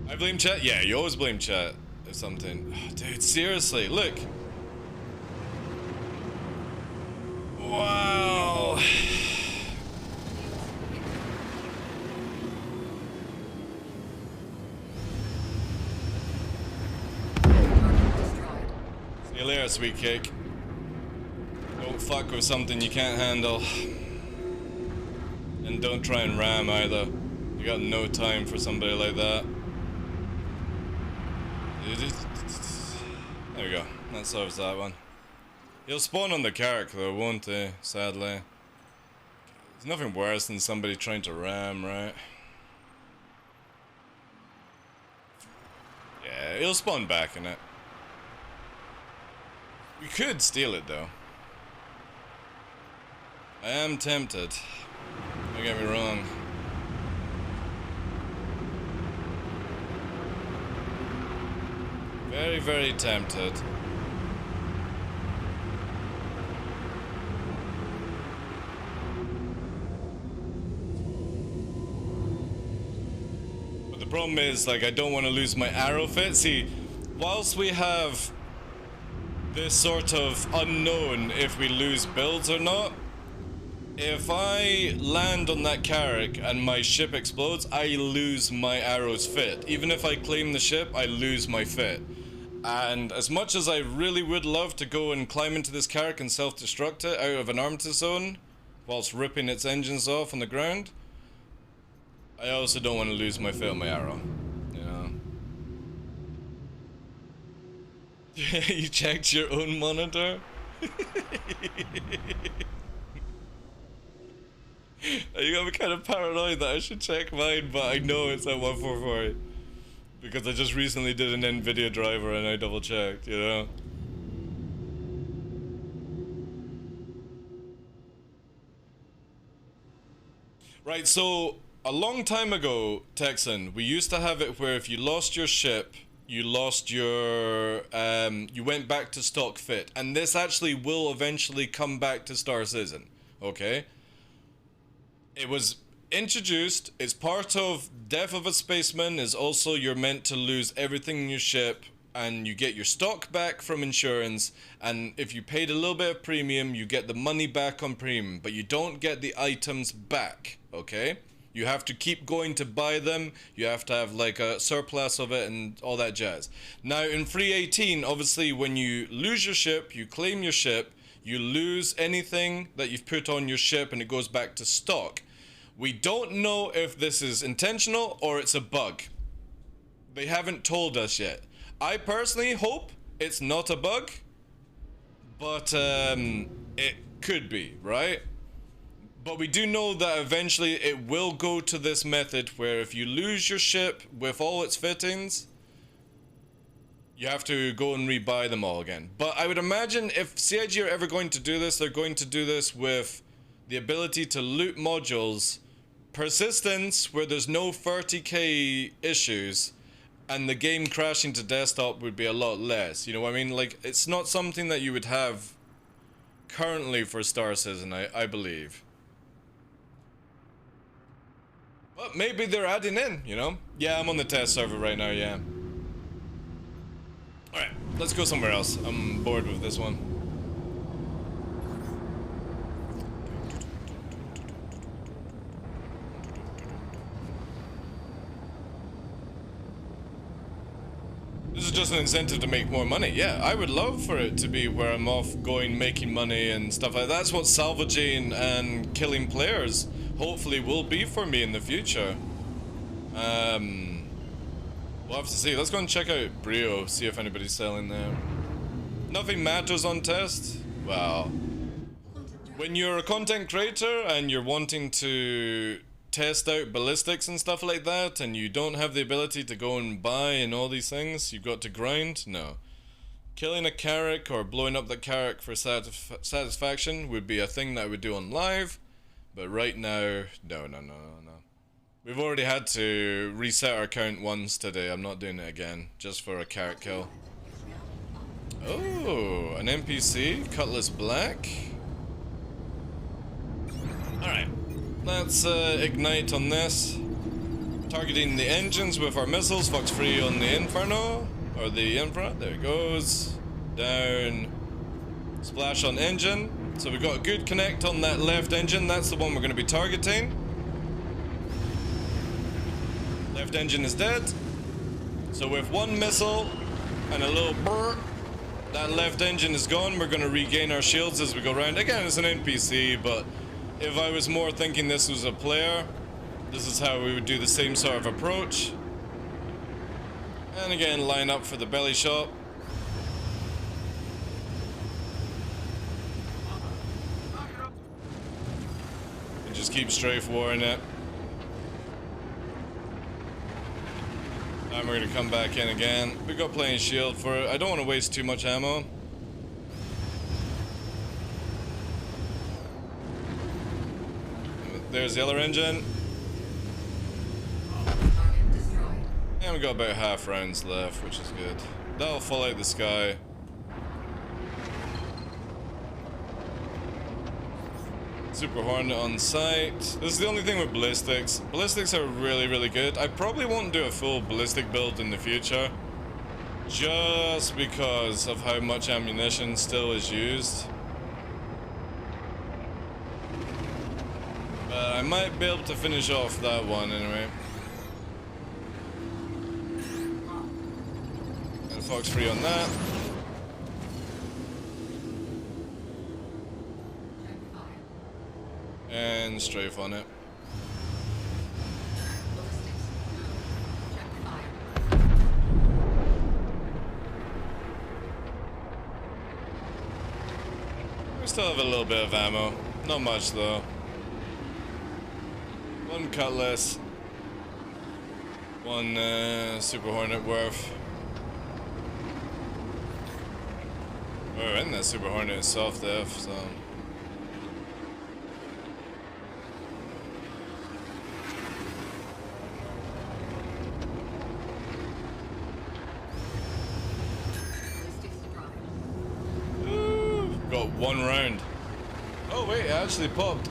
I blame chat? Yeah, you always blame chat if something. Oh, dude, seriously, look. Wow. See you later, sweet cake. Don't fuck with something you can't handle. And don't try and ram either. You got no time for somebody like that. There we go. That solves that one. He'll spawn on the Carrack though, won't he? Sadly. There's nothing worse than somebody trying to ram, right? Yeah, he'll spawn back in it. We could steal it though. I am tempted. Don't get me wrong. Very, very tempted. But the problem is, like, I don't want to lose my arrow fit. See, whilst we have this sort of unknown if we lose builds or not, if I land on that carrack and my ship explodes, I lose my arrow's fit. Even if I claim the ship, I lose my fit. And as much as I really would love to go and climb into this carrack and self-destruct it out of an armistice zone, whilst ripping its engines off on the ground, I also don't want to lose my fit on my arrow. You know? You checked your own monitor? You got me kind of paranoid that I should check mine, but I know it's at 144. Because I just recently did an NVIDIA driver and I double checked, you know? Right, so a long time ago, Texan, we used to have it where if you lost your ship, you lost your, you went back to stock fit. And this actually will eventually come back to Star Citizen, okay? It was introduced, it's part of Death of a Spaceman, is also you're meant to lose everything in your ship and you get your stock back from insurance, and if you paid a little bit of premium, you get the money back on premium, but you don't get the items back, okay? You have to keep going to buy them, you have to have like a surplus of it and all that jazz. Now in 318, obviously when you lose your ship, you claim your ship, you lose anything that you've put on your ship and it goes back to stock. We don't know if this is intentional or it's a bug. They haven't told us yet. I personally hope it's not a bug, but it could be, right? But we do know that eventually it will go to this method where if you lose your ship with all its fittings, you have to go and rebuy them all again. But I would imagine if CIG are ever going to do this, they're going to do this with the ability to loot modules, persistence where there's no 30k issues, and the game crashing to desktop would be a lot less. You know what I mean? Like, it's not something that you would have currently for Star Citizen, I believe. But maybe they're adding in, you know? Yeah, I'm on the test server right now, yeah. Alright, let's go somewhere else. I'm bored with this one. This is just an incentive to make more money. Yeah, I would love for it to be where I'm off going, making money and stuff like that. That's what salvaging and killing players hopefully will be for me in the future. We'll have to see. Let's go and check out Brio, see if anybody's selling there. Nothing matters on test? Well, when you're a content creator and you're wanting to test out ballistics and stuff like that, and you don't have the ability to go and buy and all these things, you've got to grind? No. Killing a carrack or blowing up the carrack for satisfaction would be a thing that I would do on live, but right now, no. We've already had to reset our count once today. I'm not doing it again, just for a carrack kill. Oh, an NPC, Cutlass Black. Alright. Let's ignite on this. Targeting the engines with our missiles. Fox free on the Inferno. Or the Infra. There it goes. Down. Splash on engine. So we've got a good connect on that left engine. That's the one we're going to be targeting. Left engine is dead. So with one missile and a little brrr, that left engine is gone. We're going to regain our shields as we go around. Again, it's an NPC, but if I was more thinking this was a player, this is how we would do the same sort of approach. And again, line up for the belly shot. And just just keep strafe warring it. And we're gonna come back in again. We got plenty of shield for it. I don't want to waste too much ammo. There's the other engine. And we got about half rounds left, which is good. That'll fall out the sky. Super Hornet on site. This is the only thing with ballistics. Ballistics are really, really good. I probably won't do a full ballistic build in the future, just because of how much ammunition still is used. But I might be able to finish off that one anyway. And Fox free on that. And strafe on it. We still have a little bit of ammo. Not much though. One cutlass. One Super Hornet worth. Oh, and that Super Hornet is soft F, so. Got one round. Oh wait, it actually popped.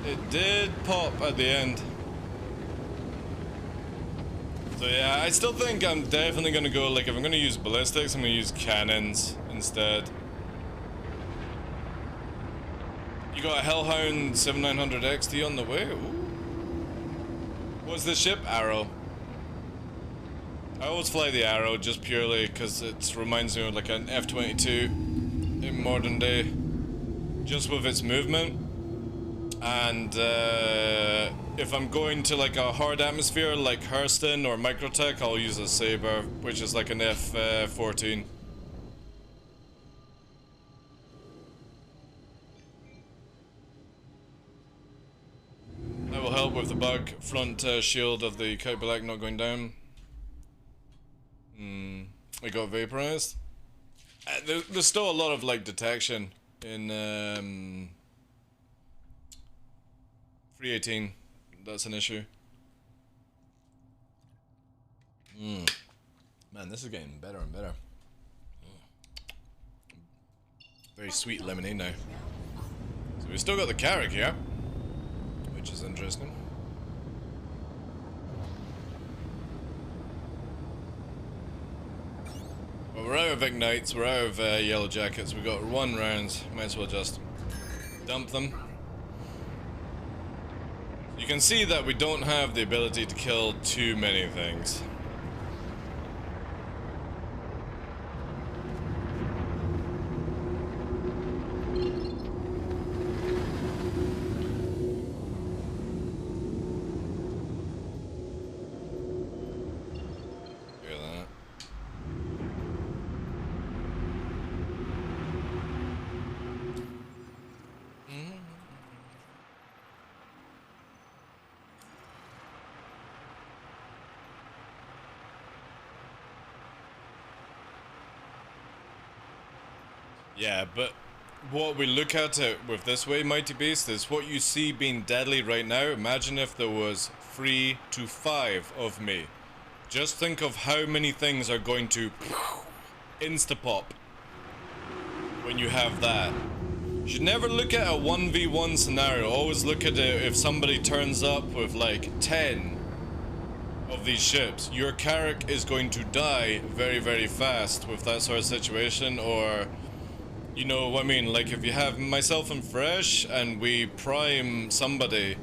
It did pop at the end. So yeah, I still think I'm definitely gonna go, like, if I'm gonna use ballistics, I'm gonna use cannons instead. You got a Hellhound 7900 XT on the way? Ooh. What's this ship? Arrow. I always fly the Arrow just purely because it reminds me of like an F-22 in modern day, just with its movement. And if I'm going to like a hard atmosphere like Hurston or Microtech, I'll use a Saber, which is like an F-14. That will help with the bug front shield of the Kite Black not going down. I got vaporized. There's still a lot of like detection in 318. That's an issue. Man, this is getting better and better. Very sweet lemonade now. So we still got the Carrack here, which is interesting. Well, we're out of Ignites, we're out of Yellow Jackets, we got 1 round, might as well just dump them. You can see that we don't have the ability to kill too many things. Yeah, but what we look at it with this way, Mighty Beast, is what you see being deadly right now. Imagine if there was 3 to 5 of me. Just think of how many things are going to insta-pop when you have that. You should never look at a 1v1 scenario. Always look at it if somebody turns up with like 10 of these ships. Your Carrack is going to die very, very fast with that sort of situation, or... You know what I mean? Like, if you have myself and Fresh and we prime somebody,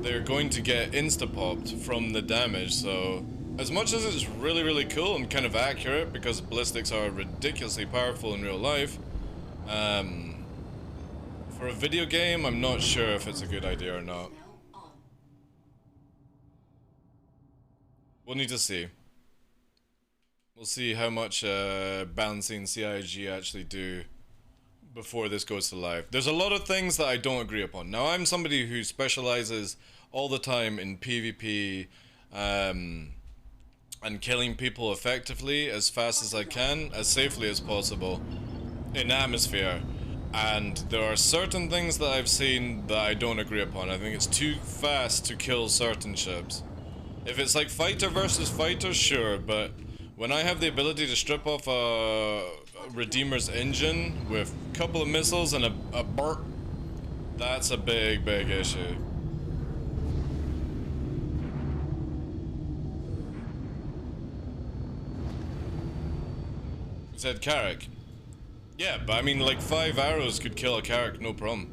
they're going to get insta-popped from the damage. So, as much as it's really, really cool and kind of accurate, because ballistics are ridiculously powerful in real life, for a video game, I'm not sure if it's a good idea or not. We'll need to see. We'll see how much balancing CIG actually do before this goes to live. There's a lot of things that I don't agree upon. Now, I'm somebody who specializes all the time in PvP, and killing people effectively as fast as I can, as safely as possible in atmosphere. And there are certain things that I've seen that I don't agree upon. I think it's too fast to kill certain ships. If it's like fighter versus fighter, sure, but when I have the ability to strip off a Redeemer's engine with a couple of missiles and a burp, that's a big, big issue. It said Carrack. Yeah, but I mean, like 5 arrows could kill a Carrack, no problem.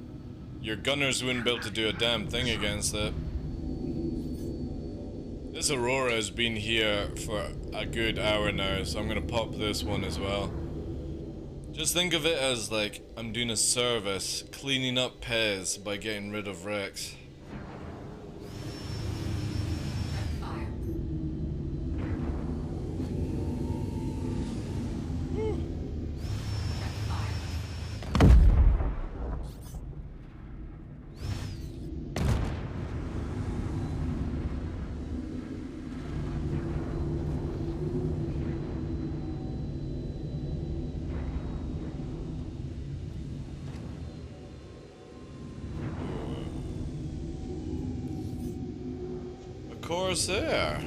Your gunners wouldn't be able to do a damn thing against it. This Aurora has been here for a good hour now, so I'm gonna pop this one as well. Just think of it as like, I'm doing a service, cleaning up Pez by getting rid of Rex. Corsair.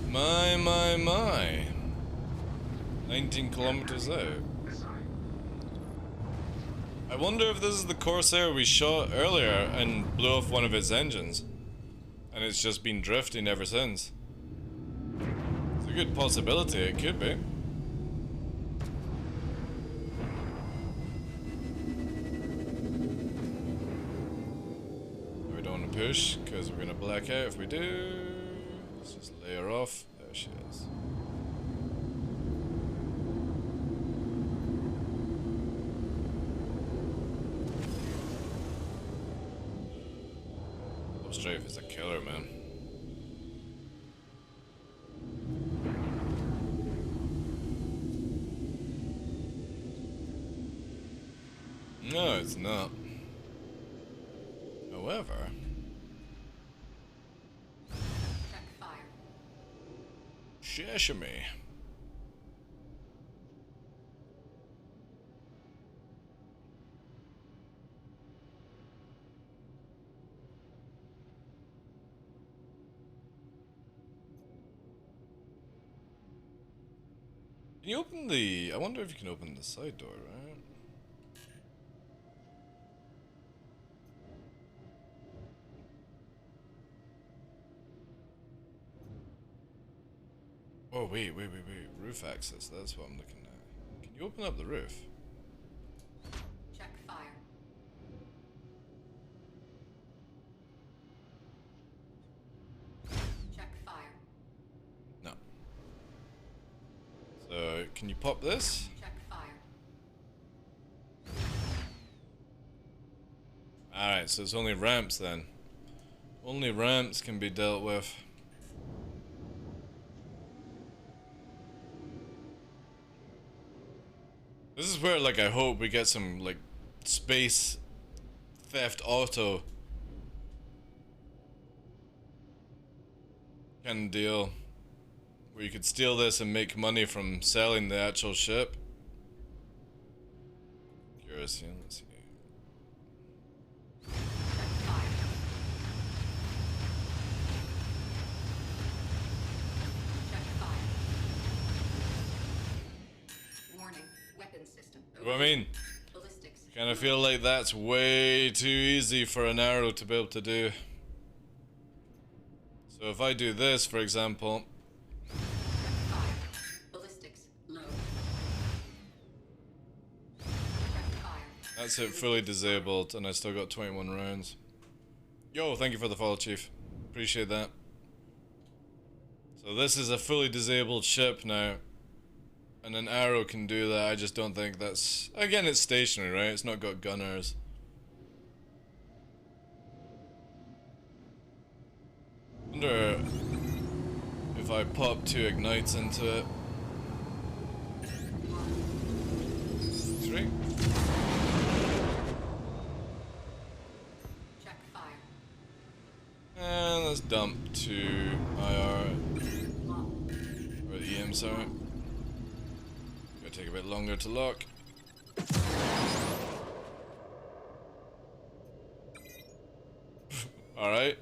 My. 19 kilometers out. I wonder if this is the Corsair we shot earlier and blew off one of its engines. And it's just been drifting ever since. It's a good possibility, it could be. Push, because we're gonna black out if we do. Let's just lay her off. There she is. Strafe is a killer, man. No, it's not. However, Sesame. Can you open the... I wonder if you can open the side door, right? Oh, wait. Roof access, that's what I'm looking at. Can you open up the roof? Check fire. Check fire. No. So, can you pop this? Check fire. Alright, so it's only ramps then. Only ramps can be dealt with. This is where, like, I hope we get some, like, space theft auto kind of deal. Where you could steal this and make money from selling the actual ship. Curious, yeah, let's see. What I mean, I kind of feel like that's way too easy for an arrow to be able to do. So if I do this, for example, Ballistics low. that's it fully disabled, and I still got 21 rounds. Yo, thank you for the follow, Chief. Appreciate that. So this is a fully disabled ship now. And an arrow can do that. I just don't think that's... Again, it's stationary, right? It's not got gunners. Wonder if I pop 2 ignites into it. 3. Check fire. And let's dump to IR. Lock. Or EM, sorry. Gonna take a bit longer to lock. Alright.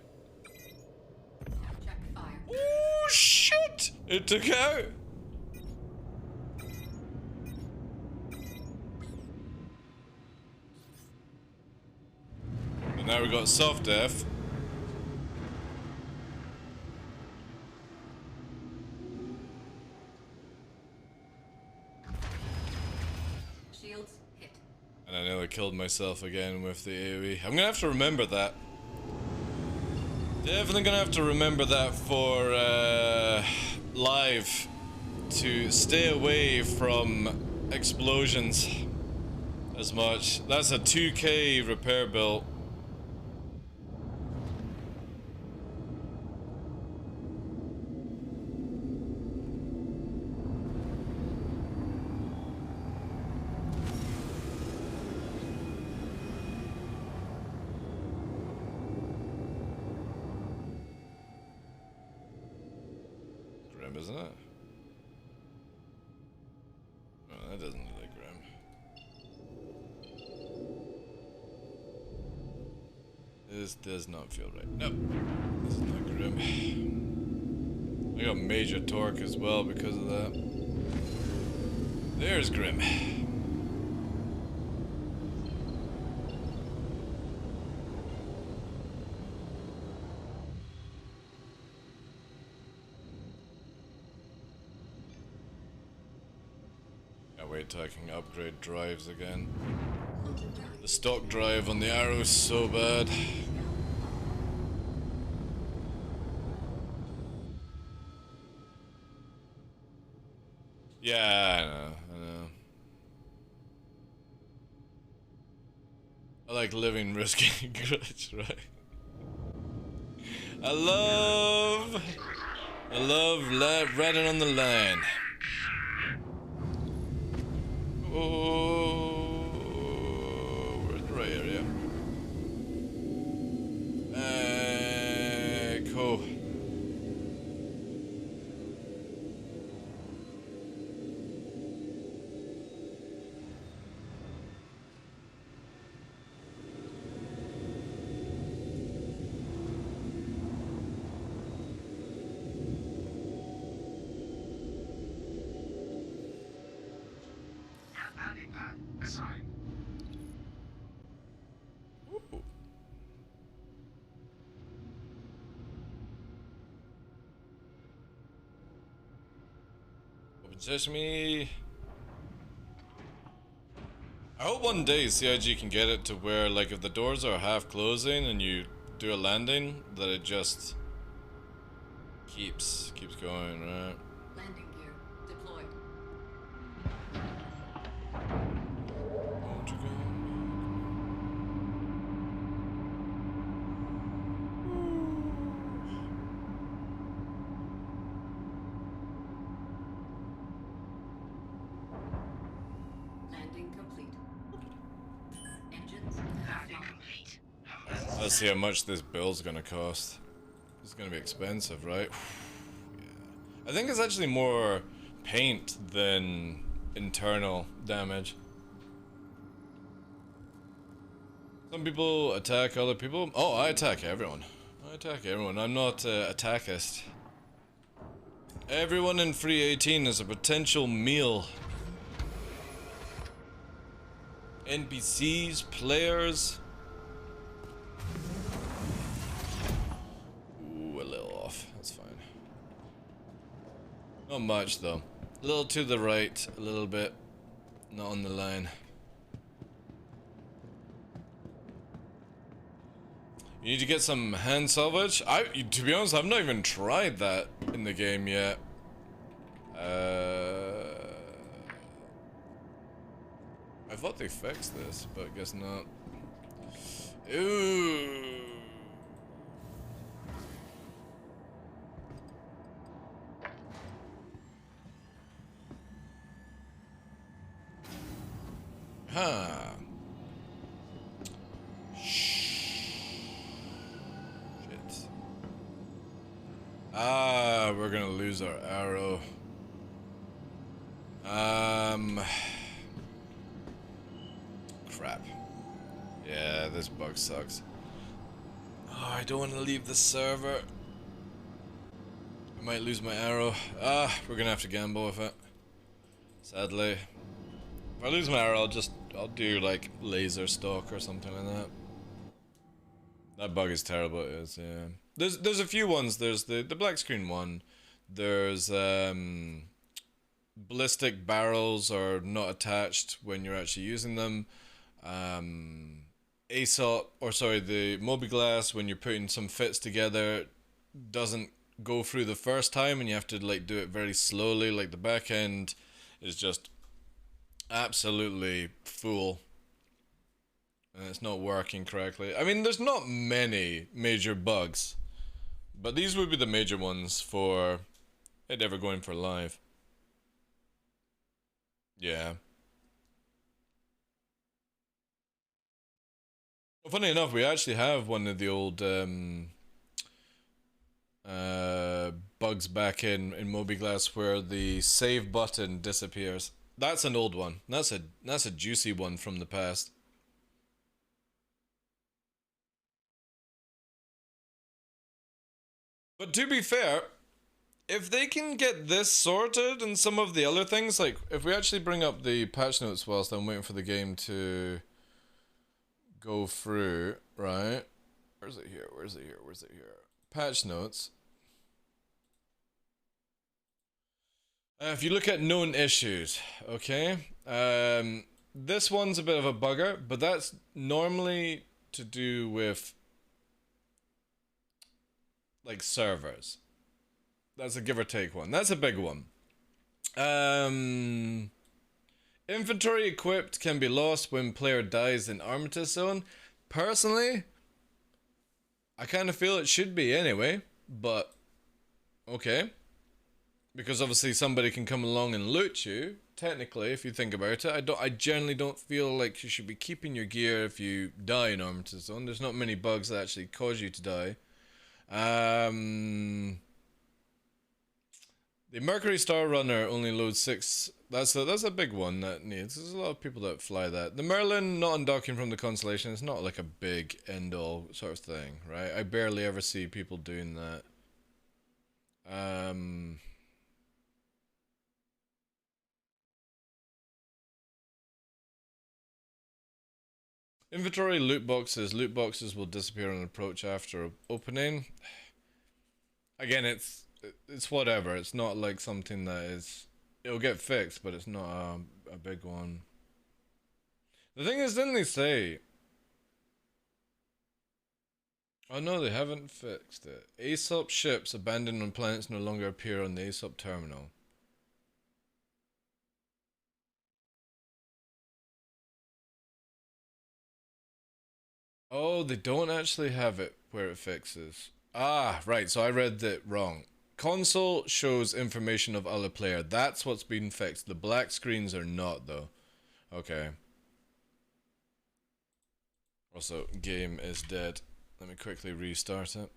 Check fire. Oh shit! It took out! And now we got soft F. Shields hit. And I nearly killed myself again with the AoE. I'm gonna have to remember that. Definitely gonna have to remember that for live. To stay away from explosions as much. That's a 2k repair bill. Grim, isn't it? No, that doesn't look like Grim. This does not feel right. Nope. This is not Grim. I got major torque as well because of that. There's Grim. Wait till I can upgrade drives again. The stock drive on the arrow is so bad. Yeah, I know. I like living risking grudge, right? I love riding on the line. Oh, we're in the right area. Cool. Ooh. Open sesame. I hope one day CIG can get it to where, like, if the doors are half closing and you do a landing, that it just keeps going, right? Landing gear deployed. Won't you go? Landing complete. Engines complete. Let's see how much this build's gonna cost. It's gonna be expensive, right? Yeah. I think it's actually more paint than internal damage. Some people attack other people. Oh, I attack everyone. I attack everyone. I'm not a attackist. Everyone in Free 18 is a potential meal. NPCs, players. Ooh, a little off. That's fine. Not much though. A little to the right, a little bit. Not on the line. You need to get some hand salvage. To be honest, I've not even tried that in the game yet. I thought they fixed this, but I guess not. Ooh. Aha. Shit. Ah, we're gonna lose our arrow. Crap. Yeah, this bug sucks. Oh, I don't want to leave the server. I might lose my arrow. Ah, we're gonna have to gamble with it. Sadly. If I lose my arrow, I'll do like laser stalk or something like that. That bug is terrible, it is, yeah. There's a few ones. There's the black screen one. There's ballistic barrels are not attached when you're actually using them. ASOP, or sorry, the Mobi-Glass, when you're putting some fits together, doesn't go through the first time and you have to like do it very slowly. Like the back end is just absolutely full and it's not working correctly. I mean, there's not many major bugs, but these would be the major ones for it ever going for live. Yeah. Well, funny enough, we actually have one of the old bugs back in Mobi-Glass where the save button disappears. That's an old one. That's a juicy one from the past. But to be fair, if they can get this sorted and some of the other things, like if we actually bring up the patch notes whilst I'm waiting for the game to go through, right? Where's it here? Where's it here? Where's it here? Patch notes. If you look at known issues, okay? This one's a bit of a bugger, but that's normally to do with like servers. That's a give or take one. That's a big one. Inventory equipped can be lost when player dies in Armistice Zone. Personally, I kind of feel it should be anyway, but okay. Because obviously somebody can come along and loot you. Technically, if you think about it, I generally don't feel like you should be keeping your gear if you die in Armistice Zone. There's not many bugs that actually cause you to die. The Mercury Star Runner only loads 6. That's a big one that needs. There's a lot of people that fly that. The Merlin not undocking from the constellation is not like a big end all sort of thing, right? I barely ever see people doing that. Inventory loot boxes. Loot boxes will disappear on approach after opening. Again, it's whatever. It's not like something that is... It'll get fixed, but it's not a big one. The thing is, didn't they say... Oh no, they haven't fixed it. ASOP ships abandoned on planets no longer appear on the ASOP terminal. Oh, they don't actually have it where it fixes. Ah, right, so I read that wrong. Console shows information of other player. That's what's been fixed. The black screens are not, though. Okay. Also, game is dead. Let me quickly restart it.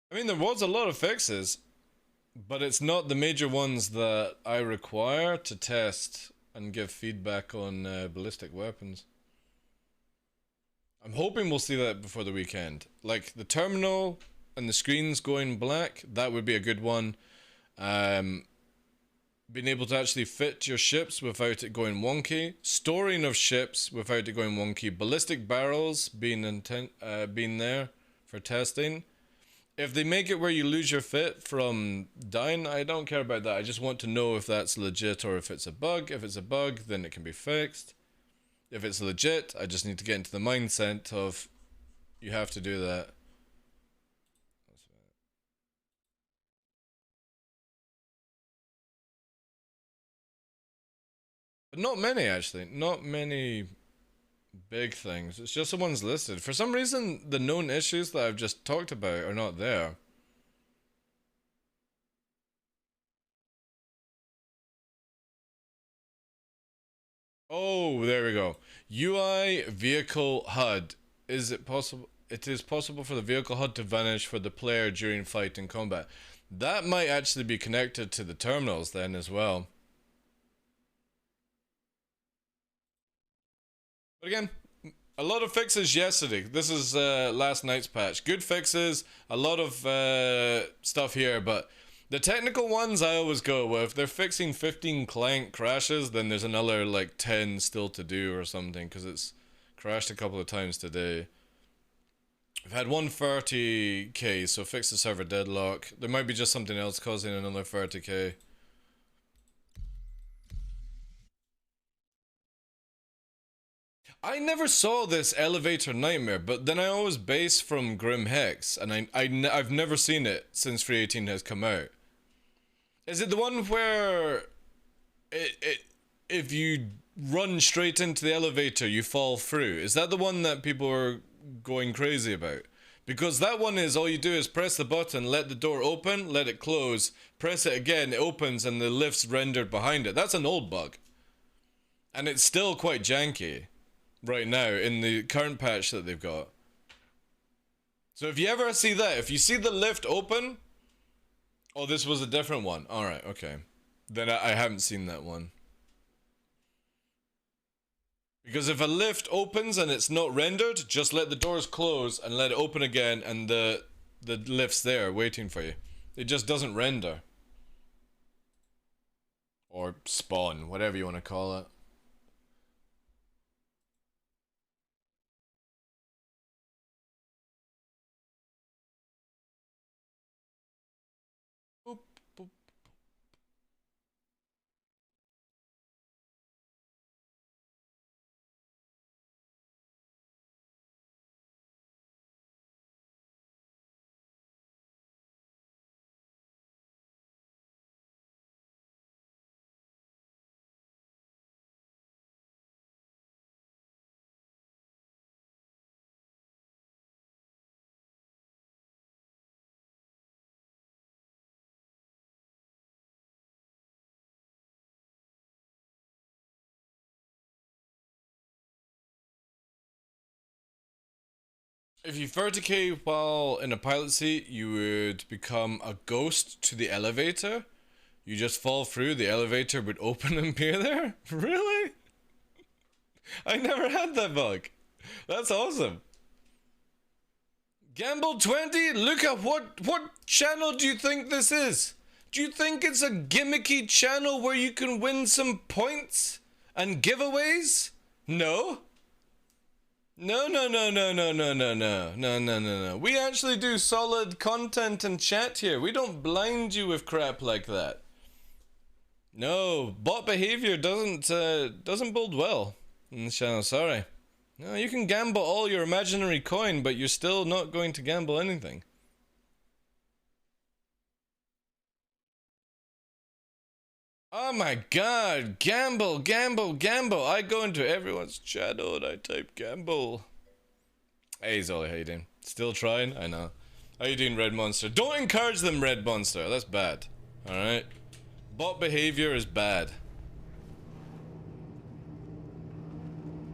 I mean, there was a lot of fixes, but it's not the major ones that I require to test and give feedback on ballistic weapons. I'm hoping we'll see that before the weekend. Like, the terminal and the screens going black, that would be a good one. Being able to actually fit your ships without it going wonky. Storing of ships without it going wonky. Ballistic barrels being there for testing. If they make it where you lose your fit from dying, I don't care about that. I just want to know if that's legit or if it's a bug. If it's a bug, then it can be fixed. If it's legit, I just need to get into the mindset of you have to do that. But not many, actually. Not many big things. It's just the ones listed. For some reason, the known issues that I've just talked about are not there. Oh, there we go. UI vehicle HUD. Is it possible? It is possible for the vehicle HUD to vanish for the player during fight and combat. That might actually be connected to the terminals then as well. But again, a lot of fixes yesterday. This is last night's patch. Good fixes, a lot of stuff here, but the technical ones I always go with. If they're fixing 15 client crashes, then there's another like 10 still to do or something, because it's crashed a couple of times today. We've had 130k, so fix the server deadlock. There might be just something else causing another 30k. I never saw this elevator nightmare, but then I always base from Grim Hex, and I've never seen it since 3.18 has come out. Is it the one where if you run straight into the elevator, you fall through? Is that the one that people are going crazy about? Because that one is all you do is press the button, let the door open, let it close, press it again, it opens, and the lift's rendered behind it. That's an old bug. And it's still quite janky right now in the current patch that they've got. So if you ever see that, if you see the lift open, oh, this was a different one. Alright, okay. Then I haven't seen that one. Because if a lift opens and it's not rendered, just let the doors close and let it open again, and the lift's there waiting for you. It just doesn't render. Or spawn, whatever you want to call it. Boop, boop. If you 30k while in a pilot seat, you would become a ghost to the elevator. You just fall through, the elevator would open and appear there? Really? I never had that bug. That's awesome. Gamble20, look at what channel do you think this is? Do you think it's a gimmicky channel where you can win some points and giveaways? No? No. We actually do solid content and chat here. We don't blind you with crap like that. No, bot behavior doesn't bode well in this channel, sorry. No, you can gamble all your imaginary coin, but you're still not going to gamble anything. Oh my god, gamble. I go into everyone's channel and I type gamble. Hey Zolly, how you doing? Still trying? I know. How you doing, Red Monster? Don't encourage them, Red Monster. That's bad. Alright? Bot behavior is bad.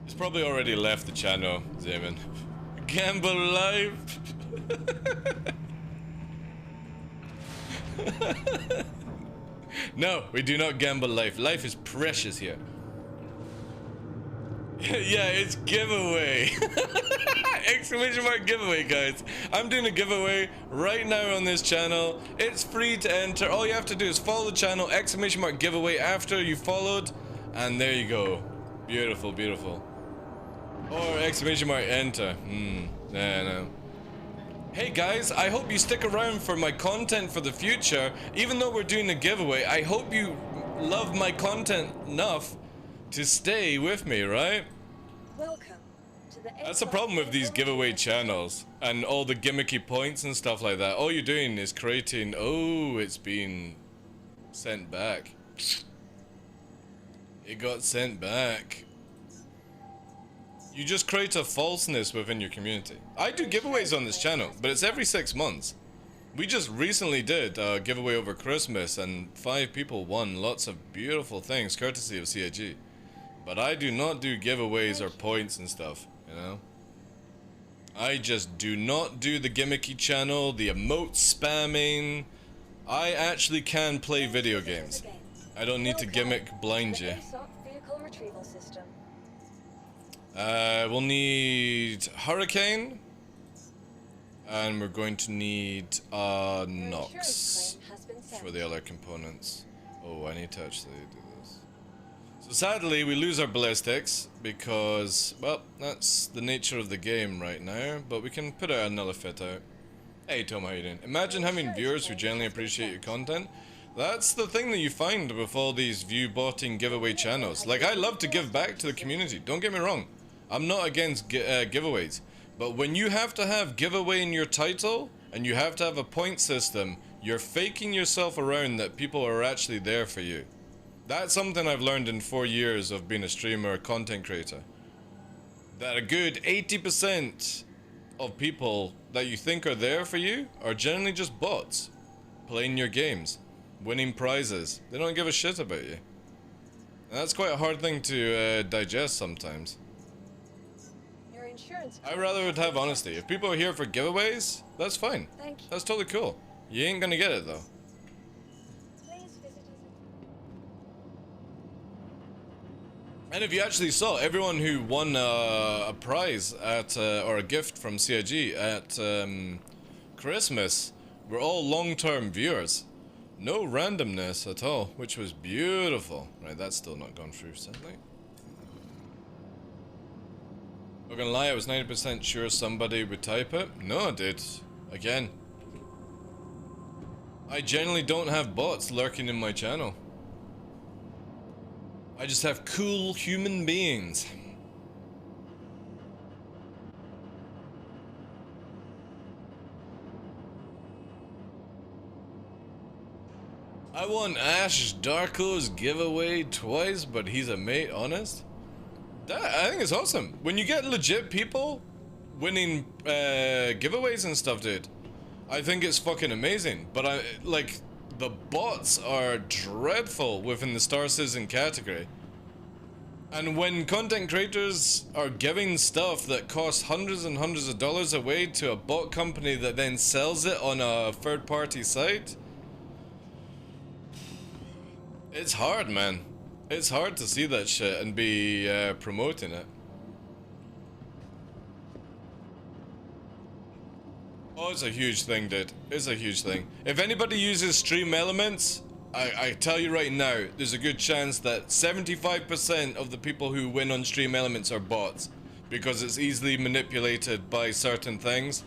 He's probably already left the channel, Zeman. Gamble live! No, we do not gamble life. Life is precious here. Yeah, it's giveaway. Exclamation mark giveaway, guys. I'm doing a giveaway right now on this channel. It's free to enter. All you have to do is follow the channel, exclamation mark giveaway after you followed, and there you go. Beautiful, beautiful. Or exclamation mark enter. No. Hey guys, I hope you stick around for my content for the future. Even though we're doing a giveaway, I hope you love my content enough to stay with me, right? Welcome to the That's the problem with these giveaway channels and all the gimmicky points and stuff like that. All you're doing is creating, oh, it's been sent back. It got sent back. You just create a falseness within your community. I do giveaways on this channel, but it's every 6 months. We just recently did a giveaway over Christmas and 5 people won lots of beautiful things courtesy of CIG. But I do not do giveaways or points and stuff, you know? I just do not do the gimmicky channel, the emote spamming. I actually can play video games. I don't need to gimmick blind you. Vehicle retrieval system. We'll need Hurricane. And we're going to need Nox for the other components. Oh, I need to actually do this. So sadly, we lose our ballistics because, well, that's the nature of the game right now. But we can put another fit out. Hey Tom, how you doing? Imagine having viewers who genuinely appreciate your content. That's the thing that you find with all these view botting giveaway channels. Like, I love to give back to the community, don't get me wrong. I'm not against giveaways. But when you have to have giveaway in your title, and you have to have a point system, you're faking yourself around that people are actually there for you. That's something I've learned in 4 years of being a streamer or content creator. That a good 80% of people that you think are there for you are generally just bots. Playing your games. Winning prizes. They don't give a shit about you. And that's quite a hard thing to digest sometimes. I rather would have honesty. If people are here for giveaways, that's fine. That's totally cool. You ain't gonna get it though. And if you actually saw, everyone who won a prize at or a gift from CIG at Christmas were all long-term viewers. No randomness at all, which was beautiful. Right, that's still not gone through, sadly. Not gonna lie, I was 90% sure somebody would type it. No, dude. Again. I generally don't have bots lurking in my channel. I just have cool human beings. I won Ash Darko's giveaway twice, but he's a mate, honest? I think it's awesome. When you get legit people winning giveaways and stuff, dude, I think it's fucking amazing. But like, the bots are dreadful within the Star Citizen category. And when content creators are giving stuff that costs hundreds and hundreds of dollars away to a bot company that then sells it on a third-party site, it's hard, man. It's hard to see that shit and be promoting it. Oh, it's a huge thing, dude. It's a huge thing. If anybody uses Stream Elements, I tell you right now, there's a good chance that 75% of the people who win on Stream Elements are bots. Because it's easily manipulated by certain things.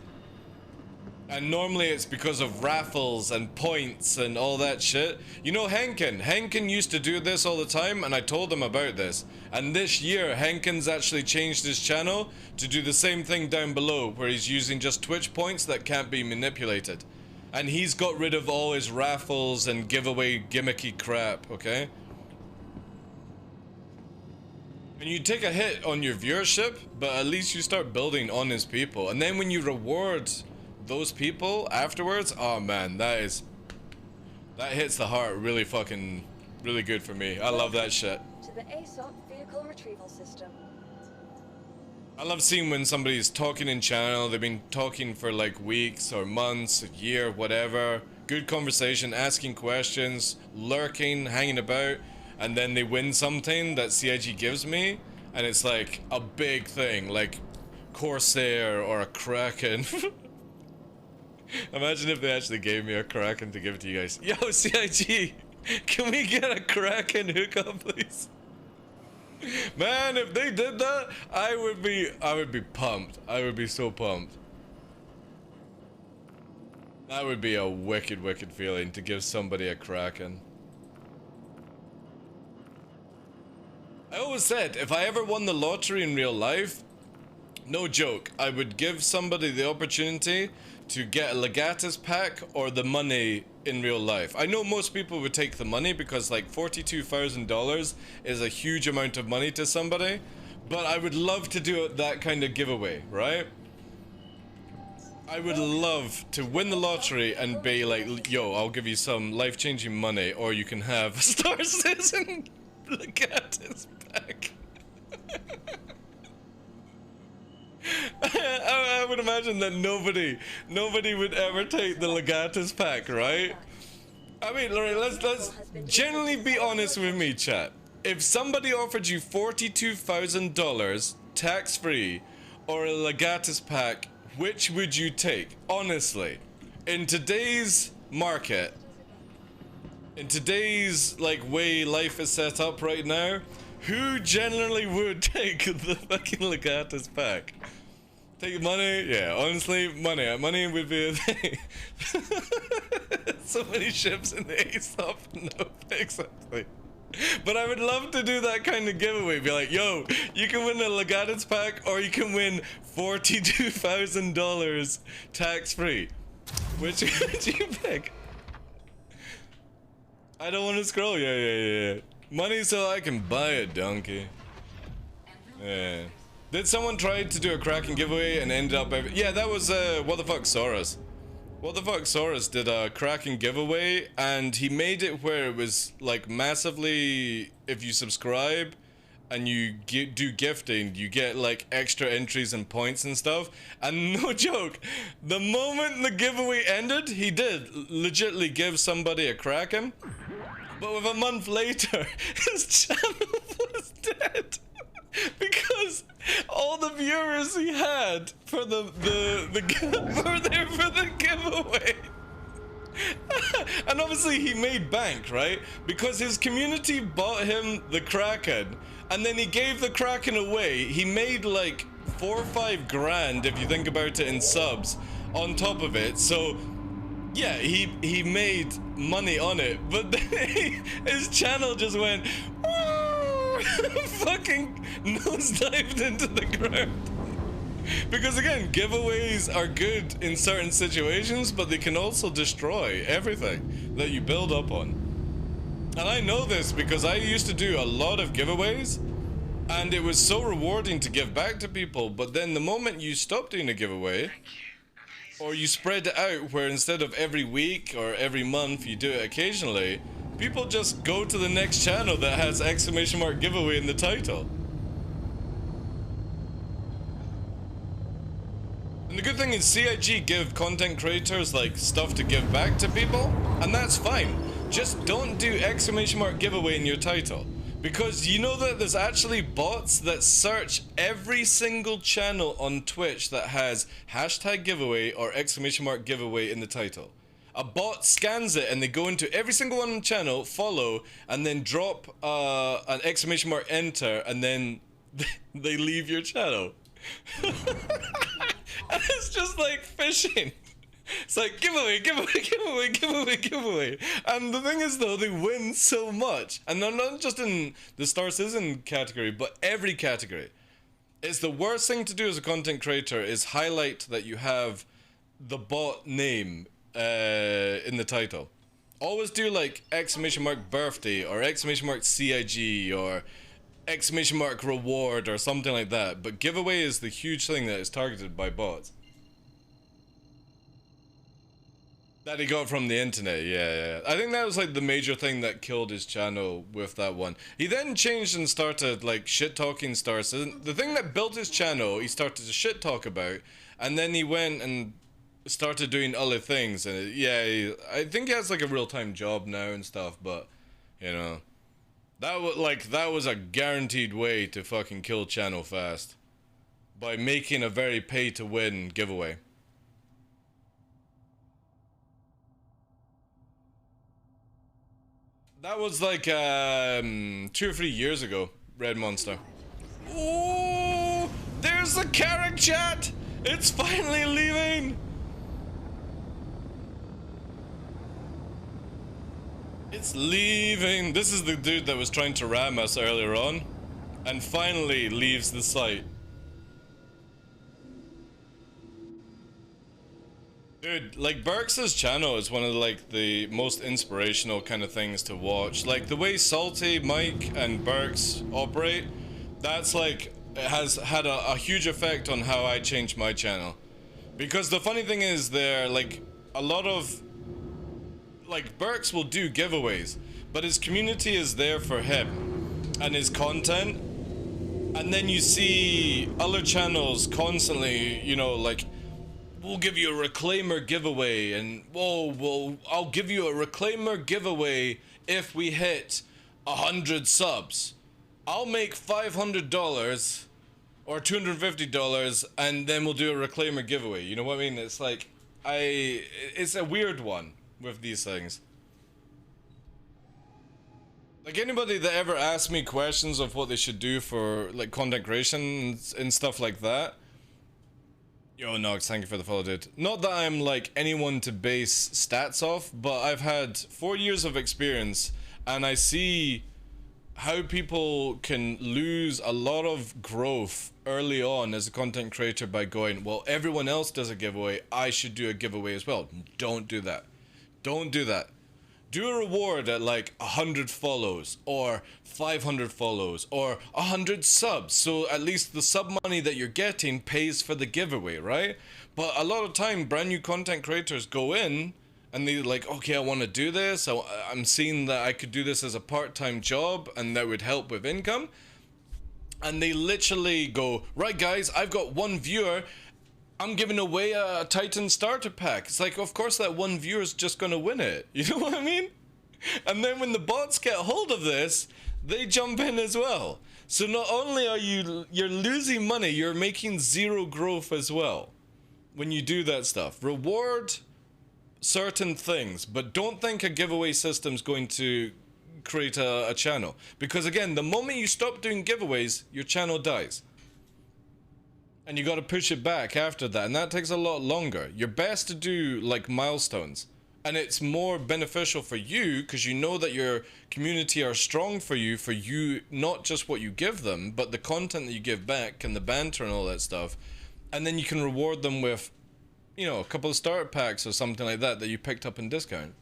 And normally it's because of raffles and points and all that shit. You know Henkin used to do this all the time, and I told him about this. And this year, Henkin's actually changed his channel to do the same thing down below, where he's using just Twitch points that can't be manipulated. And he's got rid of all his raffles and giveaway gimmicky crap, okay? And you take a hit on your viewership, but at least you start building on his people. And then when you reward those people afterwards, oh man, that hits the heart really good for me. I love that shit. To the ASOP vehicle retrieval system. I love seeing when somebody's talking in channel, they've been talking for like weeks or months, a year, whatever. Good conversation, asking questions, lurking, hanging about, and then they win something that CIG gives me, and it's like a big thing, like Corsair or a Kraken. Imagine if they actually gave me a Kraken to give to you guys. Yo, CIG, can we get a Kraken hookup, please? Man, if they did that, I would be pumped. I would be so pumped. That would be a wicked, wicked feeling to give somebody a Kraken. I always said, if I ever won the lottery in real life, No joke, I would give somebody the opportunity to get a Legatus pack or the money in real life. I know most people would take the money because like $42,000 is a huge amount of money to somebody, but I would love to do that kind of giveaway, right? I would love to win the lottery and be like, yo, I'll give you some life-changing money, or you can have a Star Citizen Legatus pack. I would imagine that nobody would ever take the Legatus pack, right? I mean, let's genuinely be honest with me, chat. If somebody offered you $42,000 tax-free or a Legatus pack, which would you take? Honestly, in today's market, in today's like way life is set up right now, who generally would take the fucking Legatus pack? Take money? Yeah, honestly, money would be a thing. So many ships in the ASOP. No, exactly. But I would love to do that kind of giveaway. Be like, yo, you can win a Legatus pack or you can win $42,000 tax-free. Which would you pick? I don't want to scroll. Yeah. Money so I can buy a donkey. Yeah. Did someone try to do a Kraken giveaway and ended up... Yeah, that was, What the Fuck Saurus. What the Fuck Saurus did a Kraken giveaway, and he made it where it was, like, massively... If you subscribe and you do gifting, you get, like, extra entries and points and stuff. And no joke, the moment the giveaway ended, he did legitimately give somebody a Kraken. But with a month later, his channel was dead. Because all the viewers he had for the were there for the giveaway. And obviously he made bank, right? Because his community bought him the Kraken, and then he gave the Kraken away. He made like 4 or 5 grand if you think about it in subs on top of it. So yeah, he made money on it, but then his channel just went fucking nosedived into the ground. Because again, giveaways are good in certain situations, but they can also destroy everything that you build up on. And I know this because I used to do a lot of giveaways, and it was so rewarding to give back to people, but then the moment you stop doing a giveaway, or you spread it out where instead of every week or every month you do it occasionally, people just go to the next channel that has ! giveaway in the title. And the good thing is CIG give content creators like stuff to give back to people, and that's fine. Just don't do ! giveaway in your title. Because you know that there's actually bots that search every single channel on Twitch that has #giveaway or ! giveaway in the title. A bot scans it and they go into every single one on the channel, follow, and then drop an ! enter, and then they leave your channel. And it's just like fishing. It's like giveaway. And the thing is though, they win so much. And they're not just in the Star Citizen category, but every category. It's the worst thing to do as a content creator is highlight that you have the bot name in the title. Always do like ! birthday or ! CIG or ! reward or something like that. But giveaway is the huge thing that is targeted by bots. That he got from the internet, yeah. I think that was like the major thing that killed his channel with that one. He then changed and started like shit-talking Star Citizen. The thing that built his channel, he started to shit-talk about, and then he went and started doing other things. And yeah, I think he has like a real-time job now and stuff, but, you know, that was a guaranteed way to fucking kill channel fast. By making a very pay-to-win giveaway. That was like 2 or 3 years ago, Red Monster. Oh, there's the Carrick chat! It's finally leaving! It's leaving! This is the dude that was trying to ram us earlier on, and finally leaves the site. Dude, like Burks' channel is one of like the most inspirational kind of things to watch. Like the way Salty, Mike, and Burks operate, that's like it has had a huge effect on how I changed my channel. Because the funny thing is, they're like a lot of like Burks will do giveaways, but his community is there for him and his content. And then you see other channels constantly, you know, like, we'll give you a reclaimer giveaway, and whoa, I'll give you a reclaimer giveaway if we hit 100 subs. I'll make $500 or $250, and then we'll do a reclaimer giveaway. You know what I mean? It's like, it's a weird one with these things. Like anybody that ever asks me questions of what they should do for like content creation and stuff like that. Yo, Nox, thank you for the follow, dude. Not that I'm like anyone to base stats off, but I've had 4 years of experience, and I see how people can lose a lot of growth early on as a content creator by going, well, everyone else does a giveaway, I should do a giveaway as well. Don't do that. Don't do that. Do a reward at like 100 follows or 500 follows or 100 subs, so at least the sub money that you're getting pays for the giveaway, right? But a lot of time brand new content creators go in and they're like, okay, I want to do this, I'm seeing that I could do this as a part-time job and that would help with income, and they literally go, right guys, I've got one viewer, I'm giving away a Titan starter pack. It's like, of course that one viewer's just gonna win it. You know what I mean? And then when the bots get hold of this, they jump in as well. So not only are you're losing money, you're making zero growth as well when you do that stuff. Reward certain things, but don't think a giveaway system's going to create a channel. Because again, the moment you stop doing giveaways, your channel dies. And you got to push it back after that, and that takes a lot longer. You're best to do like milestones, and it's more beneficial for you because you know that your community are strong for you, not just what you give them, but the content that you give back and the banter and all that stuff. And then you can reward them with, you know, a couple of starter packs or something like that that you picked up in discount.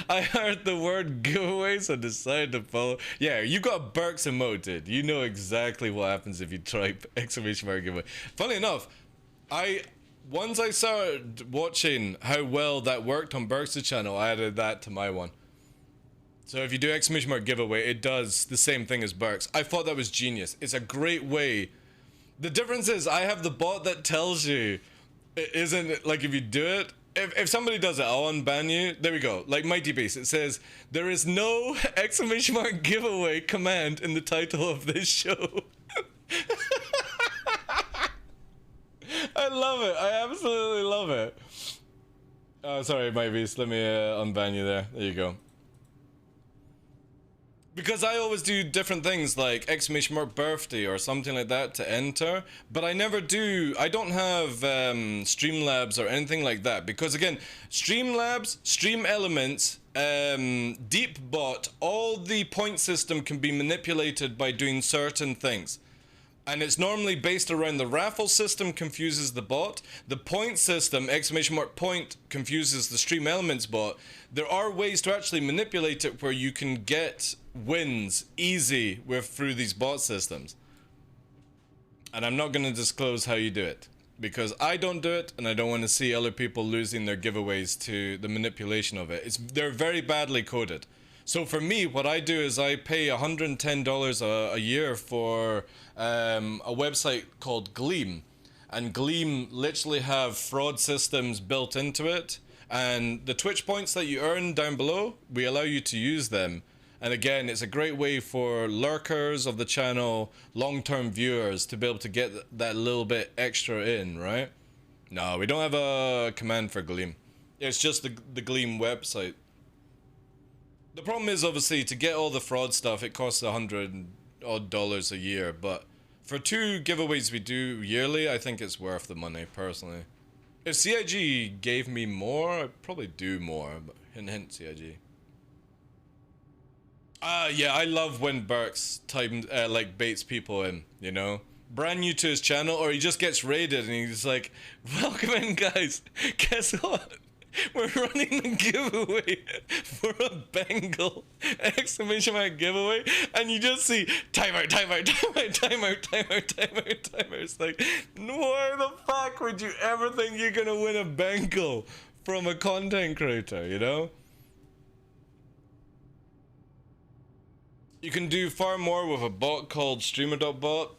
I heard the word giveaways and decided to follow. Yeah, you got Burks emoted. You know exactly what happens if you type exclamation mark giveaway. Funny enough, once I started watching how well that worked on Burks' channel, I added that to my one. So if you do exclamation mark giveaway, it does the same thing as Burks. I thought that was genius. It's a great way. The difference is I have the bot that tells you. It isn't like if you do it. If somebody does it, I'll unban you. There we go. Like Mighty Beast, it says, there is no exclamation mark giveaway command in the title of this show. I love it. I absolutely love it. Oh, sorry, Mighty Beast. Let me unban you there. There you go. Because I always do different things like exclamation mark birthday or something like that to enter, but I never do, I don't have Streamlabs or anything like that, because again, Streamlabs, Stream Elements, Deepbot, all the point system can be manipulated by doing certain things. And it's normally based around the raffle system confuses the bot. The point system, exclamation mark point, confuses the Stream Elements bot. There are ways to actually manipulate it where you can get wins easy through these bot systems. And I'm not going to disclose how you do it, because I don't do it and I don't want to see other people losing their giveaways to the manipulation of it. They're very badly coded. So for me, what I do is I pay $110 a year for a website called Gleam. And Gleam literally have fraud systems built into it. And the Twitch points that you earn down below, we allow you to use them. And again, it's a great way for lurkers of the channel, long-term viewers, to be able to get that little bit extra in, right? No, we don't have a command for Gleam. It's just the Gleam website. The problem is, obviously, to get all the fraud stuff, it costs $100 odd a year. But for 2 giveaways we do yearly, I think it's worth the money, personally. If CIG gave me more, I'd probably do more. But hint, hint, CIG. Yeah, I love when Burks like baits people in, you know? brand new to his channel, or he just gets raided and he's like, welcome in guys, guess what? We're running a giveaway for a Bengal! Exclamation mark giveaway, and you just see timer, timer, timer, timer, timer, timer, timer. It's like, why the fuck would you ever think you're gonna win a Bengal from a content creator, you know? You can do far more with a bot called streamer.bot.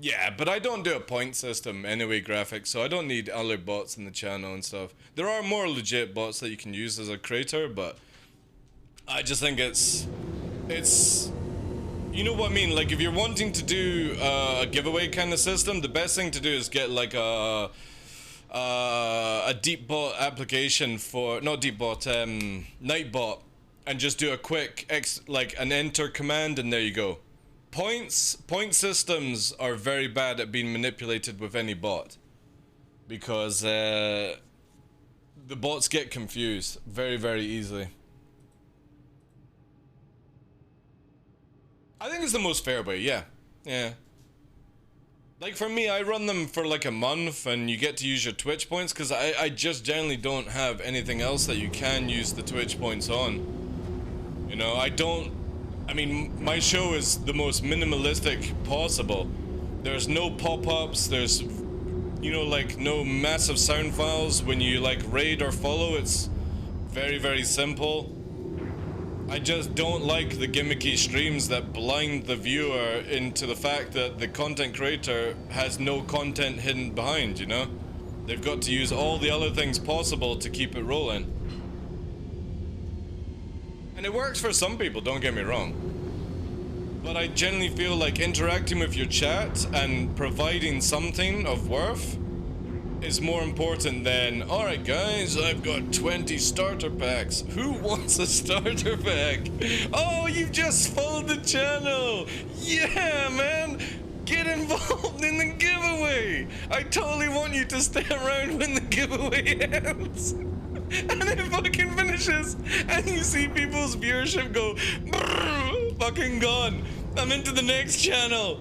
Yeah, but I don't do a point system anyway, graphics, so I don't need other bots in the channel and stuff. There are more legit bots that you can use as a creator, but I just think it's you know what I mean? Like, if you're wanting to do a giveaway kind of system, the best thing to do is get like a deep bot application for, not deep bot, Nightbot, and just do a quick like an enter command, and there you go. Point systems are very bad at being manipulated with any bot, because the bots get confused very, very easily. I think it's the most fair way, yeah. Like for me, I run them for like a month and you get to use your Twitch points, because I just generally don't have anything else that you can use the Twitch points on. You know, I mean, my show is the most minimalistic possible. There's no pop-ups, there's, you know, like no massive sound files when you like raid or follow. It's very, very simple. I just don't like the gimmicky streams that blind the viewer into the fact that the content creator has no content hidden behind, you know? They've got to use all the other things possible to keep it rolling. And it works for some people, don't get me wrong. But I generally feel like interacting with your chat and providing something of worth is more important than, alright guys, I've got 20 starter packs. Who wants a starter pack? Oh, you've just followed the channel! Yeah, man! Get involved in the giveaway! I totally want you to stay around when the giveaway ends! And it fucking finishes, and you see people's viewership go fucking gone. I'm into the next channel.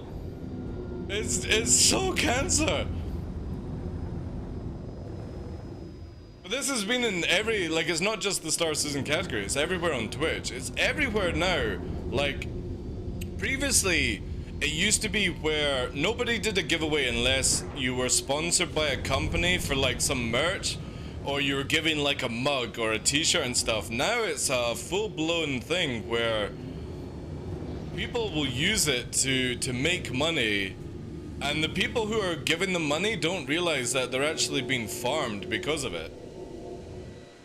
It's so cancer. But this has been in every, like, it's not just the Star Citizen category, it's everywhere on Twitch. It's everywhere now. Like, previously it used to be where nobody did a giveaway unless you were sponsored by a company for like some merch, or you were giving like a mug or a t-shirt and stuff. Now it's a full-blown thing where people will use it to make money, and the people who are giving them money don't realize that they're actually being farmed because of it.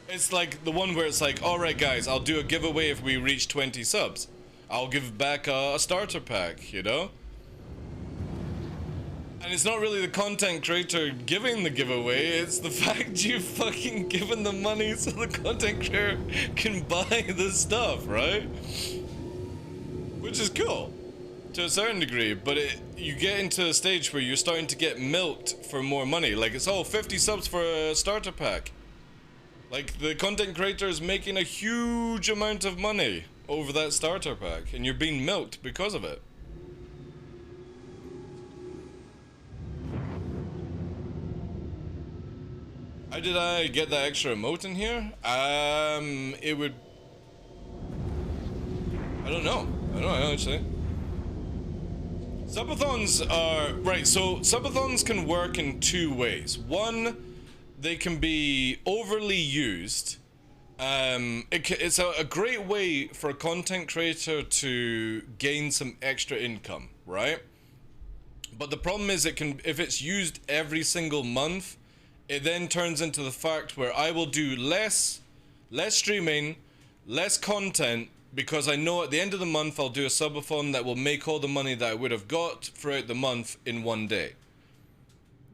It's like the one where it's like, alright guys, I'll do a giveaway if we reach 20 subs. I'll give back a starter pack, you know? And it's not really the content creator giving the giveaway, it's the fact you've fucking given them money so the content creator can buy the stuff, right? Which is cool, to a certain degree, but you get into a stage where you're starting to get milked for more money. Like, it's all 50 subs for a starter pack. Like, the content creator is making a huge amount of money over that starter pack, and you're being milked because of it. How did I get that extra emote in here? It would... I don't know actually. Subathons are... Right, so subathons can work in two ways. One, they can be overly used. It's a great way for a content creator to gain some extra income, right? But the problem is if it's used every single month, it then turns into the fact where I will do less streaming, less content, because I know at the end of the month I'll do a subathon that will make all the money that I would have got throughout the month in one day.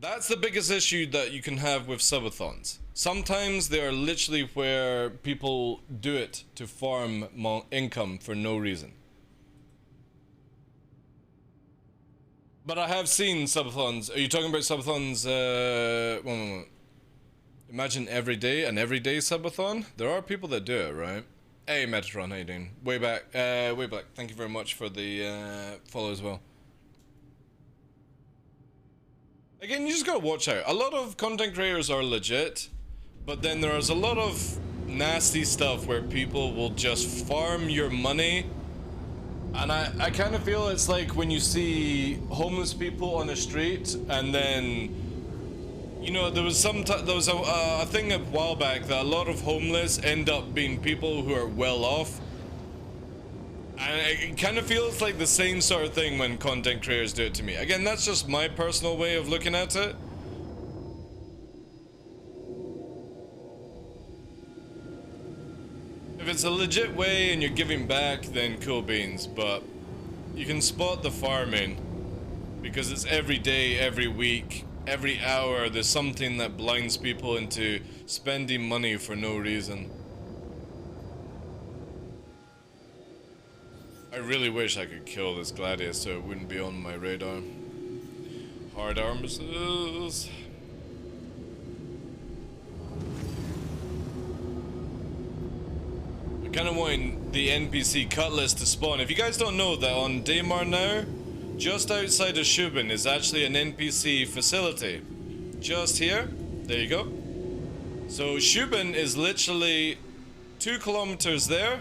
That's the biggest issue that you can have with subathons. Sometimes they are literally where people do it to farm income for no reason. But I have seen subathons. Are you talking about subathons? One moment. Imagine an everyday subathon. There are people that do it, right? Hey, Metatron, how you doing? Way back. Thank you very much for the follow as well. Again, you just gotta watch out. A lot of content creators are legit, but then there's a lot of nasty stuff where people will just farm your money. And I kind of feel it's like when you see homeless people on the street, and then, you know, there was a thing a while back that a lot of homeless end up being people who are well off. And it kind of feels like the same sort of thing when content creators do it to me. Again, that's just my personal way of looking at it. If it's a legit way and you're giving back, then cool beans, but you can spot the farming because it's every day, every week, every hour. There's something that blinds people into spending money for no reason. I really wish I could kill this Gladius so it wouldn't be on my radar. Hard armistice. I kind of want the NPC Cutlass to spawn. If you guys don't know that on Daymar now, just outside of Shubin is actually an NPC facility. Just here. There you go. So Shubin is literally 2 kilometers there.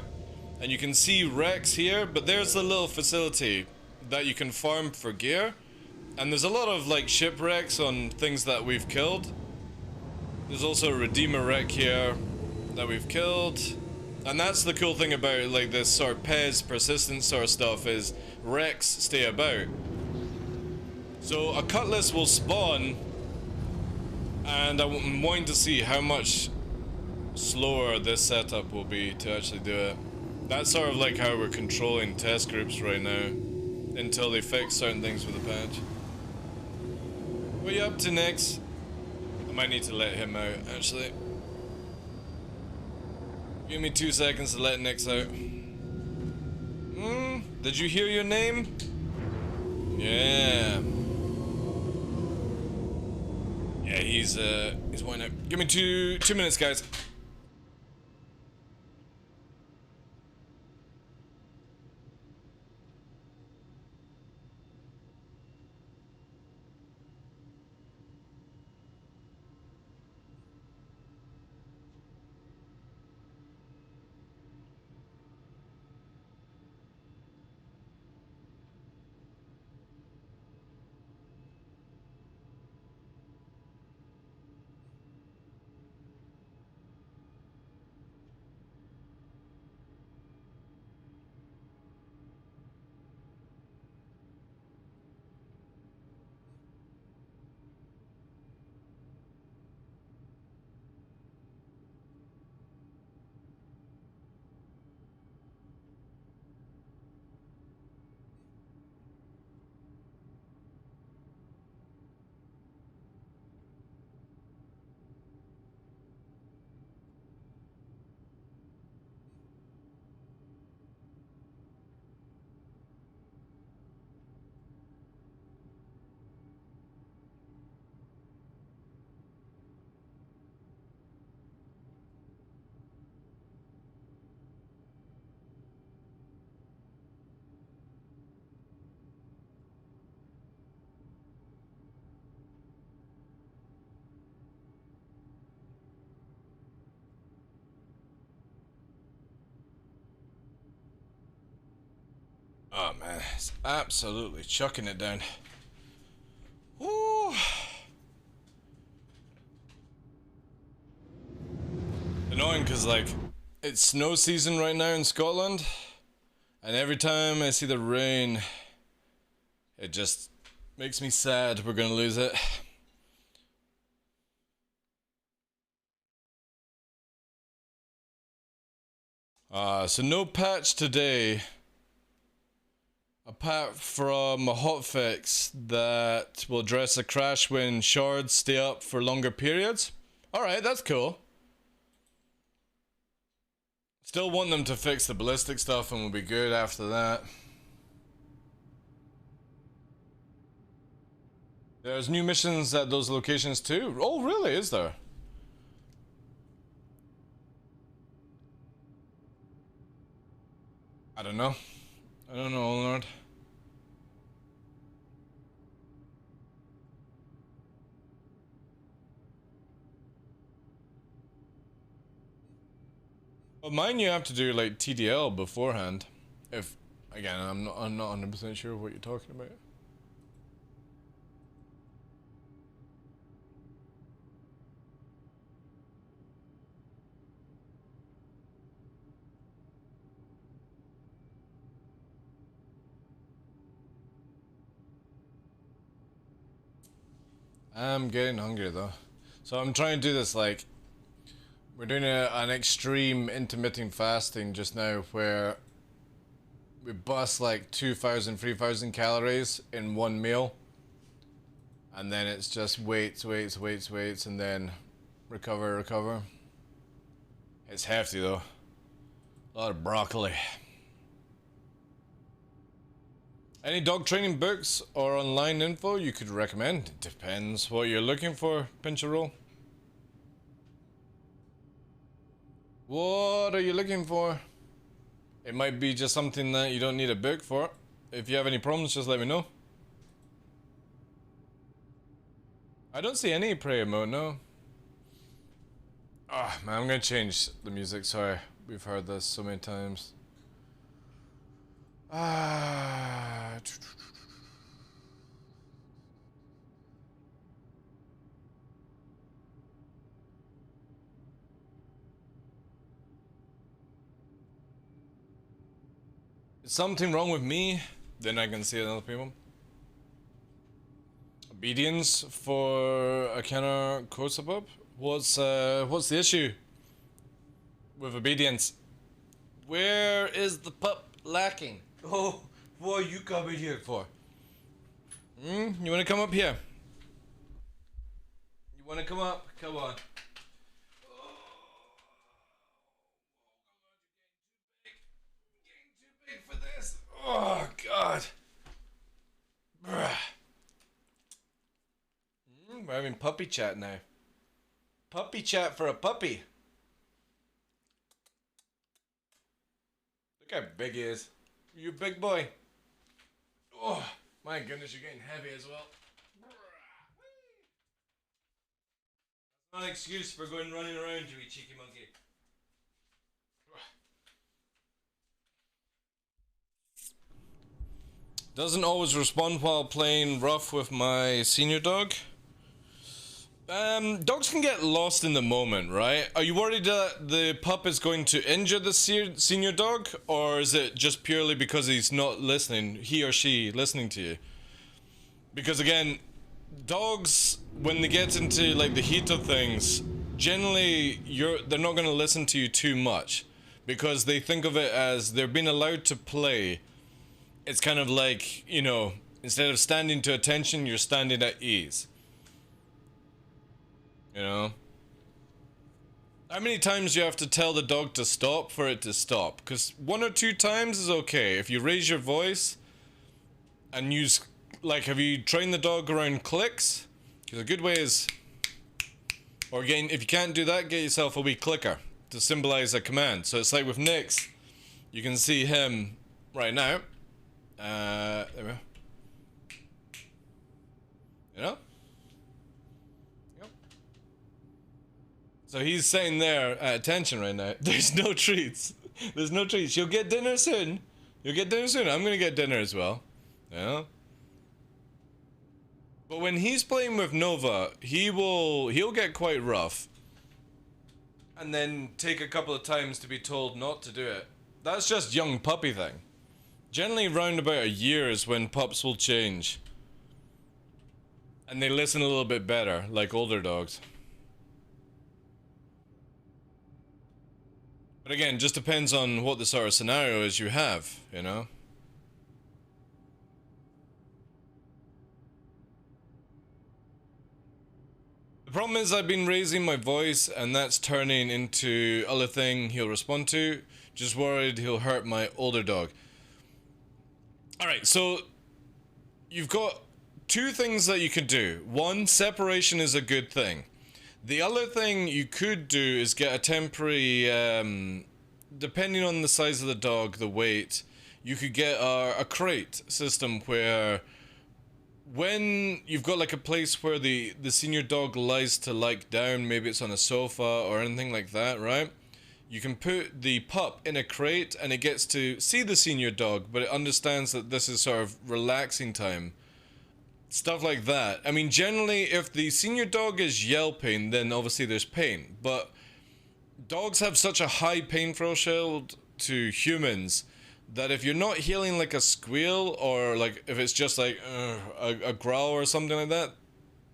And you can see Rex here, but there's the little facility that you can farm for gear. And there's a lot of like shipwrecks on things that we've killed. There's also a Redeemer wreck here that we've killed. And that's the cool thing about like this sort of PES persistent sort of stuff is wrecks stay about. So a Cutlass will spawn, and I'm wanting to see how much slower this setup will be to actually do it. That's sort of like how we're controlling test groups right now, until they fix certain things with the patch. What are you up to next? I might need to let him out, actually. Give me 2 seconds to let Nix out. Did you hear your name? Yeah. Yeah, he's winding up. Give me two minutes, guys. Oh man, it's absolutely chucking it down. Woo. Annoying because like it's snow season right now in Scotland, and every time I see the rain, it just makes me sad we're gonna lose it. So no patch today. Apart from a hotfix that will address a crash when shards stay up for longer periods. Alright, that's cool. Still want them to fix the ballistic stuff and we'll be good after that. There's new missions at those locations too. Oh really, is there? I don't know. I don't know, Lord. Well, mine you have to do like TDL beforehand. If again, I'm not 100% sure what you're talking about. I'm getting hungry though, so I'm trying to do this like we're doing an extreme intermittent fasting just now, where we bust like 2,000, 3,000 calories in one meal, and then it's just weights, and then recover. It's hefty though. A lot of broccoli. Any dog training books or online info you could recommend? It depends what you're looking for, Pincher-Roll. What are you looking for? It might be just something that you don't need a book for. If you have any problems, just let me know. I don't see any prayer mode, no. Ah, man, I'm gonna change the music, sorry. We've heard this so many times. Is something wrong with me? Then I can see it in other people. Obedience for a counter close-up? What's the issue with obedience? Where is the pup lacking? Oh, what are you coming here for? You wanna come up here? You wanna come up? Come on. Getting too big for this. Oh God. We're having puppy chat now. Puppy chat for a puppy. Look how big he is. You a big boy. Oh my goodness, you're getting heavy as well. That's not an excuse for going running around, you cheeky monkey. Doesn't always respond while playing rough with my senior dog. Dogs can get lost in the moment, right? Are you worried that the pup is going to injure the senior dog? Or is it just purely because he's not listening, he or she listening to you? Because again, dogs, when they get into like the heat of things, generally they're not going to listen to you too much. Because they think of it as they're being allowed to play. It's kind of like, you know, instead of standing to attention, you're standing at ease. You know? How many times do you have to tell the dog to stop for it to stop? Because 1 or 2 times is okay. If you raise your voice and use, like, have you trained the dog around clicks? Because a good way is, or again, if you can't do that, get yourself a wee clicker to symbolize a command. So it's like with Nix, you can see him right now. There we go. You know? So he's sitting there at attention right now. There's no treats. There's no treats. You'll get dinner soon. You'll get dinner soon. I'm gonna get dinner as well. Yeah. But when he's playing with Nova, he'll get quite rough. And then take a couple of times to be told not to do it. That's just young puppy thing. Generally round about a year is when pups will change. And they listen a little bit better, like older dogs. But again, just depends on what the sort of scenario is you have, you know? The problem is I've been raising my voice and that's turning into other thing he'll respond to. Just worried he'll hurt my older dog. Alright, so you've got 2 things that you can do. One, separation is a good thing. The other thing you could do is get a temporary, depending on the size of the dog, the weight, you could get a crate system where when you've got like a place where the senior dog lies to like down, maybe it's on a sofa or anything like that, right? You can put the pup in a crate and it gets to see the senior dog, but it understands that this is sort of relaxing time. Stuff like that. I mean, generally, if the senior dog is yelping, then obviously there's pain. But dogs have such a high pain threshold to humans that if you're not healing like a squeal, or like if it's just like a growl or something like that,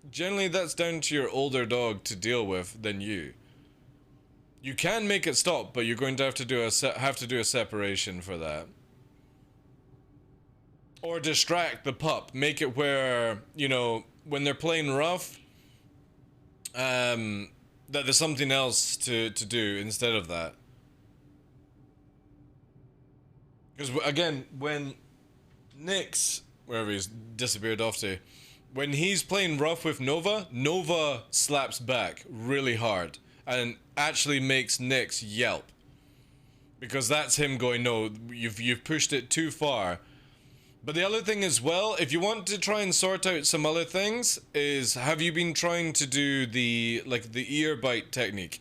generally that's down to your older dog to deal with than you. You can make it stop, but you're going to have to do a separation for that. Or distract the pup. Make it where, you know, when they're playing rough, that there's something else to do instead of that. Because, again, when Nyx, wherever he's disappeared off to, when he's playing rough with Nova, Nova slaps back really hard and actually makes Nyx yelp. Because that's him going, no, you've pushed it too far. But the other thing as well, if you want to try and sort out some other things, is have you been trying to do the ear bite technique?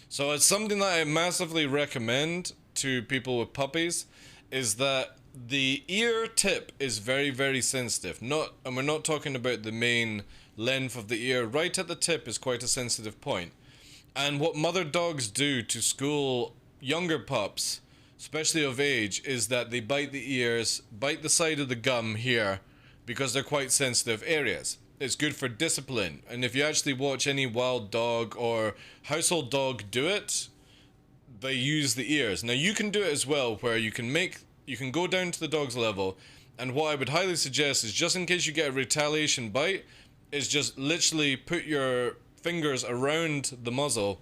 So it's something that I massively recommend to people with puppies, is that the ear tip is very, very sensitive. And we're not talking about the main length of the ear. Right at the tip is quite a sensitive point. And what mother dogs do to school younger pups, especially of age, is that they bite the ears, bite the side of the gum here, because they're quite sensitive areas. It's good for discipline. And if you actually watch any wild dog or household dog do it, they use the ears. Now you can do it as well, where you can go down to the dog's level, and what I would highly suggest is, just in case you get a retaliation bite, is just literally put your fingers around the muzzle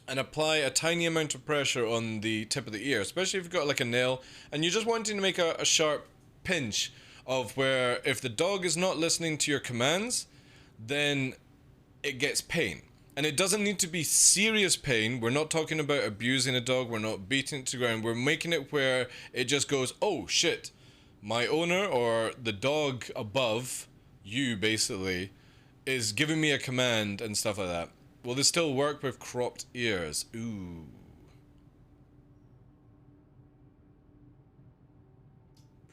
and apply a tiny amount of pressure on the tip of the ear, especially if you've got like a nail and you're just wanting to make a sharp pinch of where, if the dog is not listening to your commands, then it gets pain. And it doesn't need to be serious pain. We're not talking about abusing a dog, we're not beating it to the ground, we're making it where it just goes, oh shit, my owner or the dog above you basically is giving me a command and stuff like that. Will this still work with cropped ears? Ooh.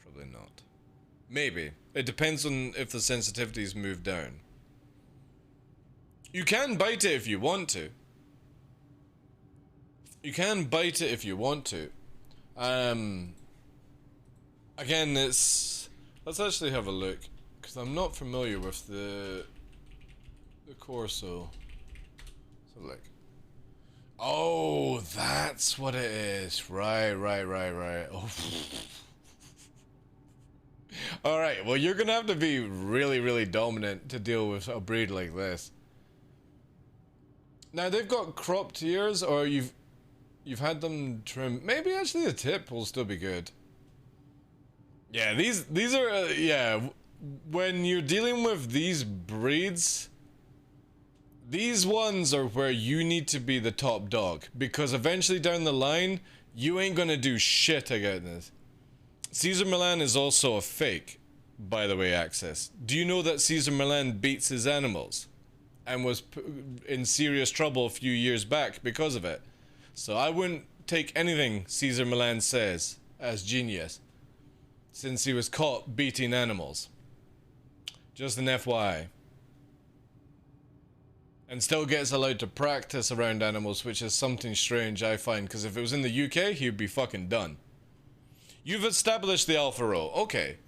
Probably not. Maybe. It depends on if the sensitivity's moved down. You can bite it if you want to. You can bite it if you want to. Again, let's actually have a look, because I'm not familiar with the Corso. So like, oh, that's what it is. Right. Oh. Alright, well, you're gonna have to be really, really dominant to deal with a breed like this. Now, they've got cropped ears, or you've had them trimmed. Maybe actually the tip will still be good. Yeah, these are, yeah, when you're dealing with these breeds, these ones are where you need to be the top dog, because eventually down the line, you ain't gonna do shit against this. Caesar Milan is also a fake, by the way, Access. Do you know that Caesar Milan beats his animals? And was in serious trouble a few years back because of it. So I wouldn't take anything Caesar Milan says as genius, since he was caught beating animals. Just an FYI. And still gets allowed to practice around animals, which is something strange, I find, because if it was in the UK, he'd be fucking done. You've established the alpha role. Okay.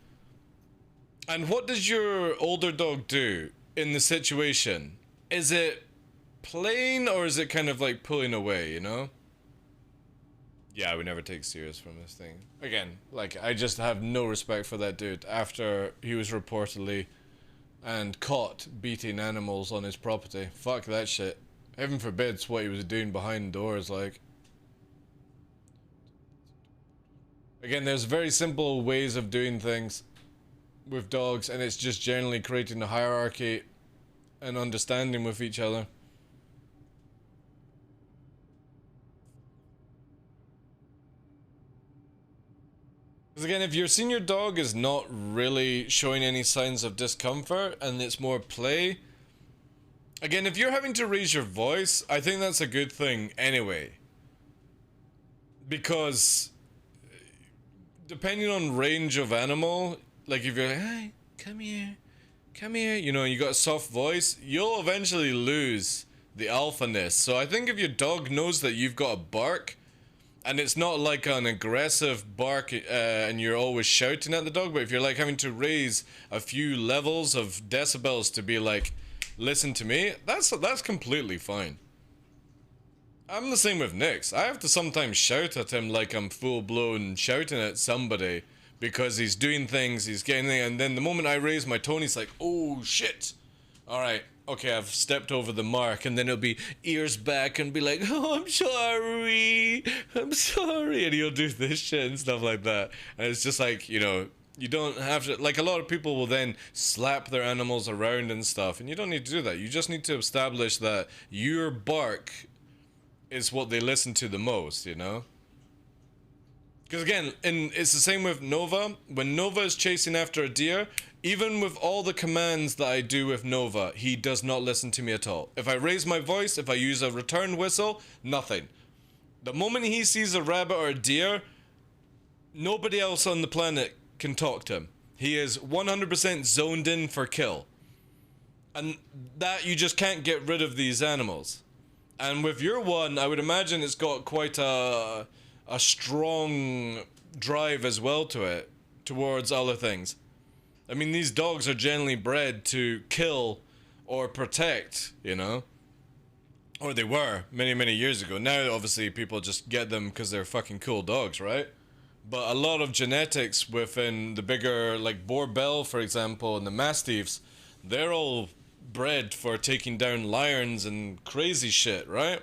And what does your older dog do in the situation? Is it playing, or is it kind of like pulling away, you know? Yeah, we never take serious from this thing. Again, like, I just have no respect for that dude after he was reportedly and caught beating animals on his property. Fuck that shit. Heaven forbids what he was doing behind doors, like. Again, there's very simple ways of doing things with dogs, and it's just generally creating a hierarchy and understanding with each other. Because again, if your senior dog is not really showing any signs of discomfort and it's more play, again, if you're having to raise your voice, I think that's a good thing anyway. because depending on range of animal, like if you're like, hey, come here, you know, you got a soft voice, you'll eventually lose the alphaness. So I think if your dog knows that you've got a bark, and it's not like an aggressive bark and you're always shouting at the dog, but if you're like having to raise a few levels of decibels to be like, listen to me, that's completely fine. I'm the same with Nix. I have to sometimes shout at him like I'm full-blown shouting at somebody because he's doing things, he's getting things, and then the moment I raise my tone, he's like, oh shit. Alright, okay, I've stepped over the mark, and then he'll be ears back and be like, oh, I'm sorry, and he'll do this shit and stuff like that. And it's just like, you know, you don't have to, like a lot of people will then slap their animals around and stuff, and you don't need to do that. You just need to establish that your bark is what they listen to the most, you know? Because again, it's the same with Nova. When Nova is chasing after a deer, even with all the commands that I do with Nova, he does not listen to me at all. If I raise my voice, if I use a return whistle, nothing. The moment he sees a rabbit or a deer, nobody else on the planet can talk to him. He is 100% zoned in for kill. And that, you just can't get rid of these animals. And with your one, I would imagine it's got quite a strong drive as well to it, towards other things. I mean, these dogs are generally bred to kill or protect, you know? Or they were, many, many years ago. Now, obviously, people just get them because they're fucking cool dogs, right? But a lot of genetics within the bigger, like Boar-Bell, for example, and the Mastiffs, they're all bred for taking down lions and crazy shit, right?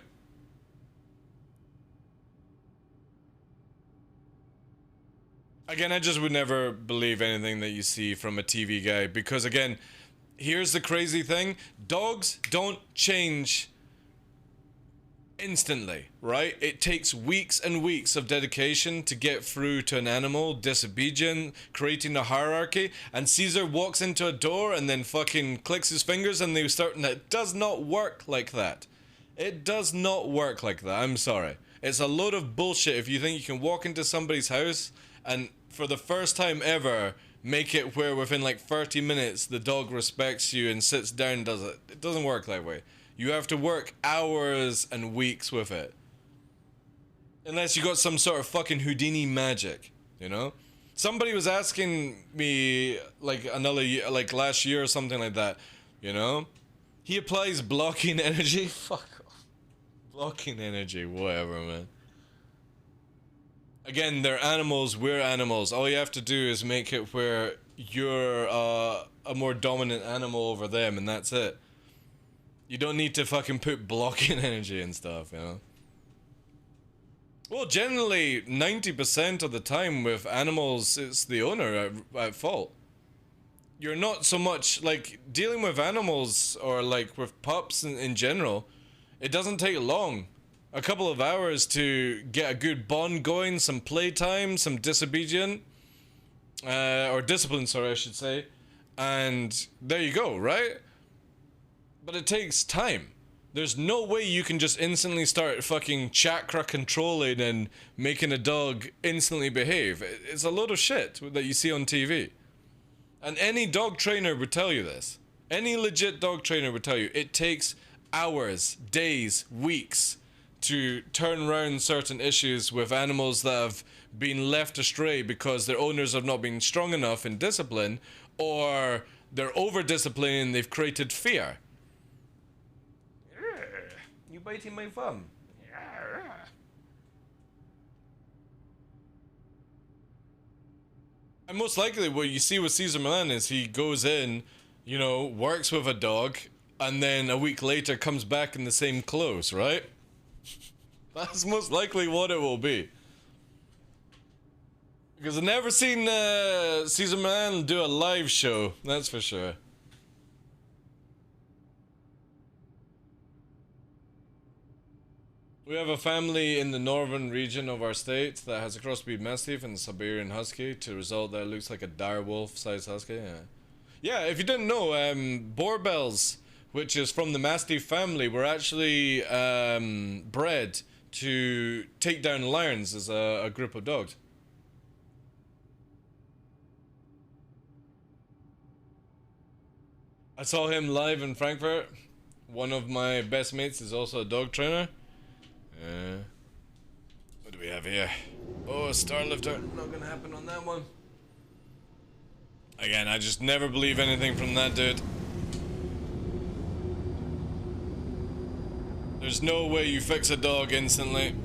Again, I just would never believe anything that you see from a TV guy, because again, here's the crazy thing. Dogs don't change instantly, right? It takes weeks and weeks of dedication to get through to an animal, disobedient, creating a hierarchy, and Caesar walks into a door and then fucking clicks his fingers and they start, and it does not work like that. It does not work like that, I'm sorry. It's a load of bullshit if you think you can walk into somebody's house and for the first time ever make it where within like 30 minutes the dog respects you and sits down and does it. It doesn't work that way. You have to work hours and weeks with it. Unless you got some sort of fucking Houdini magic, you know? Somebody was asking me like another year, like last year or something like that, you know? He applies blocking energy. Fuck off. Blocking energy, whatever, man. Again, they're animals, we're animals. All you have to do is make it where you're a more dominant animal over them, and that's it. You don't need to fucking put blocking energy and stuff, you know? Well, generally, 90% of the time with animals, it's the owner at fault. You're not so much, like, dealing with animals, or like with pups in general, it doesn't take long. A couple of hours to get a good bond going, some playtime, some disobedient, or discipline, sorry, I should say. And there you go, right? But it takes time. There's no way you can just instantly start fucking chakra controlling and making a dog instantly behave. It's a load of shit that you see on TV. And any dog trainer would tell you this. Any legit dog trainer would tell you it takes hours, days, weeks to turn around certain issues with animals that have been left astray because their owners have not been strong enough in discipline, or they're over-disciplining and they've created fear. You biting my thumb. And most likely what you see with Cesar Millan is he goes in, you know, works with a dog, and then a week later comes back in the same clothes, right? That's most likely what it will be. Because I've never seen Cesar Millan do a live show, that's for sure. We have a family in the northern region of our state that has a crossbreed Mastiff and a Siberian Husky to result that it looks like a dire wolf-sized husky. Yeah, if you didn't know, Boar-Bells, which is from the Mastiff family, were actually bred to take down lions as a group of dogs. I saw him live in Frankfurt. One of my best mates is also a dog trainer. What do we have here? Oh, a star lifter. Not gonna happen on that one. Again, I just never believe anything from that dude. There's no way you fix a dog instantly.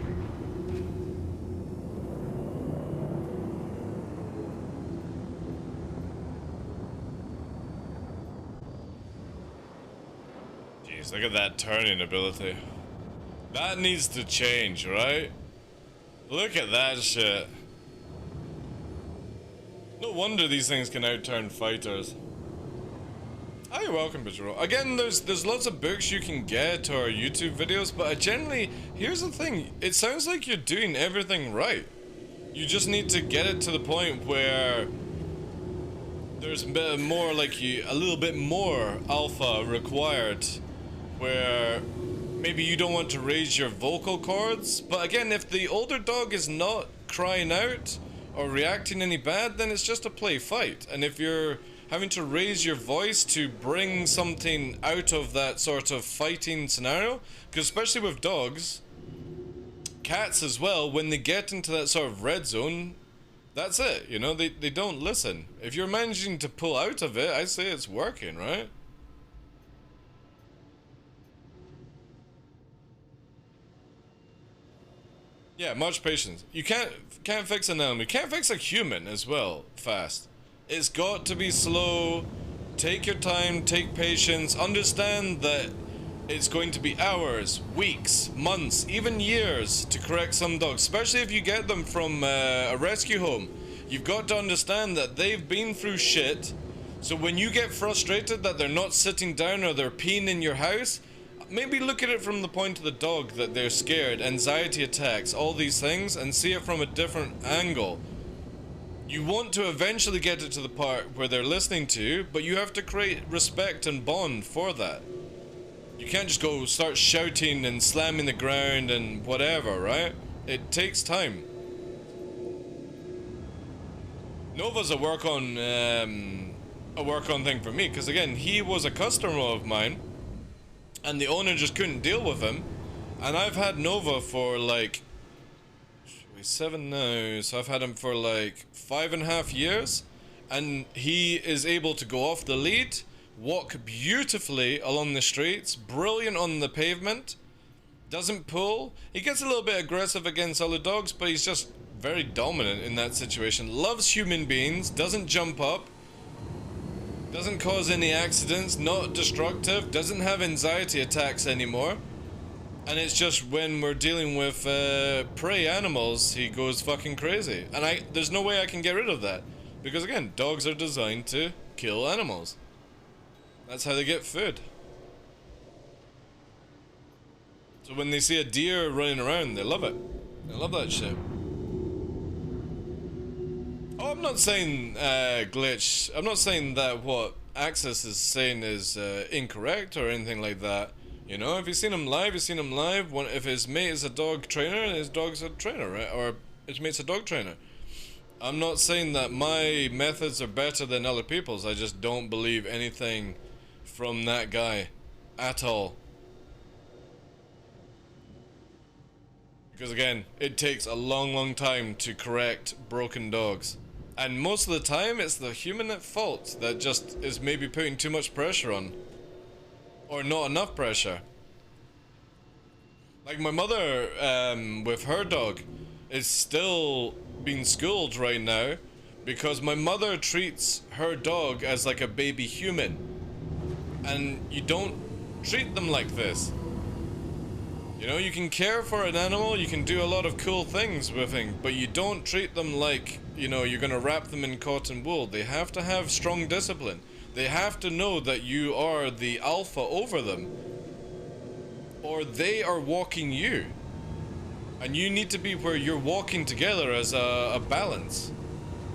Jeez, look at that turning ability. That needs to change, right? Look at that shit. No wonder these things can outturn fighters. Oh, you're welcome, Patrol. Again, there's lots of books you can get or YouTube videos, but generally, here's the thing. It sounds like you're doing everything right. You just need to get it to the point where there's a bit more, like a little bit more alpha required, where maybe you don't want to raise your vocal cords, but again, if the older dog is not crying out or reacting any bad, then it's just a play fight. And if you're having to raise your voice to bring something out of that sort of fighting scenario, because especially with dogs, cats as well, when they get into that sort of red zone, that's it, you know, they don't listen. If you're managing to pull out of it, I say it's working, right? Yeah, much patience. You can't fix an animal. You can't fix a human as well fast. It's got to be slow. Take your time, take patience, understand that it's going to be hours, weeks, months, even years to correct some dogs, especially if you get them from a rescue home. You've got to understand that they've been through shit, so when you get frustrated that they're not sitting down or they're peeing in your house, maybe look at it from the point of the dog, that they're scared, anxiety attacks, all these things, and see it from a different angle. You want to eventually get it to the part where they're listening to you, but you have to create respect and bond for that. You can't just go start shouting and slamming the ground and whatever, right? It takes time. Nova's a work on thing for me, because again, he was a customer of mine, and the owner just couldn't deal with him, and I've had Nova for like 7 now, so I've had him for like 5.5 years, and he is able to go off the lead, walk beautifully along the streets, brilliant on the pavement, doesn't pull. He gets a little bit aggressive against other dogs, but he's just very dominant in that situation. Loves human beings, doesn't jump up, doesn't cause any accidents, not destructive, doesn't have anxiety attacks anymore. And it's just when we're dealing with prey animals, he goes fucking crazy. And there's no way I can get rid of that. Because again, dogs are designed to kill animals. That's how they get food. So when they see a deer running around, they love it. They love that shit. Oh, I'm not saying glitch. I'm not saying that what Axis is saying is incorrect or anything like that. You know, if you've seen him live, you've seen him live. If his mate is a dog trainer, his dog's a trainer, right? Or his mate's a dog trainer. I'm not saying that my methods are better than other people's. I just don't believe anything from that guy at all. Because again, it takes a long time to correct broken dogs. And most of the time, it's the human at fault that just is maybe putting too much pressure on. Or not enough pressure. Like my mother, with her dog, is still being schooled right now because my mother treats her dog as like a baby human. And you don't treat them like this. You know, you can care for an animal, you can do a lot of cool things with him, but you don't treat them like, you know, you're gonna wrap them in cotton wool. They have to have strong discipline. They have to know that you are the alpha over them, or they are walking you. And you need to be where you're walking together as a balance.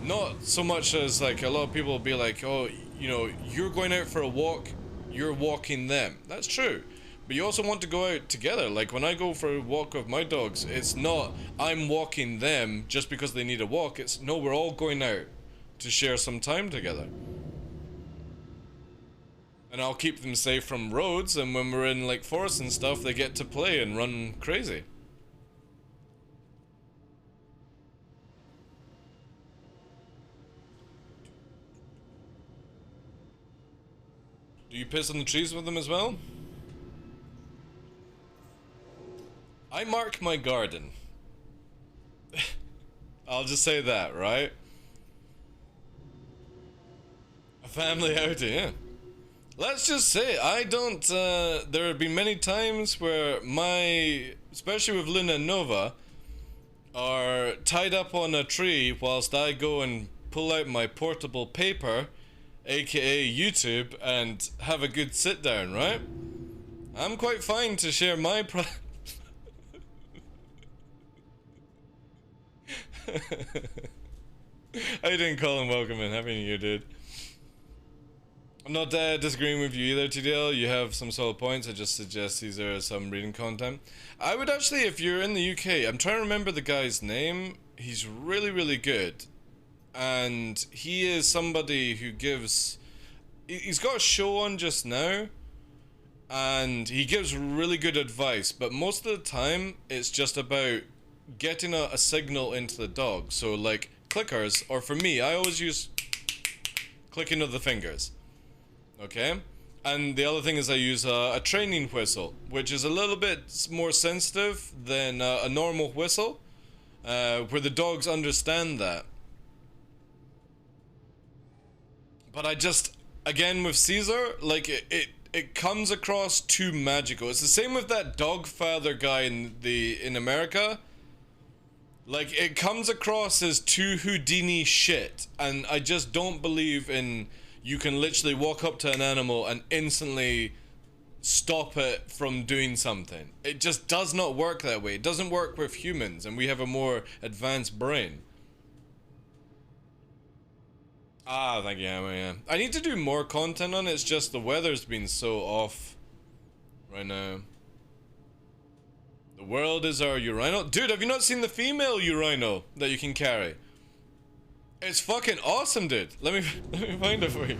Not so much as like a lot of people will be like, oh, you know, you're going out for a walk, you're walking them. That's true. but you also want to go out together. Like when I go for a walk with my dogs, it's not I'm walking them just because they need a walk. It's no, we're all going out to share some time together. And I'll keep them safe from roads, and when we're in like forests and stuff, they get to play and run crazy. Do you piss on the trees with them as well? I mark my garden. I'll just say that, right? A family outing, yeah. Let's just say, I don't, there have been many times where especially with Luna and Nova, are tied up on a tree whilst I go and pull out my portable paper, aka YouTube, and have a good sit down, right? I'm quite fine to share my I didn't call him welcome in. Happy New Year, dude. I'm not disagreeing with you either, TDL. You have some solid points. I just suggest these are some reading content. I would actually, if you're in the UK, I'm trying to remember the guy's name. He's really, really good. And he is somebody who gives... He's got a show on just now. And he gives really good advice. But most of the time, it's just about getting a signal into the dog. So like clickers, or for me, I always use clicking of the fingers. Okay, and the other thing is I use a training whistle, which is a little bit more sensitive than a normal whistle, where the dogs understand that. But I just, again with Caesar, like it comes across too magical. It's the same with that dog father guy in America. Like it comes across as too Houdini shit, and I just don't believe in. You can literally walk up to an animal and instantly stop it from doing something. It just does not work that way. It doesn't work with humans, and we have a more advanced brain. Ah, thank you, Hammer, yeah. I need to do more content on it. It's just the weather's been so off right now. The world is our urinal. Dude, have you not seen the female urinal that you can carry? It's fucking awesome, dude. Let me find it for you.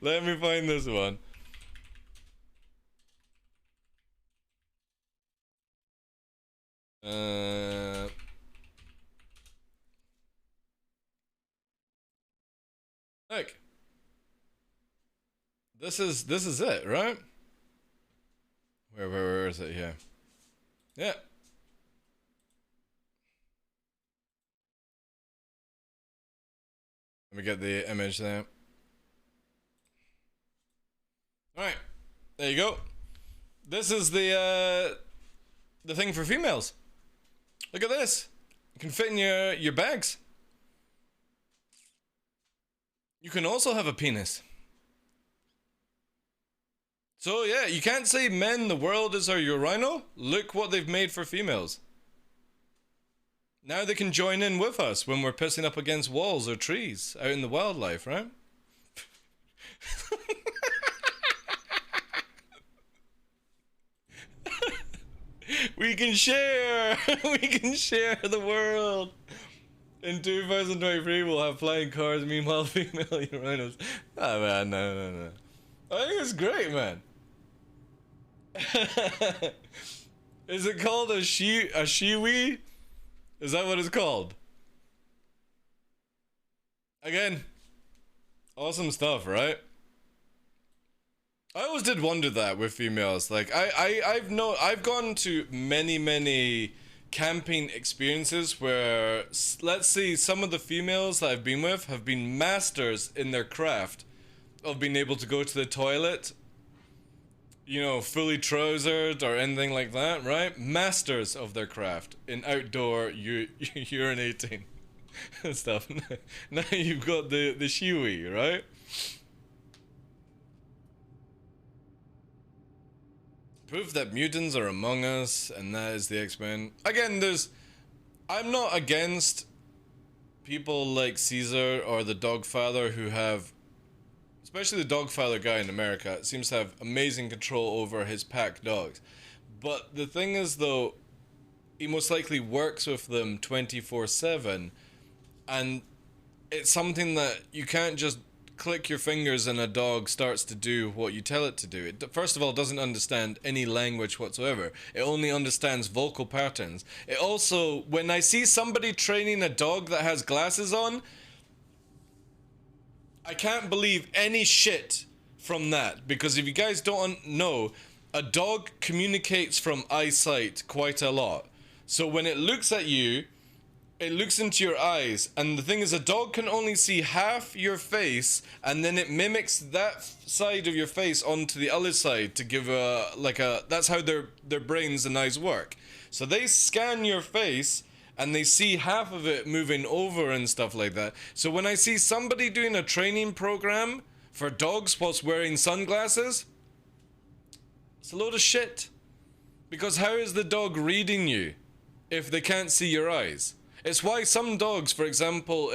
Let me find this one. Look. This is it, right? Where is it here? Yeah. Let me get the image there. Alright. There you go. This is the thing for females. Look at this. You can fit in your bags. You can also have a penis. So yeah, you can't say men, the world is our urinal. Look what they've made for females. Now they can join in with us when we're pissing up against walls or trees out in the wildlife, right? We can share! We can share the world! In 2023 we'll have flying cars, meanwhile female urinos. Ah man, no. I think it's great, man. Is it called a shiwi? Is that what it's called? Again, awesome stuff, right? I always did wonder that with females. Like I've gone to many camping experiences where, let's see, some of the females that I've been with have been masters in their craft of being able to go to the toilet, you know, fully trousered or anything like that, right? Masters of their craft in outdoor urinating and stuff. Now you've got the shiwi, right? Proof that mutants are among us, and that is the X-Men. Again, I'm not against people like Caesar or the Dogfather who have, especially the Dogfather guy in America, seems to have amazing control over his pack dogs. But the thing is, though, he most likely works with them 24/7, and it's something that you can't just click your fingers and a dog starts to do what you tell it to do. It, first of all, doesn't understand any language whatsoever. It only understands vocal patterns. It also, when I see somebody training a dog that has glasses on, I can't believe any shit from that, because if you guys don't know, a dog communicates from eyesight quite a lot. So when it looks at you, it looks into your eyes, and the thing is, a dog can only see half your face, and then it mimics that side of your face onto the other side to give that's how their brains and eyes work. So they scan your face, and they see half of it moving over and stuff like that. So when I see somebody doing a training program for dogs whilst wearing sunglasses, it's a load of shit. Because how is the dog reading you if they can't see your eyes? It's why some dogs, for example,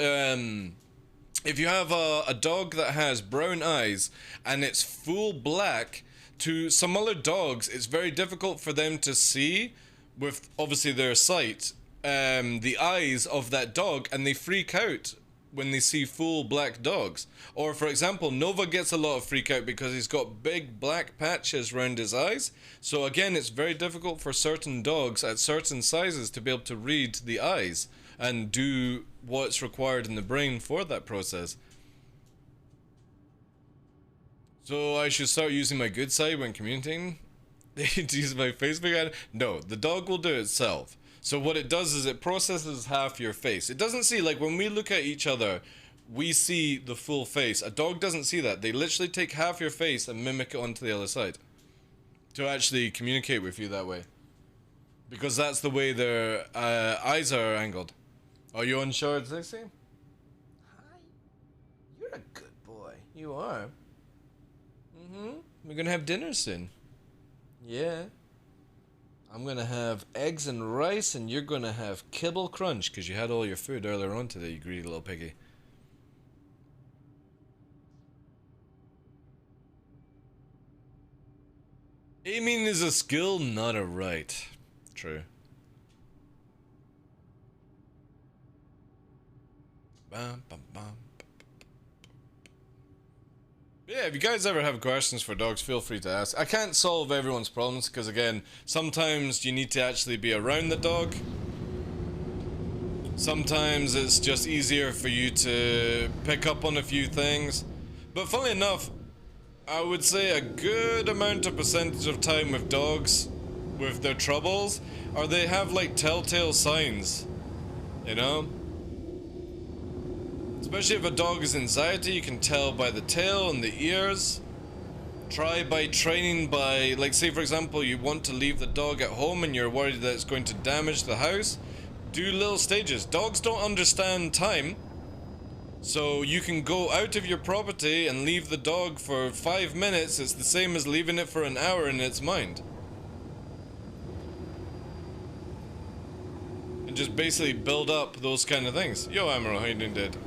if you have a dog that has brown eyes and it's full black, to some other dogs, it's very difficult for them to see, with obviously their sight, the eyes of that dog, and they freak out when they see full black dogs. Or for example, Nova gets a lot of freak out because he's got big black patches around his eyes. So again, it's very difficult for certain dogs at certain sizes to be able to read the eyes and do what's required in the brain for that process. So I should start using my good side when communicating? To use my Facebook ad? No, the dog will do it itself. So what it does is it processes half your face. It doesn't see, like when we look at each other, we see the full face. A dog doesn't see that. They literally take half your face and mimic it onto the other side to actually communicate with you that way. Because that's the way their eyes are angled. Are you unsure, Dixie? Hi. You're a good boy. You are. We're gonna have dinner soon. Yeah. I'm gonna have eggs and rice, and you're gonna have kibble crunch because you had all your food earlier on today, you greedy little piggy. Aiming is a skill, not a right. True. Bum, bum, bum. Yeah, if you guys ever have questions for dogs, feel free to ask. I can't solve everyone's problems because, again, sometimes you need to actually be around the dog. Sometimes it's just easier for you to pick up on a few things. But funnily enough, I would say a good amount of percentage of time with dogs, with their troubles, or they have like telltale signs, you know? Especially if a dog has anxiety, you can tell by the tail and the ears. Try by training by, like say for example, you want to leave the dog at home and you're worried that it's going to damage the house. Do little stages. Dogs don't understand time. So you can go out of your property and leave the dog for 5 minutes. It's the same as leaving it for an hour in its mind. And just basically build up those kind of things. Yo, Amaro, how you doing, dude?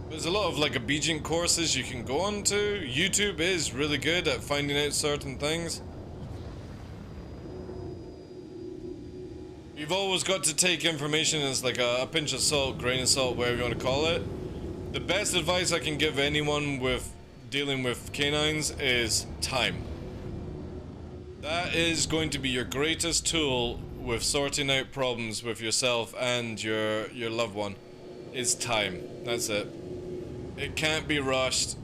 There's a lot of like obedient courses you can go on to. YouTube is really good at finding out certain things. You've always got to take information as like a pinch of salt, grain of salt, whatever you want to call it. The best advice I can give anyone with dealing with canines is time. That is going to be your greatest tool with sorting out problems with yourself and your loved one. Is time. That's it. It can't be rushed.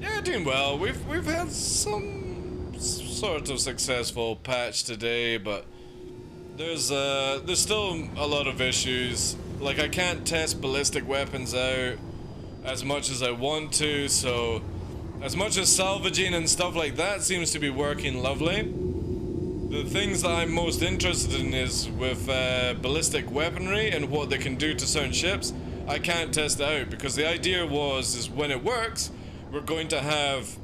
Yeah, doing well. We've had some sort of successful patch today, but there's still a lot of issues. Like I can't test ballistic weapons out as much as I want to, so as much as salvaging and stuff like that seems to be working lovely, the things that I'm most interested in is with ballistic weaponry and what they can do to certain ships. I can't test it out because the idea is when it works, we're going to have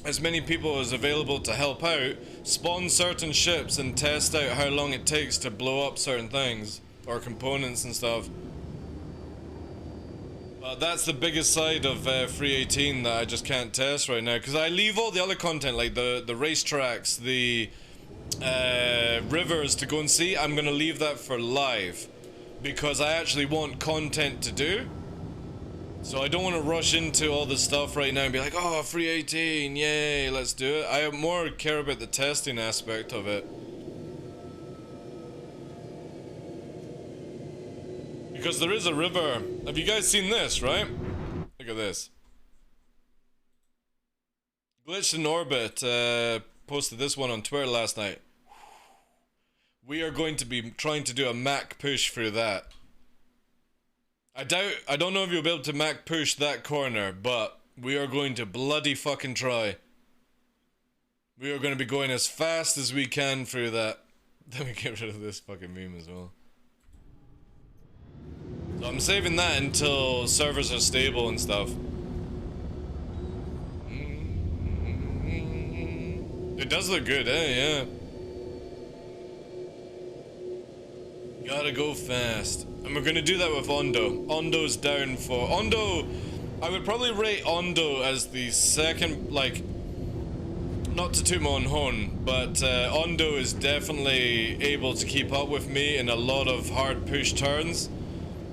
as many people as available to help out, spawn certain ships and test out how long it takes to blow up certain things or components and stuff. That's the biggest side of Free 18 that I just can't test right now, because I leave all the other content like the racetracks, the rivers to go and see. I'm gonna leave that for live because I actually want content to do. So I don't want to rush into all this stuff right now and be like, oh, Free 18, yay, let's do it. I more care about the testing aspect of it. Because there is a river. Have you guys seen this, right? Look at this. Glitched in Orbit posted this one on Twitter last night. We are going to be trying to do a Mac push through that. I don't know if you'll be able to Mac push that corner, but we are going to bloody fucking try. We are going to be going as fast as we can through that. Let me get rid of this fucking meme as well. So I'm saving that until servers are stable and stuff. It does look good, eh? Yeah. Gotta go fast. And we're gonna do that with Ondo. Ondo's down for... Ondo... I would probably rate Ondo as the second, like... Not to toot my own horn, but Ondo is definitely able to keep up with me in a lot of hard push turns.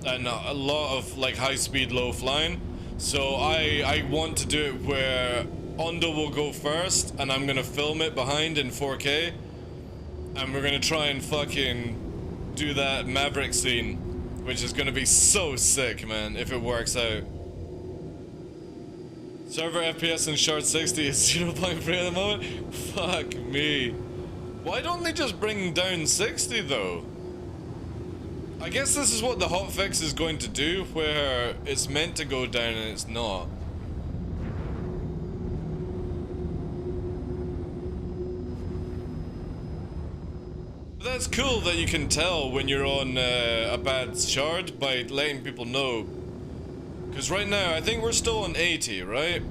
And a lot of, like, high speed, low flying. So I want to do it where Ondo will go first, and I'm gonna film it behind in 4K. And we're gonna try and fucking do that Maverick scene. Which is gonna be so sick, man, if it works out. Server FPS in short 60 is 0.3 at the moment? Fuck me. Why don't they just bring down 60 though? I guess this is what the hotfix is going to do, where it's meant to go down and it's not. That's cool that you can tell when you're on a bad shard by letting people know. Because right now, I think we're still on 80, right?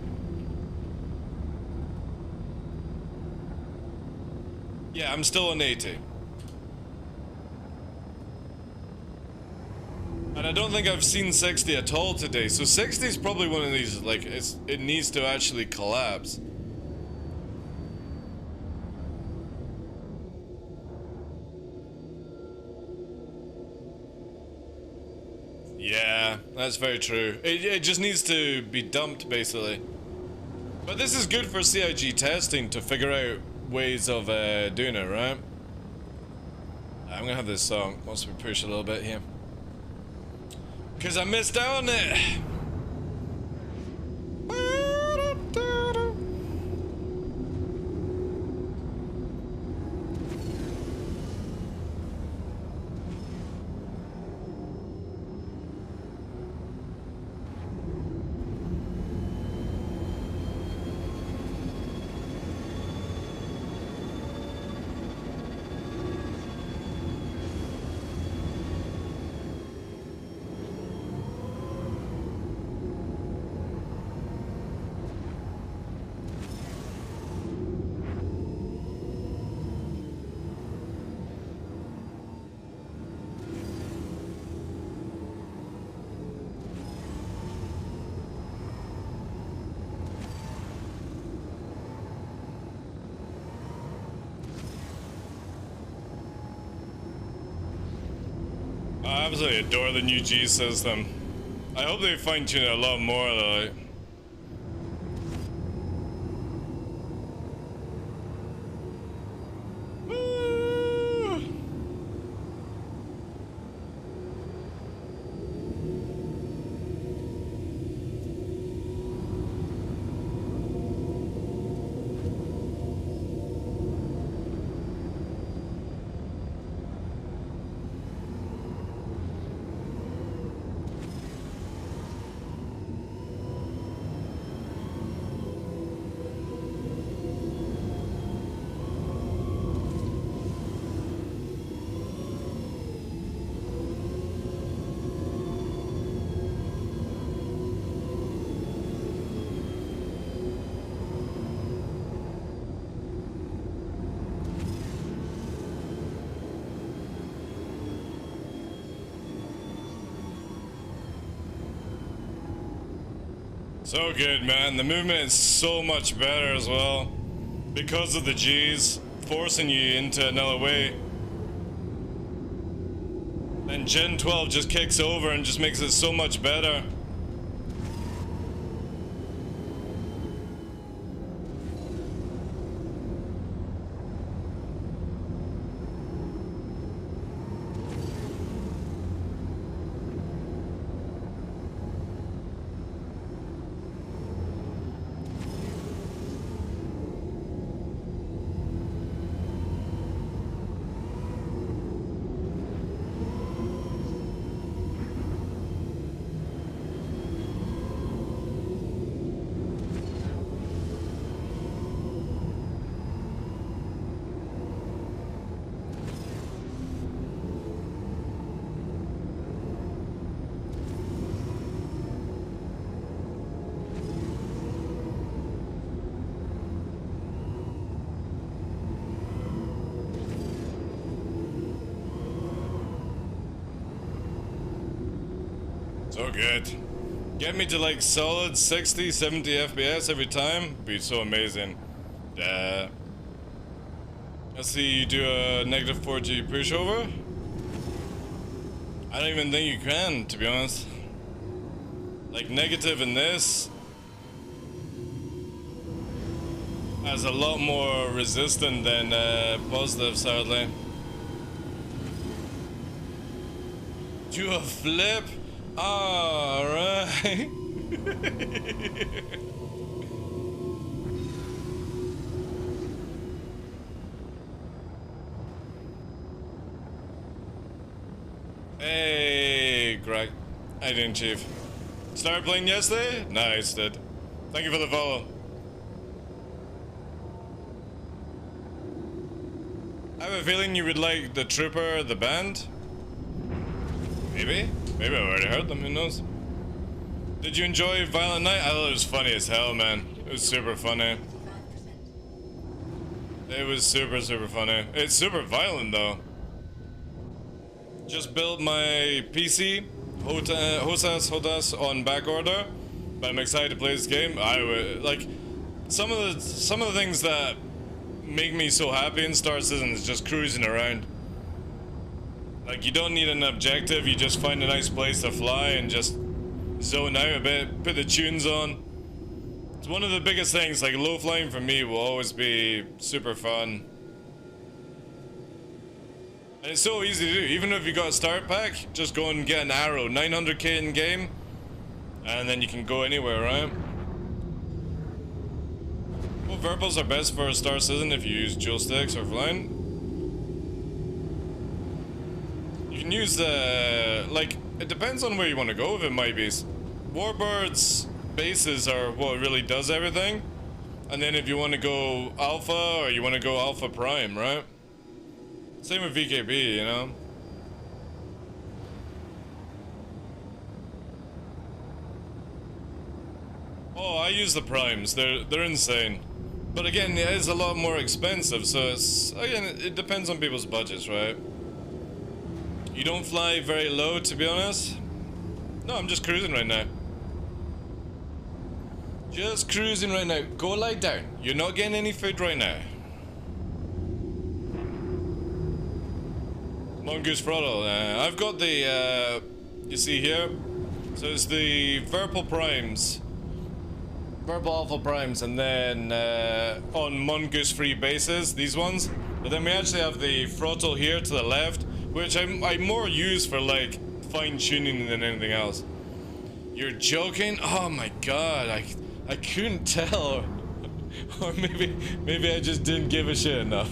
Yeah, I'm still on 80. And I don't think I've seen 60 at all today, so 60 is probably one of these, like, it needs to actually collapse. Yeah, that's very true. It just needs to be dumped, basically. But this is good for CIG testing to figure out ways of doing it, right? I'm gonna have this song once we push a little bit here. Because I missed out on it! I absolutely adore the new G system. I hope they fine tune it a lot more though. So good, man. The movement is so much better as well. Because of the G's forcing you into another way. And Gen 12 just kicks over and just makes it so much better. So good. Get me to like solid 60, 70 FPS every time. Be so amazing. Let's see you do a negative 4G pushover. I don't even think you can, to be honest. Like negative in this has a lot more resistant than positive, sadly. Do a flip? Alright. Hey, Greg. How you doing, Chief? Started playing yesterday? Nice, did. Thank you for the follow. I have a feeling you would like the Trooper, the band. Maybe? Maybe I've already heard them, who knows? Did you enjoy Violent Night? I thought it was funny as hell, man. It was super funny. It was super, super funny. It's super violent, though. Just built my PC, Hotas on back order, but I'm excited to play this game. I would like some of the things that make me so happy in Star Citizen is just cruising around. Like, you don't need an objective, you just find a nice place to fly and just zone out a bit, put the tunes on. It's one of the biggest things, like low flying for me will always be super fun. And it's so easy to do, even if you got a start pack, just go and get an arrow, 900k in game, and then you can go anywhere, right? What verbals are best for Star Citizen if you use dual sticks or flying? You can use the, like, it depends on where you want to go with it, might be. Warbird's bases are what really does everything. And then if you want to go Alpha or you want to go Alpha Prime, right? Same with VKB, you know? Oh, I use the Primes. They're insane. But again, it is a lot more expensive, so it's, again, it depends on people's budgets, right? You don't fly very low, to be honest. No, I'm just cruising right now. Just cruising right now. Go lie down. You're not getting any food right now. Mongoose Throttle. I've got the, you see here? So it's the Verpal Primes. Verpal Alpha Primes, and then on Mongoose free bases, these ones. But then we actually have the Throttle here to the left, which I more use for like fine-tuning than anything else. You're joking? Oh my god, I couldn't tell. Or maybe I just didn't give a shit enough.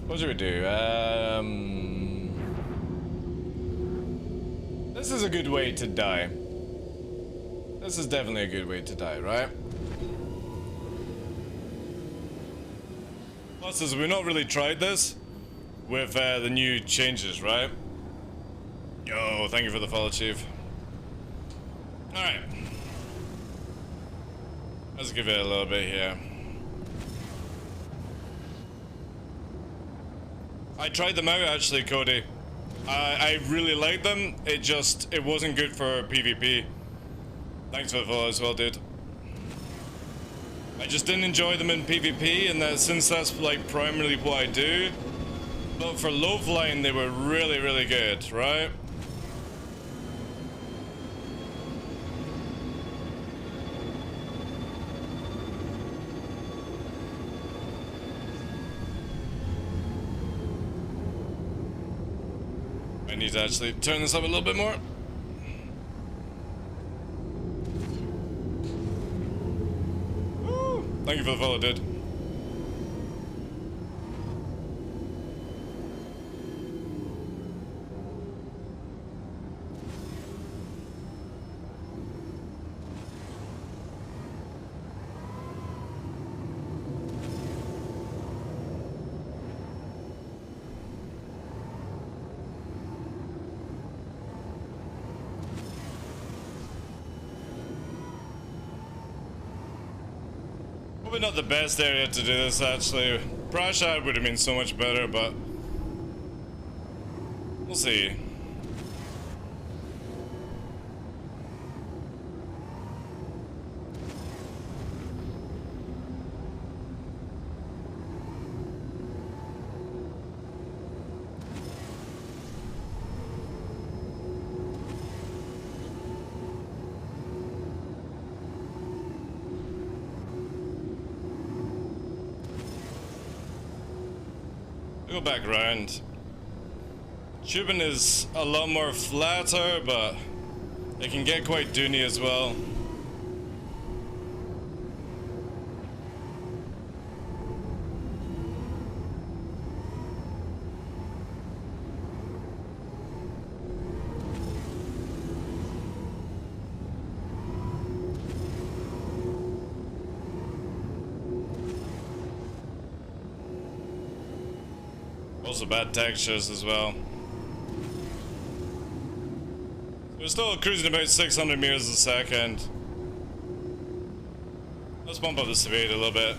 What should we do? This is a good way to die. This is definitely a good way to die, right? Plus, as we've not really tried this with the new changes, right? Yo, thank you for the follow, Chief. Alright. Let's give it a little bit here. I tried them out, actually, Cody. I really liked them. It wasn't good for PvP. Thanks for the follow as well, dude. I just didn't enjoy them in PvP, and that since that's like primarily what I do. But for low flying, they were really, really good, right? I need to actually turn this up a little bit more. Woo! Thank you for the follow, dude. Probably not the best area to do this, actually. Prashad would have been so much better, but we'll see. Go back around. Tubing is a lot more flatter, but it can get quite doony as well. Also bad textures as well. We're still cruising about 600 meters a second. Let's bump up the speed a little bit.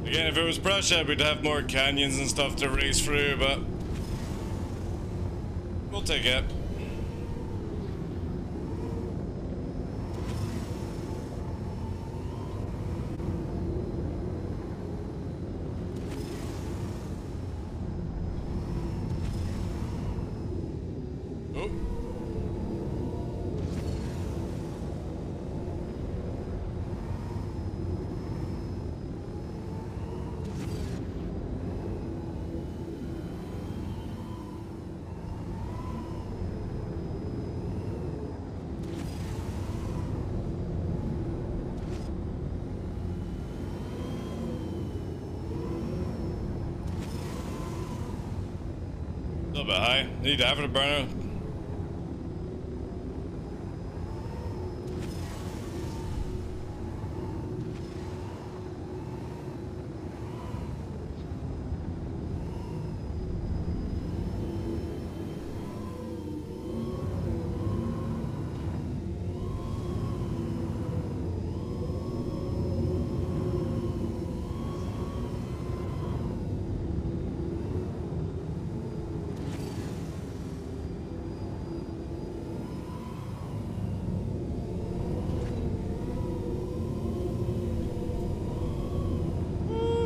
Again, if it was Prashad, we'd have more canyons and stuff to race through, but we'll take it. Oh. A little bit high. Need afterburner.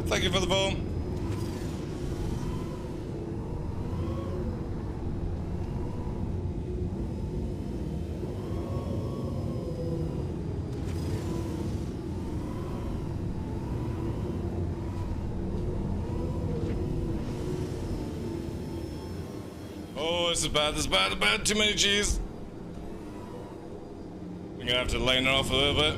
Thank you for the phone. Oh, this is bad, this is bad, this is bad. Too many G's. I'm gonna have to line it off a little bit.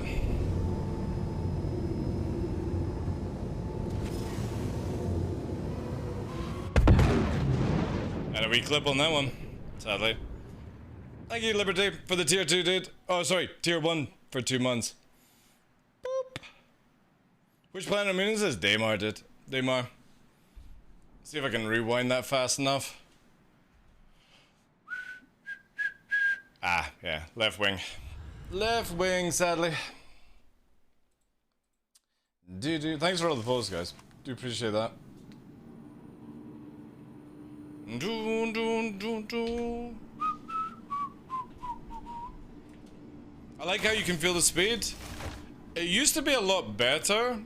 And a wee clip on that one, sadly. Thank you, Liberty, for the tier 2, dude. Oh, sorry, tier 1 for 2 months. Boop. Which planet moon is this? Daymar, dude. Daymar. See if I can rewind that fast enough. Ah, yeah, left wing. Left wing, sadly. Dude, thanks for all the votes, guys. Do appreciate that. I like how you can feel the speed. It used to be a lot better,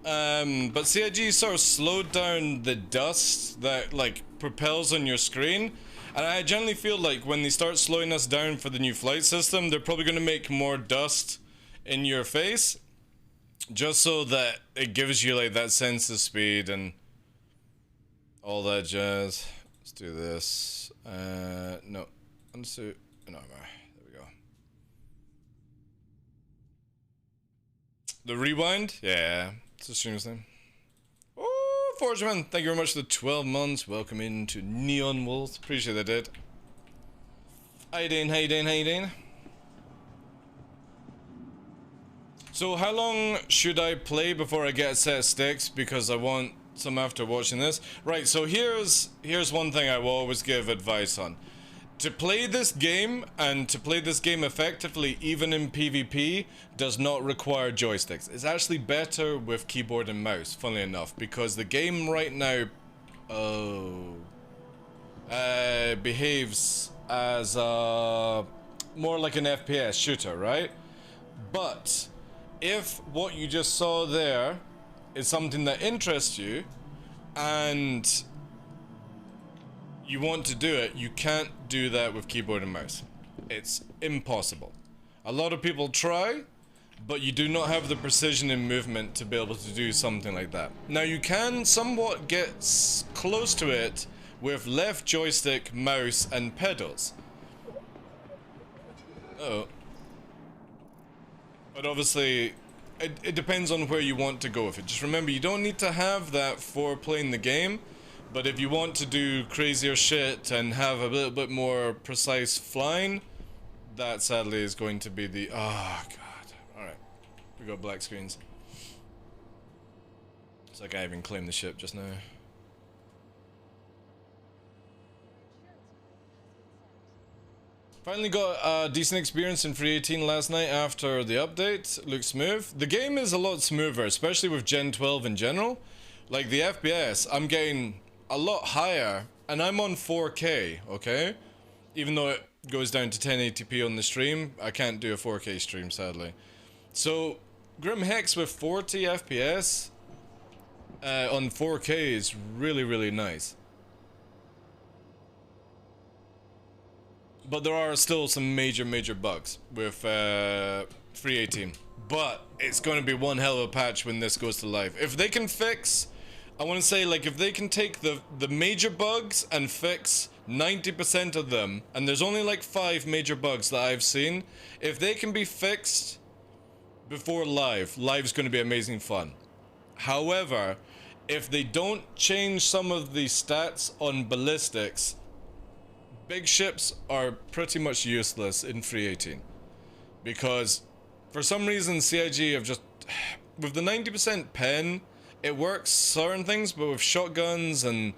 but CIG sort of slowed down the dust that like propels on your screen. And I generally feel like when they start slowing us down for the new flight system, they're probably going to make more dust in your face. Just so that it gives you like that sense of speed and all that jazz. Let's do this. No. Unsuit. No, there we go. The rewind? Yeah. It's a stream thing. Oh, Forgeman, thank you very much for the 12 months. Welcome into Neon Wolves. Appreciate that, dude. How you doing? So how long should I play before I get a set of sticks? Because I want some after watching this. Right, so here's one thing I will always give advice on. To play this game, and to play this game effectively, even in PvP, does not require joysticks. It's actually better with keyboard and mouse, funnily enough, because the game right now behaves as more like an FPS shooter, right? But if what you just saw there is something that interests you, and you want to do it, you can't do that with keyboard and mouse. It's impossible. A lot of people try, but you do not have the precision in movement to be able to do something like that. Now you can somewhat get close to it with left joystick, mouse, and pedals. Oh. But obviously, it depends on where you want to go with it. Just remember, you don't need to have that for playing the game. But if you want to do crazier shit and have a little bit more precise flying, that sadly is going to be the... Oh, God. Alright. We got black screens. It's like I even claimed the ship just now. Finally got a decent experience in 3.18 last night after the update. Looks smooth. The game is a lot smoother, especially with Gen 12 in general. Like the FPS, I'm getting a lot higher, and I'm on 4K, okay? Even though it goes down to 1080p on the stream, I can't do a 4K stream, sadly. So, Grim Hex with 40 FPS on 4K is really, really nice. But there are still some major bugs with 3.18. But it's going to be one hell of a patch when this goes to live. If they can fix... I want to say, like, if they can take the major bugs and fix 90% of them, and there's only like 5 major bugs that I've seen, if they can be fixed before live's going to be amazing fun. However, if they don't change some of the stats on ballistics, big ships are pretty much useless in 3.18. Because, for some reason, CIG have just... With the 90% pen... It works certain things, but with shotguns and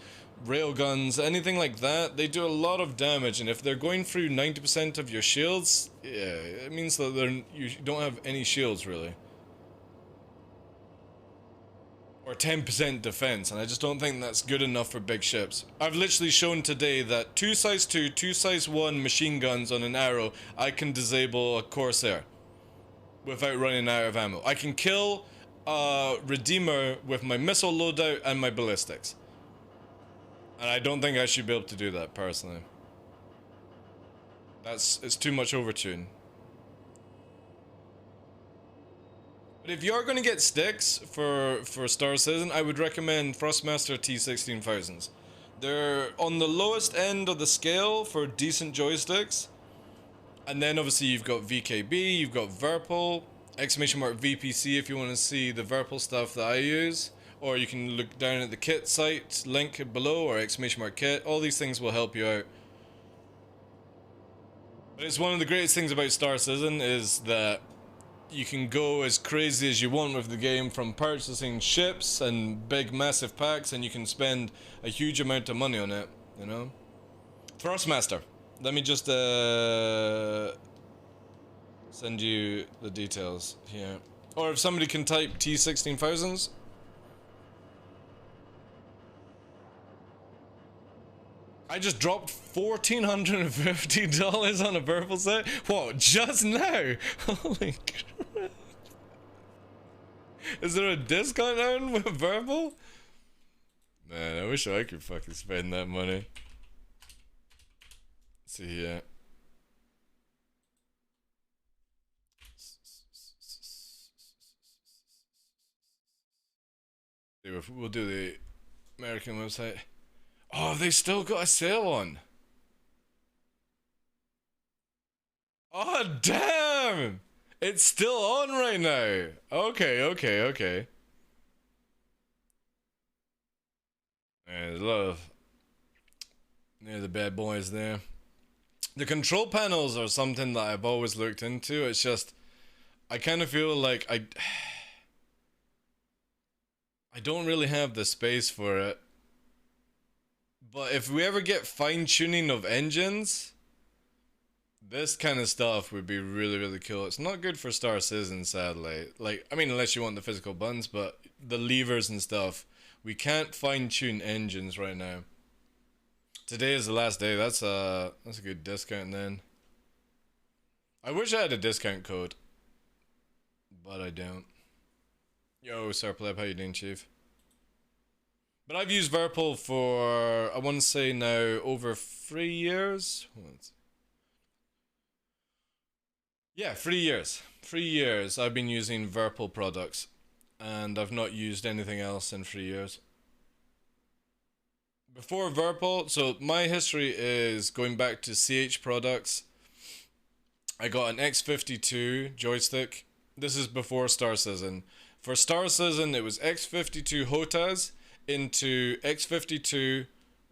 railguns, anything like that, they do a lot of damage, and if they're going through 90% of your shields, yeah, it means that you don't have any shields, really. Or 10% defense, and I just don't think that's good enough for big ships. I've literally shown today that 2 size 2, 2 size 1 machine guns on an arrow, I can disable a Corsair without running out of ammo. I can kill Redeemer with my missile loadout and my ballistics. And I don't think I should be able to do that, personally. It's too much overtune. But if you're going to get sticks for Star Citizen, I would recommend Thrustmaster T16000s. They're on the lowest end of the scale for decent joysticks. And then obviously you've got VKB, you've got Verpal, ! VPC if you want to see the Verpal stuff that I use. Or you can look down at the kit site, link below, or !kit. All these things will help you out. But it's one of the greatest things about Star Citizen is that you can go as crazy as you want with the game, from purchasing ships and big massive packs, and you can spend a huge amount of money on it, you know? Thrustmaster. Let me just send you the details here. Or if somebody can type T16000s. I just dropped $1,450 on a purple set? What, just now? Holy crap. Is there a discount on with purple? Man, I wish I could fucking spend that money. Let's see here. We'll do the American website. Oh, they still got a sale on. Oh, damn! It's still on right now. Okay. There's a lot of the bad boys there. The control panels are something that I've always looked into. It's just, I kind of feel like I don't really have the space for it. But if we ever get fine-tuning of engines, this kind of stuff would be really, really cool. It's not good for Star Citizen, sadly. Like, I mean, unless you want the physical buttons, but the levers and stuff, we can't fine-tune engines right now. Today is the last day. That's a good discount then. I wish I had a discount code, but I don't. Yo, Sarpleb, how you doing, Chief? But I've used Verpal for, I want to say now, over 3 years? Yeah, 3 years. 3 years I've been using Verpal products. And I've not used anything else in 3 years. Before Verpal, so my history is going back to CH products. I got an X52 joystick. This is before Star Citizen. For Star Citizen, it was X52 HOTAS into X52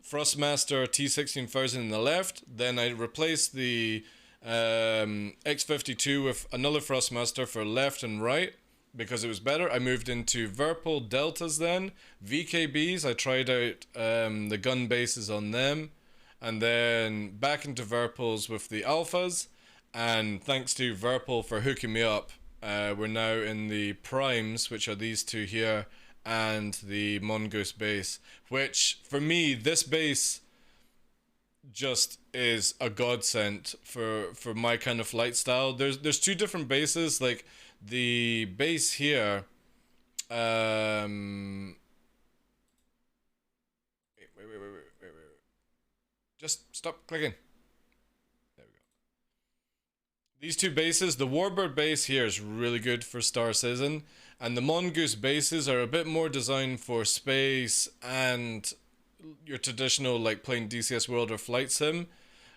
Thrustmaster T16000 in the left. Then I replaced the X52 with another Thrustmaster for left and right because it was better. I moved into Verpal Deltas then. VKBs, I tried out the gun bases on them. And then back into Verpals with the Alphas. And thanks to Verpal for hooking me up, we're now in the Primes, which are these two here, and the Mongoose base, which for me, this base just is a godsend for my kind of flight style. There's two different bases. Like the base here, wait. Just stop clicking. There we go. These two bases, the Warbird base here is really good for Star Citizen, and the Mongoose bases are a bit more designed for space and your traditional like playing DCS World or Flight Sim.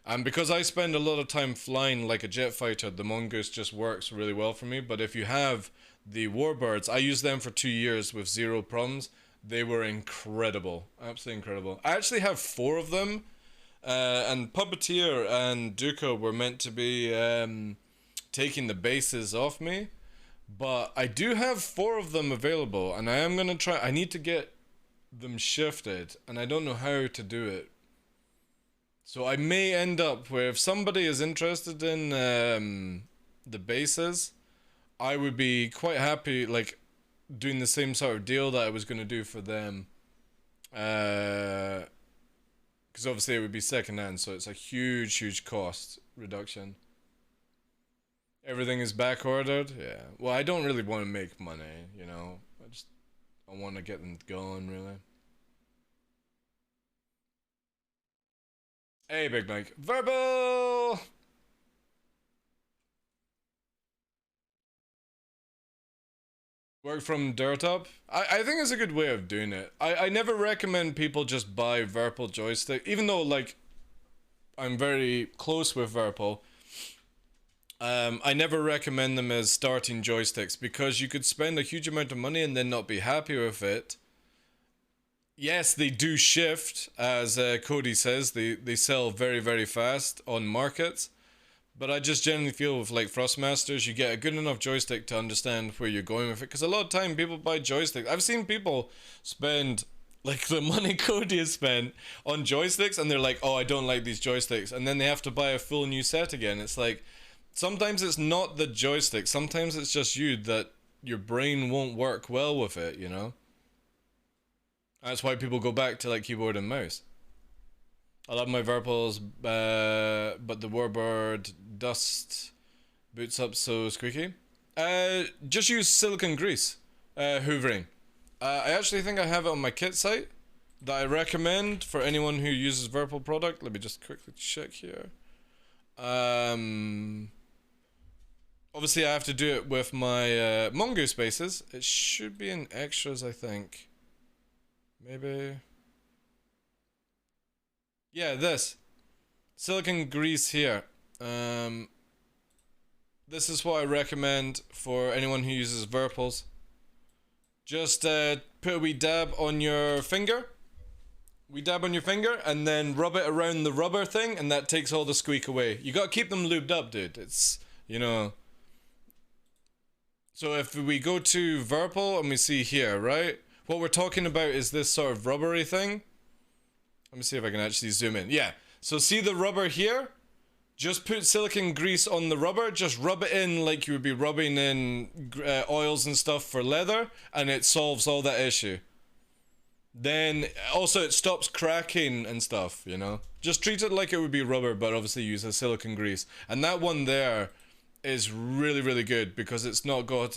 And because I spend a lot of time flying like a jet fighter, the Mongoose just works really well for me. But if you have the Warbirds, I used them for 2 years with zero problems. They were incredible, absolutely incredible. I actually have 4 of them. And Puppeteer and Duca were meant to be taking the bases off me, but I do have 4 of them available, and I am gonna try. I need to get them shifted, and I don't know how to do it. So I may end up where if somebody is interested in the bases, I would be quite happy like doing the same sort of deal that I was gonna do for them. Because obviously it would be second hand, so it's a huge cost reduction. Everything is back ordered, yeah. Well, I don't really want to make money, you know. I want to get them going, really. Hey, Big Mike. Verbal! Work from dirt up? I think it's a good way of doing it. I never recommend people just buy Verpal joystick, even though like I'm very close with Verpal. I never recommend them as starting joysticks because you could spend a huge amount of money and then not be happy with it. yes, they do shift, as Cody says. They sell very, very fast on markets. But I just generally feel with like Thrustmasters, you get a good enough joystick to understand where you're going with it. Because a lot of time people buy joysticks. I've seen people spend like the money Cody has spent on joysticks, and they're like, oh, I don't like these joysticks. And then they have to buy a full new set again. It's like, sometimes it's not the joystick. Sometimes it's just you that your brain won't work well with it, you know? That's why people go back to like keyboard and mouse. I love my Verpals, but the Warbird dust boots up so squeaky. Just use silicone grease, hoovering. I actually think I have it on my kit site that I recommend for anyone who uses Verpal product. Let me just quickly check here. Obviously I have to do it with my Mongoose bases. It should be in extras, I think. Maybe. Yeah, this. Silicone grease here. This is what I recommend for anyone who uses Verpals. Just put a wee dab on your finger. We dab on your finger and then rub it around the rubber thing, and that takes all the squeak away. You gotta keep them lubed up, dude. It's, you know. So if we go to Verpal and we see here, right? What we're talking about is this sort of rubbery thing. Let me see if I can actually zoom in. Yeah. So see the rubber here? Just put silicone grease on the rubber. Just rub it in like you would be rubbing in oils and stuff for leather, and it solves all that issue. Then also it stops cracking and stuff, you know? Just treat it like it would be rubber, but obviously use a silicone grease. And that one there is really, really good because it's not got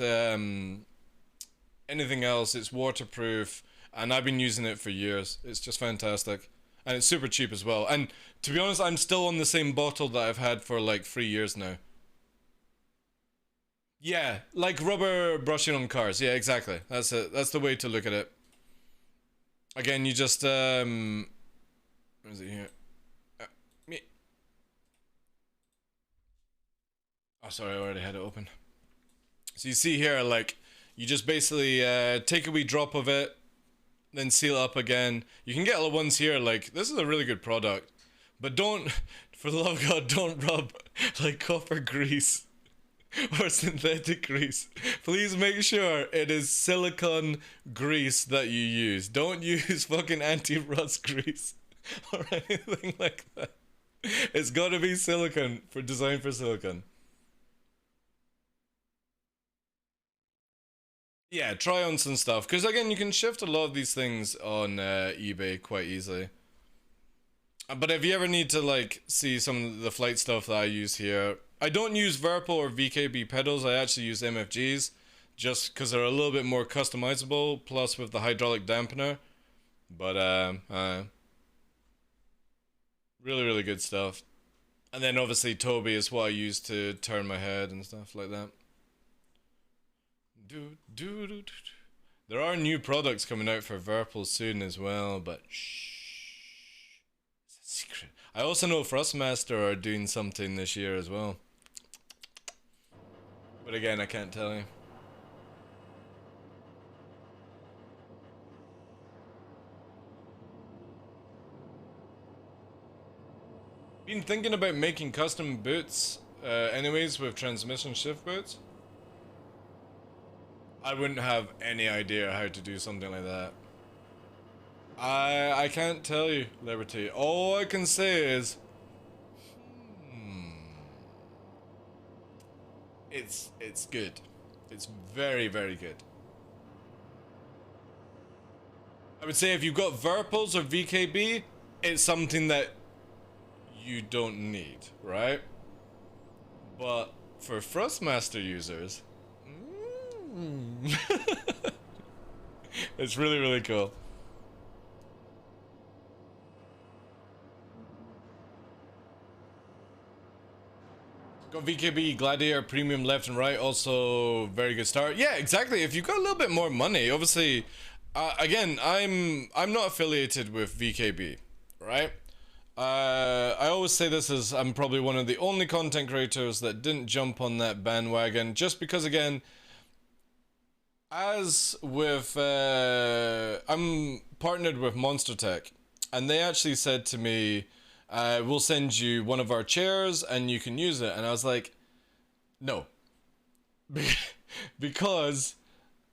anything else. It's waterproof, and I've been using it for years. It's just fantastic. And it's super cheap as well. And to be honest, I'm still on the same bottle that I've had for like 3 years now. Yeah, like rubber brushing on cars. Yeah, exactly. That's it. That's the way to look at it. Again, you just where is it here? Me. Oh, sorry, I already had it open. So you see here, like, you just basically take a wee drop of it, then seal it up again. You can get little ones here, like, this is a really good product. But don't, for the love of God, don't rub, like, copper grease or synthetic grease. Please make sure it is silicone grease that you use. Don't use fucking anti-rust grease or anything like that. It's gotta be silicone, designed for silicone. Yeah, try on some stuff, because again, you can shift a lot of these things on eBay quite easily. But if you ever need to like see some of the flight stuff that I use here, I don't use Verpal or VKB pedals, I actually use MFGs, just because they're a little bit more customizable, plus with the hydraulic dampener. But really, really good stuff. And then obviously Toby is what I use to turn my head and stuff like that. There are new products coming out for Verpal soon as well, but shh, it's a secret. I also know Thrustmaster are doing something this year as well, but again, I can't tell you. Been thinking about making custom boots, anyways, with transmission shift boots. I wouldn't have any idea how to do something like that. I can't tell you, Liberty. All I can say is, it's good. It's very, very good. I would say if you've got Verpals or VKB, it's something that you don't need, right? But for Thrustmaster users, it's really, really cool. Got VKB Gladiator Premium left and right, also very good start. Yeah, exactly. If you've got a little bit more money, obviously, again, I'm not affiliated with VKB, right? I always say this as I'm probably one of the only content creators that didn't jump on that bandwagon, just because, again, as with, I'm partnered with Monster Tech, and they actually said to me, we'll send you one of our chairs and you can use it. And I was like, no. Because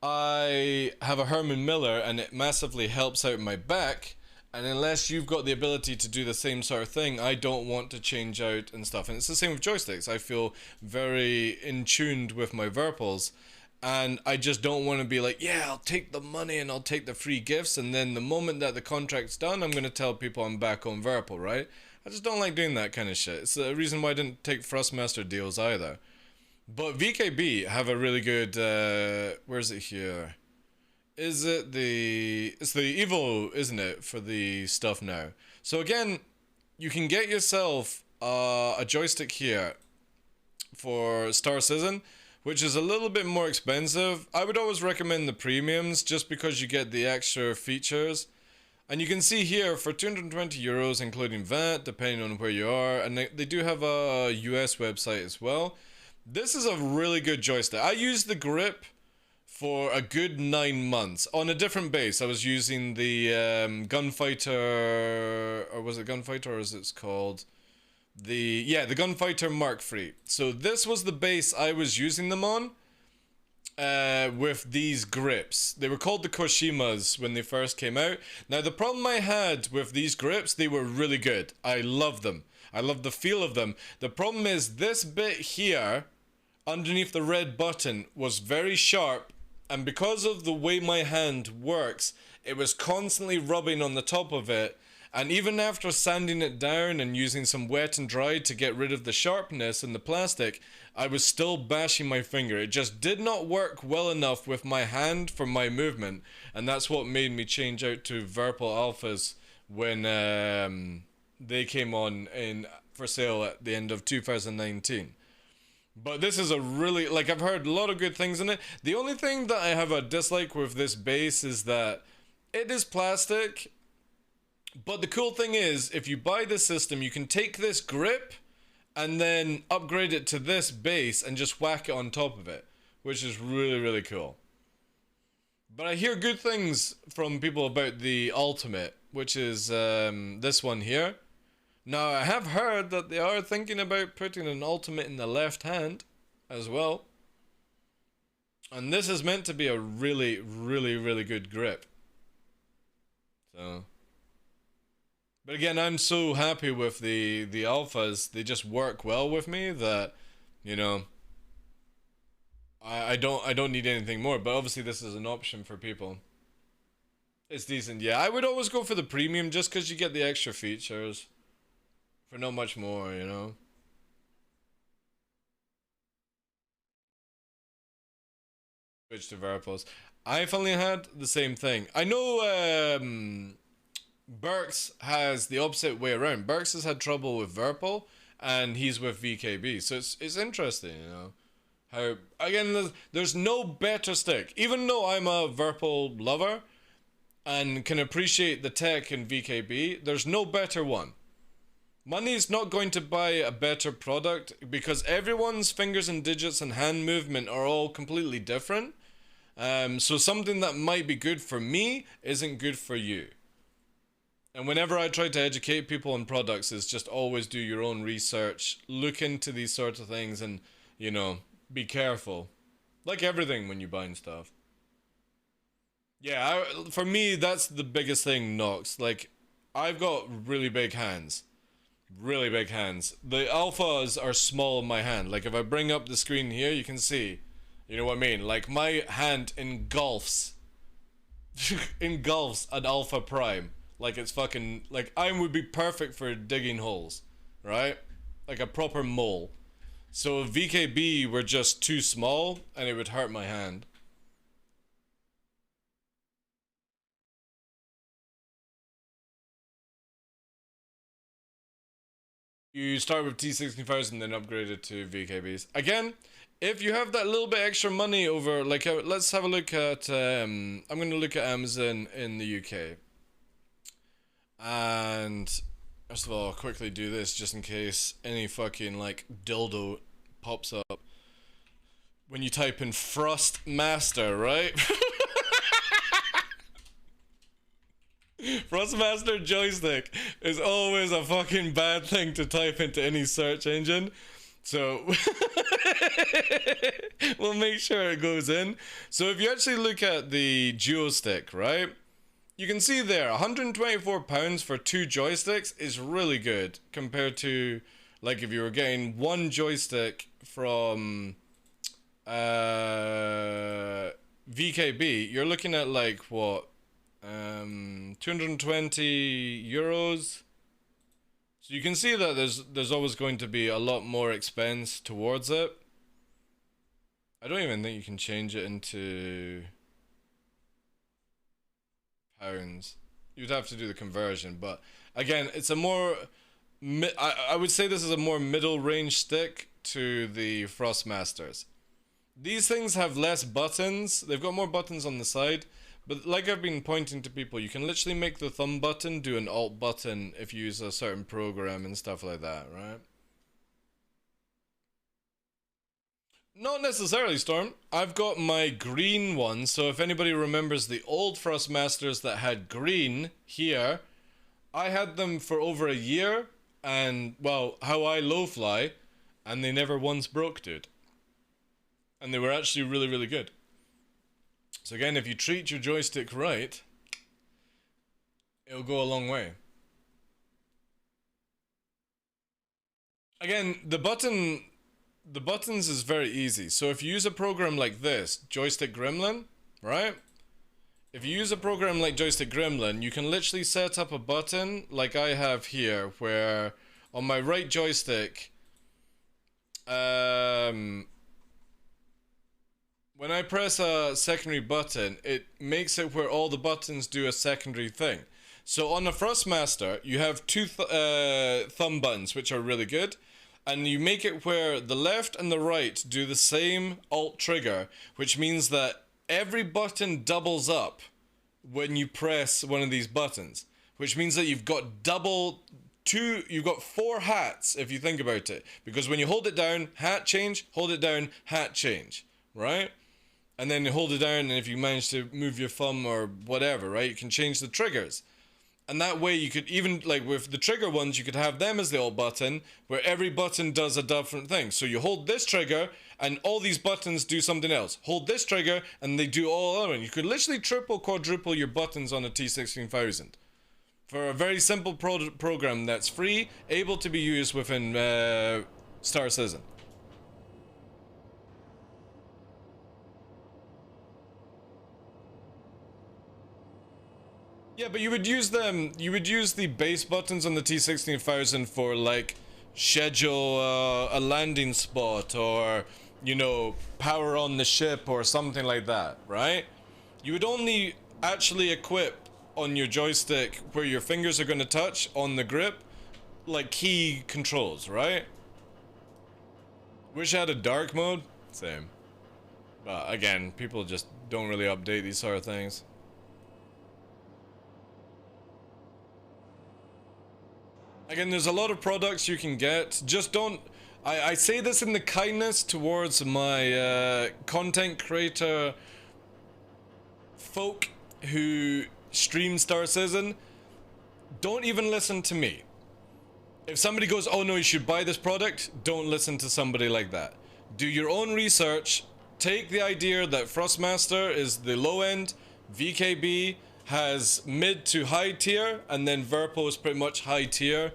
I have a Herman Miller and it massively helps out my back. And unless you've got the ability to do the same sort of thing, I don't want to change out and stuff. And it's the same with joysticks. I feel very in tuned with my Virpils. And I just don't want to be like, yeah, I'll take the money and I'll take the free gifts. And then the moment that the contract's done, I'm going to tell people I'm back on Virpil, right? I just don't like doing that kind of shit. It's the reason why I didn't take Thrustmaster deals either. But VKB have a really good, where is it here? Is it the, it's the Evo, isn't it, for the stuff now. So again, you can get yourself a joystick here for Star Citizen, which is a little bit more expensive. I would always recommend the premiums just because you get the extra features. And you can see here for 220 euros, including VAT, depending on where you are. And they do have a US website as well. This is a really good joystick. I used the grip for a good 9 months on a different base. I was using the Gunfighter, or was it Gunfighter, or is it called the Gunfighter Mark III. So this was the base I was using them on with these grips. They were called the Koshimas when they first came out. Now the problem I had with these grips, they were really good. I loved them. I love the feel of them. The problem is this bit here underneath the red button was very sharp, and because of the way my hand works, it was constantly rubbing on the top of it. And even after sanding it down and using some wet and dry to get rid of the sharpness in the plastic, I was still bashing my finger. It just did not work well enough with my hand for my movement, and that's what made me change out to Virpil Alphas when they came on for sale at the end of 2019. But this is a really, like, I've heard a lot of good things in it. The only thing that I have a dislike with this base is that it is plastic. But the cool thing is, if you buy this system, you can take this grip and then upgrade it to this base and just whack it on top of it, which is really, really cool. But I hear good things from people about the Ultimate, which is this one here. Now, I have heard that they are thinking about putting an Ultimate in the left hand as well. And this is meant to be a really, really, really good grip. So, but again, I'm so happy with the alphas. They just work well with me that, you know, I don't need anything more. But obviously this is an option for people. It's decent. Yeah, I would always go for the premium just because you get the extra features. For not much more, you know. Switch to Virpils. I've only had the same thing. I know Burks has the opposite way around. Burks has had trouble with Virpil, and he's with VKB. So it's interesting, you know. How, again, there's no better stick. Even though I'm a Virpil lover and can appreciate the tech in VKB, there's no better one. Money's not going to buy a better product because everyone's fingers and digits and hand movement are all completely different. So something that might be good for me isn't good for you. And whenever I try to educate people on products, is just always do your own research, look into these sorts of things, and, you know, be careful. Like everything when you're buying stuff. Yeah, for me, that's the biggest thing, Nox. Like, I've got really big hands. Really big hands. The alphas are small in my hand. Like if I bring up the screen here, you can see. You know what I mean? Like my hand engulfs engulfs an alpha prime. Like it's fucking, like I would be perfect for digging holes, right? Like a proper mole. So if VKB were just too small and it would hurt my hand. You start with T65s and then upgrade it to VKBs. Again, if you have that little bit extra money over, like, let's have a look at, I'm going to look at Amazon in the UK. And, first of all, I'll quickly do this just in case any fucking, like, dildo pops up when you type in Frost Master, right? Frostmaster joystick is always a fucking bad thing to type into any search engine. So we'll make sure it goes in. So if you actually look at the duo stick, right? You can see there, £124 for 2 joysticks is really good compared to, like, if you were getting one joystick from VKB, you're looking at like what, 220 euros. So you can see that there's always going to be a lot more expense towards it. I don't even think you can change it into pounds. You'd have to do the conversion, but again, it's a more I would say this is a more middle range stick to the Frostmasters. These things have less buttons. They've got more buttons on the side, but like I've been pointing to people, you can literally make the thumb button do an alt button if you use a certain program and stuff like that, right? Not necessarily, Storm. I've got my green one, so if anybody remembers the old Frostmasters that had green here, I had them for over a year, and, well, how I low fly, and they never once broke, dude. And they were actually really, really good. So again, if you treat your joystick right, it'll go a long way. Again, the buttons is very easy. So if you use a program like this, Joystick Gremlin, right? If you use a program like Joystick Gremlin, you can literally set up a button like I have here, where on my right joystick, when I press a secondary button, it makes it where all the buttons do a secondary thing. So on the Frostmaster, you have 2 thumb buttons, which are really good. And you make it where the left and the right do the same alt trigger, which means that every button doubles up when you press one of these buttons. Which means that you've got you've got 4 hats if you think about it. Because when you hold it down, hat change, hold it down, hat change, right? And then you hold it down, and if you manage to move your thumb or whatever, right, you can change the triggers. And that way you could even, like with the trigger ones, you could have them as the alt button, where every button does a different thing. So you hold this trigger, and all these buttons do something else. Hold this trigger, and they do all other. You could literally triple, quadruple your buttons on a T16000. For a very simple program that's free, able to be used within Star Citizen. Yeah, but you would use the base buttons on the T16000 for, like, schedule a landing spot, or, you know, power on the ship or something like that, right? You would only actually equip on your joystick where your fingers are going to touch on the grip, like key controls, right? Wish I had a dark mode? Same. But again, people just don't really update these sort of things. Again, there's a lot of products you can get. Just don't... I say this in the kindness towards my content creator folk who stream Star Citizen. Don't even listen to me. If somebody goes, oh no, you should buy this product, don't listen to somebody like that. Do your own research. Take the idea that Frostmaster is the low end, VKB has mid to high tier, and then Verpo is pretty much high tier.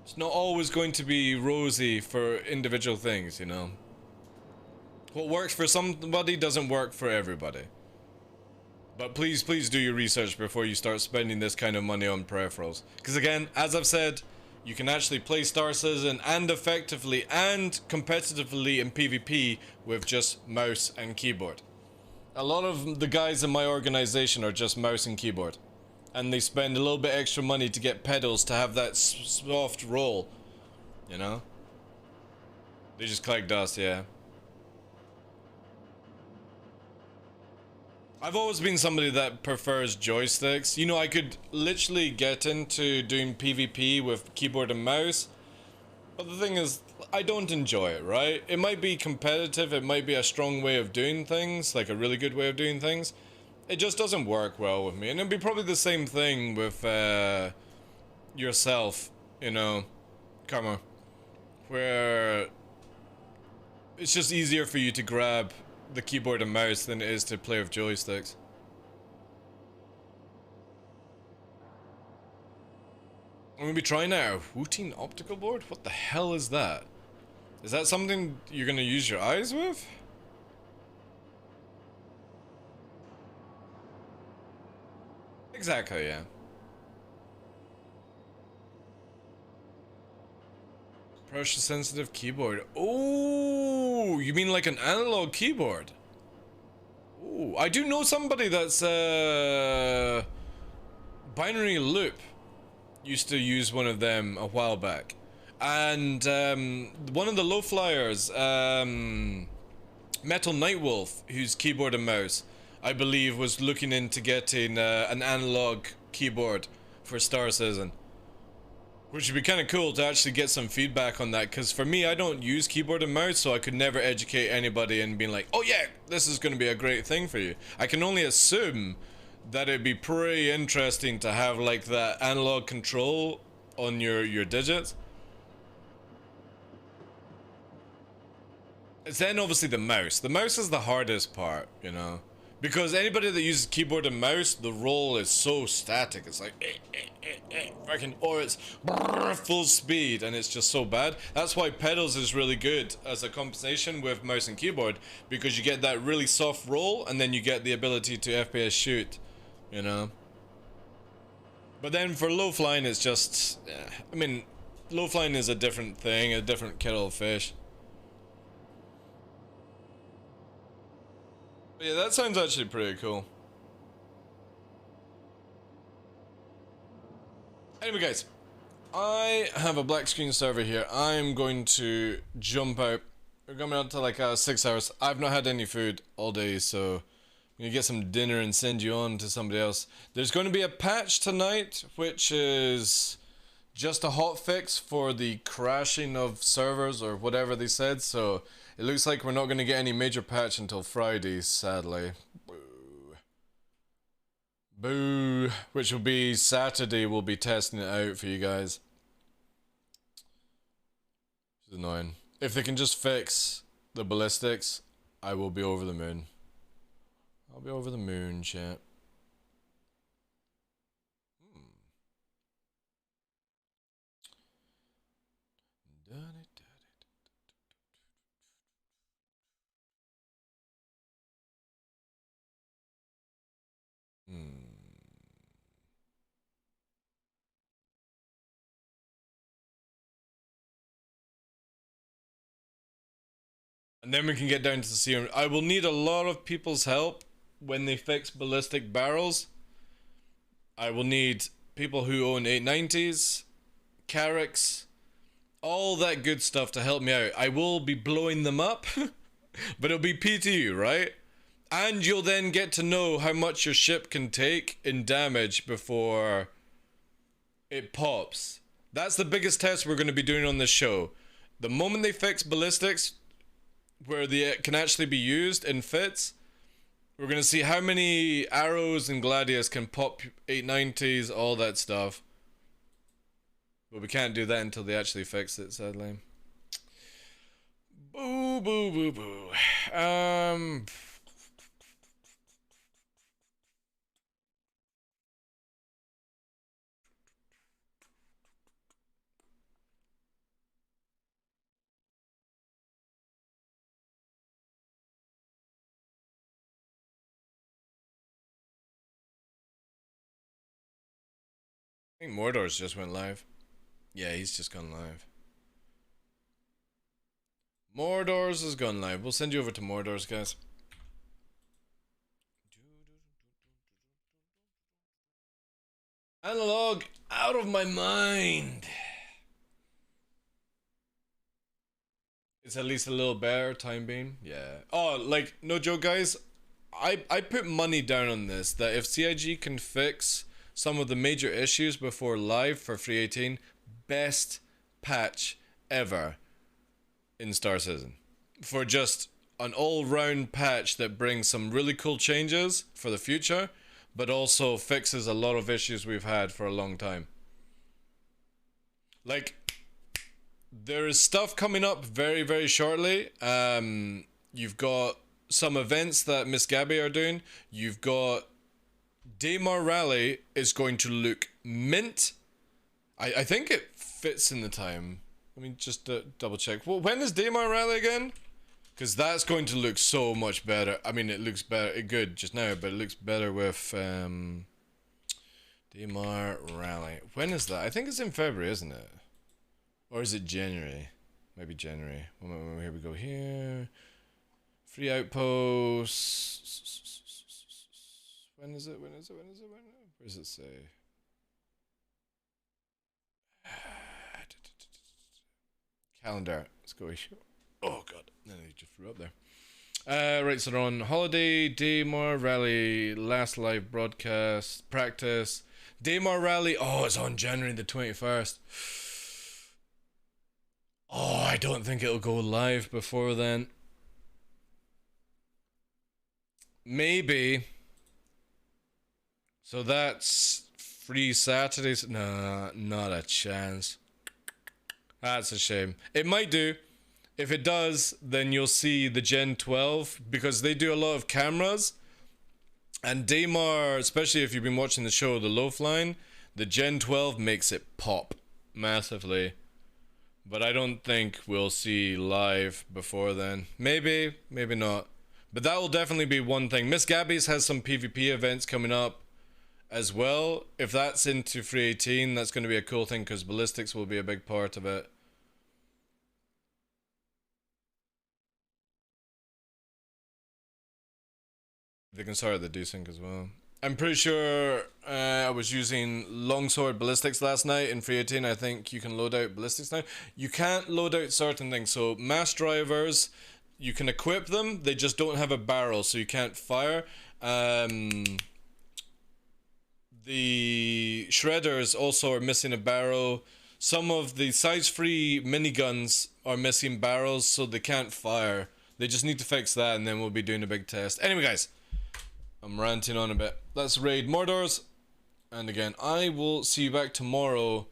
It's not always going to be rosy for individual things, you know. What works for somebody doesn't work for everybody. But please, please do your research before you start spending this kind of money on peripherals. Because again, as I've said, you can actually play Star Citizen and effectively and competitively in PvP with just mouse and keyboard. A lot of the guys in my organization are just mouse and keyboard. And they spend a little bit extra money to get pedals to have that soft roll. You know? They just collect dust, yeah. I've always been somebody that prefers joysticks. You know, I could literally get into doing PvP with keyboard and mouse. But the thing is, I don't enjoy it, right? It might be competitive, it might be a strong way of doing things, like a really good way of doing things. It just doesn't work well with me. And it'd be probably the same thing with yourself, you know, Karma, where it's just easier for you to grab the keyboard and mouse than it is to play with joysticks. I'm gonna be trying out a routine optical board? What the hell is that? Is that something you're gonna use your eyes with? Exactly, yeah. Pressure sensitive keyboard. Oh, you mean like an analog keyboard? Oh, I do know somebody that's Binary Loop used to use one of them a while back. And one of the low flyers, Metal Nightwolf, whose keyboard and mouse, I believe, was looking into getting an analog keyboard for Star Citizen. Which would be kind of cool to actually get some feedback on that, because for me, I don't use keyboard and mouse, so I could never educate anybody and being like, oh yeah, this is going to be a great thing for you. I can only assume that it'd be pretty interesting to have like that analog control on your digits. It's then obviously the mouse. The mouse is the hardest part, you know, because anybody that uses keyboard and mouse, the roll is so static. It's like fucking, or it's full speed, and it's just so bad. That's why pedals is really good as a compensation with mouse and keyboard, because you get that really soft roll, and then you get the ability to FPS shoot, you know. But then for low flying, it's just, I mean, low flying is a different thing, a different kettle of fish. But yeah, that sounds actually pretty cool. Anyway guys, I have a black screen server here. I'm going to jump out. We're coming out to like 6 hours. I've not had any food all day, so I'm gonna get some dinner and send you on to somebody else. There's going to be a patch tonight, which is just a hot fix for the crashing of servers or whatever they said, so it looks like we're not going to get any major patch until Friday, sadly. Boo. Boo. Which will be Saturday, we'll be testing it out for you guys. It's annoying. If they can just fix the ballistics, I will be over the moon. I'll be over the moon, chat. And then we can get down to the serum. I will need a lot of people's help when they fix ballistic barrels. I will need people who own 890s, Carracks, all that good stuff to help me out. I will be blowing them up, but it'll be PTU, right? And you'll then get to know how much your ship can take in damage before it pops. That's the biggest test we're going to be doing on this show. The moment they fix ballistics, where they can actually be used in fits, we're going to see how many arrows and gladius can pop 890s, all that stuff. But we can't do that until they actually fix it, sadly. Boo, boo, boo, boo. I think Mordor's just went live. Yeah, he's just gone live. Mordor's has gone live. We'll send you over to Mordor's, guys. Analog, out of my mind. It's at least a little better, time being. Yeah. Oh, like, no joke, guys. I put money down on this, that if CIG can fix some of the major issues before live for 318, best patch ever. in Star Citizen for just an all-round patch that brings some really cool changes for the future, but also fixes a lot of issues we've had for a long time. Like, there is stuff coming up very, very shortly. You've got some events that Miss Gabby are doing. You've got Daymar Rally is going to look mint. I think it fits in the time. Let me just double check. Well, when is Daymar Rally again? Because that's going to look so much better. I mean, it looks better, good just now, but it looks better with Daymar Rally. When is that? I think it's in February, isn't it? Or is it January? Maybe January. Well, here we go. Here. Free outposts. When is it? When is it? When is it? When? Where does it say? Calendar. Let's go. Oh god, I just threw up there. Right, so they're on holiday, Daymar Rally, last live broadcast, practice. Daymar Rally. Oh, it's on January the 21st. Oh, I don't think it'll go live before then. Maybe. So that's free Saturdays. Nah, not a chance. That's a shame. It might do. If it does, then you'll see the Gen 12, because they do a lot of cameras. And Daymar, especially if you've been watching the show The Loafline, the Gen 12 makes it pop massively. But I don't think we'll see live before then. Maybe, maybe not. But that will definitely be one thing. Miss Gabby's has some PvP events coming up as well. If that's into free 18, that's going to be a cool thing, because ballistics will be a big part of it. They can start the desync as well. I'm pretty sure I was using longsword ballistics last night in free 18. I think you can load out ballistics now. You can't load out certain things. So mass drivers, you can equip them. They just don't have a barrel, so you can't fire. The shredders also are missing a barrel. Some of the size-free miniguns are missing barrels, so they can't fire. They just need to fix that, and then we'll be doing a big test. Anyway, guys, I'm ranting on a bit. Let's raid Mordor's. And again, I will see you back tomorrow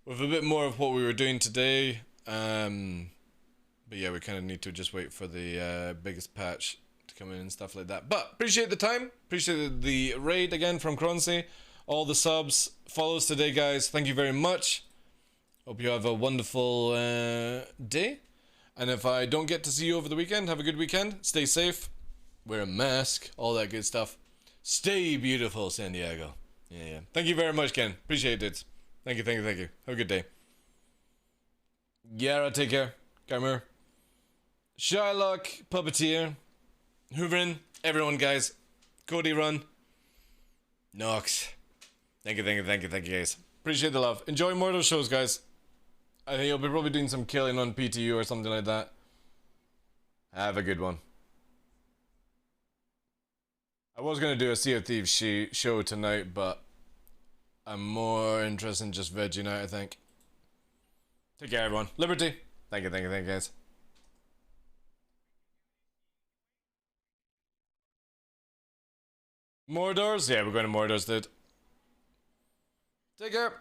with a bit more of what we were doing today. But yeah, we kind of need to just wait for the biggest patch to come in and stuff like that. But appreciate the time. Appreciate the raid again from Croncy. All the subs, follows today, guys. Thank you very much. Hope you have a wonderful day. And if I don't get to see you over the weekend, have a good weekend. Stay safe. Wear a mask. All that good stuff. Stay beautiful, San Diego. Yeah. Thank you very much, Ken. Appreciate it. Thank you. Have a good day. Yara, take care. Carmer. Shylock, Puppeteer. Hooverin. Everyone, guys. Cody, run. Nox. Thank you, guys. Appreciate the love. Enjoy more of those shows, guys. I think you'll be probably doing some killing on PTU or something like that. Have a good one. I was going to do a Sea of Thieves show tonight, but I'm more interested in just vegging out, I think. Take care, everyone. Liberty. Thank you, guys. Mordor's? Yeah, we're going to Mordor's, dude. Take care.